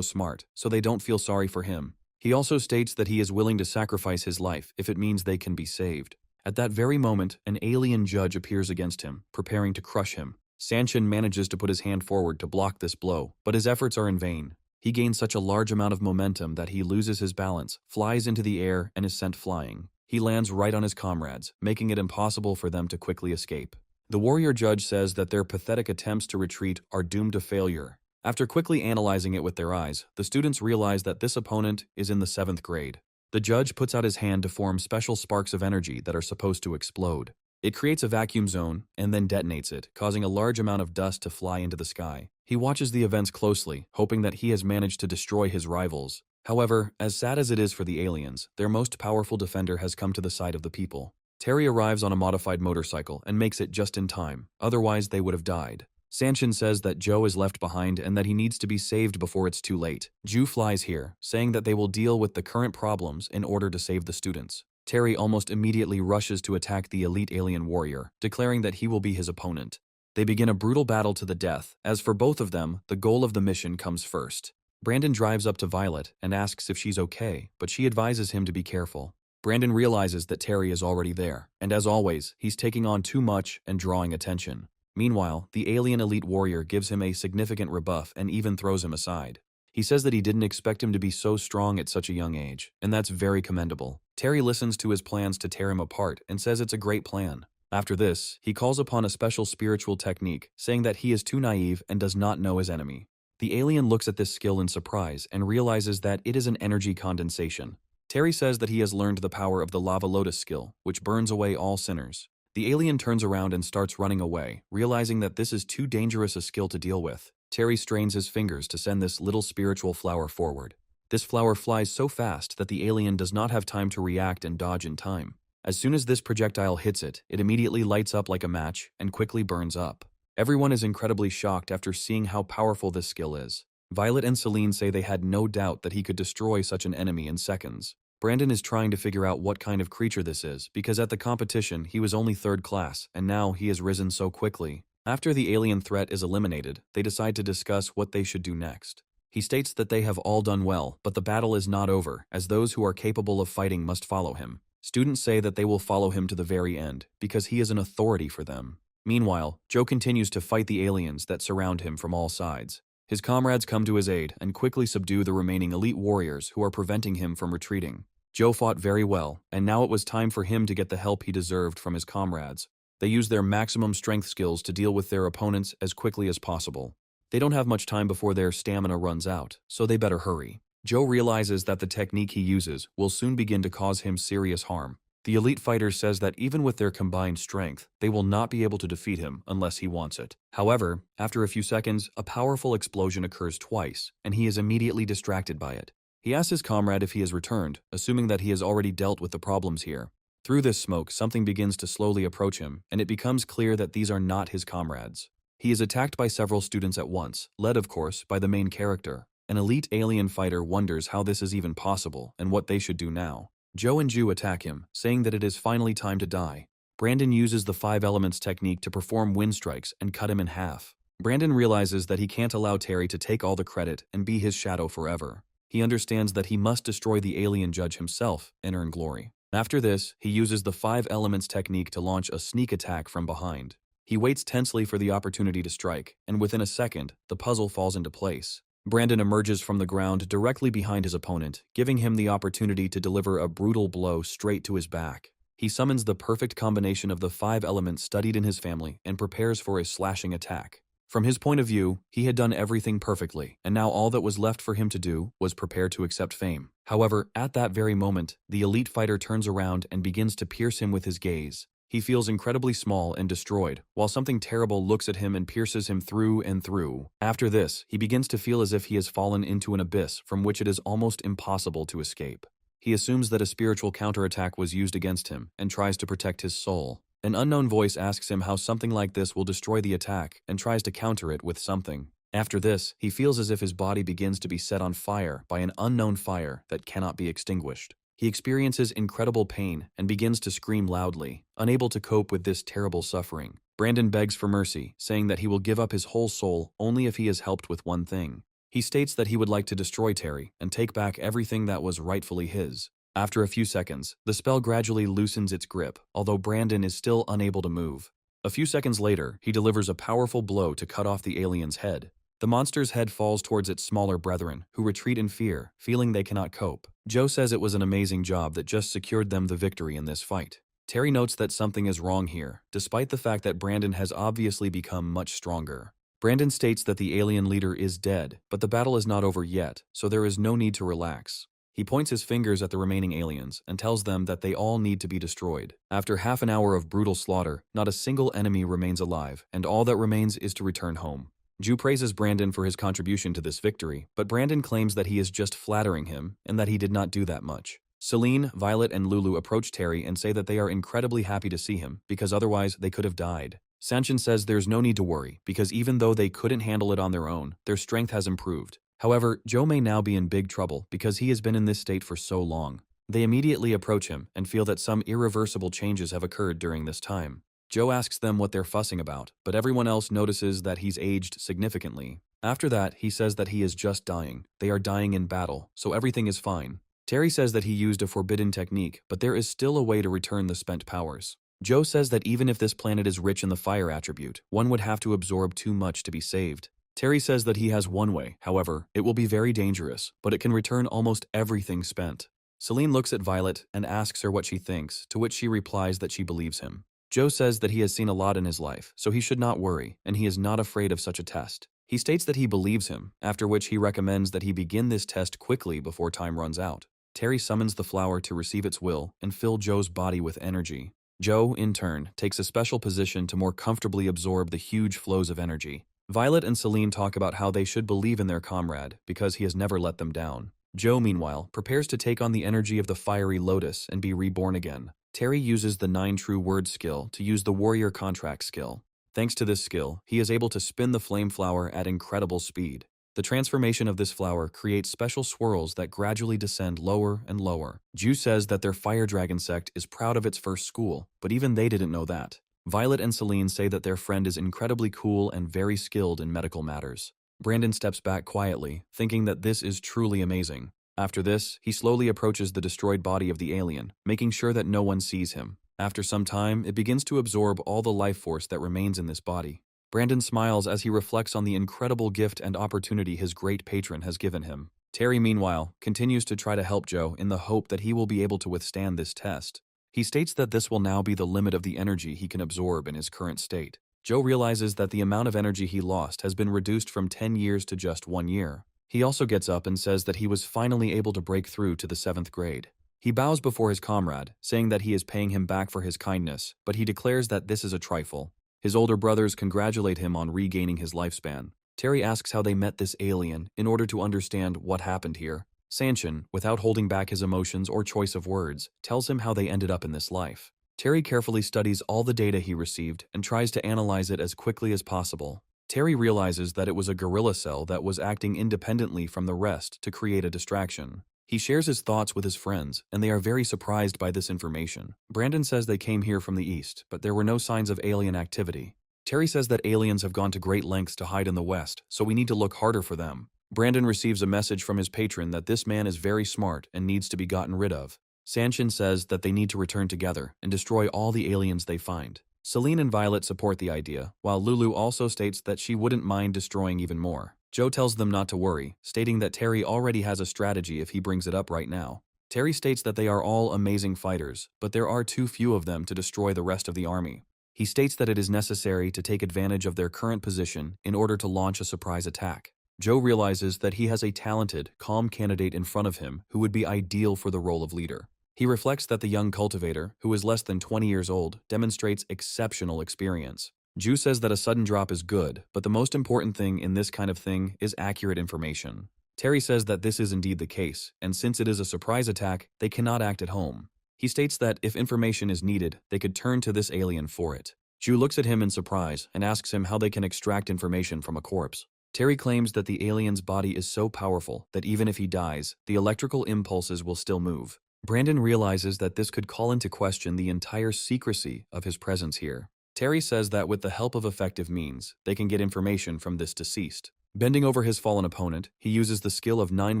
smart, so they don't feel sorry for him. He also states that he is willing to sacrifice his life if it means they can be saved. At that very moment, an alien judge appears against him, preparing to crush him. Sanshin manages to put his hand forward to block this blow, but his efforts are in vain. He gains such a large amount of momentum that he loses his balance, flies into the air, and is sent flying. He lands right on his comrades, making it impossible for them to quickly escape. The warrior judge says that their pathetic attempts to retreat are doomed to failure. After quickly analyzing it with their eyes, the students realize that this opponent is in the 7th grade. The judge puts out his hand to form special sparks of energy that are supposed to explode. It creates a vacuum zone and then detonates it, causing a large amount of dust to fly into the sky. He watches the events closely, hoping that he has managed to destroy his rivals. However, as sad as it is for the aliens, their most powerful defender has come to the side of the people. Terry arrives on a modified motorcycle and makes it just in time, otherwise they would have died. Sanshin says that Joe is left behind and that he needs to be saved before it's too late. Ju flies here, saying that they will deal with the current problems in order to save the students. Terry almost immediately rushes to attack the elite alien warrior, declaring that he will be his opponent. They begin a brutal battle to the death. As for both of them, the goal of the mission comes first. Brandon drives up to Violet and asks if she's okay, but she advises him to be careful. Brandon realizes that Terry is already there, and as always, he's taking on too much and drawing attention. Meanwhile, the alien elite warrior gives him a significant rebuff and even throws him aside. He says that he didn't expect him to be so strong at such a young age, and that's very commendable. Terry listens to his plans to tear him apart and says it's a great plan. After this, he calls upon a special spiritual technique, saying that he is too naive and does not know his enemy. The alien looks at this skill in surprise and realizes that it is an energy condensation. Terry says that he has learned the power of the lava lotus skill, which burns away all sinners. The alien turns around and starts running away, realizing that this is too dangerous a skill to deal with. Terry strains his fingers to send this little spiritual flower forward. This flower flies so fast that the alien does not have time to react and dodge in time. As soon as this projectile hits it, it immediately lights up like a match and quickly burns up. Everyone is incredibly shocked after seeing how powerful this skill is. Violet and Celine say they had no doubt that he could destroy such an enemy in seconds. Brandon is trying to figure out what kind of creature this is, because at the competition he was only 3rd class, and now he has risen so quickly. After the alien threat is eliminated, they decide to discuss what they should do next. He states that they have all done well, but the battle is not over, as those who are capable of fighting must follow him. Students say that they will follow him to the very end, because he is an authority for them. Meanwhile, Joe continues to fight the aliens that surround him from all sides. His comrades come to his aid and quickly subdue the remaining elite warriors who are preventing him from retreating. Joe fought very well, and now it was time for him to get the help he deserved from his comrades. They use their maximum strength skills to deal with their opponents as quickly as possible. They don't have much time before their stamina runs out, so they better hurry. Joe realizes that the technique he uses will soon begin to cause him serious harm. The elite fighter says that even with their combined strength, they will not be able to defeat him unless he wants it. However, after a few seconds, a powerful explosion occurs twice, and he is immediately distracted by it. He asks his comrade if he has returned, assuming that he has already dealt with the problems here. Through this smoke, something begins to slowly approach him, and it becomes clear that these are not his comrades. He is attacked by several students at once, led of course by the main character. An elite alien fighter wonders how this is even possible and what they should do now. Joe and Ju attack him, saying that it is finally time to die. Brandon uses the 5 elements technique to perform wind strikes and cut him in half. Brandon realizes that he can't allow Terry to take all the credit and be his shadow forever. He understands that he must destroy the alien judge himself and earn glory. After this, he uses the 5 elements technique to launch a sneak attack from behind. He waits tensely for the opportunity to strike, and within a second, the puzzle falls into place. Brandon emerges from the ground directly behind his opponent, giving him the opportunity to deliver a brutal blow straight to his back. He summons the perfect combination of the 5 elements studied in his family and prepares for a slashing attack. From his point of view, he had done everything perfectly, and now all that was left for him to do was prepare to accept fame. However, at that very moment, the elite fighter turns around and begins to pierce him with his gaze. He feels incredibly small and destroyed, while something terrible looks at him and pierces him through and through. After this, he begins to feel as if he has fallen into an abyss from which it is almost impossible to escape. He assumes that a spiritual counterattack was used against him and tries to protect his soul. An unknown voice asks him how something like this will destroy the attack and tries to counter it with something. After this, he feels as if his body begins to be set on fire by an unknown fire that cannot be extinguished. He experiences incredible pain and begins to scream loudly, unable to cope with this terrible suffering. Brandon begs for mercy, saying that he will give up his whole soul only if he is helped with one thing. He states that he would like to destroy Terry and take back everything that was rightfully his. After a few seconds, the spell gradually loosens its grip, although Brandon is still unable to move. A few seconds later, he delivers a powerful blow to cut off the alien's head. The monster's head falls towards its smaller brethren, who retreat in fear, feeling they cannot cope. Joe says it was an amazing job that just secured them the victory in this fight. Terry notes that something is wrong here, despite the fact that Brandon has obviously become much stronger. Brandon states that the alien leader is dead, but the battle is not over yet, so there is no need to relax. He points his fingers at the remaining aliens and tells them that they all need to be destroyed. After half an hour of brutal slaughter, not a single enemy remains alive, and all that remains is to return home. Ju praises Brandon for his contribution to this victory, but Brandon claims that he is just flattering him and that he did not do that much. Celine, Violet, and Lulu approach Terry and say that they are incredibly happy to see him, because otherwise they could have died. Sanchin says there's no need to worry, because even though they couldn't handle it on their own, their strength has improved. However, Joe may now be in big trouble because he has been in this state for so long. They immediately approach him and feel that some irreversible changes have occurred during this time. Joe asks them what they're fussing about, but everyone else notices that he's aged significantly. After that, he says that he is just dying. They are dying in battle, so everything is fine. Terry says that he used a forbidden technique, but there is still a way to return the spent powers. Joe says that even if this planet is rich in the fire attribute, one would have to absorb too much to be saved. Terry says that he has one way, however, it will be very dangerous, but it can return almost everything spent. Celine looks at Violet and asks her what she thinks, to which she replies that she believes him. Joe says that he has seen a lot in his life, so he should not worry, and he is not afraid of such a test. He states that he believes him, after which he recommends that he begin this test quickly before time runs out. Terry summons the flower to receive its will and fill Joe's body with energy. Joe, in turn, takes a special position to more comfortably absorb the huge flows of energy. Violet and Celine talk about how they should believe in their comrade because he has never let them down. Joe, meanwhile, prepares to take on the energy of the fiery lotus and be reborn again. Terry uses the 9 true words skill to use the warrior contract skill. Thanks to this skill, he is able to spin the flame flower at incredible speed. The transformation of this flower creates special swirls that gradually descend lower and lower. Ju says that their fire dragon sect is proud of its first school, but even they didn't know that. Violet and Celine say that their friend is incredibly cool and very skilled in medical matters. Brandon steps back quietly, thinking that this is truly amazing. After this, he slowly approaches the destroyed body of the alien, making sure that no one sees him. After some time, it begins to absorb all the life force that remains in this body. Brandon smiles as he reflects on the incredible gift and opportunity his great patron has given him. Terry, meanwhile, continues to try to help Joe in the hope that he will be able to withstand this test. He states that this will now be the limit of the energy he can absorb in his current state. Joe realizes that the amount of energy he lost has been reduced from 10 years to just 1 year. He also gets up and says that he was finally able to break through to the 7th grade. He bows before his comrade, saying that he is paying him back for his kindness, but he declares that this is a trifle. His older brothers congratulate him on regaining his lifespan. Terry asks how they met this alien in order to understand what happened here. Sanchin, without holding back his emotions or choice of words, tells him how they ended up in this life. Terry carefully studies all the data he received and tries to analyze it as quickly as possible. Terry realizes that it was a guerrilla cell that was acting independently from the rest to create a distraction. He shares his thoughts with his friends, and they are very surprised by this information. Brandon says they came here from the east, but there were no signs of alien activity. Terry says that aliens have gone to great lengths to hide in the west, so we need to look harder for them. Brandon receives a message from his patron that this man is very smart and needs to be gotten rid of. Sanchin says that they need to return together and destroy all the aliens they find. Celine and Violet support the idea, while Lulu also states that she wouldn't mind destroying even more. Joe tells them not to worry, stating that Terry already has a strategy if he brings it up right now. Terry states that they are all amazing fighters, but there are too few of them to destroy the rest of the army. He states that it is necessary to take advantage of their current position in order to launch a surprise attack. Joe realizes that he has a talented, calm candidate in front of him who would be ideal for the role of leader. He reflects that the young cultivator, who is less than 20 years old, demonstrates exceptional experience. Ju says that a sudden drop is good, but the most important thing in this kind of thing is accurate information. Terry says that this is indeed the case, and since it is a surprise attack, they cannot act at home. He states that if information is needed, they could turn to this alien for it. Ju looks at him in surprise and asks him how they can extract information from a corpse. Terry claims that the alien's body is so powerful that even if he dies, the electrical impulses will still move. Brandon realizes that this could call into question the entire secrecy of his presence here. Terry says that with the help of effective means, they can get information from this deceased. Bending over his fallen opponent, he uses the skill of 9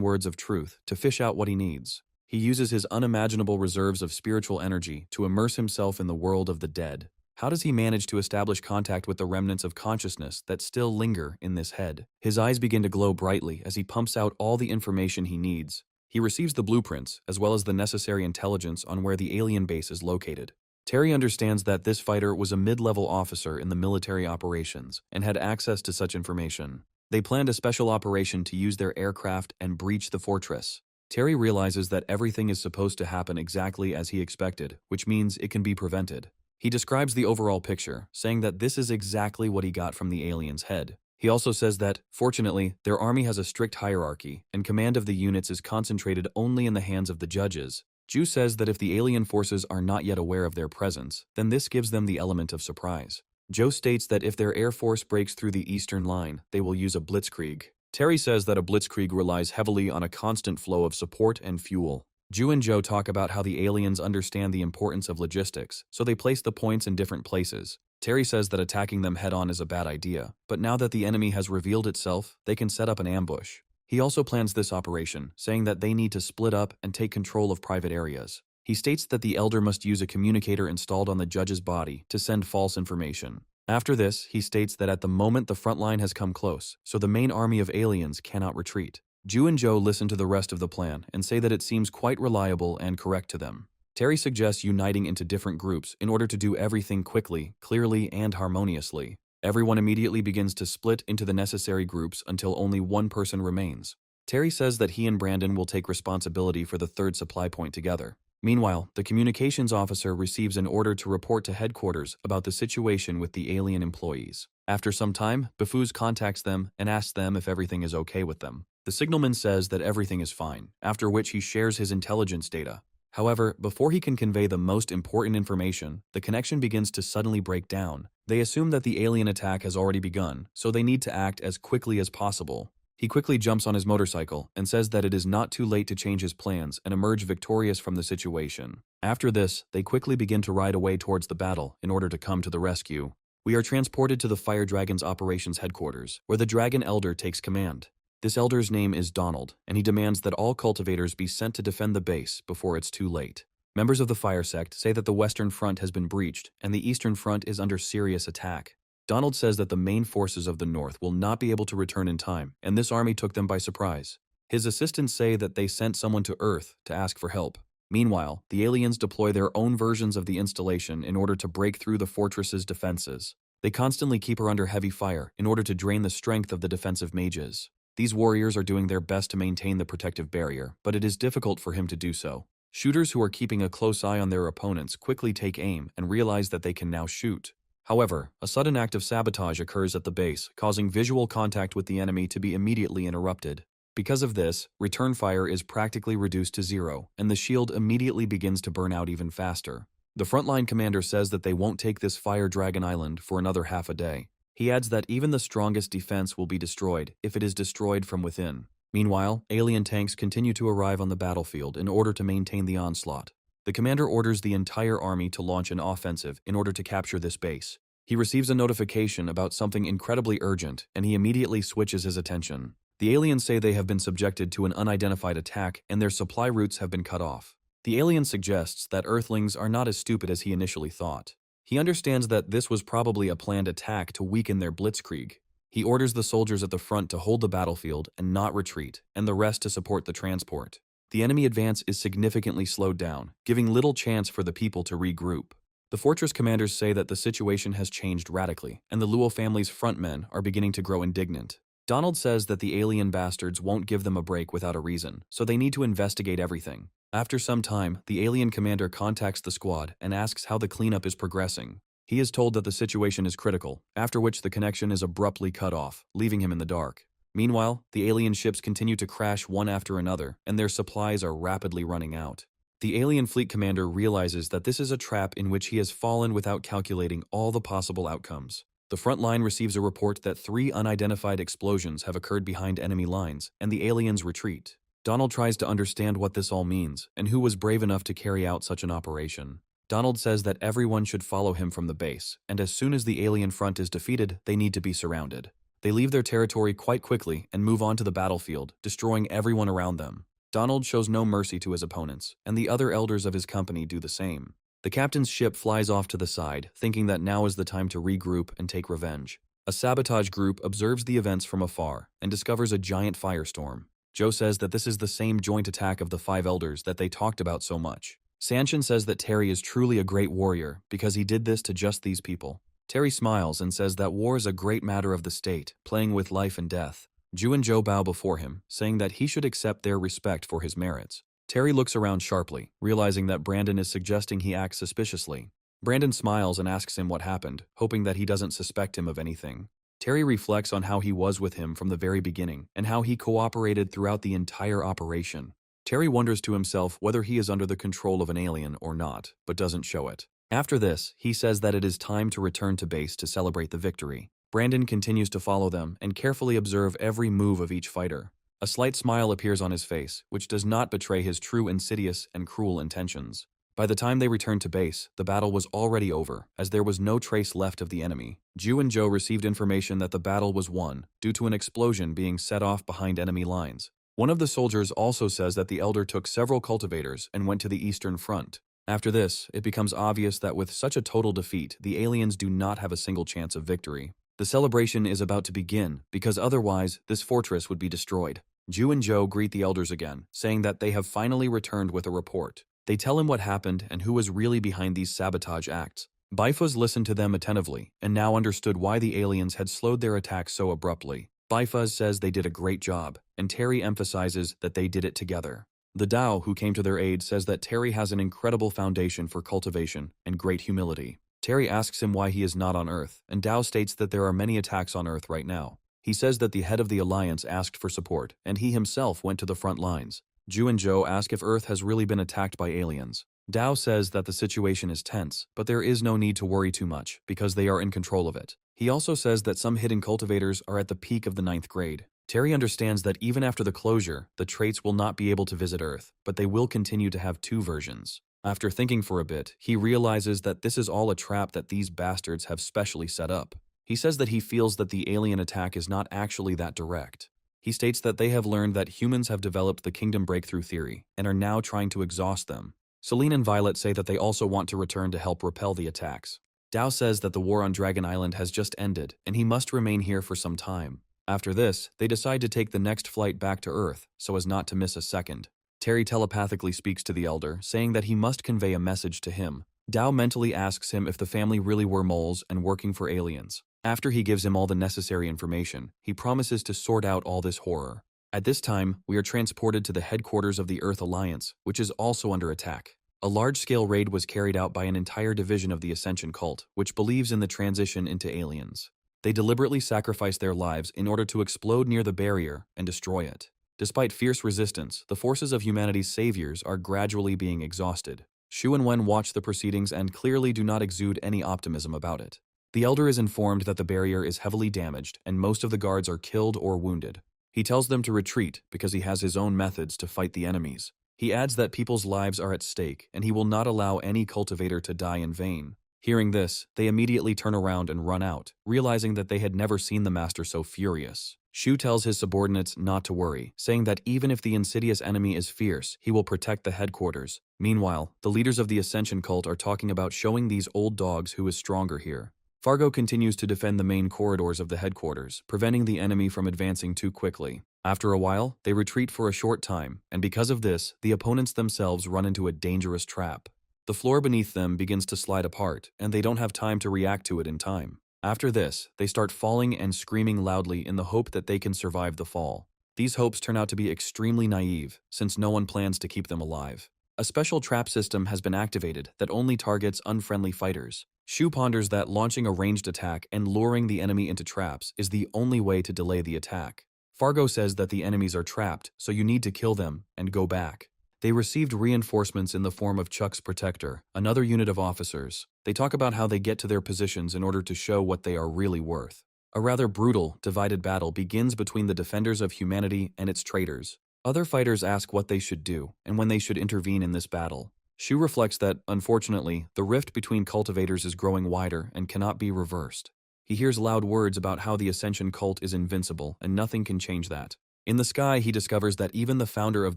words of truth to fish out what he needs. He uses his unimaginable reserves of spiritual energy to immerse himself in the world of the dead. How does he manage to establish contact with the remnants of consciousness that still linger in this head? His eyes begin to glow brightly as he pumps out all the information he needs. He receives the blueprints, as well as the necessary intelligence on where the alien base is located. Terry understands that this fighter was a mid-level officer in the military operations and had access to such information. They planned a special operation to use their aircraft and breach the fortress. Terry realizes that everything is supposed to happen exactly as he expected, which means it can be prevented. He describes the overall picture, saying that this is exactly what he got from the alien's head. He also says that, fortunately, their army has a strict hierarchy, and command of the units is concentrated only in the hands of the judges. Ju says that if the alien forces are not yet aware of their presence, then this gives them the element of surprise. Joe states that if their air force breaks through the eastern line, they will use a blitzkrieg. Terry says that a blitzkrieg relies heavily on a constant flow of support and fuel. Ju and Joe talk about how the aliens understand the importance of logistics, so they place the points in different places. Terry says that attacking them head-on is a bad idea, but now that the enemy has revealed itself, they can set up an ambush. He also plans this operation, saying that they need to split up and take control of private areas. He states that the Elder must use a communicator installed on the judge's body to send false information. After this, he states that at the moment the front line has come close, so the main army of aliens cannot retreat. Ju and Joe listen to the rest of the plan and say that it seems quite reliable and correct to them. Terry suggests uniting into different groups in order to do everything quickly, clearly, and harmoniously. Everyone immediately begins to split into the necessary groups until only one person remains. Terry says that he and Brandon will take responsibility for the third supply point together. Meanwhile, the communications officer receives an order to report to headquarters about the situation with the alien employees. After some time, Bafuz contacts them and asks them if everything is okay with them. The signalman says that everything is fine, after which he shares his intelligence data. However, before he can convey the most important information, the connection begins to suddenly break down. They assume that the alien attack has already begun, so they need to act as quickly as possible. He quickly jumps on his motorcycle and says that it is not too late to change his plans and emerge victorious from the situation. After this, they quickly begin to ride away towards the battle in order to come to the rescue. We are transported to the Fire Dragon's operations headquarters, where the Dragon Elder takes command. This elder's name is Donald, and he demands that all cultivators be sent to defend the base before it's too late. Members of the Fire Sect say that the Western Front has been breached, and the Eastern Front is under serious attack. Donald says that the main forces of the North will not be able to return in time, and this army took them by surprise. His assistants say that they sent someone to Earth to ask for help. Meanwhile, the aliens deploy their own versions of the installation in order to break through the fortress's defenses. They constantly keep her under heavy fire in order to drain the strength of the defensive mages. These warriors are doing their best to maintain the protective barrier, but it is difficult for him to do so. Shooters who are keeping a close eye on their opponents quickly take aim and realize that they can now shoot. However, a sudden act of sabotage occurs at the base, causing visual contact with the enemy to be immediately interrupted. Because of this, return fire is practically reduced to zero, and the shield immediately begins to burn out even faster. The frontline commander says that they won't take this Fire Dragon Island for another half a day. He adds that even the strongest defense will be destroyed if it is destroyed from within. Meanwhile, alien tanks continue to arrive on the battlefield in order to maintain the onslaught. The commander orders the entire army to launch an offensive in order to capture this base. He receives a notification about something incredibly urgent, and he immediately switches his attention. The aliens say they have been subjected to an unidentified attack and their supply routes have been cut off. The alien suggests that Earthlings are not as stupid as he initially thought. He understands that this was probably a planned attack to weaken their blitzkrieg. He orders the soldiers at the front to hold the battlefield and not retreat, and the rest to support the transport. The enemy advance is significantly slowed down, giving little chance for the people to regroup. The fortress commanders say that the situation has changed radically, and the Luo family's frontmen are beginning to grow indignant. Donald says that the alien bastards won't give them a break without a reason, so they need to investigate everything. After some time, the alien commander contacts the squad and asks how the cleanup is progressing. He is told that the situation is critical, after which the connection is abruptly cut off, leaving him in the dark. Meanwhile, the alien ships continue to crash one after another, and their supplies are rapidly running out. The alien fleet commander realizes that this is a trap in which he has fallen without calculating all the possible outcomes. The front line receives a report that 3 unidentified explosions have occurred behind enemy lines, and the aliens retreat. Donald tries to understand what this all means, and who was brave enough to carry out such an operation. Donald says that everyone should follow him from the base, and as soon as the alien front is defeated, they need to be surrounded. They leave their territory quite quickly and move on to the battlefield, destroying everyone around them. Donald shows no mercy to his opponents, and the other elders of his company do the same. The captain's ship flies off to the side, thinking that now is the time to regroup and take revenge. A sabotage group observes the events from afar and discovers a giant firestorm. Joe says that this is the same joint attack of the 5 elders that they talked about so much. Sanshin says that Terry is truly a great warrior because he did this to just these people. Terry smiles and says that war is a great matter of the state, playing with life and death. Ju and Joe bow before him, saying that he should accept their respect for his merits. Terry looks around sharply, realizing that Brandon is suggesting he acts suspiciously. Brandon smiles and asks him what happened, hoping that he doesn't suspect him of anything. Terry reflects on how he was with him from the very beginning and how he cooperated throughout the entire operation. Terry wonders to himself whether he is under the control of an alien or not, but doesn't show it. After this, he says that it is time to return to base to celebrate the victory. Brandon continues to follow them and carefully observe every move of each fighter. A slight smile appears on his face, which does not betray his true insidious and cruel intentions. By the time they returned to base, the battle was already over, as there was no trace left of the enemy. Ju and Joe received information that the battle was won, due to an explosion being set off behind enemy lines. One of the soldiers also says that the elder took several cultivators and went to the eastern front. After this, it becomes obvious that with such a total defeat, the aliens do not have a single chance of victory. The celebration is about to begin, because otherwise, this fortress would be destroyed. Ju and Joe greet the elders again, saying that they have finally returned with a report. They tell him what happened and who was really behind these sabotage acts. Baifuz listened to them attentively, and now understood why the aliens had slowed their attack so abruptly. Baifuz says they did a great job, and Terry emphasizes that they did it together. The Dao, who came to their aid, says that Terry has an incredible foundation for cultivation and great humility. Terry asks him why he is not on Earth, and Dao states that there are many attacks on Earth right now. He says that the head of the Alliance asked for support, and he himself went to the front lines. Ju and Joe ask if Earth has really been attacked by aliens. Dao says that the situation is tense, but there is no need to worry too much, because they are in control of it. He also says that some hidden cultivators are at the peak of the 9th grade. Terry understands that even after the closure, the traits will not be able to visit Earth, but they will continue to have 2 versions. After thinking for a bit, he realizes that this is all a trap that these bastards have specially set up. He says that he feels that the alien attack is not actually that direct. He states that they have learned that humans have developed the kingdom breakthrough theory and are now trying to exhaust them. Celine and Violet say that they also want to return to help repel the attacks. Dao says that the war on Dragon Island has just ended and he must remain here for some time. After this, they decide to take the next flight back to Earth so as not to miss a second. Terry telepathically speaks to the elder, saying that he must convey a message to him. Dao mentally asks him if the family really were moles and working for aliens. After he gives him all the necessary information, he promises to sort out all this horror. At this time, we are transported to the headquarters of the Earth Alliance, which is also under attack. A large-scale raid was carried out by an entire division of the Ascension cult, which believes in the transition into aliens. They deliberately sacrifice their lives in order to explode near the barrier and destroy it. Despite fierce resistance, the forces of humanity's saviors are gradually being exhausted. Shu and Wen watch the proceedings and clearly do not exude any optimism about it. The elder is informed that the barrier is heavily damaged and most of the guards are killed or wounded. He tells them to retreat because he has his own methods to fight the enemies. He adds that people's lives are at stake and he will not allow any cultivator to die in vain. Hearing this, they immediately turn around and run out, realizing that they had never seen the master so furious. Shu tells his subordinates not to worry, saying that even if the insidious enemy is fierce, he will protect the headquarters. Meanwhile, the leaders of the Ascension cult are talking about showing these old dogs who is stronger here. Fargo continues to defend the main corridors of the headquarters, preventing the enemy from advancing too quickly. After a while, they retreat for a short time, and because of this, the opponents themselves run into a dangerous trap. The floor beneath them begins to slide apart, and they don't have time to react to it in time. After this, they start falling and screaming loudly in the hope that they can survive the fall. These hopes turn out to be extremely naive, since no one plans to keep them alive. A special trap system has been activated that only targets unfriendly fighters. Shu ponders that launching a ranged attack and luring the enemy into traps is the only way to delay the attack. Fargo says that the enemies are trapped, so you need to kill them and go back. They received reinforcements in the form of Chuck's protector, another unit of officers. They talk about how they get to their positions in order to show what they are really worth. A rather brutal, divided battle begins between the defenders of humanity and its traitors. Other fighters ask what they should do and when they should intervene in this battle. Shu reflects that, unfortunately, the rift between cultivators is growing wider and cannot be reversed. He hears loud words about how the Ascension cult is invincible and nothing can change that. In the sky, he discovers that even the founder of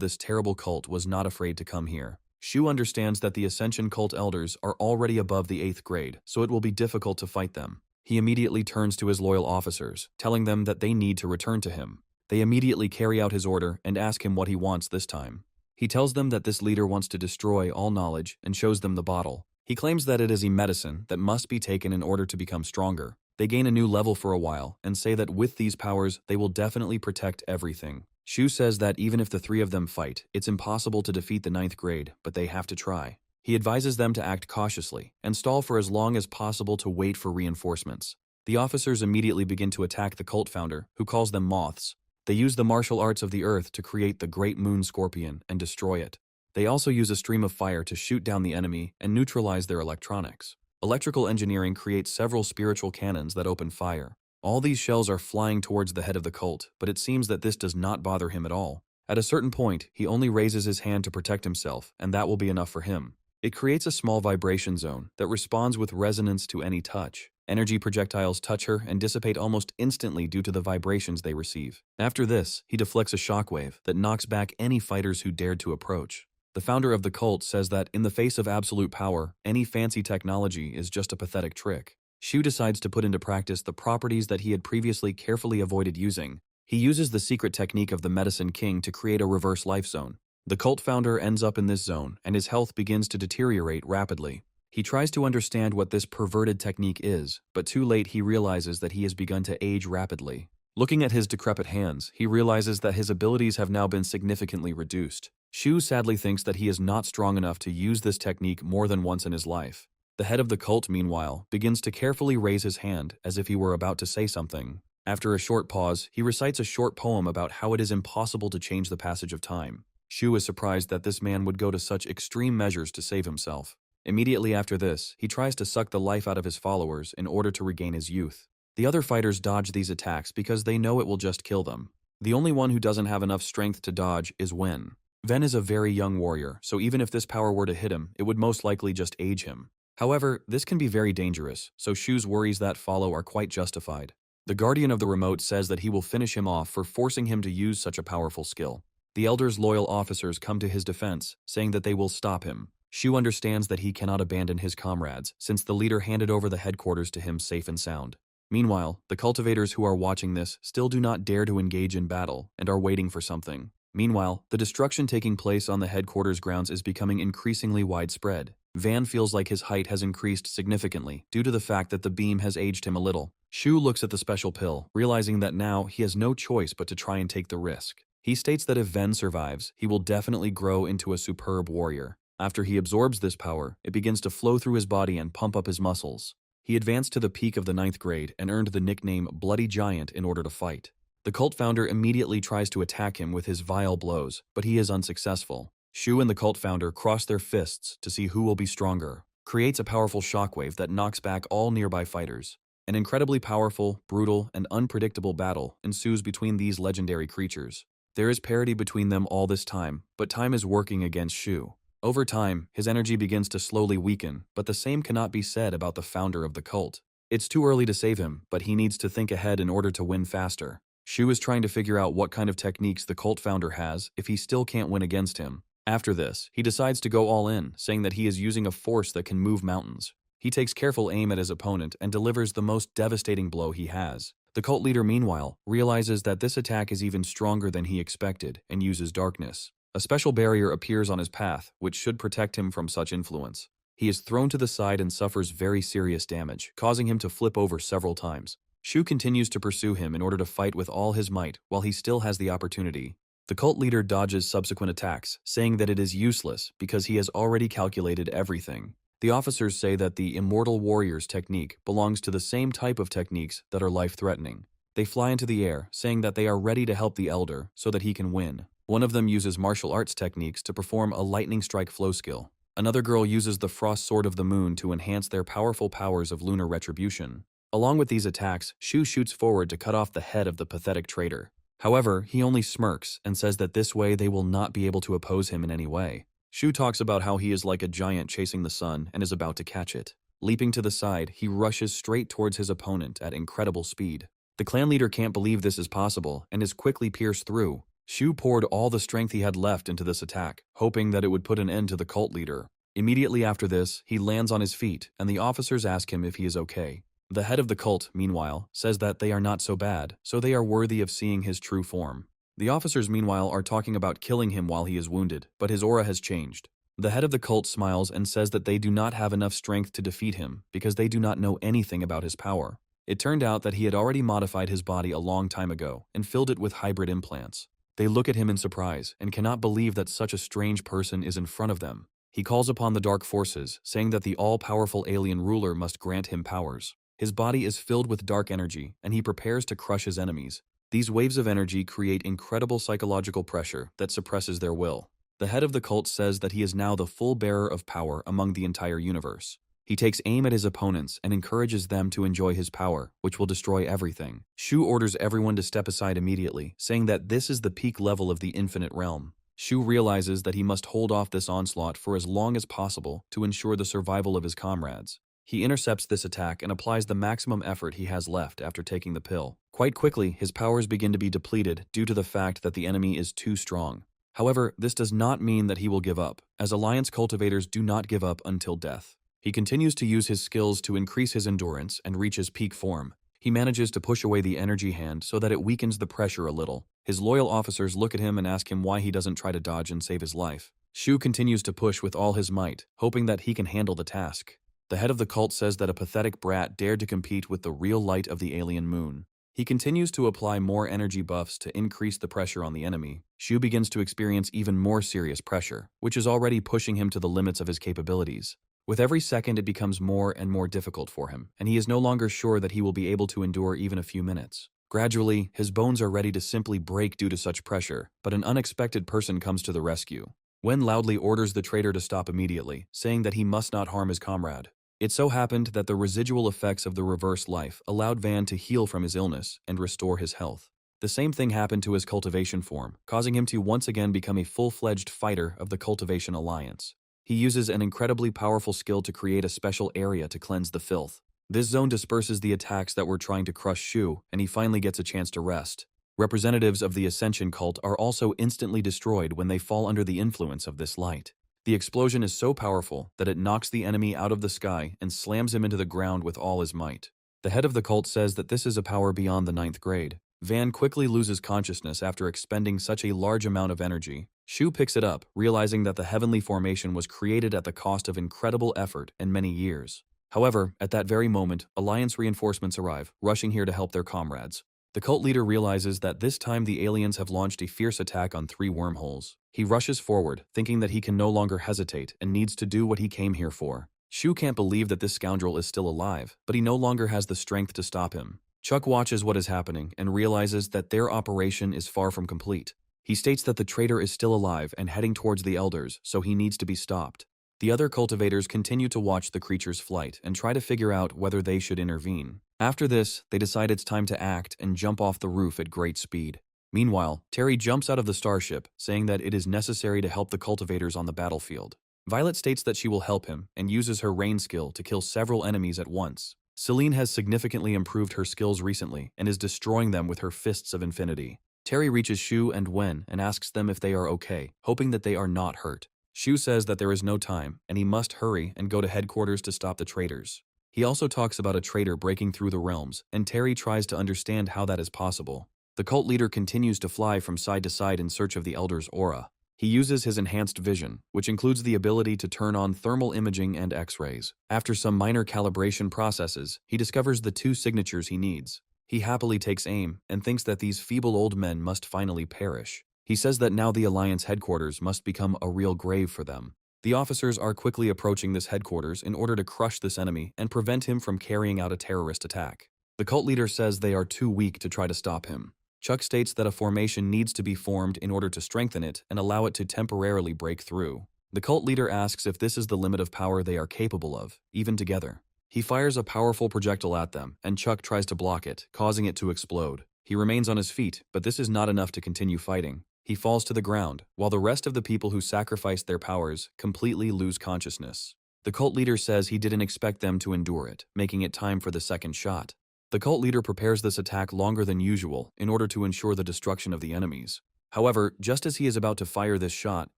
this terrible cult was not afraid to come here. Shu understands that the Ascension cult elders are already above the 8th grade, so it will be difficult to fight them. He immediately turns to his loyal officers, telling them that they need to return to him. They immediately carry out his order and ask him what he wants this time. He tells them that this leader wants to destroy all knowledge and shows them the bottle. He claims that it is a medicine that must be taken in order to become stronger. They gain a new level for a while and say that with these powers, they will definitely protect everything. Shu says that even if the three of them fight, it's impossible to defeat the 9th grade, but they have to try. He advises them to act cautiously and stall for as long as possible to wait for reinforcements. The officers immediately begin to attack the cult founder, who calls them moths. They use the martial arts of the earth to create the Great Moon Scorpion and destroy it. They also use a stream of fire to shoot down the enemy and neutralize their electronics. Electrical engineering creates several spiritual cannons that open fire. All these shells are flying towards the head of the cult, but it seems that this does not bother him at all. At a certain point, he only raises his hand to protect himself, and that will be enough for him. It creates a small vibration zone that responds with resonance to any touch. Energy projectiles touch her and dissipate almost instantly due to the vibrations they receive. After this, he deflects a shockwave that knocks back any fighters who dared to approach. The founder of the cult says that in the face of absolute power, any fancy technology is just a pathetic trick. Shu decides to put into practice the properties that he had previously carefully avoided using. He uses the secret technique of the Medicine King to create a reverse life zone. The cult founder ends up in this zone, and his health begins to deteriorate rapidly. He tries to understand what this perverted technique is, but too late he realizes that he has begun to age rapidly. Looking at his decrepit hands, he realizes that his abilities have now been significantly reduced. Shu sadly thinks that he is not strong enough to use this technique more than once in his life. The head of the cult, meanwhile, begins to carefully raise his hand as if he were about to say something. After a short pause, he recites a short poem about how it is impossible to change the passage of time. Shu is surprised that this man would go to such extreme measures to save himself. Immediately after this, he tries to suck the life out of his followers in order to regain his youth. The other fighters dodge these attacks because they know it will just kill them. The only one who doesn't have enough strength to dodge is Wen. Ven is a very young warrior, so even if this power were to hit him, it would most likely just age him. However, this can be very dangerous, so Shu's worries that follow are quite justified. The guardian of the remote says that he will finish him off for forcing him to use such a powerful skill. The elder's loyal officers come to his defense, saying that they will stop him. Shu understands that he cannot abandon his comrades, since the leader handed over the headquarters to him safe and sound. Meanwhile, the cultivators who are watching this still do not dare to engage in battle and are waiting for something. Meanwhile, the destruction taking place on the headquarters grounds is becoming increasingly widespread. Van feels like his height has increased significantly due to the fact that the beam has aged him a little. Shu looks at the special pill, realizing that now he has no choice but to try and take the risk. He states that if Ven survives, he will definitely grow into a superb warrior. After he absorbs this power, it begins to flow through his body and pump up his muscles. He advanced to the peak of the 9th grade and earned the nickname Bloody Giant in order to fight. The cult founder immediately tries to attack him with his vile blows, but he is unsuccessful. Shu and the cult founder cross their fists to see who will be stronger, creates a powerful shockwave that knocks back all nearby fighters. An incredibly powerful, brutal, and unpredictable battle ensues between these legendary creatures. There is parity between them all this time, but time is working against Shu. Over time, his energy begins to slowly weaken, but the same cannot be said about the founder of the cult. It's too early to save him, but he needs to think ahead in order to win faster. Shu is trying to figure out what kind of techniques the cult founder has if he still can't win against him. After this, he decides to go all in, saying that he is using a force that can move mountains. He takes careful aim at his opponent and delivers the most devastating blow he has. The cult leader, meanwhile, realizes that this attack is even stronger than he expected and uses darkness. A special barrier appears on his path, which should protect him from such influence. He is thrown to the side and suffers very serious damage, causing him to flip over several times. Shu continues to pursue him in order to fight with all his might while he still has the opportunity. The cult leader dodges subsequent attacks, saying that it is useless because he has already calculated everything. The officers say that the Immortal Warrior's technique belongs to the same type of techniques that are life-threatening. They fly into the air, saying that they are ready to help the Elder so that he can win. One of them uses martial arts techniques to perform a lightning strike flow skill. Another girl uses the Frost Sword of the Moon to enhance their powerful powers of lunar retribution. Along with these attacks, Shu shoots forward to cut off the head of the pathetic traitor. However, he only smirks and says that this way they will not be able to oppose him in any way. Shu talks about how he is like a giant chasing the sun and is about to catch it. Leaping to the side, he rushes straight towards his opponent at incredible speed. The clan leader can't believe this is possible and is quickly pierced through. Shu poured all the strength he had left into this attack, hoping that it would put an end to the cult leader. Immediately after this, he lands on his feet, and the officers ask him if he is okay. The head of the cult, meanwhile, says that they are not so bad, so they are worthy of seeing his true form. The officers, meanwhile, are talking about killing him while he is wounded, but his aura has changed. The head of the cult smiles and says that they do not have enough strength to defeat him because they do not know anything about his power. It turned out that he had already modified his body a long time ago and filled it with hybrid implants. They look at him in surprise and cannot believe that such a strange person is in front of them. He calls upon the dark forces, saying that the all-powerful alien ruler must grant him powers. His body is filled with dark energy, and he prepares to crush his enemies. These waves of energy create incredible psychological pressure that suppresses their will. The head of the cult says that he is now the full bearer of power among the entire universe. He takes aim at his opponents and encourages them to enjoy his power, which will destroy everything. Shu orders everyone to step aside immediately, saying that this is the peak level of the infinite realm. Shu realizes that he must hold off this onslaught for as long as possible to ensure the survival of his comrades. He intercepts this attack and applies the maximum effort he has left after taking the pill. Quite quickly, his powers begin to be depleted due to the fact that the enemy is too strong. However, this does not mean that he will give up, as Alliance cultivators do not give up until death. He continues to use his skills to increase his endurance and reach his peak form. He manages to push away the energy hand so that it weakens the pressure a little. His loyal officers look at him and ask him why he doesn't try to dodge and save his life. Shu continues to push with all his might, hoping that he can handle the task. The head of the cult says that a pathetic brat dared to compete with the real light of the alien moon. He continues to apply more energy buffs to increase the pressure on the enemy. Shu begins to experience even more serious pressure, which is already pushing him to the limits of his capabilities. With every second, it becomes more and more difficult for him, and he is no longer sure that he will be able to endure even a few minutes. Gradually, his bones are ready to simply break due to such pressure, but an unexpected person comes to the rescue. Wen loudly orders the traitor to stop immediately, saying that he must not harm his comrade. It so happened that the residual effects of the reverse life allowed Van to heal from his illness and restore his health. The same thing happened to his cultivation form, causing him to once again become a full-fledged fighter of the Cultivation Alliance. He uses an incredibly powerful skill to create a special area to cleanse the filth. This zone disperses the attacks that were trying to crush Shu, and he finally gets a chance to rest. Representatives of the Ascension cult are also instantly destroyed when they fall under the influence of this light. The explosion is so powerful that it knocks the enemy out of the sky and slams him into the ground with all his might. The head of the cult says that this is a power beyond the 9th grade. Van quickly loses consciousness after expending such a large amount of energy. Shu picks it up, realizing that the heavenly formation was created at the cost of incredible effort and many years. However, at that very moment, Alliance reinforcements arrive, rushing here to help their comrades. The cult leader realizes that this time the aliens have launched a fierce attack on 3 wormholes. He rushes forward, thinking that he can no longer hesitate and needs to do what he came here for. Shu can't believe that this scoundrel is still alive, but he no longer has the strength to stop him. Chuck watches what is happening and realizes that their operation is far from complete. He states that the traitor is still alive and heading towards the elders, so he needs to be stopped. The other cultivators continue to watch the creature's flight and try to figure out whether they should intervene. After this, they decide it's time to act and jump off the roof at great speed. Meanwhile, Terry jumps out of the starship, saying that it is necessary to help the cultivators on the battlefield. Violet states that she will help him and uses her rain skill to kill several enemies at once. Celine has significantly improved her skills recently and is destroying them with her fists of infinity. Terry reaches Shu and Wen and asks them if they are okay, hoping that they are not hurt. Shu says that there is no time and he must hurry and go to headquarters to stop the traitors. He also talks about a traitor breaking through the realms, and Terry tries to understand how that is possible. The cult leader continues to fly from side to side in search of the Elder's aura. He uses his enhanced vision, which includes the ability to turn on thermal imaging and X-rays. After some minor calibration processes, he discovers the 2 signatures he needs. He happily takes aim and thinks that these feeble old men must finally perish. He says that now the Alliance headquarters must become a real grave for them. The officers are quickly approaching this headquarters in order to crush this enemy and prevent him from carrying out a terrorist attack. The cult leader says they are too weak to try to stop him. Chuck states that a formation needs to be formed in order to strengthen it and allow it to temporarily break through. The cult leader asks if this is the limit of power they are capable of, even together. He fires a powerful projectile at them, and Chuck tries to block it, causing it to explode. He remains on his feet, but this is not enough to continue fighting. He falls to the ground, while the rest of the people who sacrificed their powers completely lose consciousness. The cult leader says he didn't expect them to endure it, making it time for the second shot. The cult leader prepares this attack longer than usual in order to ensure the destruction of the enemies. However, just as he is about to fire this shot,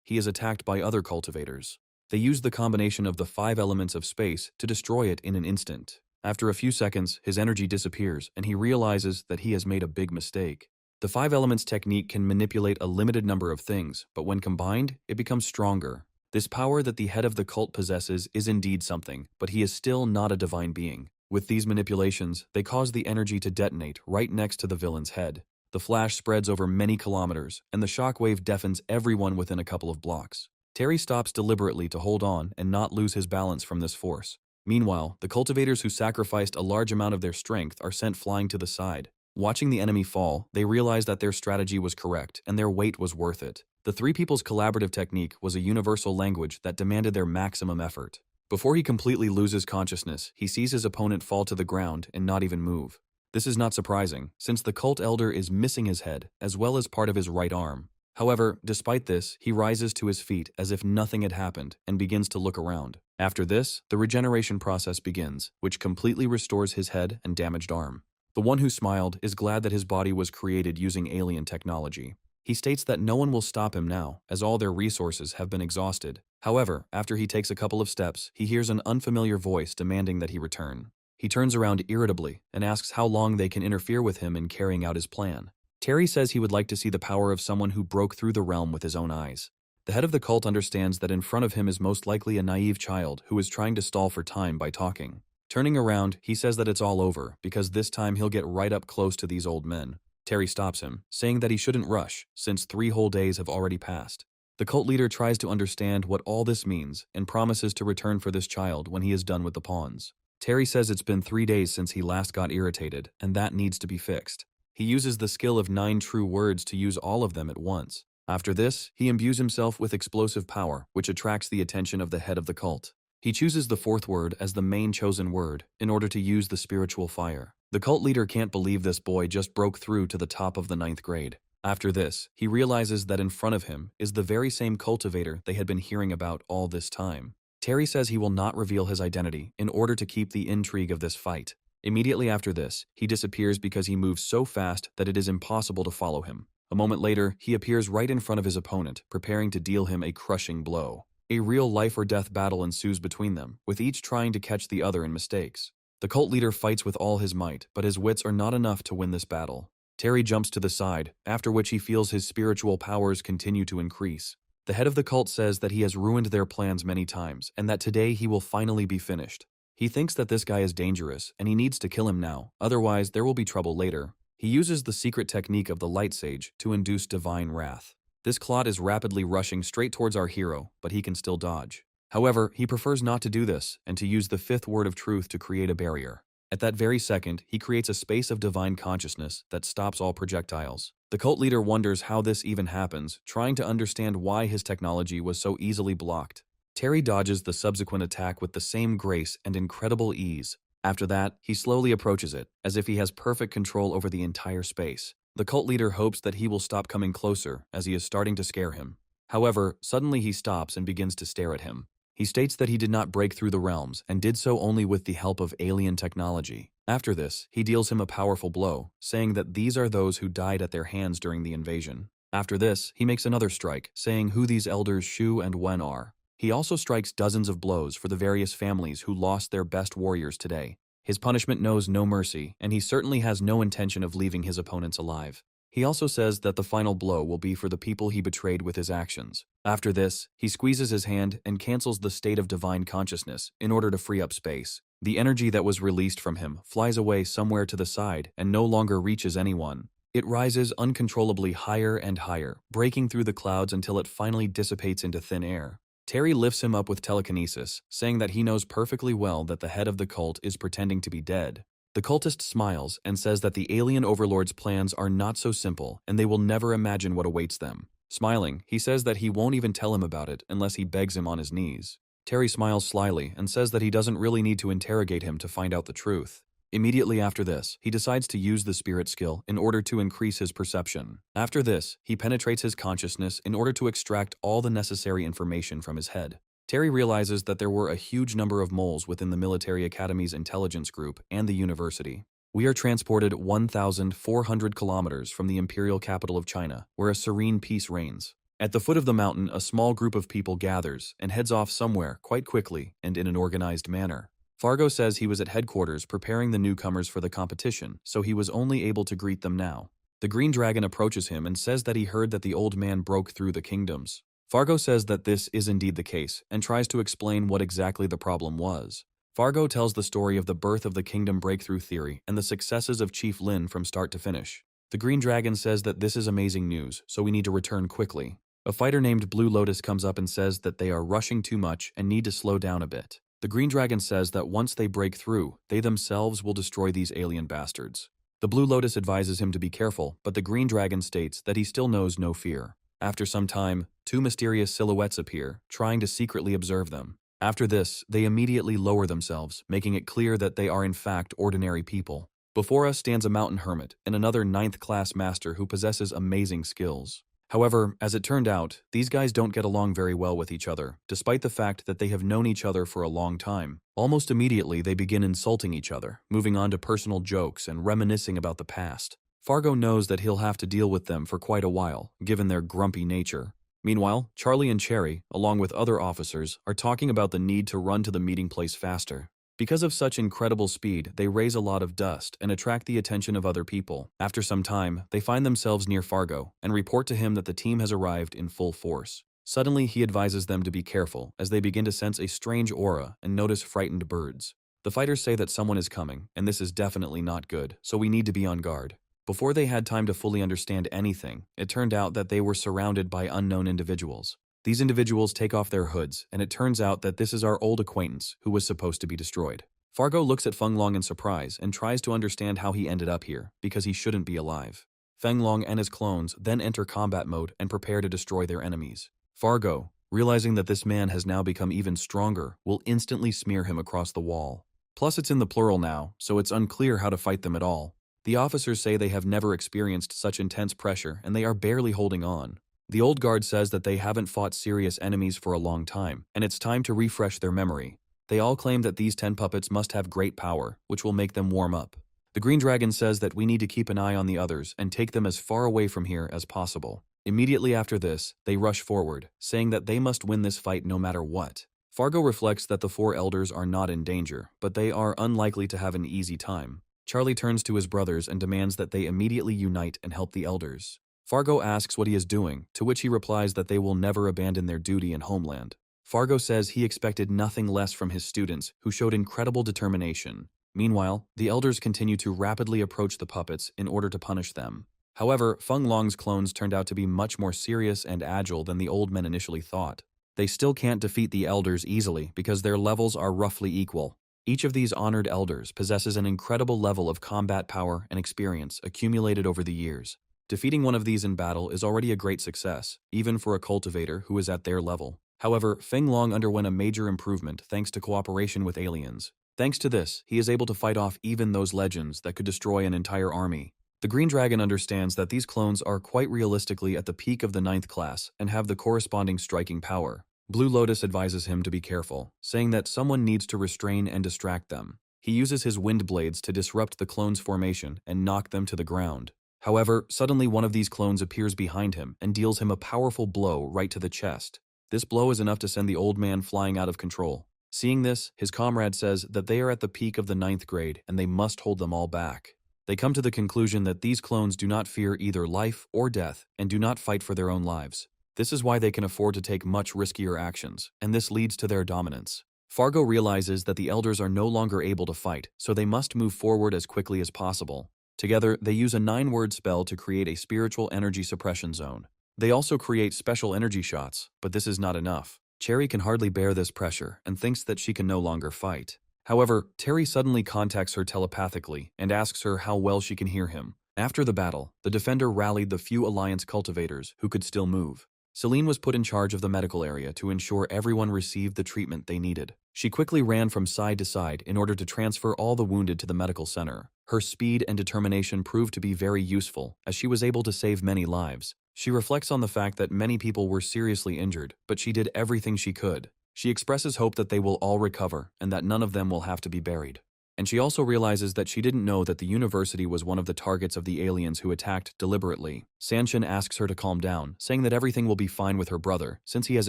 he is attacked by other cultivators. They use the combination of the 5 elements of space to destroy it in an instant. After a few seconds, his energy disappears and he realizes that he has made a big mistake. The 5 elements technique can manipulate a limited number of things, but when combined, it becomes stronger. This power that the head of the cult possesses is indeed something, but he is still not a divine being. With these manipulations, they cause the energy to detonate right next to the villain's head. The flash spreads over many kilometers, and the shockwave deafens everyone within a couple of blocks. Terry stops deliberately to hold on and not lose his balance from this force. Meanwhile, the cultivators who sacrificed a large amount of their strength are sent flying to the side. Watching the enemy fall, they realize that their strategy was correct and their weight was worth it. The 3 people's collaborative technique was a universal language that demanded their maximum effort. Before he completely loses consciousness, he sees his opponent fall to the ground and not even move. This is not surprising, since the cult elder is missing his head, as well as part of his right arm. However, despite this, he rises to his feet as if nothing had happened and begins to look around. After this, the regeneration process begins, which completely restores his head and damaged arm. The one who smiled is glad that his body was created using alien technology. He states that no one will stop him now, as all their resources have been exhausted. However, after he takes a couple of steps, he hears an unfamiliar voice demanding that he return. He turns around irritably and asks how long they can interfere with him in carrying out his plan. Terry says he would like to see the power of someone who broke through the realm with his own eyes. The head of the cult understands that in front of him is most likely a naive child who is trying to stall for time by talking. Turning around, he says that it's all over because this time he'll get right up close to these old men. Terry stops him, saying that he shouldn't rush, since 3 whole days have already passed. The cult leader tries to understand what all this means and promises to return for this child when he is done with the pawns. Terry says it's been 3 days since he last got irritated, and that needs to be fixed. He uses the skill of 9 true words to use all of them at once. After this, he imbues himself with explosive power, which attracts the attention of the head of the cult. He chooses the 4th word as the main chosen word in order to use the spiritual fire. The cult leader can't believe this boy just broke through to the top of the 9th grade. After this, he realizes that in front of him is the very same cultivator they had been hearing about all this time. Terry says he will not reveal his identity in order to keep the intrigue of this fight. Immediately after this, he disappears because he moves so fast that it is impossible to follow him. A moment later, he appears right in front of his opponent, preparing to deal him a crushing blow. A real life-or-death battle ensues between them, with each trying to catch the other in mistakes. The cult leader fights with all his might, but his wits are not enough to win this battle. Terry jumps to the side, after which he feels his spiritual powers continue to increase. The head of the cult says that he has ruined their plans many times, and that today he will finally be finished. He thinks that this guy is dangerous, and he needs to kill him now, otherwise there will be trouble later. He uses the secret technique of the light sage to induce divine wrath. This clot is rapidly rushing straight towards our hero, but he can still dodge. However, he prefers not to do this, and to use the 5th word of truth to create a barrier. At that very second, he creates a space of divine consciousness that stops all projectiles. The cult leader wonders how this even happens, trying to understand why his technology was so easily blocked. Terry dodges the subsequent attack with the same grace and incredible ease. After that, he slowly approaches it, as if he has perfect control over the entire space. The cult leader hopes that he will stop coming closer, as he is starting to scare him. However, suddenly he stops and begins to stare at him. He states that he did not break through the realms, and did so only with the help of alien technology. After this, he deals him a powerful blow, saying that these are those who died at their hands during the invasion. After this, he makes another strike, saying who these elders Shu and Wen are. He also strikes dozens of blows for the various families who lost their best warriors today. His punishment knows no mercy, and he certainly has no intention of leaving his opponents alive. He also says that the final blow will be for the people he betrayed with his actions. After this, he squeezes his hand and cancels the state of divine consciousness in order to free up space. The energy that was released from him flies away somewhere to the side and no longer reaches anyone. It rises uncontrollably higher and higher, breaking through the clouds until it finally dissipates into thin air. Terry lifts him up with telekinesis, saying that he knows perfectly well that the head of the cult is pretending to be dead. The cultist smiles and says that the alien overlord's plans are not so simple and they will never imagine what awaits them. Smiling, he says that he won't even tell him about it unless he begs him on his knees. Terry smiles slyly and says that he doesn't really need to interrogate him to find out the truth. Immediately after this, he decides to use the spirit skill in order to increase his perception. After this, he penetrates his consciousness in order to extract all the necessary information from his head. Terry realizes that there were a huge number of moles within the military academy's intelligence group and the university. We are transported 1,400 kilometers from the imperial capital of China, where a serene peace reigns. At the foot of the mountain, a small group of people gathers and heads off somewhere quite quickly and in an organized manner. Fargo says he was at headquarters preparing the newcomers for the competition, so he was only able to greet them now. The Green Dragon approaches him and says that he heard that the old man broke through the kingdoms. Fargo says that this is indeed the case and tries to explain what exactly the problem was. Fargo tells the story of the birth of the kingdom breakthrough theory and the successes of Chief Lin from start to finish. The Green Dragon says that this is amazing news, so we need to return quickly. A fighter named Blue Lotus comes up and says that they are rushing too much and need to slow down a bit. The Green Dragon says that once they break through, they themselves will destroy these alien bastards. The Blue Lotus advises him to be careful, but the Green Dragon states that he still knows no fear. After some time, two mysterious silhouettes appear, trying to secretly observe them. After this, they immediately lower themselves, making it clear that they are in fact ordinary people. Before us stands a mountain hermit and another 9th-class master who possesses amazing skills. However, as it turned out, these guys don't get along very well with each other, despite the fact that they have known each other for a long time. Almost immediately, they begin insulting each other, moving on to personal jokes and reminiscing about the past. Fargo knows that he'll have to deal with them for quite a while, given their grumpy nature. Meanwhile, Charlie and Cherry, along with other officers, are talking about the need to run to the meeting place faster. Because of such incredible speed, they raise a lot of dust and attract the attention of other people. After some time, they find themselves near Fargo and report to him that the team has arrived in full force. Suddenly, he advises them to be careful as they begin to sense a strange aura and notice frightened birds. The fighters say that someone is coming, and this is definitely not good, so we need to be on guard. Before they had time to fully understand anything, it turned out that they were surrounded by unknown individuals. These individuals take off their hoods, and it turns out that this is our old acquaintance who was supposed to be destroyed. Fargo looks at Feng Long in surprise and tries to understand how he ended up here, because he shouldn't be alive. Feng Long and his clones then enter combat mode and prepare to destroy their enemies. Fargo, realizing that this man has now become even stronger, will instantly smear him across the wall. Plus it's in the plural now, so it's unclear how to fight them at all. The officers say they have never experienced such intense pressure and they are barely holding on. The old guard says that they haven't fought serious enemies for a long time, and it's time to refresh their memory. They all claim that these 10 puppets must have great power, which will make them warm up. The Green Dragon says that we need to keep an eye on the others and take them as far away from here as possible. Immediately after this, they rush forward, saying that they must win this fight no matter what. Fargo reflects that the 4 elders are not in danger, but they are unlikely to have an easy time. Charlie turns to his brothers and demands that they immediately unite and help the elders. Fargo asks what he is doing, to which he replies that they will never abandon their duty and homeland. Fargo says he expected nothing less from his students, who showed incredible determination. Meanwhile, the elders continue to rapidly approach the puppets in order to punish them. However, Feng Long's clones turned out to be much more serious and agile than the old men initially thought. They still can't defeat the elders easily because their levels are roughly equal. Each of these honored elders possesses an incredible level of combat power and experience accumulated over the years. Defeating one of these in battle is already a great success, even for a cultivator who is at their level. However, Feng Long underwent a major improvement thanks to cooperation with aliens. Thanks to this, he is able to fight off even those legends that could destroy an entire army. The Green Dragon understands that these clones are quite realistically at the peak of the 9th class and have the corresponding striking power. Blue Lotus advises him to be careful, saying that someone needs to restrain and distract them. He uses his wind blades to disrupt the clones' formation and knock them to the ground. However, suddenly one of these clones appears behind him and deals him a powerful blow right to the chest. This blow is enough to send the old man flying out of control. Seeing this, his comrade says that they are at the peak of the 9th grade and they must hold them all back. They come to the conclusion that these clones do not fear either life or death and do not fight for their own lives. This is why they can afford to take much riskier actions, and this leads to their dominance. Fargo realizes that the elders are no longer able to fight, so they must move forward as quickly as possible. Together, they use a 9-word spell to create a spiritual energy suppression zone. They also create special energy shots, but this is not enough. Cherry can hardly bear this pressure and thinks that she can no longer fight. However, Terry suddenly contacts her telepathically and asks her how well she can hear him. After the battle, the Defender rallied the few Alliance cultivators who could still move. Celine was put in charge of the medical area to ensure everyone received the treatment they needed. She quickly ran from side to side in order to transfer all the wounded to the medical center. Her speed and determination proved to be very useful, as she was able to save many lives. She reflects on the fact that many people were seriously injured, but she did everything she could. She expresses hope that they will all recover and that none of them will have to be buried. And she also realizes that she didn't know that the university was one of the targets of the aliens who attacked deliberately. Sanshin asks her to calm down, saying that everything will be fine with her brother, since he has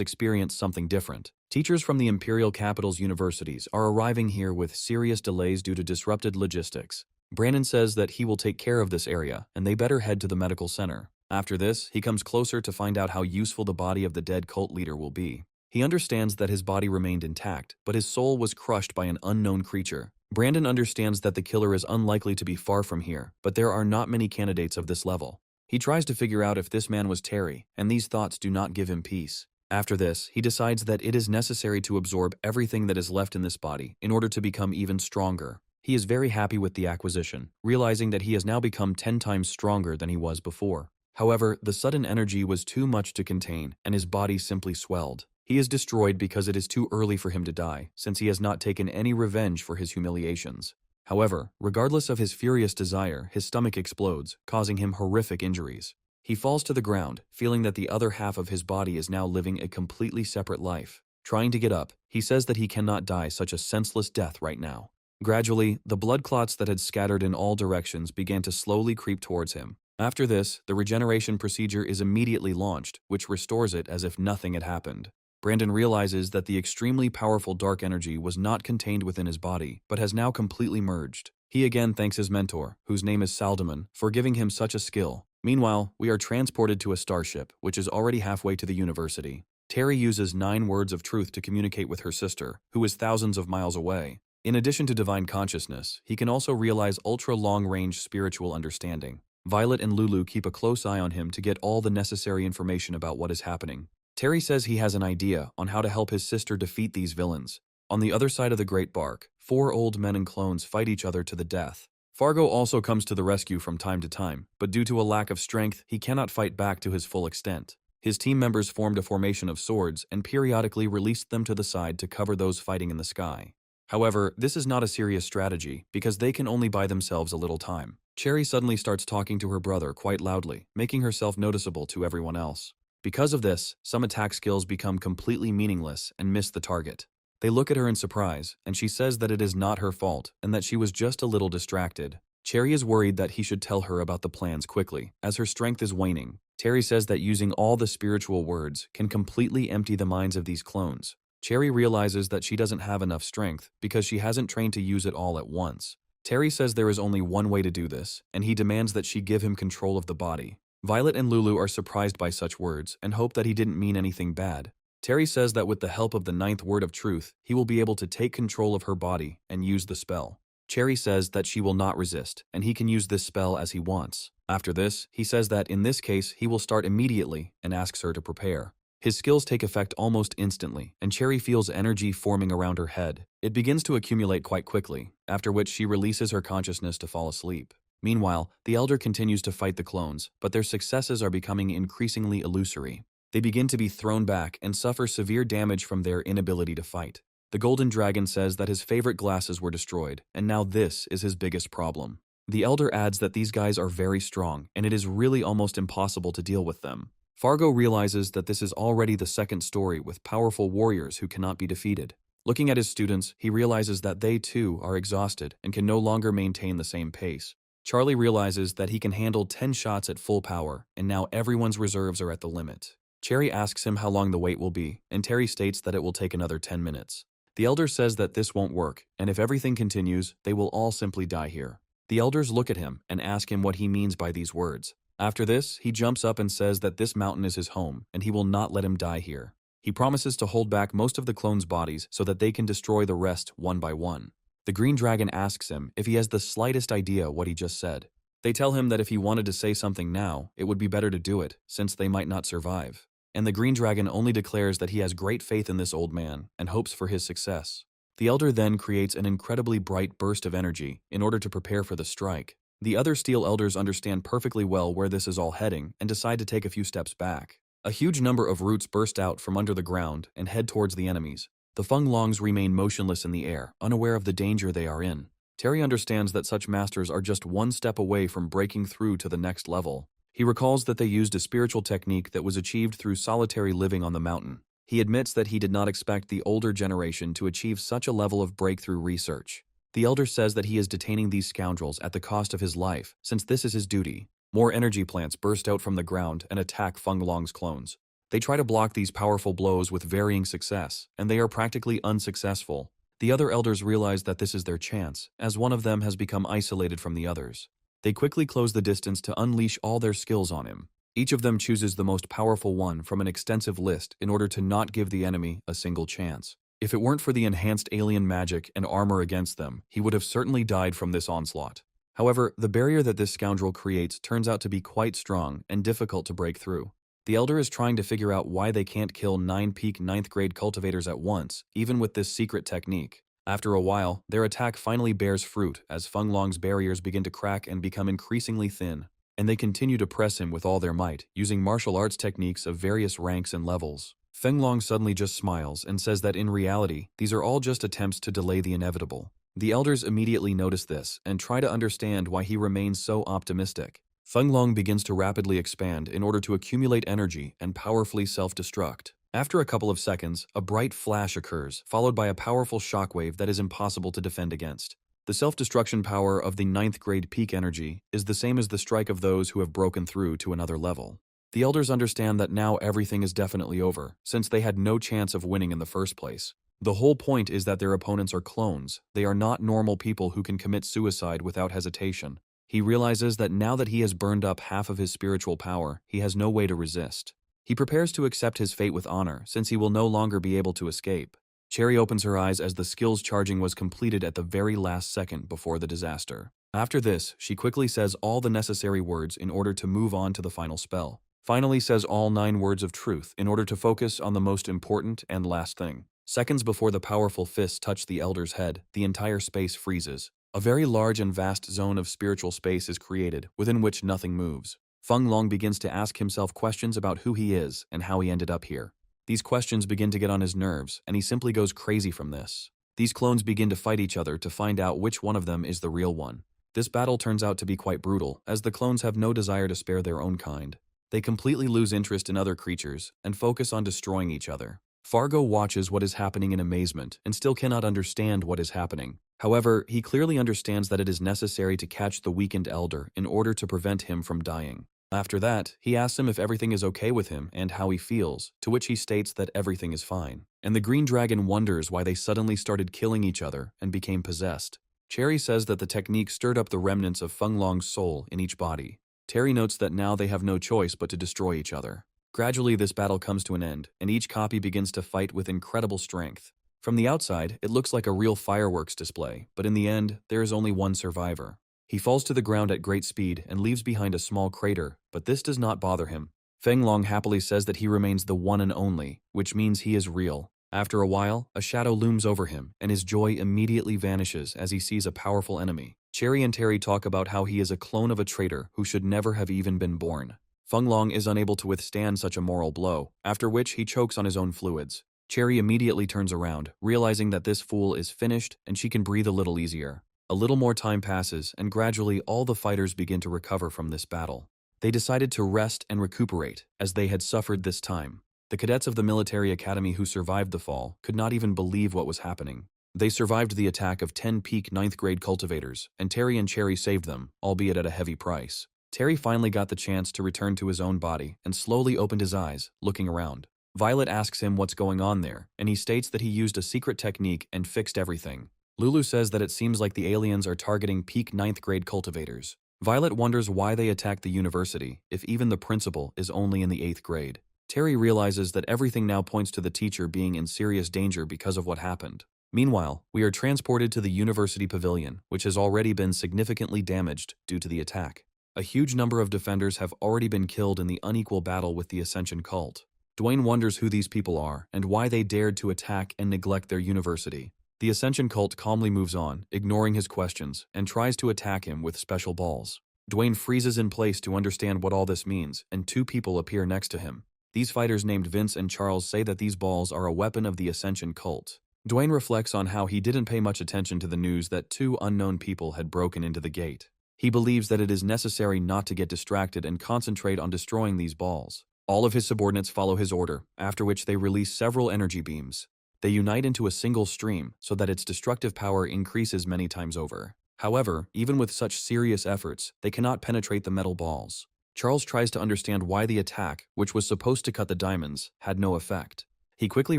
experienced something different. Teachers from the Imperial Capital's universities are arriving here with serious delays due to disrupted logistics. Brandon says that he will take care of this area, and they better head to the medical center. After this, he comes closer to find out how useful the body of the dead cult leader will be. He understands that his body remained intact, but his soul was crushed by an unknown creature. Brandon understands that the killer is unlikely to be far from here, but there are not many candidates of this level. He tries to figure out if this man was Terry, and these thoughts do not give him peace. After this, he decides that it is necessary to absorb everything that is left in this body in order to become even stronger. He is very happy with the acquisition, realizing that he has now become 10 times stronger than he was before. However, the sudden energy was too much to contain, and his body simply swelled. He is destroyed because it is too early for him to die, since he has not taken any revenge for his humiliations. However, regardless of his furious desire, his stomach explodes, causing him horrific injuries. He falls to the ground, feeling that the other half of his body is now living a completely separate life. Trying to get up, he says that he cannot die such a senseless death right now. Gradually, the blood clots that had scattered in all directions began to slowly creep towards him. After this, the regeneration procedure is immediately launched, which restores it as if nothing had happened. Brandon realizes that the extremely powerful dark energy was not contained within his body, but has now completely merged. He again thanks his mentor, whose name is Saldaman, for giving him such a skill. Meanwhile, we are transported to a starship, which is already halfway to the university. Terry uses 9 words of truth to communicate with her sister, who is thousands of miles away. In addition to divine consciousness, he can also realize ultra-long-range spiritual understanding. Violet and Lulu keep a close eye on him to get all the necessary information about what is happening. Terry says he has an idea on how to help his sister defeat these villains. On the other side of the Great Bark, 4 old men and clones fight each other to the death. Fargo also comes to the rescue from time to time, but due to a lack of strength, he cannot fight back to his full extent. His team members formed a formation of swords and periodically released them to the side to cover those fighting in the sky. However, this is not a serious strategy, because they can only buy themselves a little time. Cherry suddenly starts talking to her brother quite loudly, making herself noticeable to everyone else. Because of this, some attack skills become completely meaningless and miss the target. They look at her in surprise, and she says that it is not her fault and that she was just a little distracted. Cherry is worried that he should tell her about the plans quickly, as her strength is waning. Terry says that using all the spiritual words can completely empty the minds of these clones. Cherry realizes that she doesn't have enough strength because she hasn't trained to use it all at once. Terry says there is only one way to do this, and he demands that she give him control of the body. Violet and Lulu are surprised by such words and hope that he didn't mean anything bad. Terry says that with the help of the 9th word of truth, he will be able to take control of her body and use the spell. Cherry says that she will not resist, and he can use this spell as he wants. After this, he says that in this case he will start immediately and asks her to prepare. His skills take effect almost instantly, and Cherry feels energy forming around her head. It begins to accumulate quite quickly, after which she releases her consciousness to fall asleep. Meanwhile, the Elder continues to fight the clones, but their successes are becoming increasingly illusory. They begin to be thrown back and suffer severe damage from their inability to fight. The Golden Dragon says that his favorite glasses were destroyed, and now this is his biggest problem. The Elder adds that these guys are very strong, and it is really almost impossible to deal with them. Fargo realizes that this is already the second story with powerful warriors who cannot be defeated. Looking at his students, he realizes that they too are exhausted and can no longer maintain the same pace. Charlie realizes that he can handle 10 shots at full power, and now everyone's reserves are at the limit. Cherry asks him how long the wait will be, and Terry states that it will take another 10 minutes. The Elder says that this won't work, and if everything continues, they will all simply die here. The Elders look at him and ask him what he means by these words. After this, he jumps up and says that this mountain is his home, and he will not let him die here. He promises to hold back most of the clones' bodies so that they can destroy the rest one by one. The Green Dragon asks him if he has the slightest idea what he just said. They tell him that if he wanted to say something now, it would be better to do it, since they might not survive. And the Green Dragon only declares that he has great faith in this old man and hopes for his success. The Elder then creates an incredibly bright burst of energy in order to prepare for the strike. The other Steel Elders understand perfectly well where this is all heading and decide to take a few steps back. A huge number of roots burst out from under the ground and head towards the enemies. The Feng Longs remain motionless in the air, unaware of the danger they are in. Terry understands that such masters are just one step away from breaking through to the next level. He recalls that they used a spiritual technique that was achieved through solitary living on the mountain. He admits that he did not expect the older generation to achieve such a level of breakthrough research. The Elder says that he is detaining these scoundrels at the cost of his life, since this is his duty. More energy plants burst out from the ground and attack Feng Long's clones. They try to block these powerful blows with varying success, and they are practically unsuccessful. The other Elders realize that this is their chance, as one of them has become isolated from the others. They quickly close the distance to unleash all their skills on him. Each of them chooses the most powerful one from an extensive list in order to not give the enemy a single chance. If it weren't for the enhanced alien magic and armor against them, he would have certainly died from this onslaught. However, the barrier that this scoundrel creates turns out to be quite strong and difficult to break through. The Elder is trying to figure out why they can't kill 9 peak 9th grade cultivators at once, even with this secret technique. After a while, their attack finally bears fruit as Feng Long's barriers begin to crack and become increasingly thin, and they continue to press him with all their might, using martial arts techniques of various ranks and levels. Feng Long suddenly just smiles and says that in reality, these are all just attempts to delay the inevitable. The Elders immediately notice this and try to understand why he remains so optimistic. Feng Long begins to rapidly expand in order to accumulate energy and powerfully self-destruct. After a couple of seconds, a bright flash occurs, followed by a powerful shockwave that is impossible to defend against. The self-destruction power of the 9th grade peak energy is the same as the strike of those who have broken through to another level. The Elders understand that now everything is definitely over, since they had no chance of winning in the first place. The whole point is that their opponents are clones. They are not normal people who can commit suicide without hesitation. He realizes that now that he has burned up half of his spiritual power, he has no way to resist. He prepares to accept his fate with honor, since he will no longer be able to escape. Cherry opens her eyes as the skills charging was completed at the very last second before the disaster. After this, she quickly says all the necessary words in order to move on to the final spell. Finally says all 9 words of truth in order to focus on the most important and last thing. Seconds before the powerful fists touch the Elder's head, the entire space freezes. A very large and vast zone of spiritual space is created, within which nothing moves. Feng Long begins to ask himself questions about who he is and how he ended up here. These questions begin to get on his nerves, and he simply goes crazy from this. These clones begin to fight each other to find out which one of them is the real one. This battle turns out to be quite brutal, as the clones have no desire to spare their own kind. They completely lose interest in other creatures and focus on destroying each other. Fargo watches what is happening in amazement and still cannot understand what is happening. However, he clearly understands that it is necessary to catch the weakened Elder in order to prevent him from dying. After that, he asks him if everything is okay with him and how he feels, to which he states that everything is fine. And the Green Dragon wonders why they suddenly started killing each other and became possessed. Cherry says that the technique stirred up the remnants of Feng Long's soul in each body. Terry notes that now they have no choice but to destroy each other. Gradually, this battle comes to an end, and each copy begins to fight with incredible strength. From the outside, it looks like a real fireworks display, but in the end, there is only one survivor. He falls to the ground at great speed and leaves behind a small crater, but this does not bother him. Fenglong happily says that he remains the one and only, which means he is real. After a while, a shadow looms over him, and his joy immediately vanishes as he sees a powerful enemy. Cherry and Terry talk about how he is a clone of a traitor who should never have even been born. Fenglong is unable to withstand such a moral blow, after which he chokes on his own fluids. Cherry immediately turns around, realizing that this fool is finished and she can breathe a little easier. A little more time passes, and gradually all the fighters begin to recover from this battle. They decided to rest and recuperate, as they had suffered this time. The cadets of the military academy who survived the fall could not even believe what was happening. They survived the attack of 10 peak 9th grade cultivators, and Terry and Cherry saved them, albeit at a heavy price. Terry finally got the chance to return to his own body and slowly opened his eyes, looking around. Violet asks him what's going on there, and he states that he used a secret technique and fixed everything. Lulu says that it seems like the aliens are targeting peak 9th grade cultivators. Violet wonders why they attacked the university, if even the principal is only in the 8th grade. Terry realizes that everything now points to the teacher being in serious danger because of what happened. Meanwhile, we are transported to the university pavilion, which has already been significantly damaged due to the attack. A huge number of defenders have already been killed in the unequal battle with the Ascension cult. Dwayne wonders who these people are and why they dared to attack and neglect their university. The Ascension cult calmly moves on, ignoring his questions, and tries to attack him with special balls. Dwayne freezes in place to understand what all this means, and two people appear next to him. These fighters named Vince and Charles say that these balls are a weapon of the Ascension cult. Dwayne reflects on how he didn't pay much attention to the news that two unknown people had broken into the gate. He believes that it is necessary not to get distracted and concentrate on destroying these balls. All of his subordinates follow his order, after which they release several energy beams. They unite into a single stream so that its destructive power increases many times over. However, even with such serious efforts, they cannot penetrate the metal balls. Charles tries to understand why the attack, which was supposed to cut the diamonds, had no effect. He quickly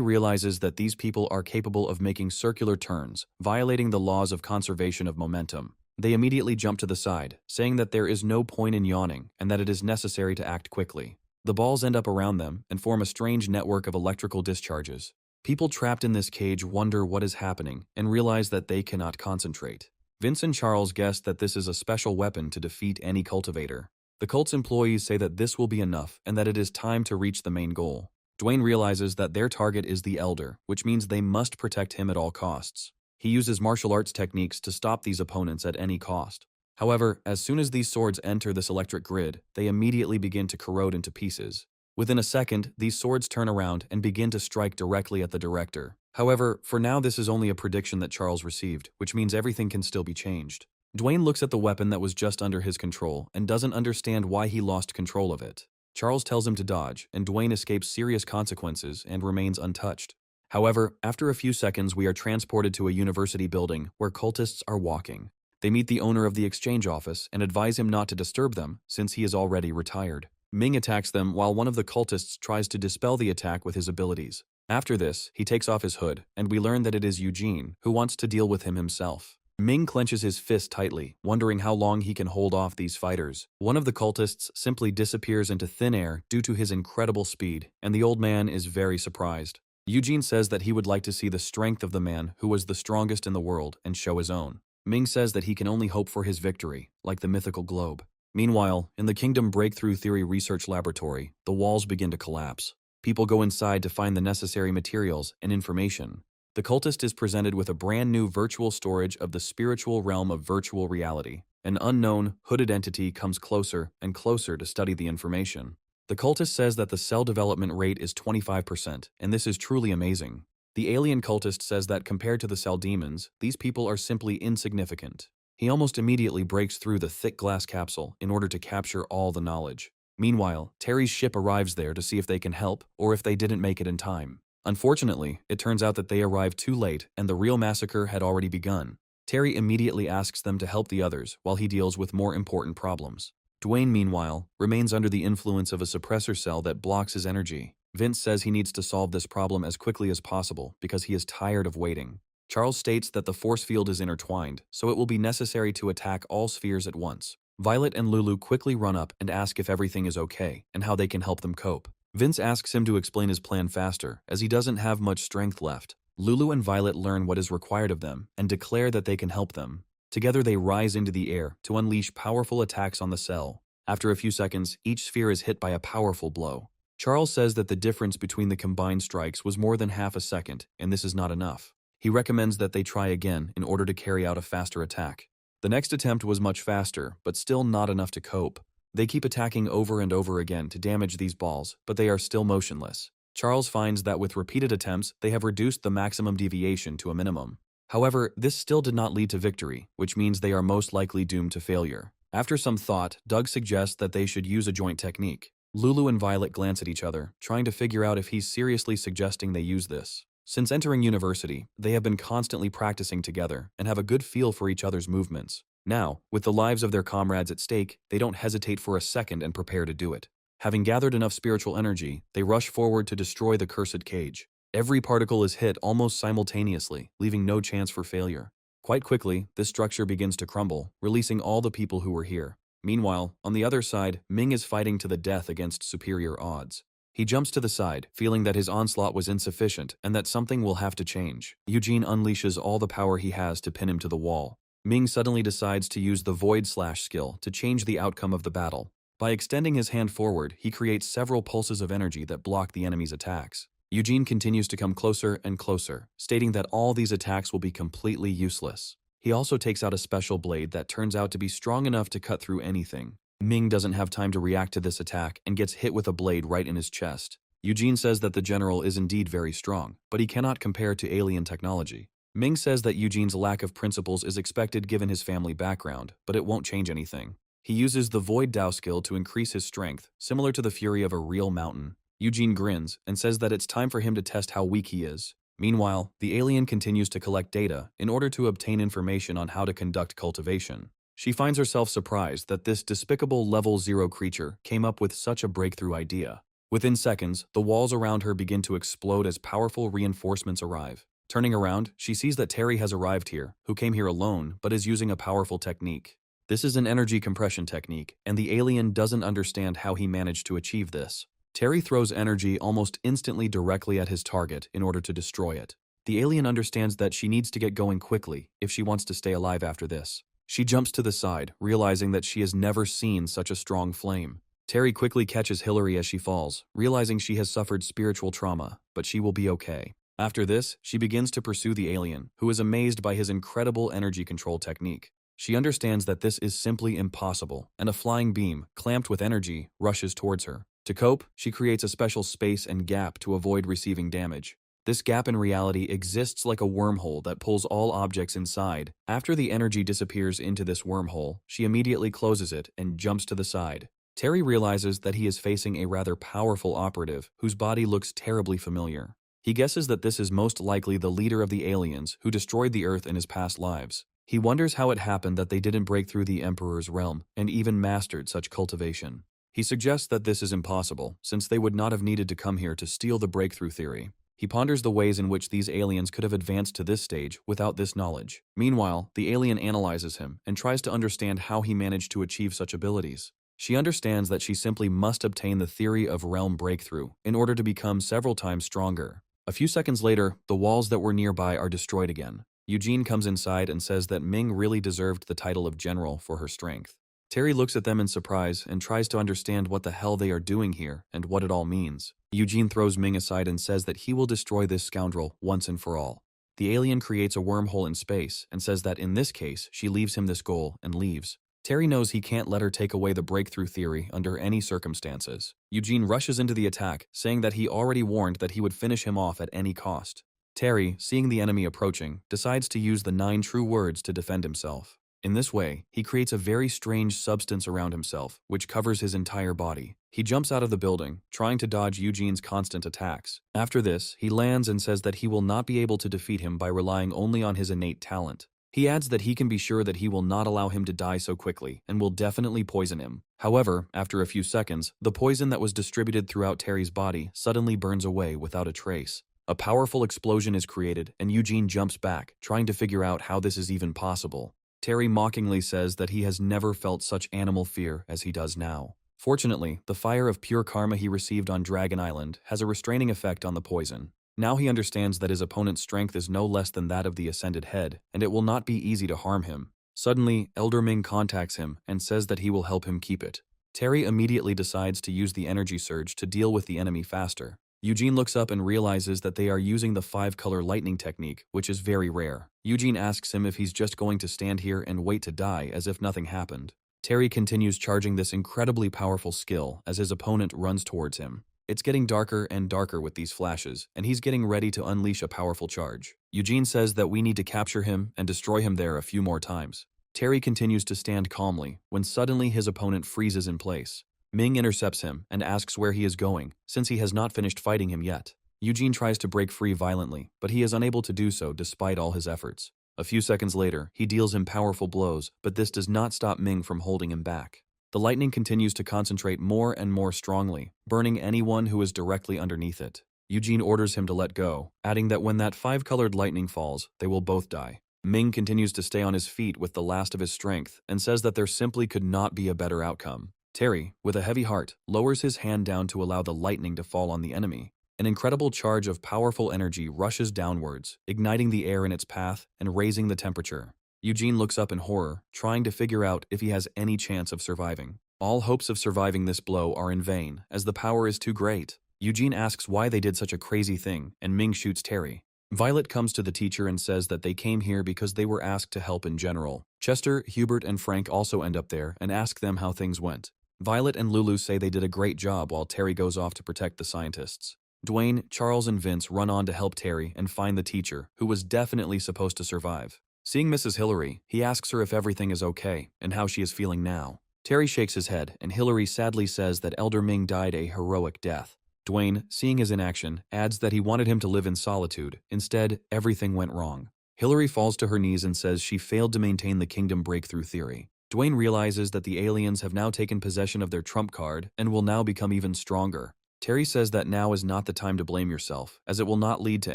realizes that these people are capable of making circular turns, violating the laws of conservation of momentum. They immediately jump to the side, saying that there is no point in yawning and that it is necessary to act quickly. The balls end up around them and form a strange network of electrical discharges. People trapped in this cage wonder what is happening and realize that they cannot concentrate. Vince and Charles guess that this is a special weapon to defeat any cultivator. The cult's employees say that this will be enough and that it is time to reach the main goal. Dwayne realizes that their target is the Elder, which means they must protect him at all costs. He uses martial arts techniques to stop these opponents at any cost. However, as soon as these swords enter this electric grid, they immediately begin to corrode into pieces. Within a second, these swords turn around and begin to strike directly at the director. However, for now this is only a prediction that Charles received, which means everything can still be changed. Dwayne looks at the weapon that was just under his control and doesn't understand why he lost control of it. Charles tells him to dodge, and Dwayne escapes serious consequences and remains untouched. However, after a few seconds we are transported to a university building where cultists are walking. They meet the owner of the exchange office and advise him not to disturb them since he is already retired. Ming attacks them while one of the cultists tries to dispel the attack with his abilities. After this, he takes off his hood, and we learn that it is Eugene, who wants to deal with him himself. Ming clenches his fist tightly, wondering how long he can hold off these fighters. One of the cultists simply disappears into thin air due to his incredible speed, and the old man is very surprised. Eugene says that he would like to see the strength of the man who was the strongest in the world and show his own. Ming says that he can only hope for his victory, like the mythical globe. Meanwhile, in the Kingdom Breakthrough Theory Research Laboratory, the walls begin to collapse. People go inside to find the necessary materials and information. The cultist is presented with a brand new virtual storage of the spiritual realm of virtual reality. An unknown, hooded entity comes closer and closer to study the information. The cultist says that the cell development rate is 25%, and this is truly amazing. The alien cultist says that compared to the cell demons, these people are simply insignificant. He almost immediately breaks through the thick glass capsule in order to capture all the knowledge. Meanwhile, Terry's ship arrives there to see if they can help or if they didn't make it in time. Unfortunately, it turns out that they arrived too late and the real massacre had already begun. Terry immediately asks them to help the others while he deals with more important problems. Dwayne, meanwhile, remains under the influence of a suppressor cell that blocks his energy. Vince says he needs to solve this problem as quickly as possible because he is tired of waiting. Charles states that the force field is intertwined, so it will be necessary to attack all spheres at once. Violet and Lulu quickly run up and ask if everything is okay and how they can help them cope. Vince asks him to explain his plan faster, as he doesn't have much strength left. Lulu and Violet learn what is required of them and declare that they can help them. Together they rise into the air to unleash powerful attacks on the cell. After a few seconds, each sphere is hit by a powerful blow. Charles says that the difference between the combined strikes was more than half a second, and this is not enough. He recommends that they try again in order to carry out a faster attack. The next attempt was much faster, but still not enough to cope. They keep attacking over and over again to damage these balls, but they are still motionless. Charles finds that with repeated attempts, they have reduced the maximum deviation to a minimum. However, this still did not lead to victory, which means they are most likely doomed to failure. After some thought, Doug suggests that they should use a joint technique. Lulu and Violet glance at each other, trying to figure out if he's seriously suggesting they use this. Since entering university, they have been constantly practicing together and have a good feel for each other's movements. Now, with the lives of their comrades at stake, they don't hesitate for a second and prepare to do it. Having gathered enough spiritual energy, they rush forward to destroy the cursed cage. Every particle is hit almost simultaneously, leaving no chance for failure. Quite quickly, this structure begins to crumble, releasing all the people who were here. Meanwhile, on the other side, Ming is fighting to the death against superior odds. He jumps to the side, feeling that his onslaught was insufficient and that something will have to change. Eugene unleashes all the power he has to pin him to the wall. Ming suddenly decides to use the Void Slash skill to change the outcome of the battle. By extending his hand forward, he creates several pulses of energy that block the enemy's attacks. Eugene continues to come closer and closer, stating that all these attacks will be completely useless. He also takes out a special blade that turns out to be strong enough to cut through anything. Ming doesn't have time to react to this attack and gets hit with a blade right in his chest. Eugene says that the general is indeed very strong, but he cannot compare to alien technology. Ming says that Eugene's lack of principles is expected given his family background, but it won't change anything. He uses the Void Dao skill to increase his strength, similar to the fury of a real mountain. Eugene grins and says that it's time for him to test how weak he is. Meanwhile, the alien continues to collect data in order to obtain information on how to conduct cultivation. She finds herself surprised that this despicable level 0 creature came up with such a breakthrough idea. Within seconds, the walls around her begin to explode as powerful reinforcements arrive. Turning around, she sees that Terry has arrived here, who came here alone but is using a powerful technique. This is an energy compression technique, and the alien doesn't understand how he managed to achieve this. Terry throws energy almost instantly directly at his target in order to destroy it. The alien understands that she needs to get going quickly if she wants to stay alive after this. She jumps to the side, realizing that she has never seen such a strong flame. Terry quickly catches Hillary as she falls, realizing she has suffered spiritual trauma, but she will be okay. After this, she begins to pursue the alien, who is amazed by his incredible energy control technique. She understands that this is simply impossible, and a flying beam, clamped with energy, rushes towards her. To cope, she creates a special space and gap to avoid receiving damage. This gap in reality exists like a wormhole that pulls all objects inside. After the energy disappears into this wormhole, she immediately closes it and jumps to the side. Terry realizes that he is facing a rather powerful operative whose body looks terribly familiar. He guesses that this is most likely the leader of the aliens who destroyed the Earth in his past lives. He wonders how it happened that they didn't break through the Emperor's realm and even mastered such cultivation. He suggests that this is impossible, since they would not have needed to come here to steal the breakthrough theory. He ponders the ways in which these aliens could have advanced to this stage without this knowledge. Meanwhile, the alien analyzes him and tries to understand how he managed to achieve such abilities. She understands that she simply must obtain the theory of realm breakthrough in order to become several times stronger. A few seconds later, the walls that were nearby are destroyed again. Eugene comes inside and says that Ming really deserved the title of general for her strength. Terry looks at them in surprise and tries to understand what the hell they are doing here and what it all means. Eugene throws Ming aside and says that he will destroy this scoundrel once and for all. The alien creates a wormhole in space and says that in this case, she leaves him this goal and leaves. Terry knows he can't let her take away the breakthrough theory under any circumstances. Eugene rushes into the attack, saying that he already warned that he would finish him off at any cost. Terry, seeing the enemy approaching, decides to use the 9 true words to defend himself. In this way, he creates a very strange substance around himself, which covers his entire body. He jumps out of the building, trying to dodge Eugene's constant attacks. After this, he lands and says that he will not be able to defeat him by relying only on his innate talent. He adds that he can be sure that he will not allow him to die so quickly and will definitely poison him. However, after a few seconds, the poison that was distributed throughout Terry's body suddenly burns away without a trace. A powerful explosion is created, and Eugene jumps back, trying to figure out how this is even possible. Terry mockingly says that he has never felt such animal fear as he does now. Fortunately, the fire of pure karma he received on Dragon Island has a restraining effect on the poison. Now he understands that his opponent's strength is no less than that of the Ascended Head, and it will not be easy to harm him. Suddenly, Elder Ming contacts him and says that he will help him keep it. Terry immediately decides to use the energy surge to deal with the enemy faster. Eugene looks up and realizes that they are using the 5-color lightning technique, which is very rare. Eugene asks him if he's just going to stand here and wait to die as if nothing happened. Terry continues charging this incredibly powerful skill as his opponent runs towards him. It's getting darker and darker with these flashes, and he's getting ready to unleash a powerful charge. Eugene says that we need to capture him and destroy him there a few more times. Terry continues to stand calmly when suddenly his opponent freezes in place. Ming intercepts him and asks where he is going, since he has not finished fighting him yet. Eugene tries to break free violently, but he is unable to do so despite all his efforts. A few seconds later, he deals him powerful blows, but this does not stop Ming from holding him back. The lightning continues to concentrate more and more strongly, burning anyone who is directly underneath it. Eugene orders him to let go, adding that when that 5-colored lightning falls, they will both die. Ming continues to stay on his feet with the last of his strength and says that there simply could not be a better outcome. Terry, with a heavy heart, lowers his hand down to allow the lightning to fall on the enemy. An incredible charge of powerful energy rushes downwards, igniting the air in its path and raising the temperature. Eugene looks up in horror, trying to figure out if he has any chance of surviving. All hopes of surviving this blow are in vain, as the power is too great. Eugene asks why they did such a crazy thing, and Ming shoots Terry. Violet comes to the teacher and says that they came here because they were asked to help in general. Chester, Hubert, and Frank also end up there and ask them how things went. Violet and Lulu say they did a great job while Terry goes off to protect the scientists. Dwayne, Charles, and Vince run on to help Terry and find the teacher, who was definitely supposed to survive. Seeing Mrs. Hillary, he asks her if everything is okay and how she is feeling now. Terry shakes his head, and Hillary sadly says that Elder Ming died a heroic death. Dwayne, seeing his inaction, adds that he wanted him to live in solitude. Instead, everything went wrong. Hillary falls to her knees and says she failed to maintain the kingdom breakthrough theory. Dwayne realizes that the aliens have now taken possession of their trump card and will now become even stronger. Terry says that now is not the time to blame yourself, as it will not lead to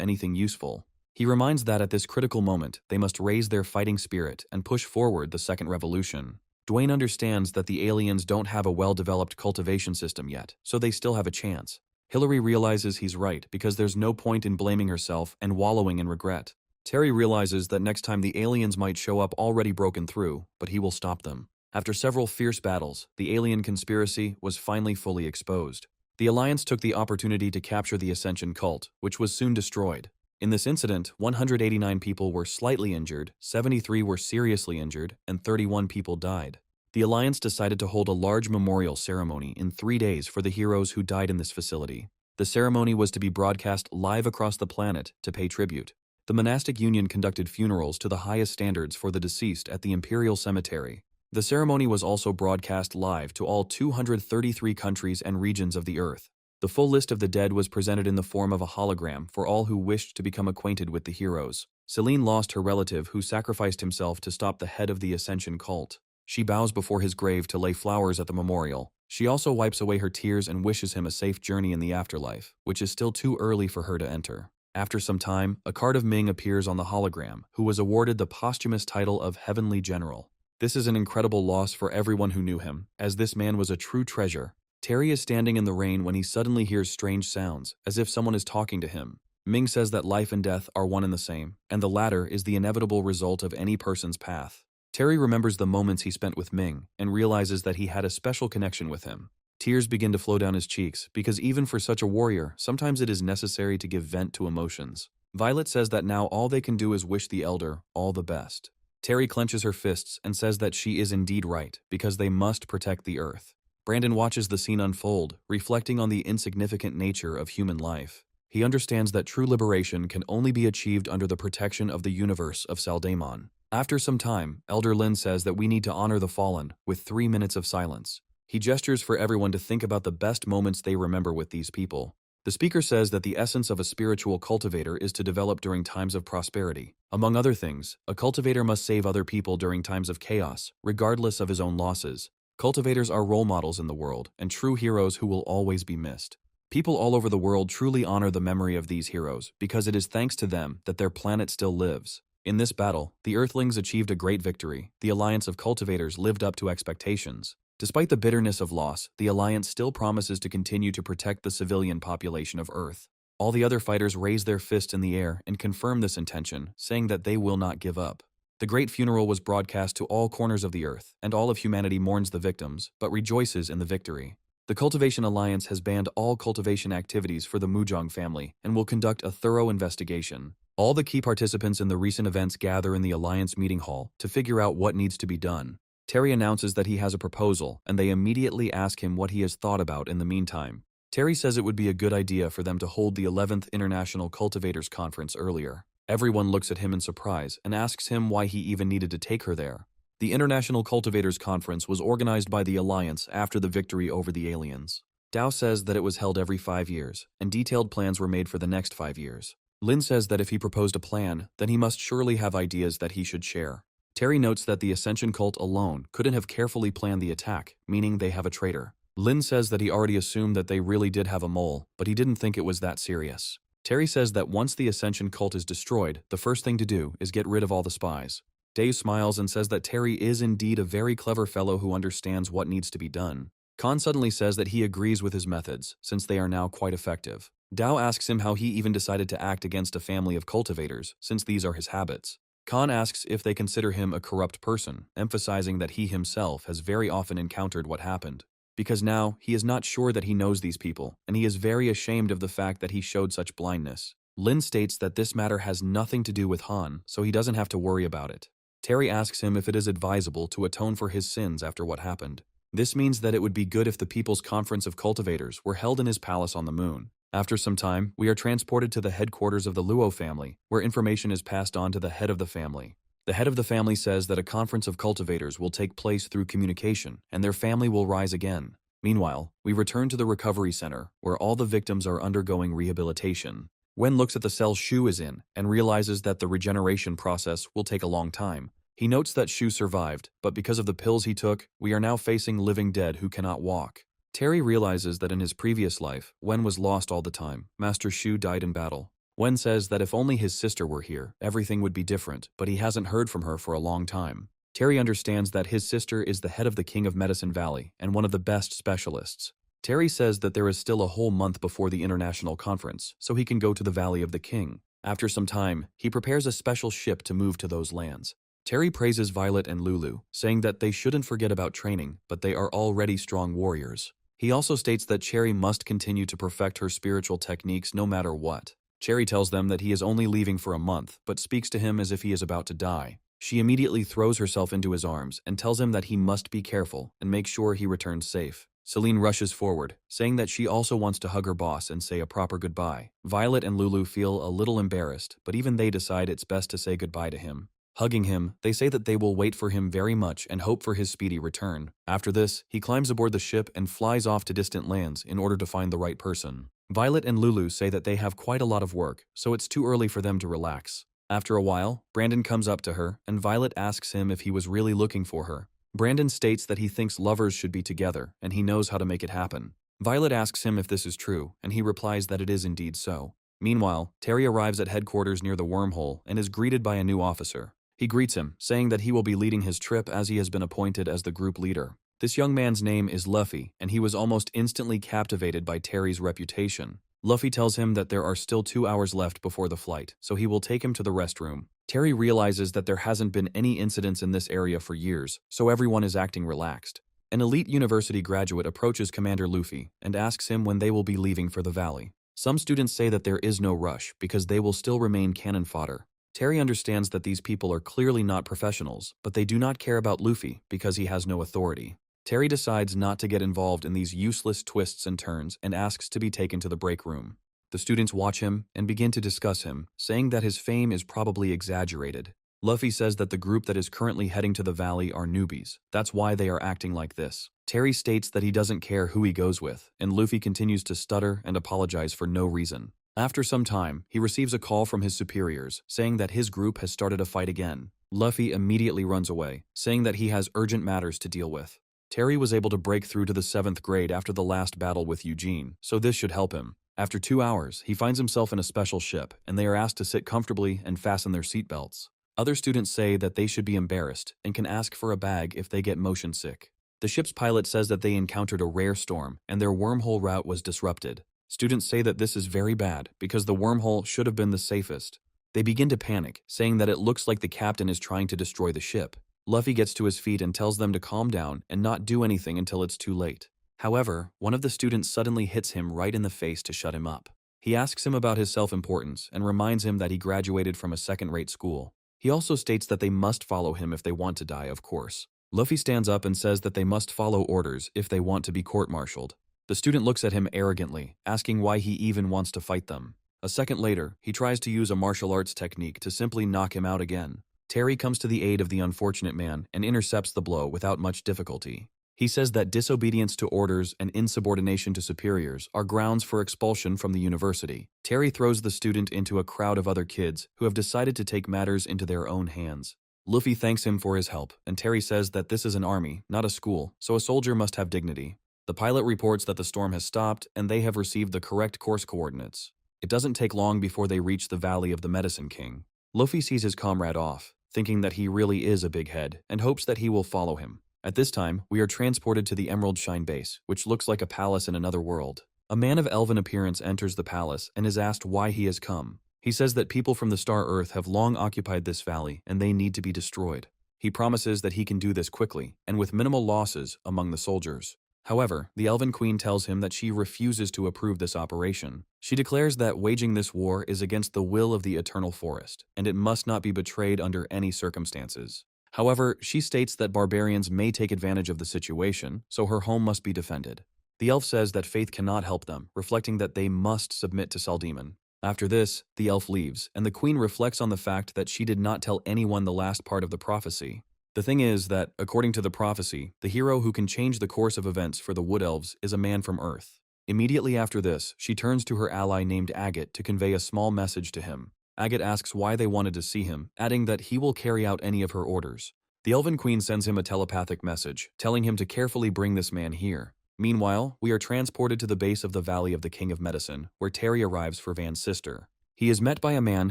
anything useful. He reminds that at this critical moment, they must raise their fighting spirit and push forward the second revolution. Dwayne understands that the aliens don't have a well-developed cultivation system yet, so they still have a chance. Hillary realizes he's right because there's no point in blaming herself and wallowing in regret. Terry realizes that next time the aliens might show up already broken through, but he will stop them. After several fierce battles, the alien conspiracy was finally fully exposed. The Alliance took the opportunity to capture the Ascension cult, which was soon destroyed. In this incident, 189 people were slightly injured, 73 were seriously injured, and 31 people died. The Alliance decided to hold a large memorial ceremony in 3 days for the heroes who died in this facility. The ceremony was to be broadcast live across the planet to pay tribute. The monastic union conducted funerals to the highest standards for the deceased at the Imperial Cemetery. The ceremony was also broadcast live to all 233 countries and regions of the Earth. The full list of the dead was presented in the form of a hologram for all who wished to become acquainted with the heroes. Celine lost her relative who sacrificed himself to stop the head of the Ascension cult. She bows before his grave to lay flowers at the memorial. She also wipes away her tears and wishes him a safe journey in the afterlife, which is still too early for her to enter. After some time, a card of Ming appears on the hologram, who was awarded the posthumous title of Heavenly General. This is an incredible loss for everyone who knew him, as this man was a true treasure. Terry is standing in the rain when he suddenly hears strange sounds, as if someone is talking to him. Ming says that life and death are one and the same, and the latter is the inevitable result of any person's path. Terry remembers the moments he spent with Ming, and realizes that he had a special connection with him. Tears begin to flow down his cheeks, because even for such a warrior, sometimes it is necessary to give vent to emotions. Violet says that now all they can do is wish the elder all the best. Terry clenches her fists and says that she is indeed right, because they must protect the Earth. Brandon watches the scene unfold, reflecting on the insignificant nature of human life. He understands that true liberation can only be achieved under the protection of the universe of Saldamon. After some time, Elder Lin says that we need to honor the fallen with 3 minutes of silence. He gestures for everyone to think about the best moments they remember with these people. The speaker says that the essence of a spiritual cultivator is to develop during times of prosperity. Among other things, a cultivator must save other people during times of chaos, regardless of his own losses. Cultivators are role models in the world, and true heroes who will always be missed. People all over the world truly honor the memory of these heroes, because it is thanks to them that their planet still lives. In this battle, the Earthlings achieved a great victory. The Alliance of Cultivators lived up to expectations. Despite the bitterness of loss, the Alliance still promises to continue to protect the civilian population of Earth. All the other fighters raise their fists in the air and confirm this intention, saying that they will not give up. The great funeral was broadcast to all corners of the earth, and all of humanity mourns the victims, but rejoices in the victory. The Cultivation Alliance has banned all cultivation activities for the Mujong family and will conduct a thorough investigation. All the key participants in the recent events gather in the Alliance meeting hall to figure out what needs to be done. Terry announces that he has a proposal, and they immediately ask him what he has thought about in the meantime. Terry says it would be a good idea for them to hold the 11th International Cultivators Conference earlier. Everyone looks at him in surprise and asks him why he even needed to take her there. The International Cultivators Conference was organized by the Alliance after the victory over the aliens. Dao says that it was held every 5 years, and detailed plans were made for the next 5 years. Lin says that if he proposed a plan, then he must surely have ideas that he should share. Terry notes that the Ascension cult alone couldn't have carefully planned the attack, meaning they have a traitor. Lin says that he already assumed that they really did have a mole, but he didn't think it was that serious. Terry says that once the Ascension cult is destroyed, the first thing to do is get rid of all the spies. Dave smiles and says that Terry is indeed a very clever fellow who understands what needs to be done. Khan suddenly says that he agrees with his methods, since they are now quite effective. Dao asks him how he even decided to act against a family of cultivators, since these are his habits. Khan asks if they consider him a corrupt person, emphasizing that he himself has very often encountered what happened. Because now, he is not sure that he knows these people, and he is very ashamed of the fact that he showed such blindness. Lin states that this matter has nothing to do with Han, so he doesn't have to worry about it. Terry asks him if it is advisable to atone for his sins after what happened. This means that it would be good if the People's Conference of Cultivators were held in his palace on the moon. After some time, we are transported to the headquarters of the Luo family, where information is passed on to the head of the family. The head of the family says that a conference of cultivators will take place through communication, and their family will rise again. Meanwhile, we return to the recovery center, where all the victims are undergoing rehabilitation. Wen looks at the cell Shu is in, and realizes that the regeneration process will take a long time. He notes that Shu survived, but because of the pills he took, we are now facing living dead who cannot walk. Terry realizes that in his previous life, Wen was lost all the time. Master Shu died in battle. Wen says that if only his sister were here, everything would be different, but he hasn't heard from her for a long time. Terry understands that his sister is the head of the King of Medicine Valley and one of the best specialists. Terry says that there is still a whole month before the international conference, so he can go to the Valley of the King. After some time, he prepares a special ship to move to those lands. Terry praises Violet and Lulu, saying that they shouldn't forget about training, but they are already strong warriors. He also states that Cherry must continue to perfect her spiritual techniques no matter what. Cherry tells them that he is only leaving for a month, but speaks to him as if he is about to die. She immediately throws herself into his arms and tells him that he must be careful and make sure he returns safe. Celine rushes forward, saying that she also wants to hug her boss and say a proper goodbye. Violet and Lulu feel a little embarrassed, but even they decide it's best to say goodbye to him. Hugging him, they say that they will wait for him very much and hope for his speedy return. After this, he climbs aboard the ship and flies off to distant lands in order to find the right person. Violet and Lulu say that they have quite a lot of work, so it's too early for them to relax. After a while, Brandon comes up to her, and Violet asks him if he was really looking for her. Brandon states that he thinks lovers should be together, and he knows how to make it happen. Violet asks him if this is true, and he replies that it is indeed so. Meanwhile, Terry arrives at headquarters near the wormhole and is greeted by a new officer. He greets him, saying that he will be leading his trip as he has been appointed as the group leader. This young man's name is Luffy, and he was almost instantly captivated by Terry's reputation. Luffy tells him that there are still 2 hours left before the flight, so he will take him to the restroom. Terry realizes that there hasn't been any incidents in this area for years, so everyone is acting relaxed. An elite university graduate approaches Commander Luffy and asks him when they will be leaving for the valley. Some students say that there is no rush because they will still remain cannon fodder. Terry understands that these people are clearly not professionals, but they do not care about Luffy because he has no authority. Terry decides not to get involved in these useless twists and turns and asks to be taken to the break room. The students watch him and begin to discuss him, saying that his fame is probably exaggerated. Luffy says that the group that is currently heading to the valley are newbies. That's why they are acting like this. Terry states that he doesn't care who he goes with, and Luffy continues to stutter and apologize for no reason. After some time, he receives a call from his superiors, saying that his group has started a fight again. Luffy immediately runs away, saying that he has urgent matters to deal with. Terry was able to break through to the 7th grade after the last battle with Eugene, so this should help him. After 2 hours, he finds himself in a special ship, and they are asked to sit comfortably and fasten their seatbelts. Other students say that they should be embarrassed and can ask for a bag if they get motion sick. The ship's pilot says that they encountered a rare storm and their wormhole route was disrupted. Students say that this is very bad because the wormhole should have been the safest. They begin to panic, saying that it looks like the captain is trying to destroy the ship. Luffy gets to his feet and tells them to calm down and not do anything until it's too late. However, one of the students suddenly hits him right in the face to shut him up. He asks him about his self-importance and reminds him that he graduated from a second-rate school. He also states that they must follow him if they want to die, of course. Luffy stands up and says that they must follow orders if they want to be court-martialed. The student looks at him arrogantly, asking why he even wants to fight them. A second later, he tries to use a martial arts technique to simply knock him out again. Terry comes to the aid of the unfortunate man and intercepts the blow without much difficulty. He says that disobedience to orders and insubordination to superiors are grounds for expulsion from the university. Terry throws the student into a crowd of other kids who have decided to take matters into their own hands. Luffy thanks him for his help, and Terry says that this is an army, not a school, so a soldier must have dignity. The pilot reports that the storm has stopped and they have received the correct course coordinates. It doesn't take long before they reach the Valley of the Medicine King. Luffy sees his comrade off, thinking that he really is a big head, and hopes that he will follow him. At this time, we are transported to the Emerald Shine base, which looks like a palace in another world. A man of elven appearance enters the palace and is asked why he has come. He says that people from the star Earth have long occupied this valley and they need to be destroyed. He promises that he can do this quickly and with minimal losses among the soldiers. However, the Elven Queen tells him that she refuses to approve this operation. She declares that waging this war is against the will of the Eternal Forest, and it must not be betrayed under any circumstances. However, she states that barbarians may take advantage of the situation, so her home must be defended. The elf says that faith cannot help them, reflecting that they must submit to Saldemon. After this, the elf leaves, and the queen reflects on the fact that she did not tell anyone the last part of the prophecy. The thing is that, according to the prophecy, the hero who can change the course of events for the Wood Elves is a man from Earth. Immediately after this, she turns to her ally named Agate to convey a small message to him. Agate asks why they wanted to see him, adding that he will carry out any of her orders. The Elven Queen sends him a telepathic message, telling him to carefully bring this man here. Meanwhile, we are transported to the base of the Valley of the King of Medicine, where Terry arrives for Van's sister. He is met by a man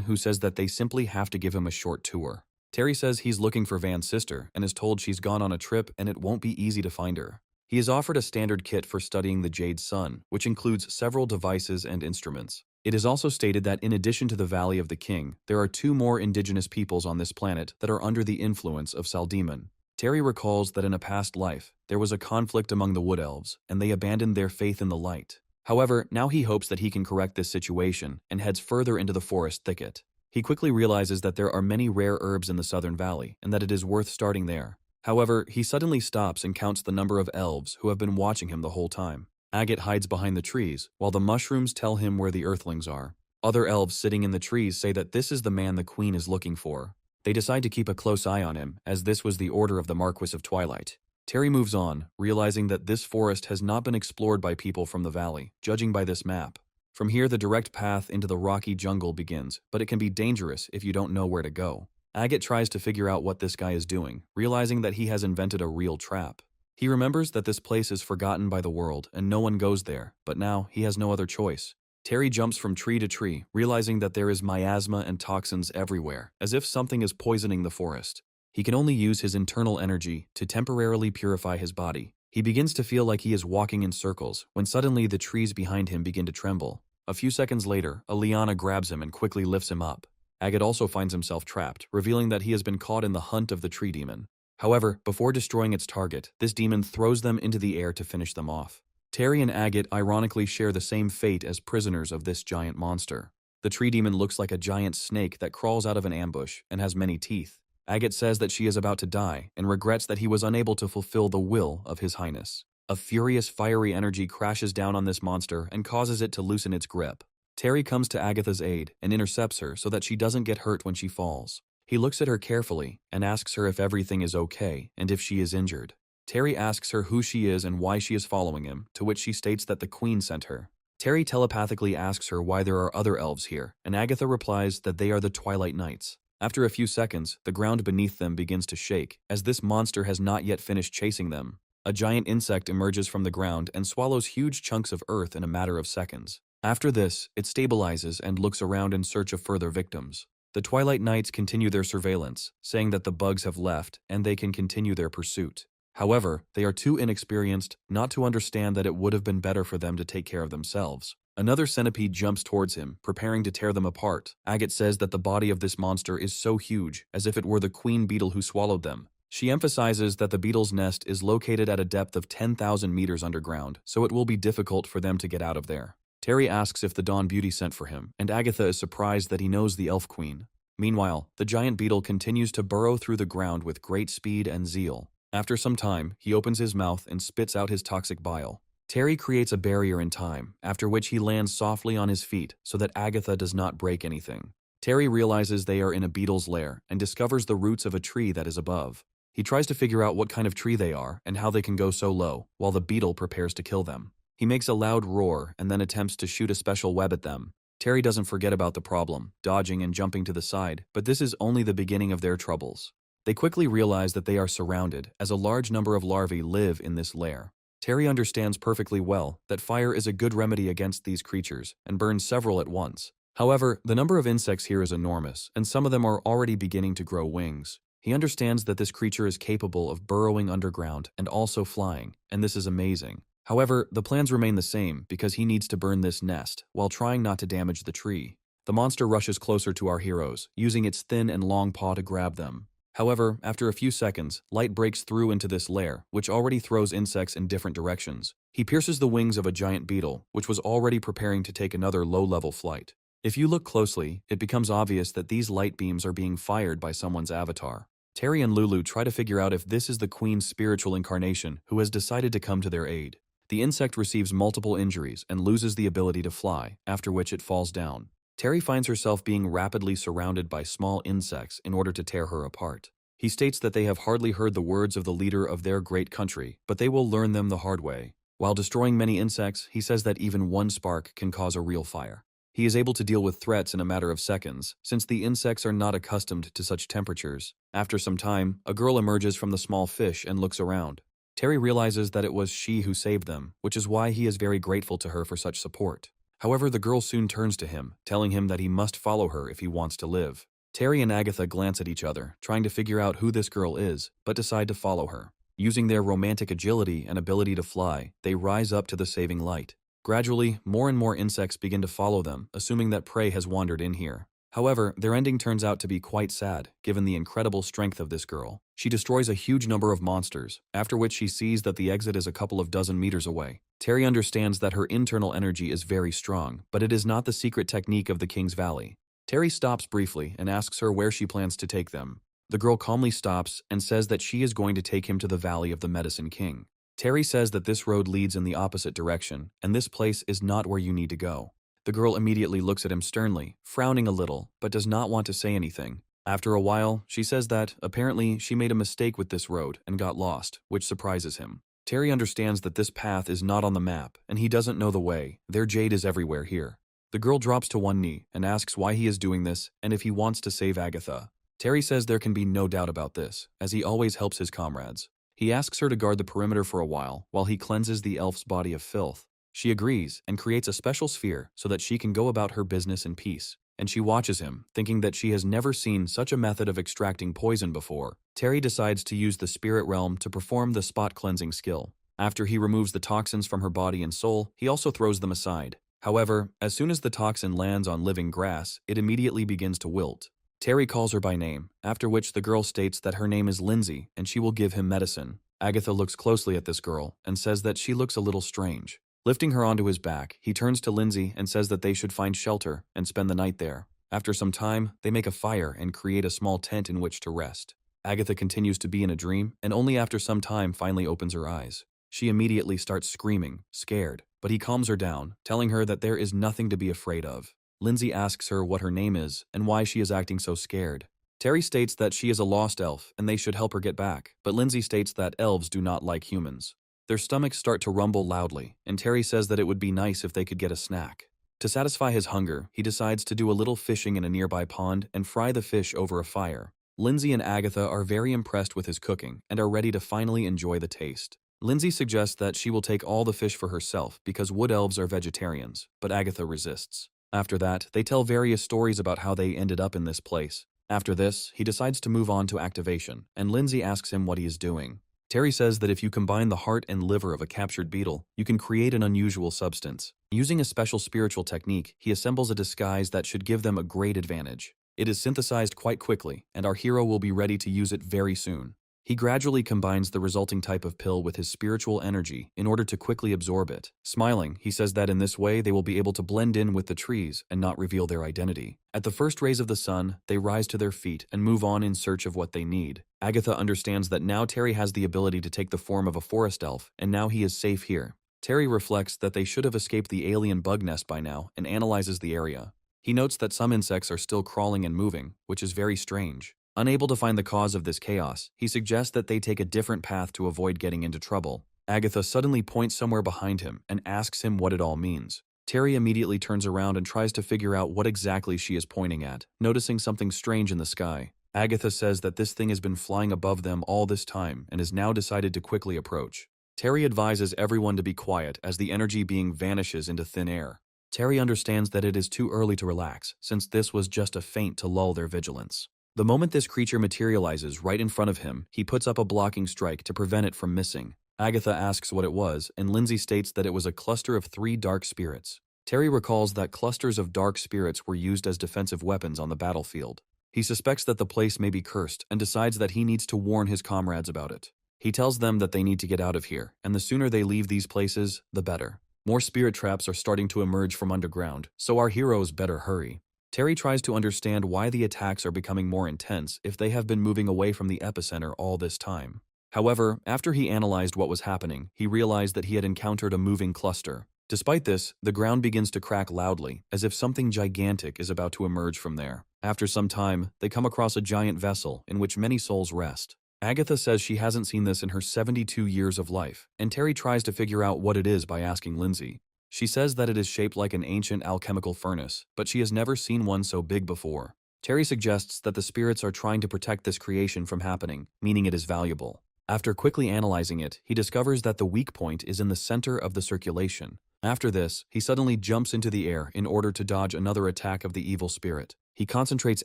who says that they simply have to give him a short tour. Terry says he's looking for Van's sister and is told she's gone on a trip and it won't be easy to find her. He is offered a standard kit for studying the Jade Sun, which includes several devices and instruments. It is also stated that in addition to the Valley of the King, there are 2 more indigenous peoples on this planet that are under the influence of Saldemon. Terry recalls that in a past life, there was a conflict among the Wood Elves, and they abandoned their faith in the light. However, now he hopes that he can correct this situation and heads further into the forest thicket. He quickly realizes that there are many rare herbs in the Southern Valley, and that it is worth starting there. However, he suddenly stops and counts the number of elves who have been watching him the whole time. Agate hides behind the trees, while the mushrooms tell him where the Earthlings are. Other elves sitting in the trees say that this is the man the queen is looking for. They decide to keep a close eye on him, as this was the order of the Marquis of Twilight. Terry moves on, realizing that this forest has not been explored by people from the valley, judging by this map. From here, the direct path into the rocky jungle begins, but it can be dangerous if you don't know where to go. Agate tries to figure out what this guy is doing, realizing that he has invented a real trap. He remembers that this place is forgotten by the world and no one goes there, but now he has no other choice. Terry jumps from tree to tree, realizing that there is miasma and toxins everywhere, as if something is poisoning the forest. He can only use his internal energy to temporarily purify his body. He begins to feel like he is walking in circles, when suddenly the trees behind him begin to tremble. A few seconds later, a liana grabs him and quickly lifts him up. Agate also finds himself trapped, revealing that he has been caught in the hunt of the tree demon. However, before destroying its target, this demon throws them into the air to finish them off. Terry and Agate ironically share the same fate as prisoners of this giant monster. The tree demon looks like a giant snake that crawls out of an ambush and has many teeth. Agate says that she is about to die and regrets that he was unable to fulfill the will of His Highness. A furious fiery energy crashes down on this monster and causes it to loosen its grip. Terry comes to Agatha's aid and intercepts her so that she doesn't get hurt when she falls. He looks at her carefully and asks her if everything is okay and if she is injured. Terry asks her who she is and why she is following him, to which she states that the queen sent her. Terry telepathically asks her why there are other elves here, and Agatha replies that they are the Twilight Knights. After a few seconds, the ground beneath them begins to shake, as this monster has not yet finished chasing them. A giant insect emerges from the ground and swallows huge chunks of earth in a matter of seconds. After this, it stabilizes and looks around in search of further victims. The Twilight Knights continue their surveillance, saying that the bugs have left and they can continue their pursuit. However, they are too inexperienced not to understand that it would have been better for them to take care of themselves. Another centipede jumps towards him, preparing to tear them apart. Agate says that the body of this monster is so huge, as if it were the queen beetle who swallowed them. She emphasizes that the beetle's nest is located at a depth of 10,000 meters underground, so it will be difficult for them to get out of there. Terry asks if the Dawn Beauty sent for him, and Agatha is surprised that he knows the Elf Queen. Meanwhile, the giant beetle continues to burrow through the ground with great speed and zeal. After some time, he opens his mouth and spits out his toxic bile. Terry creates a barrier in time, after which he lands softly on his feet so that Agatha does not break anything. Terry realizes they are in a beetle's lair and discovers the roots of a tree that is above. He tries to figure out what kind of tree they are and how they can go so low, while the beetle prepares to kill them. He makes a loud roar and then attempts to shoot a special web at them. Terry doesn't forget about the problem, dodging and jumping to the side, but this is only the beginning of their troubles. They quickly realize that they are surrounded, as a large number of larvae live in this lair. Terry understands perfectly well that fire is a good remedy against these creatures and burns several at once. However, the number of insects here is enormous, and some of them are already beginning to grow wings. He understands that this creature is capable of burrowing underground and also flying, and this is amazing. However, the plans remain the same because he needs to burn this nest while trying not to damage the tree. The monster rushes closer to our heroes, using its thin and long paw to grab them. However, after a few seconds, light breaks through into this lair, which already throws insects in different directions. He pierces the wings of a giant beetle, which was already preparing to take another low-level flight. If you look closely, it becomes obvious that these light beams are being fired by someone's avatar. Terry and Lulu try to figure out if this is the Queen's spiritual incarnation who has decided to come to their aid. The insect receives multiple injuries and loses the ability to fly, after which it falls down. Terry finds herself being rapidly surrounded by small insects in order to tear her apart. He states that they have hardly heard the words of the leader of their great country, but they will learn them the hard way. While destroying many insects, he says that even one spark can cause a real fire. He is able to deal with threats in a matter of seconds, since the insects are not accustomed to such temperatures. After some time, a girl emerges from the small fish and looks around. Terry realizes that it was she who saved them, which is why he is very grateful to her for such support. However, the girl soon turns to him, telling him that he must follow her if he wants to live. Terry and Agatha glance at each other, trying to figure out who this girl is, but decide to follow her. Using their romantic agility and ability to fly, they rise up to the saving light. Gradually, more and more insects begin to follow them, assuming that prey has wandered in here. However, their ending turns out to be quite sad, given the incredible strength of this girl. She destroys a huge number of monsters, after which she sees that the exit is a couple of dozen meters away. Terry understands that her internal energy is very strong, but it is not the secret technique of the King's Valley. Terry stops briefly and asks her where she plans to take them. The girl calmly stops and says that she is going to take him to the Valley of the Medicine King. Terry says that this road leads in the opposite direction, and this place is not where you need to go. The girl immediately looks at him sternly, frowning a little, but does not want to say anything. After a while, she says that, apparently, she made a mistake with this road and got lost, which surprises him. Terry understands that this path is not on the map, and he doesn't know the way. Their jade is everywhere here. The girl drops to one knee and asks why he is doing this and if he wants to save Agatha. Terry says there can be no doubt about this, as he always helps his comrades. He asks her to guard the perimeter for a while he cleanses the elf's body of filth. She agrees and creates a special sphere so that she can go about her business in peace. And she watches him, thinking that she has never seen such a method of extracting poison before. Terry decides to use the spirit realm to perform the spot cleansing skill. After he removes the toxins from her body and soul, he also throws them aside. However, as soon as the toxin lands on living grass, it immediately begins to wilt. Terry calls her by name, after which the girl states that her name is Lindsay and she will give him medicine. Agatha looks closely at this girl and says that she looks a little strange. Lifting her onto his back, he turns to Lindsay and says that they should find shelter and spend the night there. After some time, they make a fire and create a small tent in which to rest. Agatha continues to be in a dream and only after some time finally opens her eyes. She immediately starts screaming, scared, but he calms her down, telling her that there is nothing to be afraid of. Lindsay asks her what her name is and why she is acting so scared. Terry states that she is a lost elf and they should help her get back, but Lindsay states that elves do not like humans. Their stomachs start to rumble loudly, and Terry says that it would be nice if they could get a snack. To satisfy his hunger, he decides to do a little fishing in a nearby pond and fry the fish over a fire. Lindsay and Agatha are very impressed with his cooking and are ready to finally enjoy the taste. Lindsay suggests that she will take all the fish for herself because wood elves are vegetarians, but Agatha resists. After that, they tell various stories about how they ended up in this place. After this, he decides to move on to activation, and Lindsay asks him what he is doing. Terry says that if you combine the heart and liver of a captured beetle, you can create an unusual substance. Using a special spiritual technique, he assembles a disguise that should give them a great advantage. It is synthesized quite quickly, and our hero will be ready to use it very soon. He gradually combines the resulting type of pill with his spiritual energy in order to quickly absorb it. Smiling, he says that in this way they will be able to blend in with the trees and not reveal their identity. At the first rays of the sun, they rise to their feet and move on in search of what they need. Agatha understands that now Terry has the ability to take the form of a forest elf, and now he is safe here. Terry reflects that they should have escaped the alien bug nest by now and analyzes the area. He notes that some insects are still crawling and moving, which is very strange. Unable to find the cause of this chaos, he suggests that they take a different path to avoid getting into trouble. Agatha suddenly points somewhere behind him and asks him what it all means. Terry immediately turns around and tries to figure out what exactly she is pointing at, noticing something strange in the sky. Agatha says that this thing has been flying above them all this time and has now decided to quickly approach. Terry advises everyone to be quiet as the energy being vanishes into thin air. Terry understands that it is too early to relax, since this was just a feint to lull their vigilance. The moment this creature materializes right in front of him, he puts up a blocking strike to prevent it from missing. Agatha asks what it was, and Lindsay states that it was a cluster of 3 dark spirits. Terry recalls that clusters of dark spirits were used as defensive weapons on the battlefield. He suspects that the place may be cursed and decides that he needs to warn his comrades about it. He tells them that they need to get out of here, and the sooner they leave these places, the better. More spirit traps are starting to emerge from underground, so our heroes better hurry. Terry tries to understand why the attacks are becoming more intense if they have been moving away from the epicenter all this time. However, after he analyzed what was happening, he realized that he had encountered a moving cluster. Despite this, the ground begins to crack loudly, as if something gigantic is about to emerge from there. After some time, they come across a giant vessel in which many souls rest. Agatha says she hasn't seen this in her 72 years of life, and Terry tries to figure out what it is by asking Lindsay. She says that it is shaped like an ancient alchemical furnace, but she has never seen one so big before. Terry suggests that the spirits are trying to protect this creation from happening, meaning it is valuable. After quickly analyzing it, he discovers that the weak point is in the center of the circulation. After this, he suddenly jumps into the air in order to dodge another attack of the evil spirit. He concentrates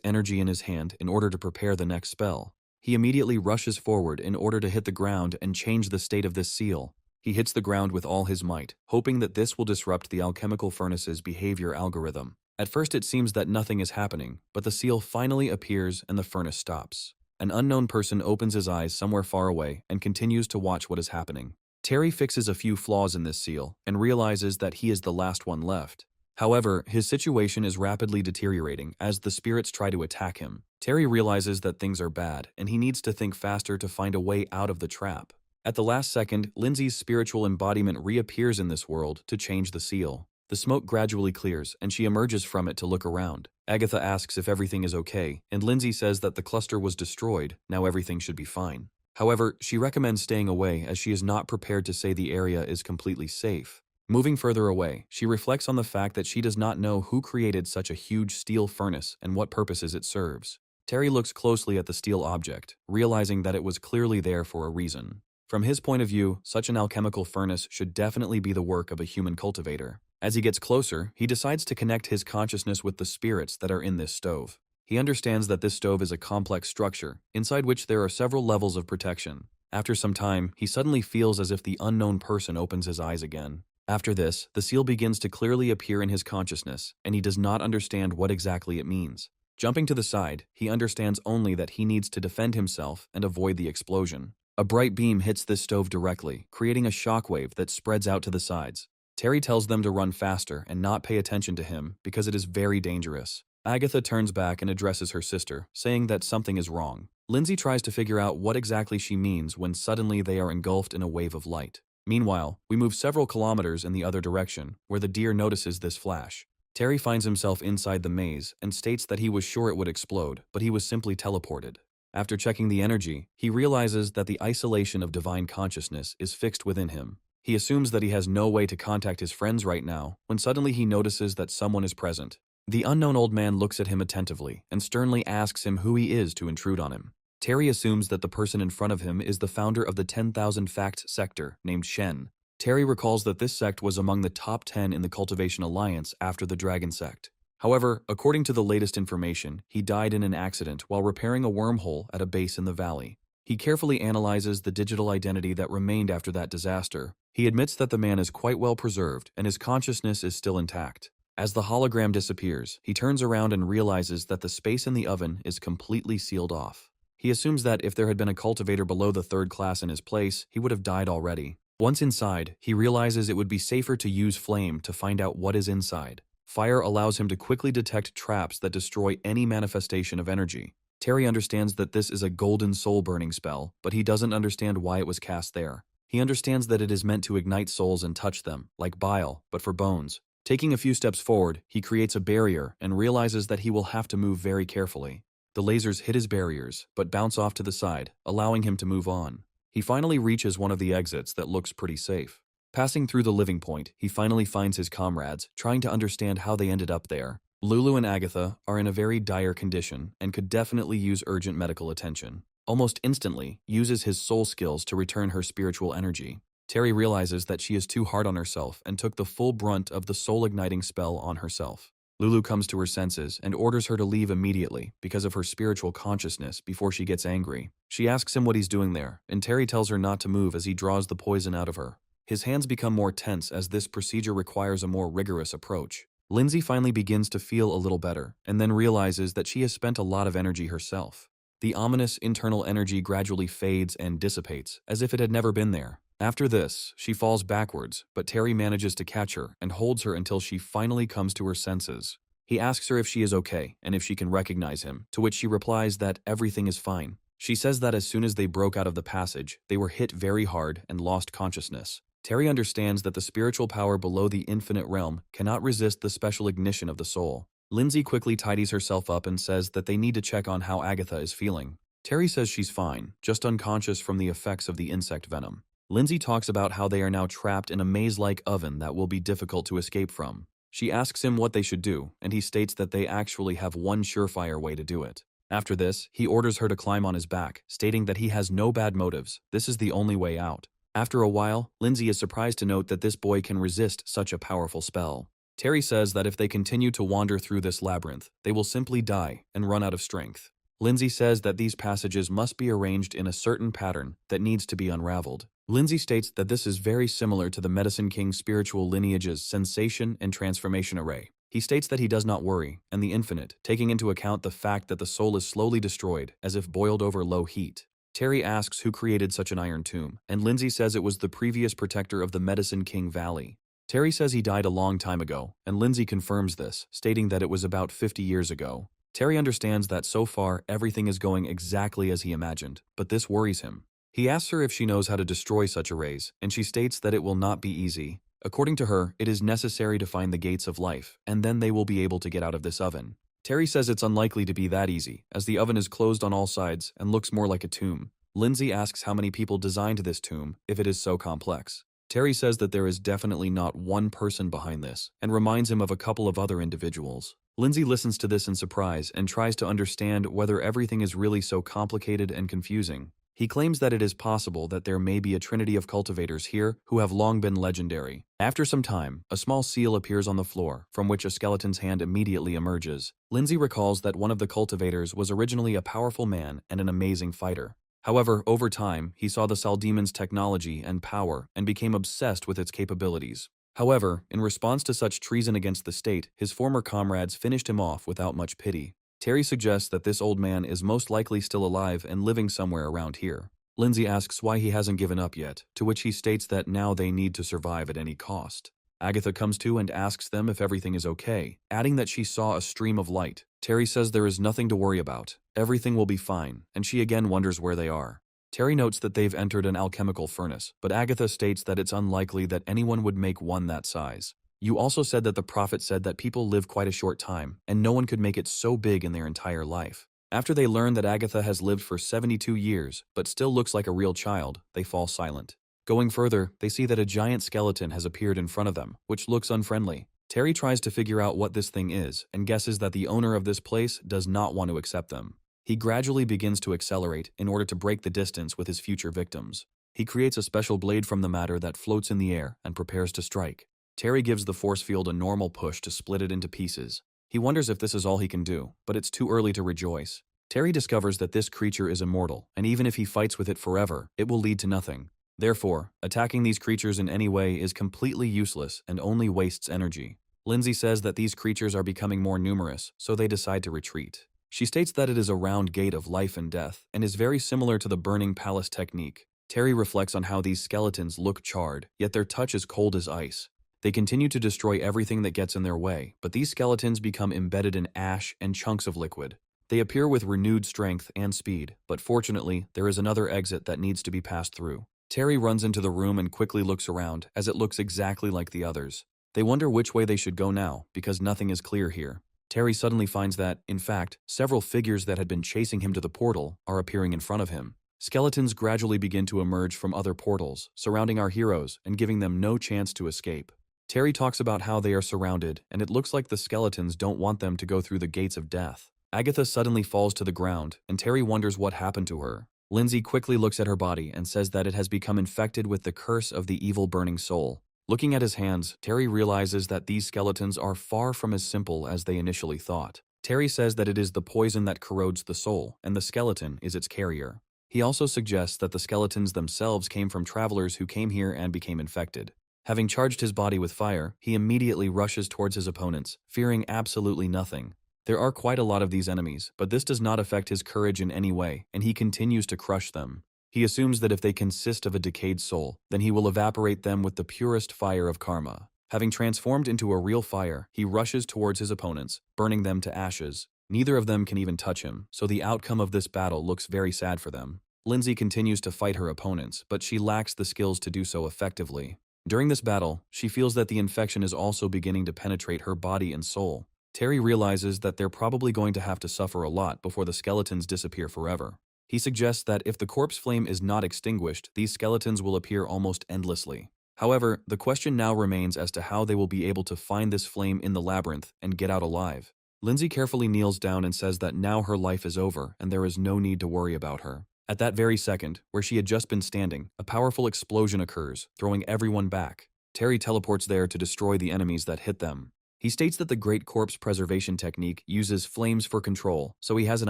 energy in his hand in order to prepare the next spell. He immediately rushes forward in order to hit the ground and change the state of this seal. He hits the ground with all his might, hoping that this will disrupt the alchemical furnace's behavior algorithm. At first it seems that nothing is happening, but the seal finally appears and the furnace stops. An unknown person opens his eyes somewhere far away and continues to watch what is happening. Terry fixes a few flaws in this seal and realizes that he is the last one left. However, his situation is rapidly deteriorating as the spirits try to attack him. Terry realizes that things are bad and he needs to think faster to find a way out of the trap. At the last second, Lindsay's spiritual embodiment reappears in this world to change the seal. The smoke gradually clears, and she emerges from it to look around. Agatha asks if everything is okay, and Lindsay says that the cluster was destroyed, now everything should be fine. However, she recommends staying away as she is not prepared to say the area is completely safe. Moving further away, she reflects on the fact that she does not know who created such a huge steel furnace and what purposes it serves. Terry looks closely at the steel object, realizing that it was clearly there for a reason. From his point of view, such an alchemical furnace should definitely be the work of a human cultivator. As he gets closer, he decides to connect his consciousness with the spirits that are in this stove. He understands that this stove is a complex structure, inside which there are several levels of protection. After some time, he suddenly feels as if the unknown person opens his eyes again. After this, the seal begins to clearly appear in his consciousness, and he does not understand what exactly it means. Jumping to the side, he understands only that he needs to defend himself and avoid the explosion. A bright beam hits this stove directly, creating a shockwave that spreads out to the sides. Terry tells them to run faster and not pay attention to him because it is very dangerous. Agatha turns back and addresses her sister, saying that something is wrong. Lindsay tries to figure out what exactly she means when suddenly they are engulfed in a wave of light. Meanwhile, we move several kilometers in the other direction, where the deer notices this flash. Terry finds himself inside the maze and states that he was sure it would explode, but he was simply teleported. After checking the energy, he realizes that the isolation of divine consciousness is fixed within him. He assumes that he has no way to contact his friends right now, when suddenly he notices that someone is present. The unknown old man looks at him attentively and sternly asks him who he is to intrude on him. Terry assumes that the person in front of him is the founder of the 10,000 Facts sector, named Shen. Terry recalls that this sect was among the top 10 in the Cultivation Alliance after the Dragon sect. However, according to the latest information, he died in an accident while repairing a wormhole at a base in the valley. He carefully analyzes the digital identity that remained after that disaster. He admits that the man is quite well preserved and his consciousness is still intact. As the hologram disappears, he turns around and realizes that the space in the oven is completely sealed off. He assumes that if there had been a cultivator below the third class in his place, he would have died already. Once inside, he realizes it would be safer to use flame to find out what is inside. Fire allows him to quickly detect traps that destroy any manifestation of energy. Terry understands that this is a golden soul-burning spell, but he doesn't understand why it was cast there. He understands that it is meant to ignite souls and touch them, like bile, but for bones. Taking a few steps forward, he creates a barrier and realizes that he will have to move very carefully. The lasers hit his barriers, but bounce off to the side, allowing him to move on. He finally reaches one of the exits that looks pretty safe. Passing through the living point, he finally finds his comrades, trying to understand how they ended up there. Lulu and Agatha are in a very dire condition and could definitely use urgent medical attention. Almost instantly, uses his soul skills to return her spiritual energy. Terry realizes that she is too hard on herself and took the full brunt of the soul-igniting spell on herself. Lulu comes to her senses and orders her to leave immediately because of her spiritual consciousness before she gets angry. She asks him what he's doing there, and Terry tells her not to move as he draws the poison out of her. His hands become more tense as this procedure requires a more rigorous approach. Lindsay finally begins to feel a little better, and then realizes that she has spent a lot of energy herself. The ominous internal energy gradually fades and dissipates, as if it had never been there. After this, she falls backwards, but Terry manages to catch her and holds her until she finally comes to her senses. He asks her if she is okay and if she can recognize him, to which she replies that everything is fine. She says that as soon as they broke out of the passage, they were hit very hard and lost consciousness. Terry understands that the spiritual power below the infinite realm cannot resist the special ignition of the soul. Lindsay quickly tidies herself up and says that they need to check on how Agatha is feeling. Terry says she's fine, just unconscious from the effects of the insect venom. Lindsay talks about how they are now trapped in a maze-like oven that will be difficult to escape from. She asks him what they should do, and he states that they actually have one surefire way to do it. After this, he orders her to climb on his back, stating that he has no bad motives. This is the only way out. After a while, Lindsay is surprised to note that this boy can resist such a powerful spell. Terry says that if they continue to wander through this labyrinth, they will simply die and run out of strength. Lindsay says that these passages must be arranged in a certain pattern that needs to be unraveled. Lindsay states that this is very similar to the Medicine King's spiritual lineage's sensation and transformation array. He states that he does not worry, and the infinite, taking into account the fact that the soul is slowly destroyed, as if boiled over low heat. Terry asks who created such an iron tomb, and Lindsay says it was the previous protector of the Medicine King Valley. Terry says he died a long time ago, and Lindsay confirms this, stating that it was about 50 years ago. Terry understands that so far everything is going exactly as he imagined, but this worries him. He asks her if she knows how to destroy such arrays, and she states that it will not be easy. According to her, it is necessary to find the gates of life, and then they will be able to get out of this oven. Terry says it's unlikely to be that easy, as the oven is closed on all sides and looks more like a tomb. Lindsay asks how many people designed this tomb, if it is so complex. Terry says that there is definitely not one person behind this, and reminds him of a couple of other individuals. Lindsay listens to this in surprise and tries to understand whether everything is really so complicated and confusing. He claims that it is possible that there may be a trinity of cultivators here who have long been legendary. After some time, a small seal appears on the floor, from which a skeleton's hand immediately emerges. Lindsay recalls that one of the cultivators was originally a powerful man and an amazing fighter. However, over time, he saw the Saldemon's technology and power and became obsessed with its capabilities. However, in response to such treason against the state, his former comrades finished him off without much pity. Terry suggests that this old man is most likely still alive and living somewhere around here. Lindsay asks why he hasn't given up yet, to which he states that now they need to survive at any cost. Agatha comes to and asks them if everything is okay, adding that she saw a stream of light. Terry says there is nothing to worry about, everything will be fine, and she again wonders where they are. Terry notes that they've entered an alchemical furnace, but Agatha states that it's unlikely that anyone would make one that size. You also said that the prophet said that people live quite a short time, and no one could make it so big in their entire life. After they learn that Agatha has lived for 72 years, but still looks like a real child, they fall silent. Going further, they see that a giant skeleton has appeared in front of them, which looks unfriendly. Terry tries to figure out what this thing is, and guesses that the owner of this place does not want to accept them. He gradually begins to accelerate in order to break the distance with his future victims. He creates a special blade from the matter that floats in the air and prepares to strike. Terry gives the force field a normal push to split it into pieces. He wonders if this is all he can do, but it's too early to rejoice. Terry discovers that this creature is immortal, and even if he fights with it forever, it will lead to nothing. Therefore, attacking these creatures in any way is completely useless and only wastes energy. Lindsay says that these creatures are becoming more numerous, so they decide to retreat. She states that it is a round gate of life and death, and is very similar to the burning palace technique. Terry reflects on how these skeletons look charred, yet their touch is cold as ice. They continue to destroy everything that gets in their way, but these skeletons become embedded in ash and chunks of liquid. They appear with renewed strength and speed, but fortunately, there is another exit that needs to be passed through. Terry runs into the room and quickly looks around, as it looks exactly like the others. They wonder which way they should go now, because nothing is clear here. Terry suddenly finds that, in fact, several figures that had been chasing him to the portal are appearing in front of him. Skeletons gradually begin to emerge from other portals, surrounding our heroes and giving them no chance to escape. Terry talks about how they are surrounded, and it looks like the skeletons don't want them to go through the gates of death. Agatha suddenly falls to the ground, and Terry wonders what happened to her. Lindsay quickly looks at her body and says that it has become infected with the curse of the evil burning soul. Looking at his hands, Terry realizes that these skeletons are far from as simple as they initially thought. Terry says that it is the poison that corrodes the soul, and the skeleton is its carrier. He also suggests that the skeletons themselves came from travelers who came here and became infected. Having charged his body with fire, he immediately rushes towards his opponents, fearing absolutely nothing. There are quite a lot of these enemies, but this does not affect his courage in any way, and he continues to crush them. He assumes that if they consist of a decayed soul, then he will evaporate them with the purest fire of karma. Having transformed into a real fire, he rushes towards his opponents, burning them to ashes. Neither of them can even touch him, so the outcome of this battle looks very sad for them. Lindsay continues to fight her opponents, but she lacks the skills to do so effectively. During this battle, she feels that the infection is also beginning to penetrate her body and soul. Terry realizes that they're probably going to have to suffer a lot before the skeletons disappear forever. He suggests that if the corpse flame is not extinguished, these skeletons will appear almost endlessly. However, the question now remains as to how they will be able to find this flame in the labyrinth and get out alive. Lindsay carefully kneels down and says that now her life is over and there is no need to worry about her. At that very second, where she had just been standing, a powerful explosion occurs, throwing everyone back. Terry teleports there to destroy the enemies that hit them. He states that the Great Corpse Preservation technique uses flames for control, so he has an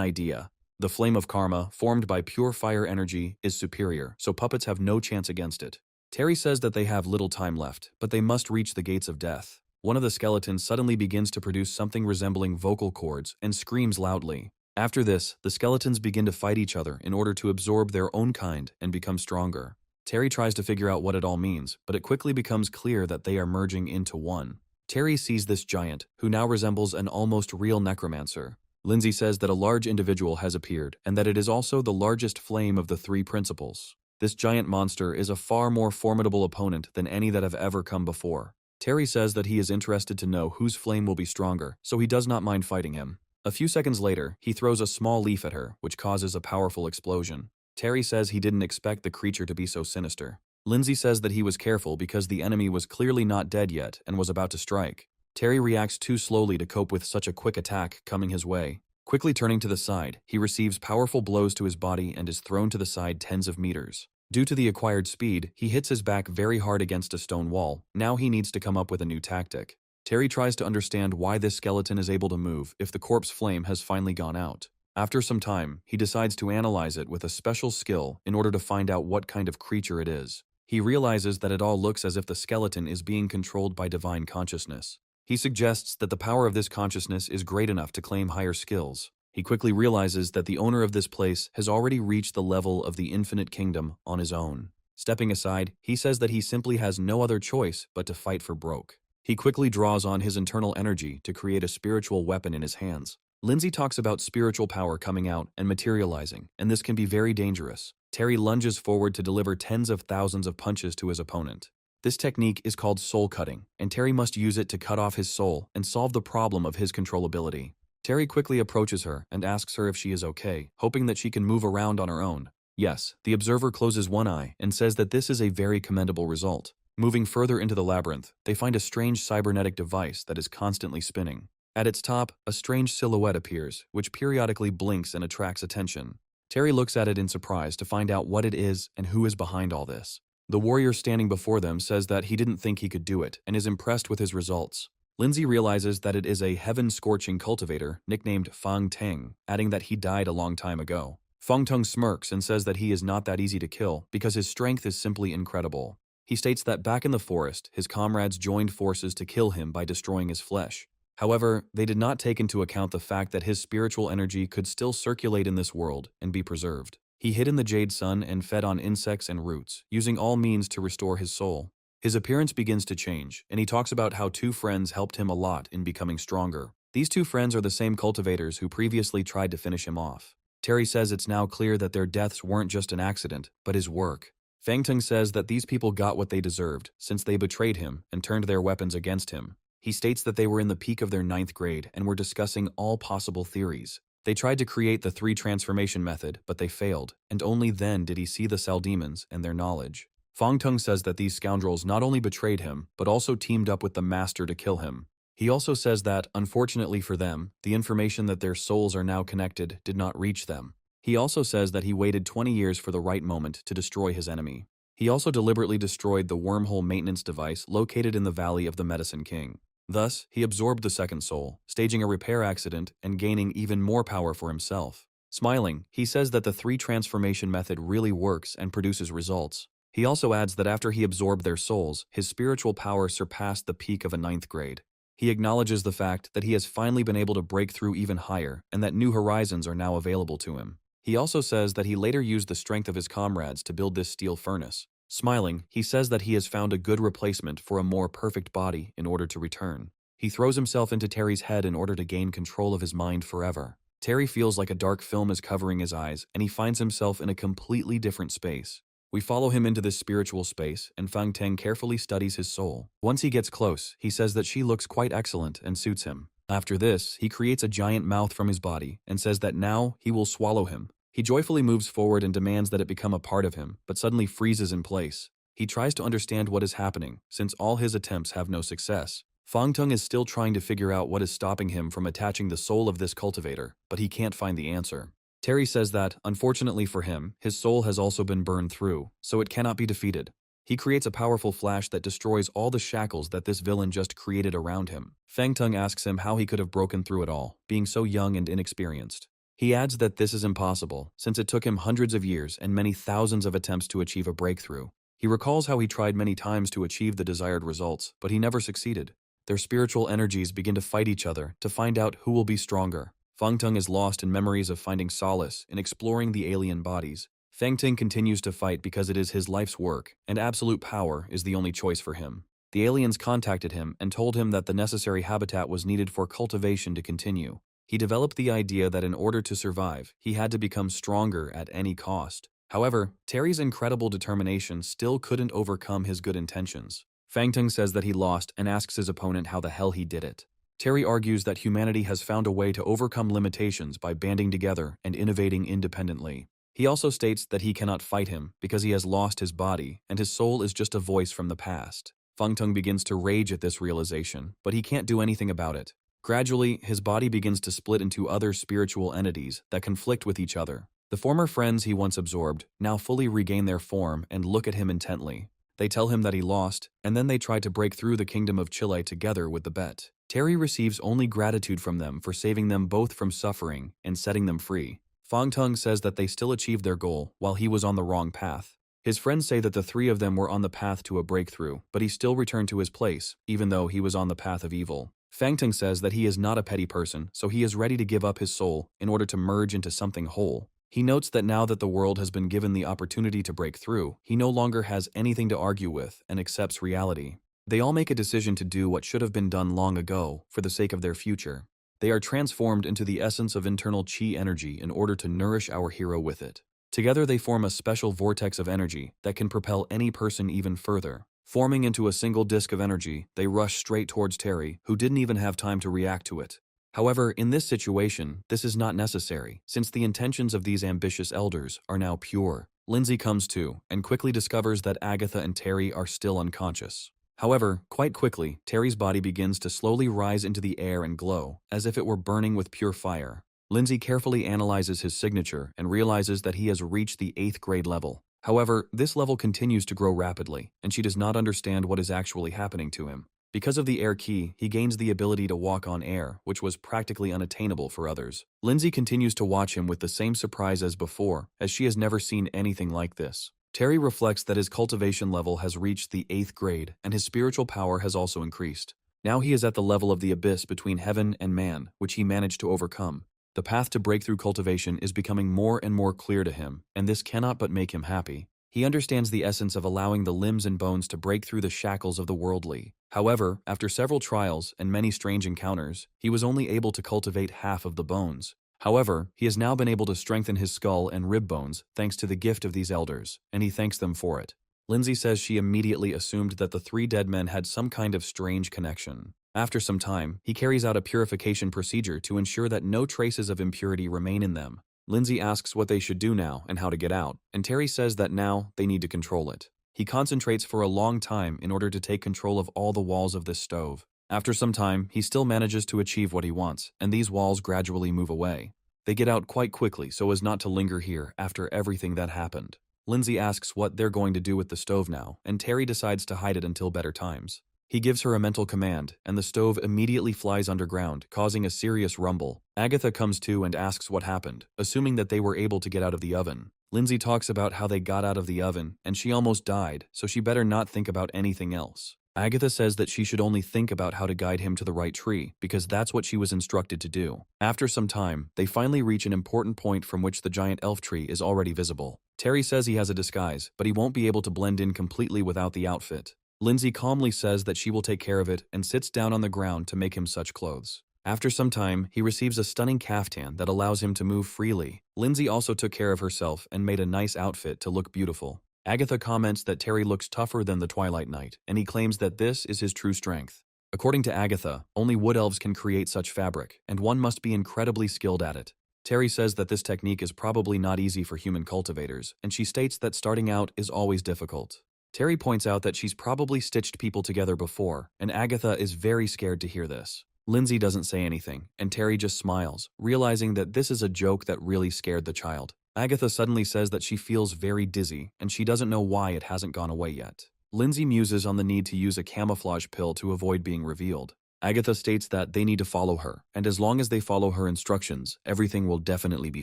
idea. The flame of karma, formed by pure fire energy, is superior, so puppets have no chance against it. Terry says that they have little time left, but they must reach the gates of death. One of the skeletons suddenly begins to produce something resembling vocal cords and screams loudly. After this, the skeletons begin to fight each other in order to absorb their own kind and become stronger. Terry tries to figure out what it all means, but it quickly becomes clear that they are merging into one. Terry sees this giant, who now resembles an almost real necromancer. Lindsay says that a large individual has appeared, and that it is also the largest flame of the three principles. This giant monster is a far more formidable opponent than any that have ever come before. Terry says that he is interested to know whose flame will be stronger, so he does not mind fighting him. A few seconds later, he throws a small leaf at her, which causes a powerful explosion. Terry says he didn't expect the creature to be so sinister. Lindsay says that he was careful because the enemy was clearly not dead yet and was about to strike. Terry reacts too slowly to cope with such a quick attack coming his way. Quickly turning to the side, he receives powerful blows to his body and is thrown to the side tens of meters. Due to the acquired speed, he hits his back very hard against a stone wall. Now he needs to come up with a new tactic. Terry tries to understand why this skeleton is able to move if the corpse flame has finally gone out. After some time, he decides to analyze it with a special skill in order to find out what kind of creature it is. He realizes that it all looks as if the skeleton is being controlled by divine consciousness. He suggests that the power of this consciousness is great enough to claim higher skills. He quickly realizes that the owner of this place has already reached the level of the infinite kingdom on his own. Stepping aside, he says that he simply has no other choice but to fight for broke. He quickly draws on his internal energy to create a spiritual weapon in his hands. Lindsay talks about spiritual power coming out and materializing, and this can be very dangerous. Terry lunges forward to deliver tens of thousands of punches to his opponent. This technique is called soul cutting, and Terry must use it to cut off his soul and solve the problem of his controllability. Terry quickly approaches her and asks her if she is okay, hoping that she can move around on her own. Yes, the observer closes one eye and says that this is a very commendable result. Moving further into the labyrinth, they find a strange cybernetic device that is constantly spinning. At its top, a strange silhouette appears, which periodically blinks and attracts attention. Terry looks at it in surprise to find out what it is and who is behind all this. The warrior standing before them says that he didn't think he could do it and is impressed with his results. Lindsay realizes that it is a heaven-scorching cultivator nicknamed Fang Teng, adding that he died a long time ago. Fang Teng smirks and says that he is not that easy to kill because his strength is simply incredible. He states that back in the forest, his comrades joined forces to kill him by destroying his flesh. However, they did not take into account the fact that his spiritual energy could still circulate in this world and be preserved. He hid in the jade sun and fed on insects and roots, using all means to restore his soul. His appearance begins to change, and he talks about how two friends helped him a lot in becoming stronger. These two friends are the same cultivators who previously tried to finish him off. Terry says it's now clear that their deaths weren't just an accident, but his work. Fang Teng says that these people got what they deserved, since they betrayed him and turned their weapons against him. He states that they were in the peak of their 9th grade and were discussing all possible theories. They tried to create the 3 transformation method, but they failed, and only then did he see the cell demons and their knowledge. Fang Teng says that these scoundrels not only betrayed him, but also teamed up with the master to kill him. He also says that, unfortunately for them, the information that their souls are now connected did not reach them. He also says that he waited 20 years for the right moment to destroy his enemy. He also deliberately destroyed the wormhole maintenance device located in the Valley of the Medicine King. Thus, he absorbed the second soul, staging a repair accident and gaining even more power for himself. Smiling, he says that the 3 transformation method really works and produces results. He also adds that after he absorbed their souls, his spiritual power surpassed the peak of a 9th grade. He acknowledges the fact that he has finally been able to break through even higher and that new horizons are now available to him. He also says that he later used the strength of his comrades to build this steel furnace. Smiling, he says that he has found a good replacement for a more perfect body in order to return. He throws himself into Terry's head in order to gain control of his mind forever. Terry feels like a dark film is covering his eyes, and he finds himself in a completely different space. We follow him into this spiritual space, and Fang Teng carefully studies his soul. Once he gets close, he says that she looks quite excellent and suits him. After this, he creates a giant mouth from his body and says that now he will swallow him. He joyfully moves forward and demands that it become a part of him, but suddenly freezes in place. He tries to understand what is happening, since all his attempts have no success. Fang Teng is still trying to figure out what is stopping him from attaching the soul of this cultivator, but he can't find the answer. Terry says that, unfortunately for him, his soul has also been burned through, so it cannot be defeated. He creates a powerful flash that destroys all the shackles that this villain just created around him. Fang Teng asks him how he could have broken through it all, being so young and inexperienced. He adds that this is impossible, since it took him hundreds of years and many thousands of attempts to achieve a breakthrough. He recalls how he tried many times to achieve the desired results, but he never succeeded. Their spiritual energies begin to fight each other to find out who will be stronger. Fang Teng is lost in memories of finding solace in exploring the alien bodies. Fang Teng continues to fight because it is his life's work, and absolute power is the only choice for him. The aliens contacted him and told him that the necessary habitat was needed for cultivation to continue. He developed the idea that in order to survive, he had to become stronger at any cost. However, Terry's incredible determination still couldn't overcome his good intentions. Fang Teng says that he lost and asks his opponent how the hell he did it. Terry argues that humanity has found a way to overcome limitations by banding together and innovating independently. He also states that he cannot fight him because he has lost his body and his soul is just a voice from the past. Fang Teng begins to rage at this realization, but he can't do anything about it. Gradually, his body begins to split into other spiritual entities that conflict with each other. The former friends he once absorbed now fully regain their form and look at him intently. They tell him that he lost, and then they try to break through the kingdom of Chile together with the bet. Terry receives only gratitude from them for saving them both from suffering and setting them free. Fang Teng says that they still achieved their goal while he was on the wrong path. His friends say that the 3 of them were on the path to a breakthrough, but he still returned to his place, even though he was on the path of evil. Fang Teng says that he is not a petty person, so he is ready to give up his soul in order to merge into something whole. He notes that now that the world has been given the opportunity to break through, he no longer has anything to argue with and accepts reality. They all make a decision to do what should have been done long ago for the sake of their future. They are transformed into the essence of internal chi energy in order to nourish our hero with it. Together they form a special vortex of energy that can propel any person even further. Forming into a single disk of energy, they rush straight towards Terry, who didn't even have time to react to it. However, in this situation, this is not necessary, since the intentions of these ambitious elders are now pure. Lindsay comes to, and quickly discovers that Agatha and Terry are still unconscious. However, quite quickly, Terry's body begins to slowly rise into the air and glow, as if it were burning with pure fire. Lindsay carefully analyzes his signature and realizes that he has reached the 8th grade level. However, this level continues to grow rapidly, and she does not understand what is actually happening to him. Because of the air key, he gains the ability to walk on air, which was practically unattainable for others. Lindsay continues to watch him with the same surprise as before, as she has never seen anything like this. Terry reflects that his cultivation level has reached the 8th grade, and his spiritual power has also increased. Now he is at the level of the abyss between heaven and man, which he managed to overcome. The path to breakthrough cultivation is becoming more and more clear to him, and this cannot but make him happy. He understands the essence of allowing the limbs and bones to break through the shackles of the worldly. However, after several trials and many strange encounters, he was only able to cultivate half of the bones. However, he has now been able to strengthen his skull and rib bones thanks to the gift of these elders, and he thanks them for it. Lindsay says she immediately assumed that the 3 dead men had some kind of strange connection. After some time, he carries out a purification procedure to ensure that no traces of impurity remain in them. Lindsay asks what they should do now and how to get out, and Terry says that now they need to control it. He concentrates for a long time in order to take control of all the walls of this stove. After some time, he still manages to achieve what he wants, and these walls gradually move away. They get out quite quickly so as not to linger here after everything that happened. Lindsay asks what they're going to do with the stove now, and Terry decides to hide it until better times. He gives her a mental command, and the stove immediately flies underground, causing a serious rumble. Agatha comes to and asks what happened, assuming that they were able to get out of the oven. Lindsay talks about how they got out of the oven, and she almost died, so she better not think about anything else. Agatha says that she should only think about how to guide him to the right tree, because that's what she was instructed to do. After some time, they finally reach an important point from which the giant elf tree is already visible. Terry says he has a disguise, but he won't be able to blend in completely without the outfit. Lindsay calmly says that she will take care of it and sits down on the ground to make him such clothes. After some time, he receives a stunning caftan that allows him to move freely. Lindsay also took care of herself and made a nice outfit to look beautiful. Agatha comments that Terry looks tougher than the Twilight Knight, and he claims that this is his true strength. According to Agatha, only wood elves can create such fabric, and one must be incredibly skilled at it. Terry says that this technique is probably not easy for human cultivators, and she states that starting out is always difficult. Terry points out that she's probably stitched people together before, and Agatha is very scared to hear this. Lindsay doesn't say anything, and Terry just smiles, realizing that this is a joke that really scared the child. Agatha suddenly says that she feels very dizzy, and she doesn't know why it hasn't gone away yet. Lindsay muses on the need to use a camouflage pill to avoid being revealed. Agatha states that they need to follow her, and as long as they follow her instructions, everything will definitely be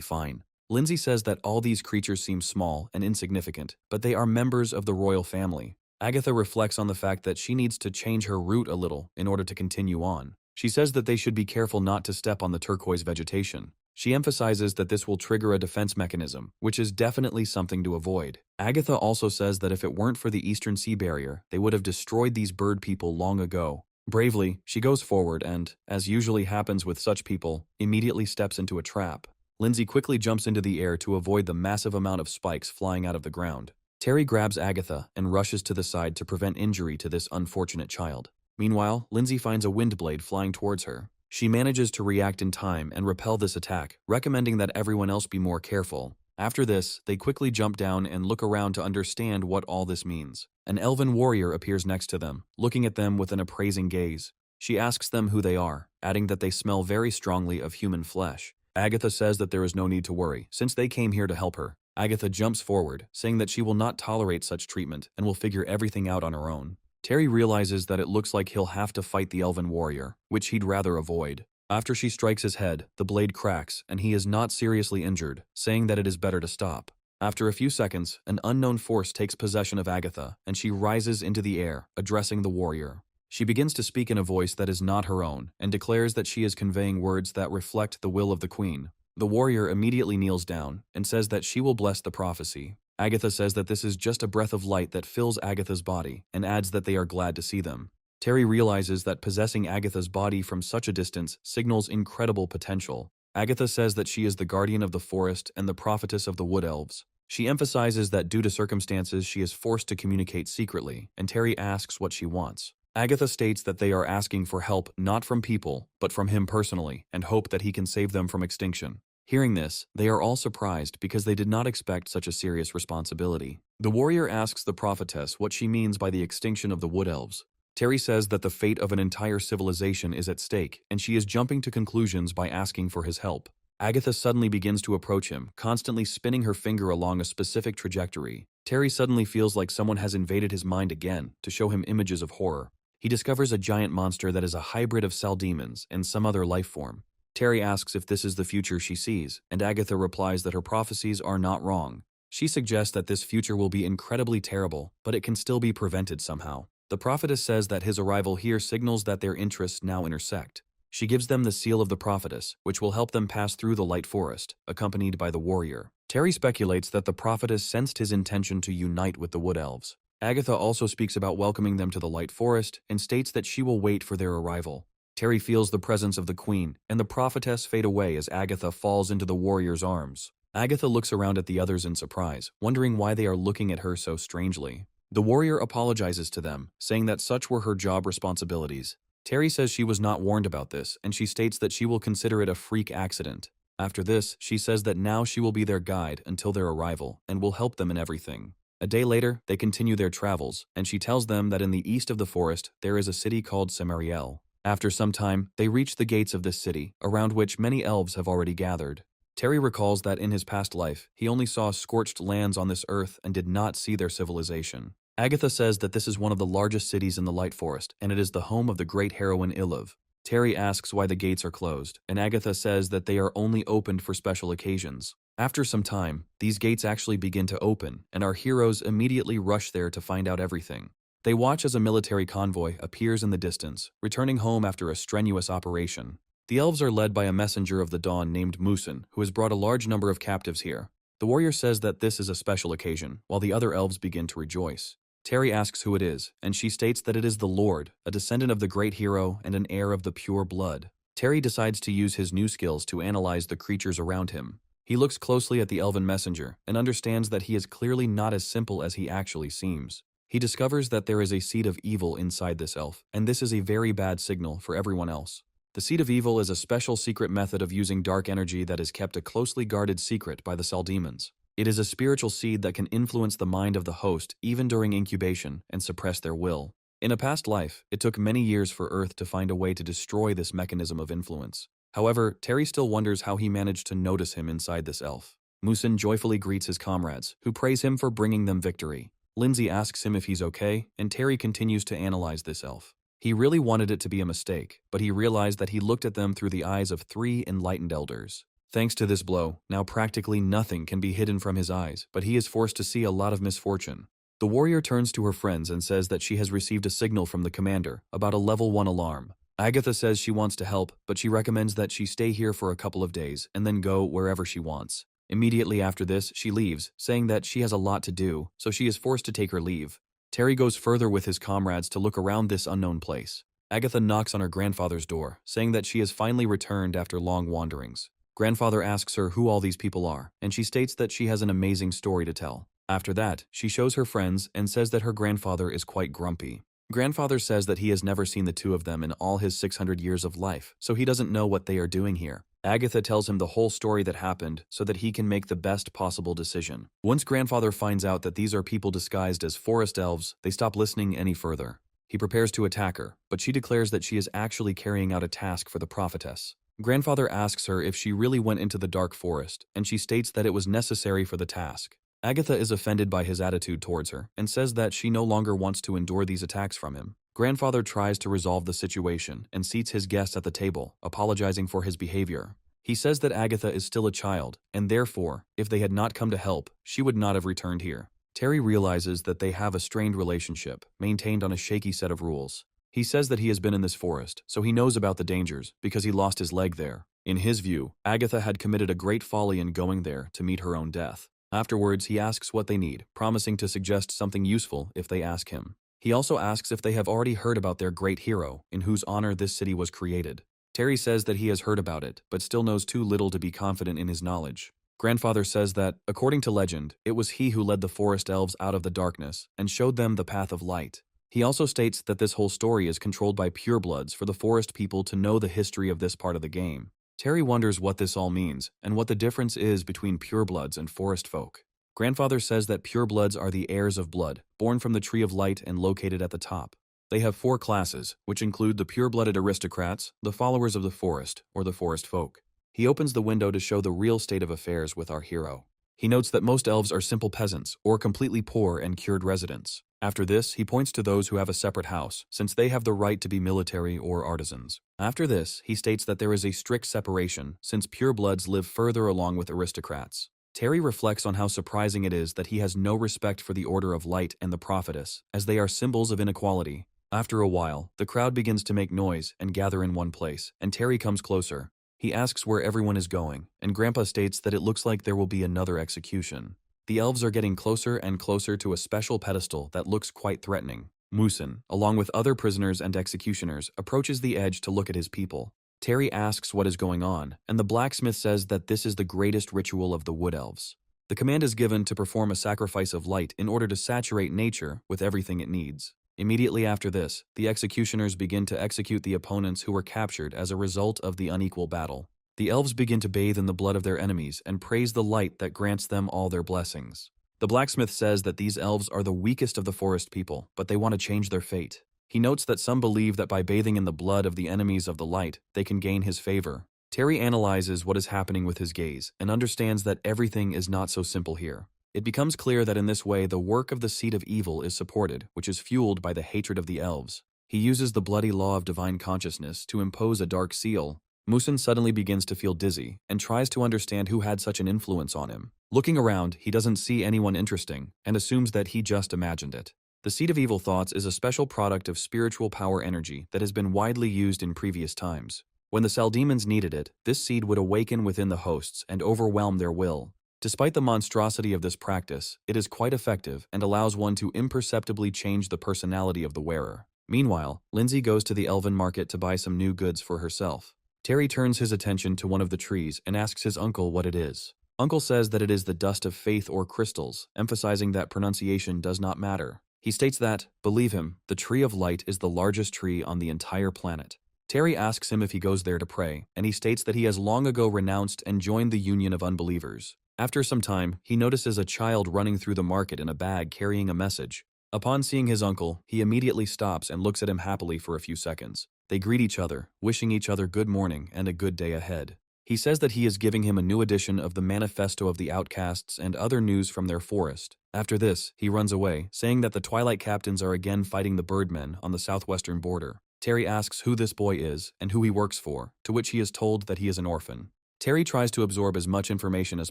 fine. Lindsay says that all these creatures seem small and insignificant, but they are members of the royal family. Agatha reflects on the fact that she needs to change her route a little in order to continue on. She says that they should be careful not to step on the turquoise vegetation. She emphasizes that this will trigger a defense mechanism, which is definitely something to avoid. Agatha also says that if it weren't for the Eastern Sea Barrier, they would have destroyed these bird people long ago. Bravely, she goes forward and, as usually happens with such people, immediately steps into a trap. Lindsay quickly jumps into the air to avoid the massive amount of spikes flying out of the ground. Terry grabs Agatha and rushes to the side to prevent injury to this unfortunate child. Meanwhile, Lindsay finds a wind blade flying towards her. She manages to react in time and repel this attack, recommending that everyone else be more careful. After this, they quickly jump down and look around to understand what all this means. An elven warrior appears next to them, looking at them with an appraising gaze. She asks them who they are, adding that they smell very strongly of human flesh. Agatha says that there is no need to worry, since they came here to help her. Agatha jumps forward, saying that she will not tolerate such treatment and will figure everything out on her own. Terry realizes that it looks like he'll have to fight the elven warrior, which he'd rather avoid. After she strikes his head, the blade cracks and he is not seriously injured, saying that it is better to stop. After a few seconds, an unknown force takes possession of Agatha and she rises into the air, addressing the warrior. She begins to speak in a voice that is not her own and declares that she is conveying words that reflect the will of the queen. The warrior immediately kneels down and says that she will bless the prophecy. Agatha says that this is just a breath of light that fills Agatha's body and adds that they are glad to see them. Terry realizes that possessing Agatha's body from such a distance signals incredible potential. Agatha says that she is the guardian of the forest and the prophetess of the wood elves. She emphasizes that due to circumstances she is forced to communicate secretly, and Terry asks what she wants. Agatha states that they are asking for help not from people, but from him personally, and hope that he can save them from extinction. Hearing this, they are all surprised because they did not expect such a serious responsibility. The warrior asks the prophetess what she means by the extinction of the wood elves. Terry says that the fate of an entire civilization is at stake, and she is jumping to conclusions by asking for his help. Agatha suddenly begins to approach him, constantly spinning her finger along a specific trajectory. Terry suddenly feels like someone has invaded his mind again to show him images of horror. He discovers a giant monster that is a hybrid of demons and some other life form. Terry asks if this is the future she sees, and Agatha replies that her prophecies are not wrong. She suggests that this future will be incredibly terrible, but it can still be prevented somehow. The prophetess says that his arrival here signals that their interests now intersect. She gives them the seal of the prophetess, which will help them pass through the light forest, accompanied by the warrior. Terry speculates that the prophetess sensed his intention to unite with the wood elves. Agatha also speaks about welcoming them to the light forest and states that she will wait for their arrival. Terry feels the presence of the queen, and the prophetess fade away as Agatha falls into the warrior's arms. Agatha looks around at the others in surprise, wondering why they are looking at her so strangely. The warrior apologizes to them, saying that such were her job responsibilities. Terry says she was not warned about this, and she states that she will consider it a freak accident. After this, she says that now she will be their guide until their arrival, and will help them in everything. A day later, they continue their travels, and she tells them that in the east of the forest there is a city called Samariel. After some time, they reach the gates of this city, around which many elves have already gathered. Terry recalls that in his past life, he only saw scorched lands on this earth and did not see their civilization. Agatha says that this is one of the largest cities in the Light Forest, and it is the home of the great heroine Illiv. Terry asks why the gates are closed, and Agatha says that they are only opened for special occasions. After some time, these gates actually begin to open, and our heroes immediately rush there to find out everything. They watch as a military convoy appears in the distance, returning home after a strenuous operation. The elves are led by a messenger of the dawn named Musin, who has brought a large number of captives here. The warrior says that this is a special occasion, while the other elves begin to rejoice. Terry asks who it is, and she states that it is the Lord, a descendant of the great hero and an heir of the pure blood. Terry decides to use his new skills to analyze the creatures around him. He looks closely at the elven messenger and understands that he is clearly not as simple as he actually seems. He discovers that there is a seed of evil inside this elf, and this is a very bad signal for everyone else. The seed of evil is a special secret method of using dark energy that is kept a closely guarded secret by the demons. It is a spiritual seed that can influence the mind of the host even during incubation and suppress their will. In a past life, it took many years for Earth to find a way to destroy this mechanism of influence. However, Terry still wonders how he managed to notice him inside this elf. Musin joyfully greets his comrades, who praise him for bringing them victory. Lindsay asks him if he's okay, and Terry continues to analyze this elf. He really wanted it to be a mistake, but he realized that he looked at them through the eyes of 3 enlightened elders. Thanks to this blow, now practically nothing can be hidden from his eyes, but he is forced to see a lot of misfortune. The warrior turns to her friends and says that she has received a signal from the commander about a level 1 alarm. Agatha says she wants to help, but she recommends that she stay here for a couple of days and then go wherever she wants. Immediately after this, she leaves, saying that she has a lot to do, so she is forced to take her leave. Terry goes further with his comrades to look around this unknown place. Agatha knocks on her grandfather's door, saying that she has finally returned after long wanderings. Grandfather asks her who all these people are, and she states that she has an amazing story to tell. After that, she shows her friends and says that her grandfather is quite grumpy. Grandfather says that he has never seen the two of them in all his 600 years of life, so he doesn't know what they are doing here. Agatha tells him the whole story that happened so that he can make the best possible decision. Once Grandfather finds out that these are people disguised as forest elves, they stop listening any further. He prepares to attack her, but she declares that she is actually carrying out a task for the prophetess. Grandfather asks her if she really went into the dark forest, and she states that it was necessary for the task. Agatha is offended by his attitude towards her and says that she no longer wants to endure these attacks from him. Grandfather tries to resolve the situation and seats his guests at the table, apologizing for his behavior. He says that Agatha is still a child, and therefore, if they had not come to help, she would not have returned here. Terry realizes that they have a strained relationship, maintained on a shaky set of rules. He says that he has been in this forest, so he knows about the dangers, because he lost his leg there. In his view, Agatha had committed a great folly in going there to meet her own death. Afterwards, he asks what they need, promising to suggest something useful if they ask him. He also asks if they have already heard about their great hero, in whose honor this city was created. Terry says that he has heard about it, but still knows too little to be confident in his knowledge. Grandfather says that, according to legend, it was he who led the forest elves out of the darkness and showed them the path of light. He also states that this whole story is controlled by purebloods for the forest people to know the history of this part of the game. Terry wonders what this all means, and what the difference is between purebloods and forest folk. Grandfather says that purebloods are the heirs of blood, born from the tree of light and located at the top. They have 4 classes, which include the pure-blooded aristocrats, the followers of the forest, or the forest folk. He opens the window to show the real state of affairs with our hero. He notes that most elves are simple peasants, or completely poor and cured residents. After this, he points to those who have a separate house, since they have the right to be military or artisans. After this, he states that there is a strict separation, since purebloods live further along with aristocrats. Terry reflects on how surprising it is that he has no respect for the Order of Light and the Prophetess, as they are symbols of inequality. After a while, the crowd begins to make noise and gather in one place, and Terry comes closer. He asks where everyone is going, and Grandpa states that it looks like there will be another execution. The elves are getting closer and closer to a special pedestal that looks quite threatening. Musin, along with other prisoners and executioners, approaches the edge to look at his people. Terry asks what is going on, and the blacksmith says that this is the greatest ritual of the Wood Elves. The command is given to perform a sacrifice of light in order to saturate nature with everything it needs. Immediately after this, the executioners begin to execute the opponents who were captured as a result of the unequal battle. The elves begin to bathe in the blood of their enemies and praise the light that grants them all their blessings. The blacksmith says that these elves are the weakest of the forest people, but they want to change their fate. He notes that some believe that by bathing in the blood of the enemies of the light, they can gain his favor. Terry analyzes what is happening with his gaze and understands that everything is not so simple here. It becomes clear that in this way the work of the seed of evil is supported, which is fueled by the hatred of the elves. He uses the bloody law of divine consciousness to impose a dark seal. Musin suddenly begins to feel dizzy and tries to understand who had such an influence on him. Looking around, he doesn't see anyone interesting and assumes that he just imagined it. The seed of evil thoughts is a special product of spiritual power energy that has been widely used in previous times. When the Saldemons needed it, this seed would awaken within the hosts and overwhelm their will. Despite the monstrosity of this practice, it is quite effective and allows one to imperceptibly change the personality of the wearer. Meanwhile, Lindsay goes to the elven market to buy some new goods for herself. Terry turns his attention to one of the trees and asks his uncle what it is. Uncle says that it is the dust of faith or crystals, emphasizing that pronunciation does not matter. He states that, believe him, the tree of light is the largest tree on the entire planet. Terry asks him if he goes there to pray, and he states that he has long ago renounced and joined the Union of Unbelievers. After some time, he notices a child running through the market in a bag carrying a message. Upon seeing his uncle, he immediately stops and looks at him happily for a few seconds. They greet each other, wishing each other good morning and a good day ahead. He says that he is giving him a new edition of the Manifesto of the Outcasts and other news from their forest. After this, he runs away, saying that the Twilight Captains are again fighting the Birdmen on the southwestern border. Terry asks who this boy is and who he works for, to which he is told that he is an orphan. Terry tries to absorb as much information as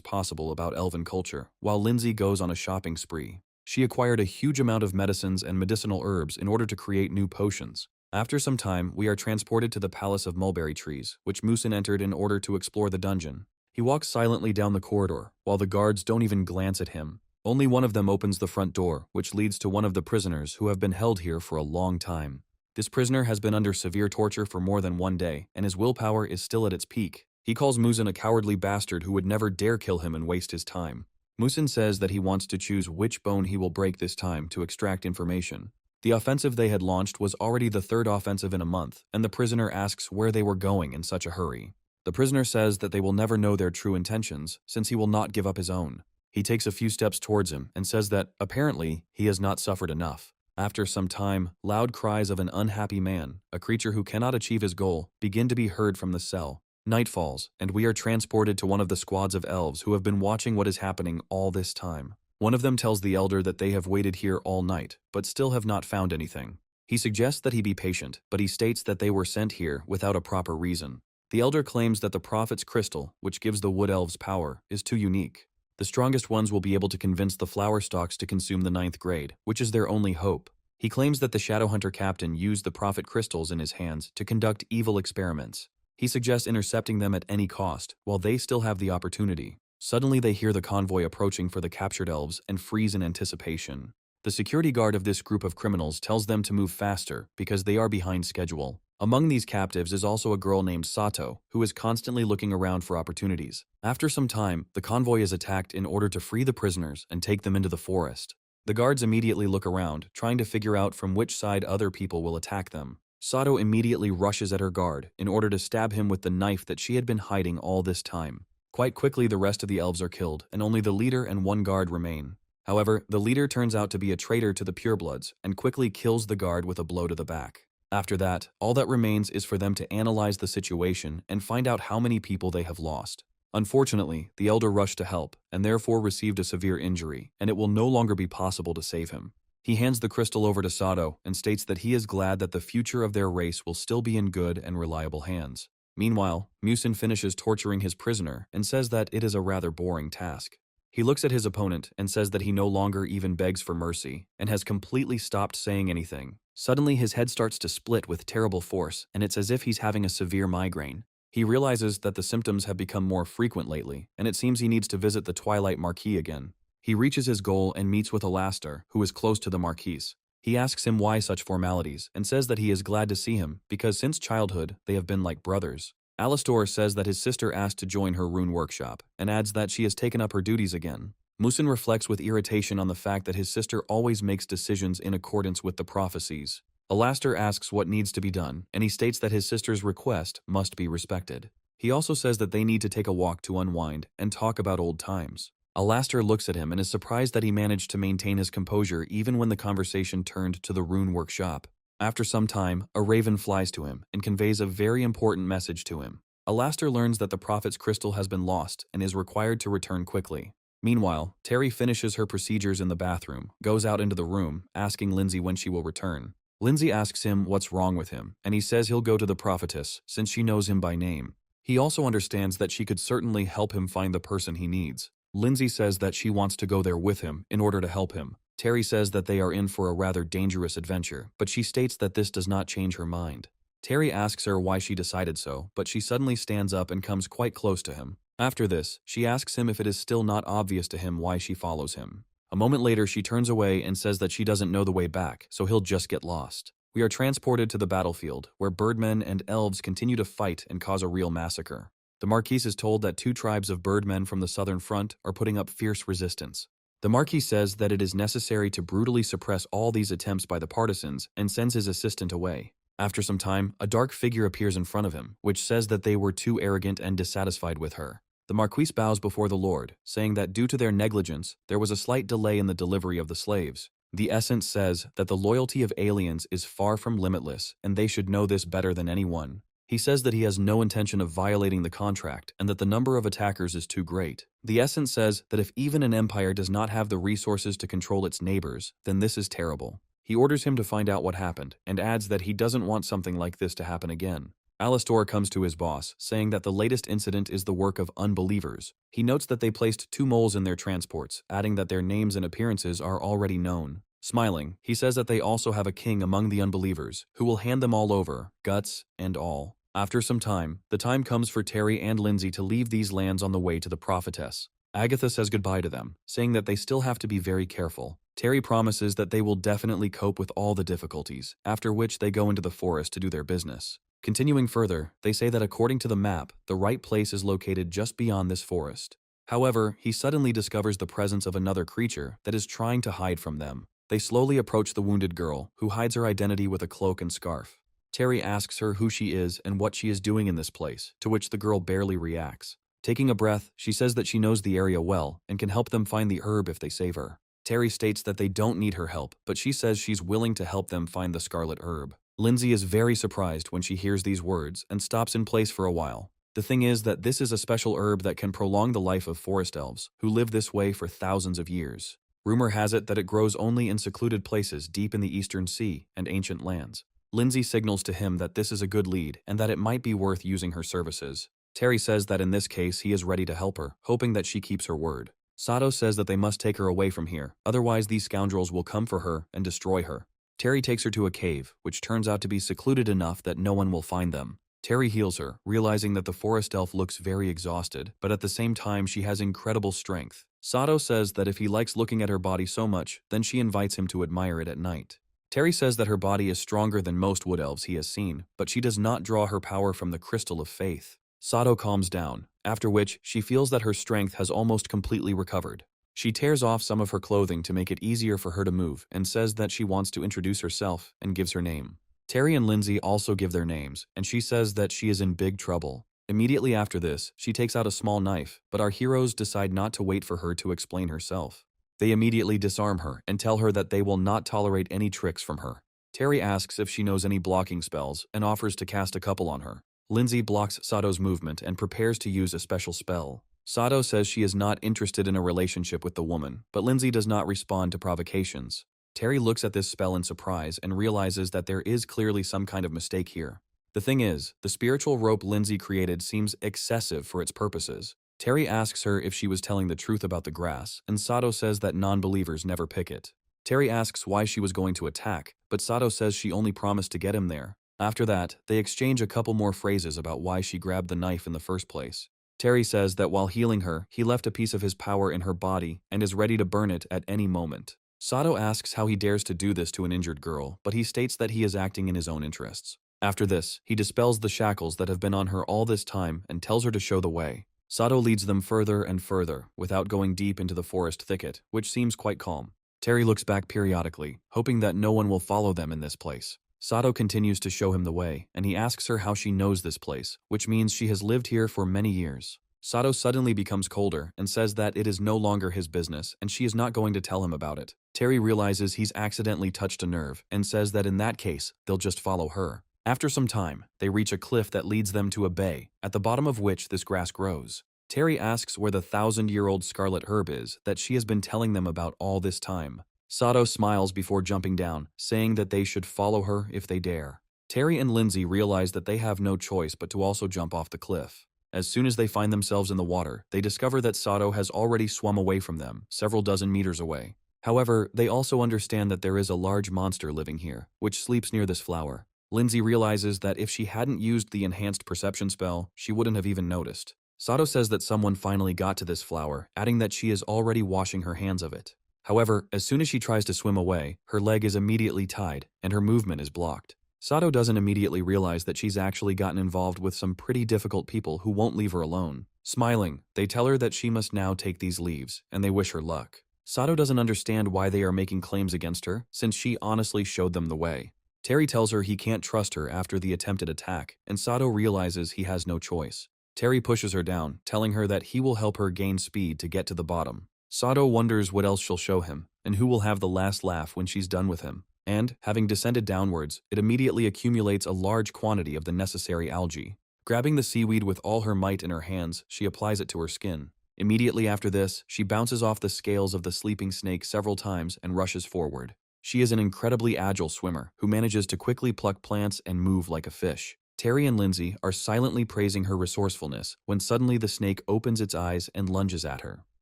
possible about elven culture, while Lindsay goes on a shopping spree. She acquired a huge amount of medicines and medicinal herbs in order to create new potions. After some time, we are transported to the Palace of Mulberry Trees, which Musin entered in order to explore the dungeon. He walks silently down the corridor, while the guards don't even glance at him. Only one of them opens the front door, which leads to one of the prisoners who have been held here for a long time. This prisoner has been under severe torture for more than one day, and his willpower is still at its peak. He calls Musin a cowardly bastard who would never dare kill him and waste his time. Musin says that he wants to choose which bone he will break this time to extract information. The offensive they had launched was already the third offensive in a month, and the prisoner asks where they were going in such a hurry. The prisoner says that they will never know their true intentions, since he will not give up his own. He takes a few steps towards him and says that, apparently, he has not suffered enough. After some time, loud cries of an unhappy man, a creature who cannot achieve his goal, begin to be heard from the cell. Night falls, and we are transported to one of the squads of elves who have been watching what is happening all this time. One of them tells the elder that they have waited here all night, but still have not found anything. He suggests that he be patient, but he states that they were sent here without a proper reason. The elder claims that the prophet's crystal, which gives the wood elves power, is too unique. The strongest ones will be able to convince the flower stalks to consume the 9th grade, which is their only hope. He claims that the Shadowhunter captain used the prophet crystals in his hands to conduct evil experiments. He suggests intercepting them at any cost, while they still have the opportunity. Suddenly they hear the convoy approaching for the captured elves and freeze in anticipation. The security guard of this group of criminals tells them to move faster because they are behind schedule. Among these captives is also a girl named Sato, who is constantly looking around for opportunities. After some time, the convoy is attacked in order to free the prisoners and take them into the forest. The guards immediately look around, trying to figure out from which side other people will attack them. Sato immediately rushes at her guard in order to stab him with the knife that she had been hiding all this time. Quite quickly, the rest of the elves are killed, and only the leader and one guard remain. However, the leader turns out to be a traitor to the purebloods and quickly kills the guard with a blow to the back. After that, all that remains is for them to analyze the situation and find out how many people they have lost. Unfortunately, the elder rushed to help and therefore received a severe injury, and it will no longer be possible to save him. He hands the crystal over to Sato and states that he is glad that the future of their race will still be in good and reliable hands. Meanwhile, Musin finishes torturing his prisoner and says that it is a rather boring task. He looks at his opponent and says that he no longer even begs for mercy and has completely stopped saying anything. Suddenly his head starts to split with terrible force, and it's as if he's having a severe migraine. He realizes that the symptoms have become more frequent lately, and it seems he needs to visit the Twilight Marquis again. He reaches his goal and meets with Alastor, who is close to the Marquis. He asks him why such formalities, and says that he is glad to see him, because since childhood, they have been like brothers. Alastor says that his sister asked to join her rune workshop, and adds that she has taken up her duties again. Musin reflects with irritation on the fact that his sister always makes decisions in accordance with the prophecies. Alastor asks what needs to be done, and he states that his sister's request must be respected. He also says that they need to take a walk to unwind and talk about old times. Alastor looks at him and is surprised that he managed to maintain his composure even when the conversation turned to the rune workshop. After some time, a raven flies to him and conveys a very important message to him. Alastor learns that the prophet's crystal has been lost and is required to return quickly. Meanwhile, Terry finishes her procedures in the bathroom, goes out into the room, asking Lindsay when she will return. Lindsay asks him what's wrong with him, and he says he'll go to the prophetess since she knows him by name. He also understands that she could certainly help him find the person he needs. Lindsay says that she wants to go there with him in order to help him. Terry says that they are in for a rather dangerous adventure, but she states that this does not change her mind. Terry asks her why she decided so, but she suddenly stands up and comes quite close to him. After this, she asks him if it is still not obvious to him why she follows him. A moment later, she turns away and says that she doesn't know the way back, so he'll just get lost. We are transported to the battlefield, where birdmen and elves continue to fight and cause a real massacre. The Marquis is told that 2 tribes of birdmen from the southern front are putting up fierce resistance. The Marquis says that it is necessary to brutally suppress all these attempts by the partisans and sends his assistant away. After some time, a dark figure appears in front of him, which says that they were too arrogant and dissatisfied with her. The Marquis bows before the Lord, saying that due to their negligence, there was a slight delay in the delivery of the slaves. The essence says that the loyalty of aliens is far from limitless, and they should know this better than anyone. He says that he has no intention of violating the contract and that the number of attackers is too great. The essence says that if even an empire does not have the resources to control its neighbors, then this is terrible. He orders him to find out what happened and adds that he doesn't want something like this to happen again. Alastor comes to his boss, saying that the latest incident is the work of unbelievers. He notes that they placed 2 moles in their transports, adding that their names and appearances are already known. Smiling, he says that they also have a king among the unbelievers, who will hand them all over, guts and all. After some time, the time comes for Terry and Lindsay to leave these lands on the way to the prophetess. Agatha says goodbye to them, saying that they still have to be very careful. Terry promises that they will definitely cope with all the difficulties, after which they go into the forest to do their business. Continuing further, they say that according to the map, the right place is located just beyond this forest. However, he suddenly discovers the presence of another creature that is trying to hide from them. They slowly approach the wounded girl, who hides her identity with a cloak and scarf. Terry asks her who she is and what she is doing in this place, to which the girl barely reacts. Taking a breath, she says that she knows the area well and can help them find the herb if they save her. Terry states that they don't need her help, but she says she's willing to help them find the scarlet herb. Lindsay is very surprised when she hears these words and stops in place for a while. The thing is that this is a special herb that can prolong the life of forest elves, who live this way for thousands of years. Rumor has it that it grows only in secluded places deep in the Eastern Sea and ancient lands. Lindsay signals to him that this is a good lead and that it might be worth using her services. Terry says that in this case he is ready to help her, hoping that she keeps her word. Sato says that they must take her away from here, otherwise these scoundrels will come for her and destroy her. Terry takes her to a cave, which turns out to be secluded enough that no one will find them. Terry heals her, realizing that the forest elf looks very exhausted, but at the same time she has incredible strength. Sato says that if he likes looking at her body so much, then she invites him to admire it at night. Terry says that her body is stronger than most wood elves he has seen, but she does not draw her power from the crystal of faith. Sato calms down, after which she feels that her strength has almost completely recovered. She tears off some of her clothing to make it easier for her to move and says that she wants to introduce herself and gives her name. Terry and Lindsay also give their names, and she says that she is in big trouble. Immediately after this, she takes out a small knife, but our heroes decide not to wait for her to explain herself. They immediately disarm her and tell her that they will not tolerate any tricks from her. Terry asks if she knows any blocking spells and offers to cast a couple on her. Lindsay blocks Sato's movement and prepares to use a special spell. Sato says she is not interested in a relationship with the woman, but Lindsay does not respond to provocations. Terry looks at this spell in surprise and realizes that there is clearly some kind of mistake here. The thing is, the spiritual rope Lindsay created seems excessive for its purposes. Terry asks her if she was telling the truth about the grass, and Sato says that non-believers never pick it. Terry asks why she was going to attack, but Sato says she only promised to get him there. After that, they exchange a couple more phrases about why she grabbed the knife in the first place. Terry says that while healing her, he left a piece of his power in her body and is ready to burn it at any moment. Sato asks how he dares to do this to an injured girl, but he states that he is acting in his own interests. After this, he dispels the shackles that have been on her all this time and tells her to show the way. Sato leads them further and further, without going deep into the forest thicket, which seems quite calm. Terry looks back periodically, hoping that no one will follow them in this place. Sato continues to show him the way, and he asks her how she knows this place, which means she has lived here for many years. Sato suddenly becomes colder and says that it is no longer his business and she is not going to tell him about it. Terry realizes he's accidentally touched a nerve and says that in that case, they'll just follow her. After some time, they reach a cliff that leads them to a bay, at the bottom of which this grass grows. Terry asks where the 1,000-year-old scarlet herb is that she has been telling them about all this time. Sato smiles before jumping down, saying that they should follow her if they dare. Terry and Lindsay realize that they have no choice but to also jump off the cliff. As soon as they find themselves in the water, they discover that Sato has already swum away from them, several dozen meters away. However, they also understand that there is a large monster living here, which sleeps near this flower. Lindsay realizes that if she hadn't used the enhanced perception spell, she wouldn't have even noticed. Sato says that someone finally got to this flower, adding that she is already washing her hands of it. However, as soon as she tries to swim away, her leg is immediately tied, and her movement is blocked. Sato doesn't immediately realize that she's actually gotten involved with some pretty difficult people who won't leave her alone. Smiling, they tell her that she must now take these leaves, and they wish her luck. Sato doesn't understand why they are making claims against her, since she honestly showed them the way. Terry tells her he can't trust her after the attempted attack, and Sato realizes he has no choice. Terry pushes her down, telling her that he will help her gain speed to get to the bottom. Sato wonders what else she'll show him, and who will have the last laugh when she's done with him. And, having descended downwards, it immediately accumulates a large quantity of the necessary algae. Grabbing the seaweed with all her might in her hands, she applies it to her skin. Immediately after this, she bounces off the scales of the sleeping snake several times and rushes forward. She is an incredibly agile swimmer who manages to quickly pluck plants and move like a fish. Terry and Lindsay are silently praising her resourcefulness when suddenly the snake opens its eyes and lunges at her.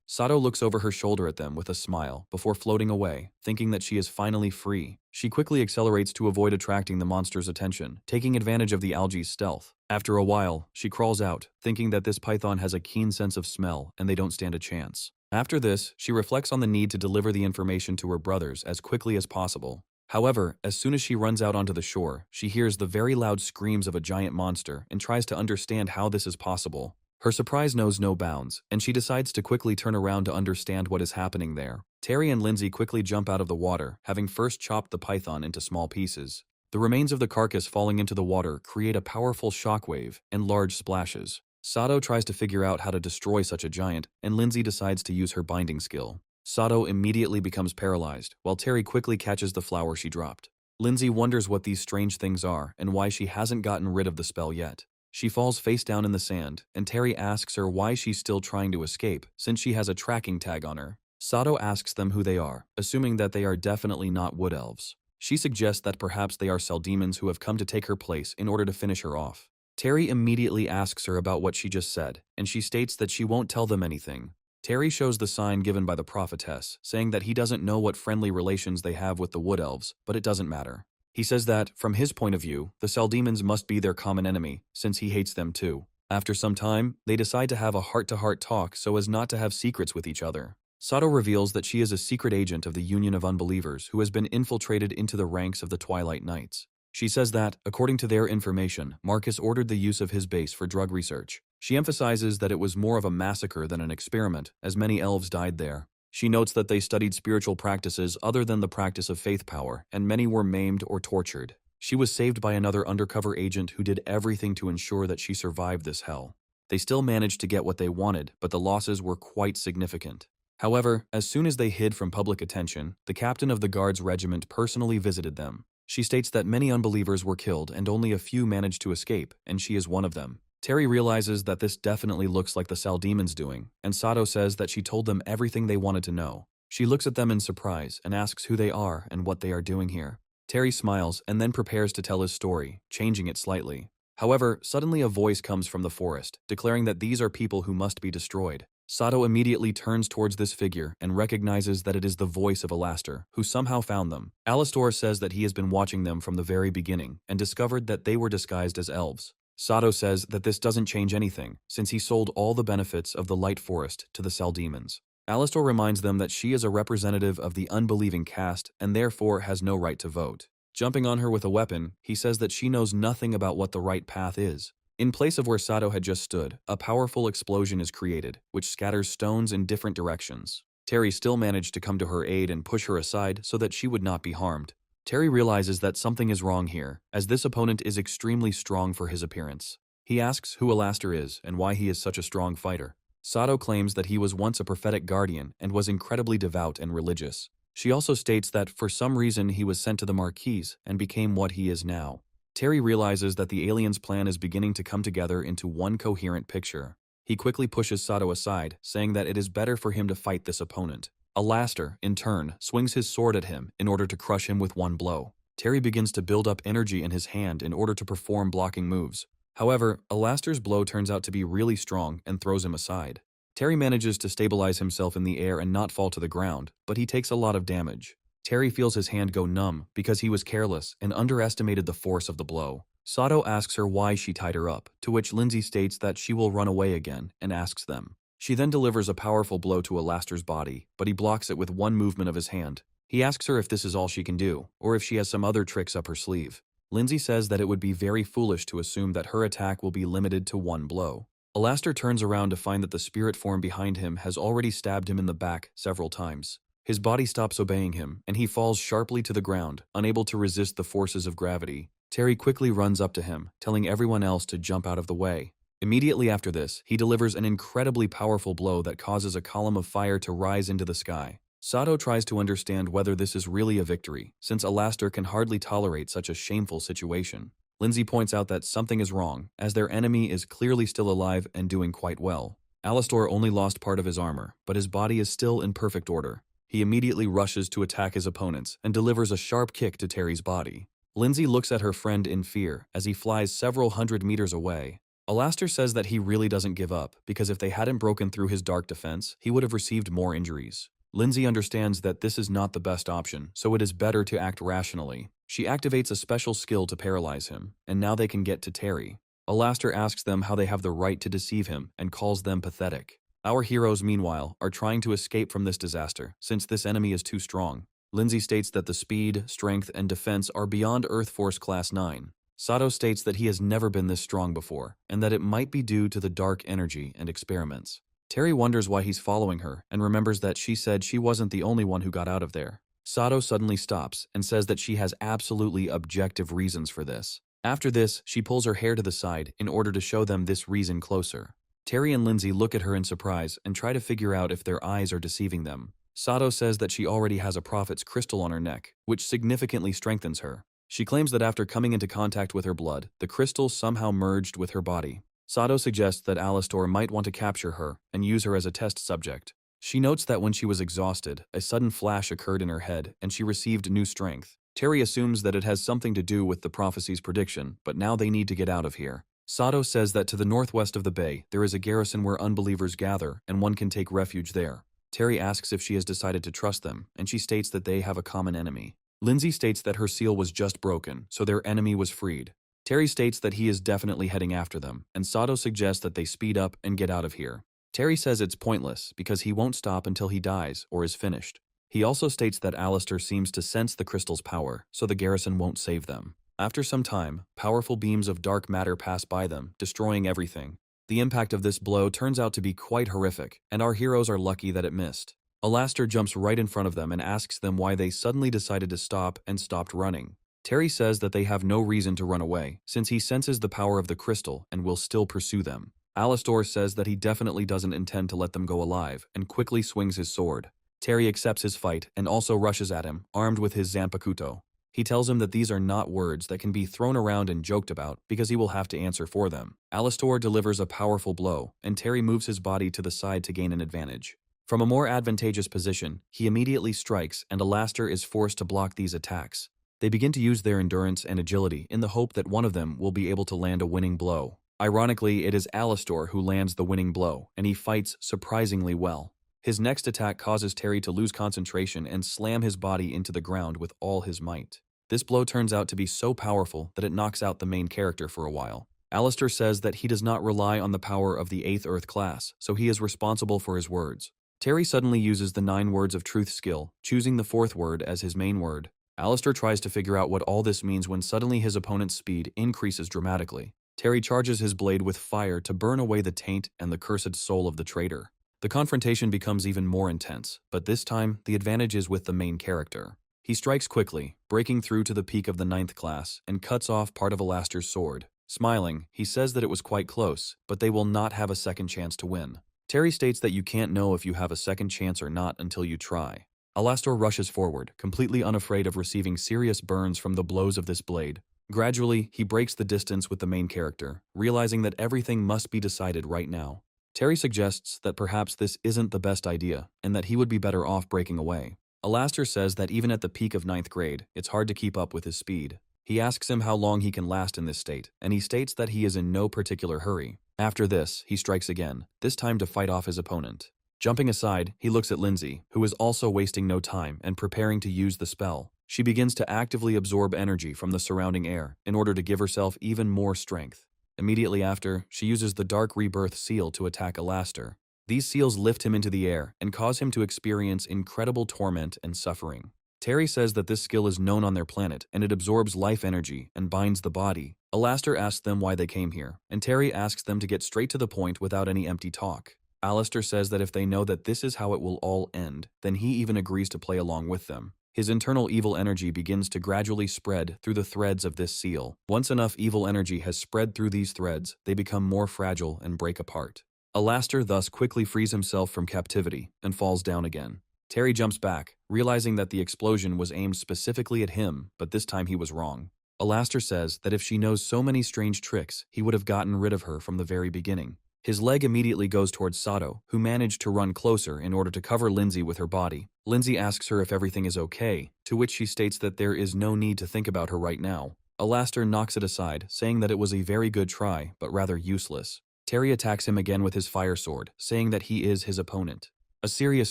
Sato looks over her shoulder at them with a smile before floating away, thinking that she is finally free. She quickly accelerates to avoid attracting the monster's attention, taking advantage of the algae's stealth. After a while, she crawls out, thinking that this python has a keen sense of smell and they don't stand a chance. After this, she reflects on the need to deliver the information to her brothers as quickly as possible. However, as soon as she runs out onto the shore, she hears the very loud screams of a giant monster and tries to understand how this is possible. Her surprise knows no bounds, and she decides to quickly turn around to understand what is happening there. Terry and Lindsay quickly jump out of the water, having first chopped the python into small pieces. The remains of the carcass falling into the water create a powerful shockwave and large splashes. Sato tries to figure out how to destroy such a giant, and Lindsay decides to use her binding skill. Sato immediately becomes paralyzed, while Terry quickly catches the flower she dropped. Lindsay wonders what these strange things are and why she hasn't gotten rid of the spell yet. She falls face down in the sand, and Terry asks her why she's still trying to escape, since she has a tracking tag on her. Sato asks them who they are, assuming that they are definitely not wood elves. She suggests that perhaps they are cell demons who have come to take her place in order to finish her off. Terry immediately asks her about what she just said, and she states that she won't tell them anything. Terry shows the sign given by the prophetess, saying that he doesn't know what friendly relations they have with the wood elves, but it doesn't matter. He says that, from his point of view, the cell demons must be their common enemy, since he hates them too. After some time, they decide to have a heart-to-heart talk so as not to have secrets with each other. Sato reveals that she is a secret agent of the Union of Unbelievers who has been infiltrated into the ranks of the Twilight Knights. She says that, according to their information, Marcus ordered the use of his base for drug research. She emphasizes that it was more of a massacre than an experiment, as many elves died there. She notes that they studied spiritual practices other than the practice of faith power, and many were maimed or tortured. She was saved by another undercover agent who did everything to ensure that she survived this hell. They still managed to get what they wanted, but the losses were quite significant. However, as soon as they hid from public attention, the captain of the guards regiment personally visited them. She states that many unbelievers were killed and only a few managed to escape, and she is one of them. Terry realizes that this definitely looks like the Cell Demon's doing, and Sato says that she told them everything they wanted to know. She looks at them in surprise and asks who they are and what they are doing here. Terry smiles and then prepares to tell his story, changing it slightly. However, suddenly a voice comes from the forest, declaring that these are people who must be destroyed. Sato immediately turns towards this figure and recognizes that it is the voice of Alastor, who somehow found them. Alastor says that he has been watching them from the very beginning and discovered that they were disguised as elves. Sato says that this doesn't change anything, since he sold all the benefits of the Light Forest to the Cell Demons. Alastor reminds them that she is a representative of the unbelieving caste and therefore has no right to vote. Jumping on her with a weapon, he says that she knows nothing about what the right path is. In place of where Sato had just stood, a powerful explosion is created, which scatters stones in different directions. Terry still managed to come to her aid and push her aside so that she would not be harmed. Terry realizes that something is wrong here, as this opponent is extremely strong for his appearance. He asks who Alastor is and why he is such a strong fighter. Sato claims that he was once a prophetic guardian and was incredibly devout and religious. She also states that for some reason he was sent to the Marquise and became what he is now. Terry realizes that the aliens' plan is beginning to come together into one coherent picture. He quickly pushes Sato aside, saying that it is better for him to fight this opponent. Alastor, in turn, swings his sword at him in order to crush him with one blow. Terry begins to build up energy in his hand in order to perform blocking moves. However, Alastor's blow turns out to be really strong and throws him aside. Terry manages to stabilize himself in the air and not fall to the ground, but he takes a lot of damage. Terry feels his hand go numb because he was careless and underestimated the force of the blow. Sato asks her why she tied her up, to which Lindsay states that she will run away again and asks them. She then delivers a powerful blow to Alastor's body, but he blocks it with one movement of his hand. He asks her if this is all she can do, or if she has some other tricks up her sleeve. Lindsay says that it would be very foolish to assume that her attack will be limited to one blow. Alastor turns around to find that the spirit form behind him has already stabbed him in the back several times. His body stops obeying him, and he falls sharply to the ground, unable to resist the forces of gravity. Terry quickly runs up to him, telling everyone else to jump out of the way. Immediately after this, he delivers an incredibly powerful blow that causes a column of fire to rise into the sky. Sato tries to understand whether this is really a victory, since Alastor can hardly tolerate such a shameful situation. Lindsay points out that something is wrong, as their enemy is clearly still alive and doing quite well. Alastor only lost part of his armor, but his body is still in perfect order. He immediately rushes to attack his opponents and delivers a sharp kick to Terry's body. Lindsay looks at her friend in fear as he flies several hundred meters away. Alastor says that he really doesn't give up because if they hadn't broken through his dark defense, he would have received more injuries. Lindsay understands that this is not the best option, so it is better to act rationally. She activates a special skill to paralyze him, and now they can get to Terry. Alastor asks them how they have the right to deceive him and calls them pathetic. Our heroes, meanwhile, are trying to escape from this disaster, since this enemy is too strong. Lindsay states that the speed, strength, and defense are beyond Earth Force Class 9. Sato states that he has never been this strong before, and that it might be due to the dark energy and experiments. Terry wonders why he's following her, and remembers that she said she wasn't the only one who got out of there. Sato suddenly stops, and says that she has absolutely objective reasons for this. After this, she pulls her hair to the side in order to show them this reason closer. Terry and Lindsay look at her in surprise and try to figure out if their eyes are deceiving them. Sato says that she already has a prophet's crystal on her neck, which significantly strengthens her. She claims that after coming into contact with her blood, the crystal somehow merged with her body. Sato suggests that Alastor might want to capture her and use her as a test subject. She notes that when she was exhausted, a sudden flash occurred in her head and she received new strength. Terry assumes that it has something to do with the prophecy's prediction, but now they need to get out of here. Sato says that to the northwest of the bay, there is a garrison where unbelievers gather and one can take refuge there. Terry asks if she has decided to trust them, and she states that they have a common enemy. Lindsay states that her seal was just broken, so their enemy was freed. Terry states that he is definitely heading after them, and Sato suggests that they speed up and get out of here. Terry says it's pointless because he won't stop until he dies or is finished. He also states that Alastor seems to sense the crystal's power, so the garrison won't save them. After some time, powerful beams of dark matter pass by them, destroying everything. The impact of this blow turns out to be quite horrific, and our heroes are lucky that it missed. Alastor jumps right in front of them and asks them why they suddenly decided to stop and stopped running. Terry says that they have no reason to run away, since he senses the power of the crystal and will still pursue them. Alastor says that he definitely doesn't intend to let them go alive, and quickly swings his sword. Terry accepts his fight and also rushes at him, armed with his Zanpakuto. He tells him that these are not words that can be thrown around and joked about because he will have to answer for them. Alastor delivers a powerful blow, and Terry moves his body to the side to gain an advantage. From a more advantageous position, he immediately strikes and Alastor is forced to block these attacks. They begin to use their endurance and agility in the hope that one of them will be able to land a winning blow. Ironically, it is Alastor who lands the winning blow, and he fights surprisingly well. His next attack causes Terry to lose concentration and slam his body into the ground with all his might. This blow turns out to be so powerful that it knocks out the main character for a while. Alastor says that he does not rely on the power of the 8th Earth class, so he is responsible for his words. Terry suddenly uses the 9 words of truth skill, choosing the 4th word as his main word. Alastor tries to figure out what all this means when suddenly his opponent's speed increases dramatically. Terry charges his blade with fire to burn away the taint and the cursed soul of the traitor. The confrontation becomes even more intense, but this time the advantage is with the main character. He strikes quickly, breaking through to the peak of the 9th class, and cuts off part of Alastor's sword. Smiling, he says that it was quite close, but they will not have a second chance to win. Terry states that you can't know if you have a second chance or not until you try. Alastor rushes forward, completely unafraid of receiving serious burns from the blows of this blade. Gradually, he breaks the distance with the main character, realizing that everything must be decided right now. Terry suggests that perhaps this isn't the best idea, and that he would be better off breaking away. Alastor says that even at the peak of 9th grade, it's hard to keep up with his speed. He asks him how long he can last in this state, and he states that he is in no particular hurry. After this, he strikes again, this time to fight off his opponent. Jumping aside, he looks at Lindsay, who is also wasting no time and preparing to use the spell. She begins to actively absorb energy from the surrounding air in order to give herself even more strength. Immediately after, she uses the Dark Rebirth seal to attack Alastor. These seals lift him into the air and cause him to experience incredible torment and suffering. Terry says that this skill is known on their planet and it absorbs life energy and binds the body. Alastor asks them why they came here, and Terry asks them to get straight to the point without any empty talk. Alastor says that if they know that this is how it will all end, then he even agrees to play along with them. His internal evil energy begins to gradually spread through the threads of this seal. Once enough evil energy has spread through these threads, they become more fragile and break apart. Alastor thus quickly frees himself from captivity and falls down again. Terry jumps back, realizing that the explosion was aimed specifically at him, but this time he was wrong. Alastor says that if she knows so many strange tricks, he would have gotten rid of her from the very beginning. His leg immediately goes towards Sato, who managed to run closer in order to cover Lindsay with her body. Lindsay asks her if everything is okay, to which she states that there is no need to think about her right now. Alastor knocks it aside, saying that it was a very good try, but rather useless. Terry attacks him again with his fire sword, saying that he is his opponent. A serious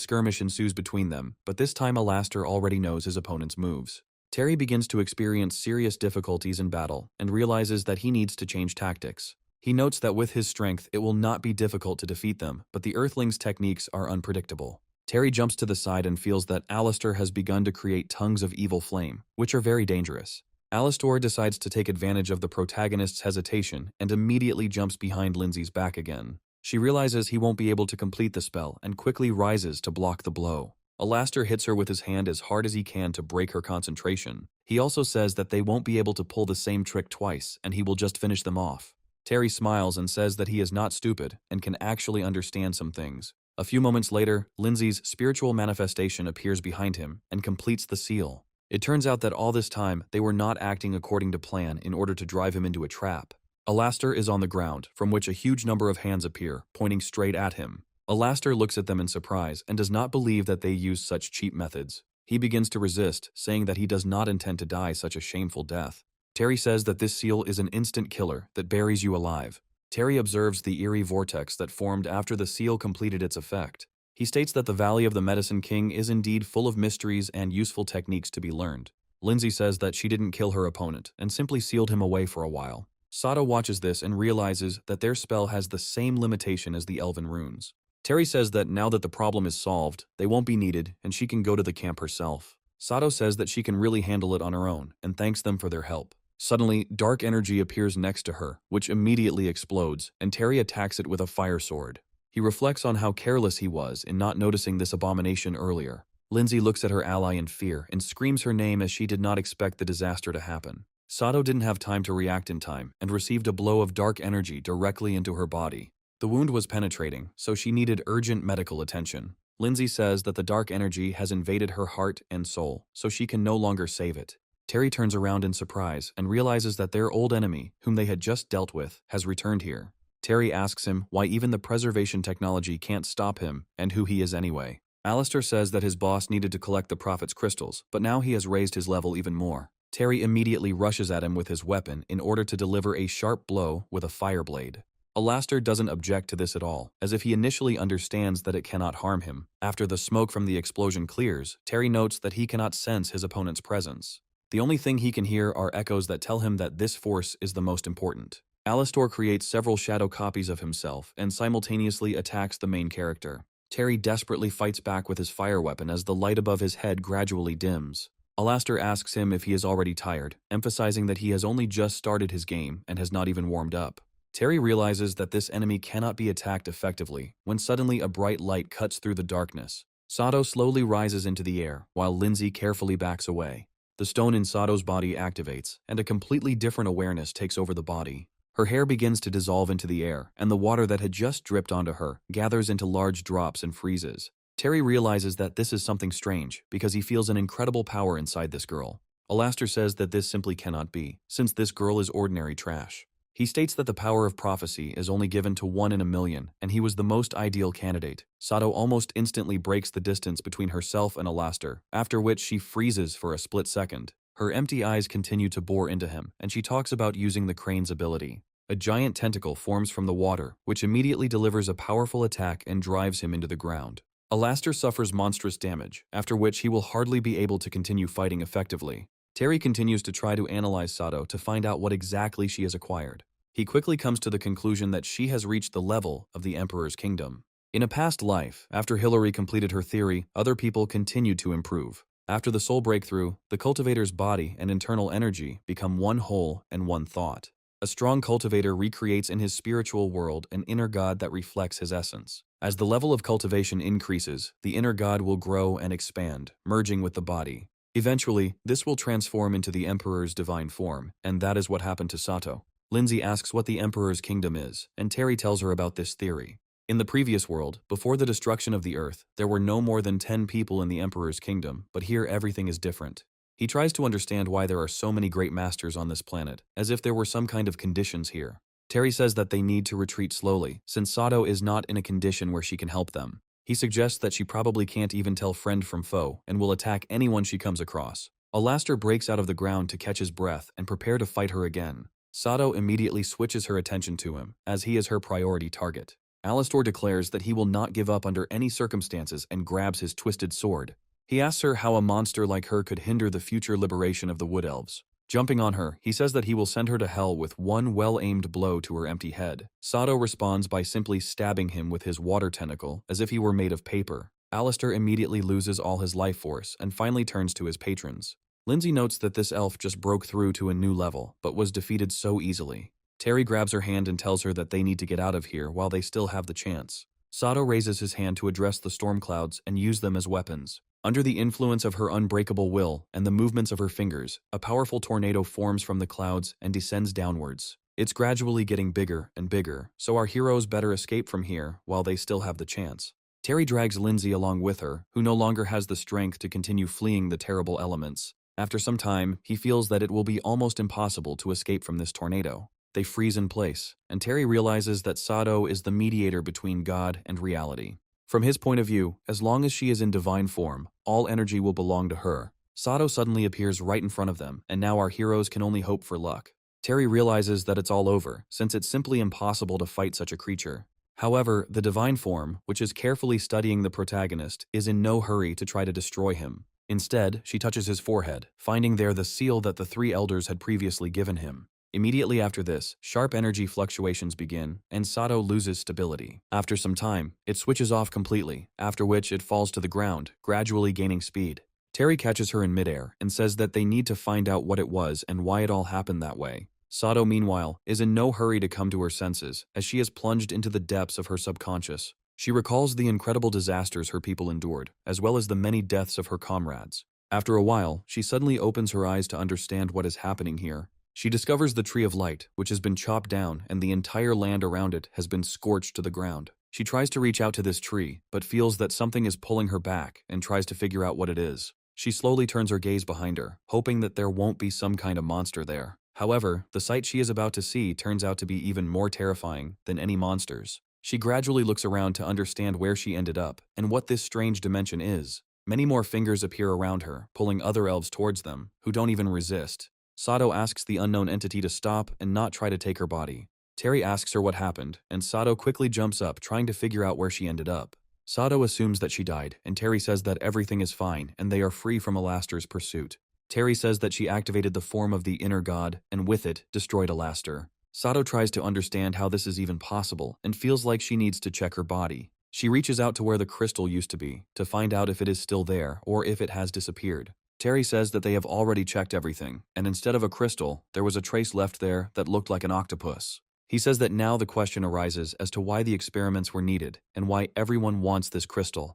skirmish ensues between them, but this time Alastor already knows his opponent's moves. Terry begins to experience serious difficulties in battle and realizes that he needs to change tactics. He notes that with his strength, it will not be difficult to defeat them, but the Earthlings' techniques are unpredictable. Terry jumps to the side and feels that Alastor has begun to create tongues of evil flame, which are very dangerous. Alastor decides to take advantage of the protagonist's hesitation and immediately jumps behind Lindsay's back again. She realizes he won't be able to complete the spell and quickly rises to block the blow. Alastor hits her with his hand as hard as he can to break her concentration. He also says that they won't be able to pull the same trick twice and he will just finish them off. Terry smiles and says that he is not stupid and can actually understand some things. A few moments later, Lindsay's spiritual manifestation appears behind him and completes the seal. It turns out that all this time, they were not acting according to plan in order to drive him into a trap. Alastor is on the ground, from which a huge number of hands appear, pointing straight at him. Alastor looks at them in surprise and does not believe that they use such cheap methods. He begins to resist, saying that he does not intend to die such a shameful death. Terry says that this seal is an instant killer that buries you alive. Terry observes the eerie vortex that formed after the seal completed its effect. He states that the Valley of the Medicine King is indeed full of mysteries and useful techniques to be learned. Lindsay says that she didn't kill her opponent and simply sealed him away for a while. Sato watches this and realizes that their spell has the same limitation as the Elven runes. Terry says that now that the problem is solved, they won't be needed and she can go to the camp herself. Sato says that she can really handle it on her own and thanks them for their help. Suddenly, dark energy appears next to her, which immediately explodes, and Terry attacks it with a fire sword. He reflects on how careless he was in not noticing this abomination earlier. Lindsay looks at her ally in fear and screams her name as she did not expect the disaster to happen. Sato didn't have time to react in time and received a blow of dark energy directly into her body. The wound was penetrating, so she needed urgent medical attention. Lindsay says that the dark energy has invaded her heart and soul, so she can no longer save it. Terry turns around in surprise and realizes that their old enemy, whom they had just dealt with, has returned here. Terry asks him why even the preservation technology can't stop him and who he is anyway. Alistair says that his boss needed to collect the Prophet's crystals, but now he has raised his level even more. Terry immediately rushes at him with his weapon in order to deliver a sharp blow with a fire blade. Alistair doesn't object to this at all, as if he initially understands that it cannot harm him. After the smoke from the explosion clears, Terry notes that he cannot sense his opponent's presence. The only thing he can hear are echoes that tell him that this force is the most important. Alistair creates several shadow copies of himself and simultaneously attacks the main character. Terry desperately fights back with his fire weapon as the light above his head gradually dims. Alistair asks him if he is already tired, emphasizing that he has only just started his game and has not even warmed up. Terry realizes that this enemy cannot be attacked effectively when suddenly a bright light cuts through the darkness. Sato slowly rises into the air while Lindsay carefully backs away. The stone in Sato's body activates, and a completely different awareness takes over the body. Her hair begins to dissolve into the air, and the water that had just dripped onto her gathers into large drops and freezes. Terry realizes that this is something strange because he feels an incredible power inside this girl. Alistair says that this simply cannot be, since this girl is ordinary trash. He states that the power of prophecy is only given to 1 in a million, and he was the most ideal candidate. Sato almost instantly breaks the distance between herself and Alistair, after which she freezes for a split second. Her empty eyes continue to bore into him, and she talks about using the crane's ability. A giant tentacle forms from the water, which immediately delivers a powerful attack and drives him into the ground. Alistair suffers monstrous damage, after which he will hardly be able to continue fighting effectively. Terry continues to try to analyze Sato to find out what exactly she has acquired. He quickly comes to the conclusion that she has reached the level of the Emperor's kingdom. In a past life, after Hillary completed her theory, other people continued to improve. After the soul breakthrough, the cultivator's body and internal energy become one whole and one thought. A strong cultivator recreates in his spiritual world an inner god that reflects his essence. As the level of cultivation increases, the inner god will grow and expand, merging with the body. Eventually, this will transform into the Emperor's divine form, and that is what happened to Sato. Lindsay asks what the Emperor's kingdom is, and Terry tells her about this theory. In the previous world, before the destruction of the Earth, there were no more than 10 people in the Emperor's kingdom, but here everything is different. He tries to understand why there are so many great masters on this planet, as if there were some kind of conditions here. Terry says that they need to retreat slowly, since Sato is not in a condition where she can help them. He suggests that she probably can't even tell friend from foe and will attack anyone she comes across. Alistair breaks out of the ground to catch his breath and prepare to fight her again. Sato immediately switches her attention to him, as he is her priority target. Alistair declares that he will not give up under any circumstances and grabs his twisted sword. He asks her how a monster like her could hinder the future liberation of the Wood Elves. Jumping on her, he says that he will send her to hell with one well-aimed blow to her empty head. Sato responds by simply stabbing him with his water tentacle, as if he were made of paper. Alistair immediately loses all his life force and finally turns to his patrons. Lindsay notes that this elf just broke through to a new level, but was defeated so easily. Terry grabs her hand and tells her that they need to get out of here while they still have the chance. Sato raises his hand to address the storm clouds and use them as weapons. Under the influence of her unbreakable will and the movements of her fingers, a powerful tornado forms from the clouds and descends downwards. It's gradually getting bigger and bigger, so our heroes better escape from here while they still have the chance. Terry drags Lindsay along with her, who no longer has the strength to continue fleeing the terrible elements. After some time, he feels that it will be almost impossible to escape from this tornado. They freeze in place, and Terry realizes that Sato is the mediator between God and reality. From his point of view, as long as she is in divine form, all energy will belong to her. Sato suddenly appears right in front of them, and now our heroes can only hope for luck. Terry realizes that it's all over, since it's simply impossible to fight such a creature. However, the divine form, which is carefully studying the protagonist, is in no hurry to try to destroy him. Instead, she touches his forehead, finding there the seal that the 3 elders had previously given him. Immediately after this, sharp energy fluctuations begin, and Sato loses stability. After some time, it switches off completely, after which it falls to the ground, gradually gaining speed. Terry catches her in midair and says that they need to find out what it was and why it all happened that way. Sato, meanwhile, is in no hurry to come to her senses, as she is plunged into the depths of her subconscious. She recalls the incredible disasters her people endured, as well as the many deaths of her comrades. After a while, she suddenly opens her eyes to understand what is happening here. She discovers the Tree of Light, which has been chopped down and the entire land around it has been scorched to the ground. She tries to reach out to this tree, but feels that something is pulling her back and tries to figure out what it is. She slowly turns her gaze behind her, hoping that there won't be some kind of monster there. However, the sight she is about to see turns out to be even more terrifying than any monsters. She gradually looks around to understand where she ended up and what this strange dimension is. Many more fingers appear around her, pulling other elves towards them, who don't even resist. Sato asks the unknown entity to stop and not try to take her body. Terry asks her what happened, and Sato quickly jumps up trying to figure out where she ended up. Sato assumes that she died, and Terry says that everything is fine and they are free from Alaster's pursuit. Terry says that she activated the form of the inner god, and with it, destroyed Alaster. Sato tries to understand how this is even possible, and feels like she needs to check her body. She reaches out to where the crystal used to be, to find out if it is still there, or if it has disappeared. Terry says that they have already checked everything, and instead of a crystal, there was a trace left there that looked like an octopus. He says that now the question arises as to why the experiments were needed, and why everyone wants this crystal.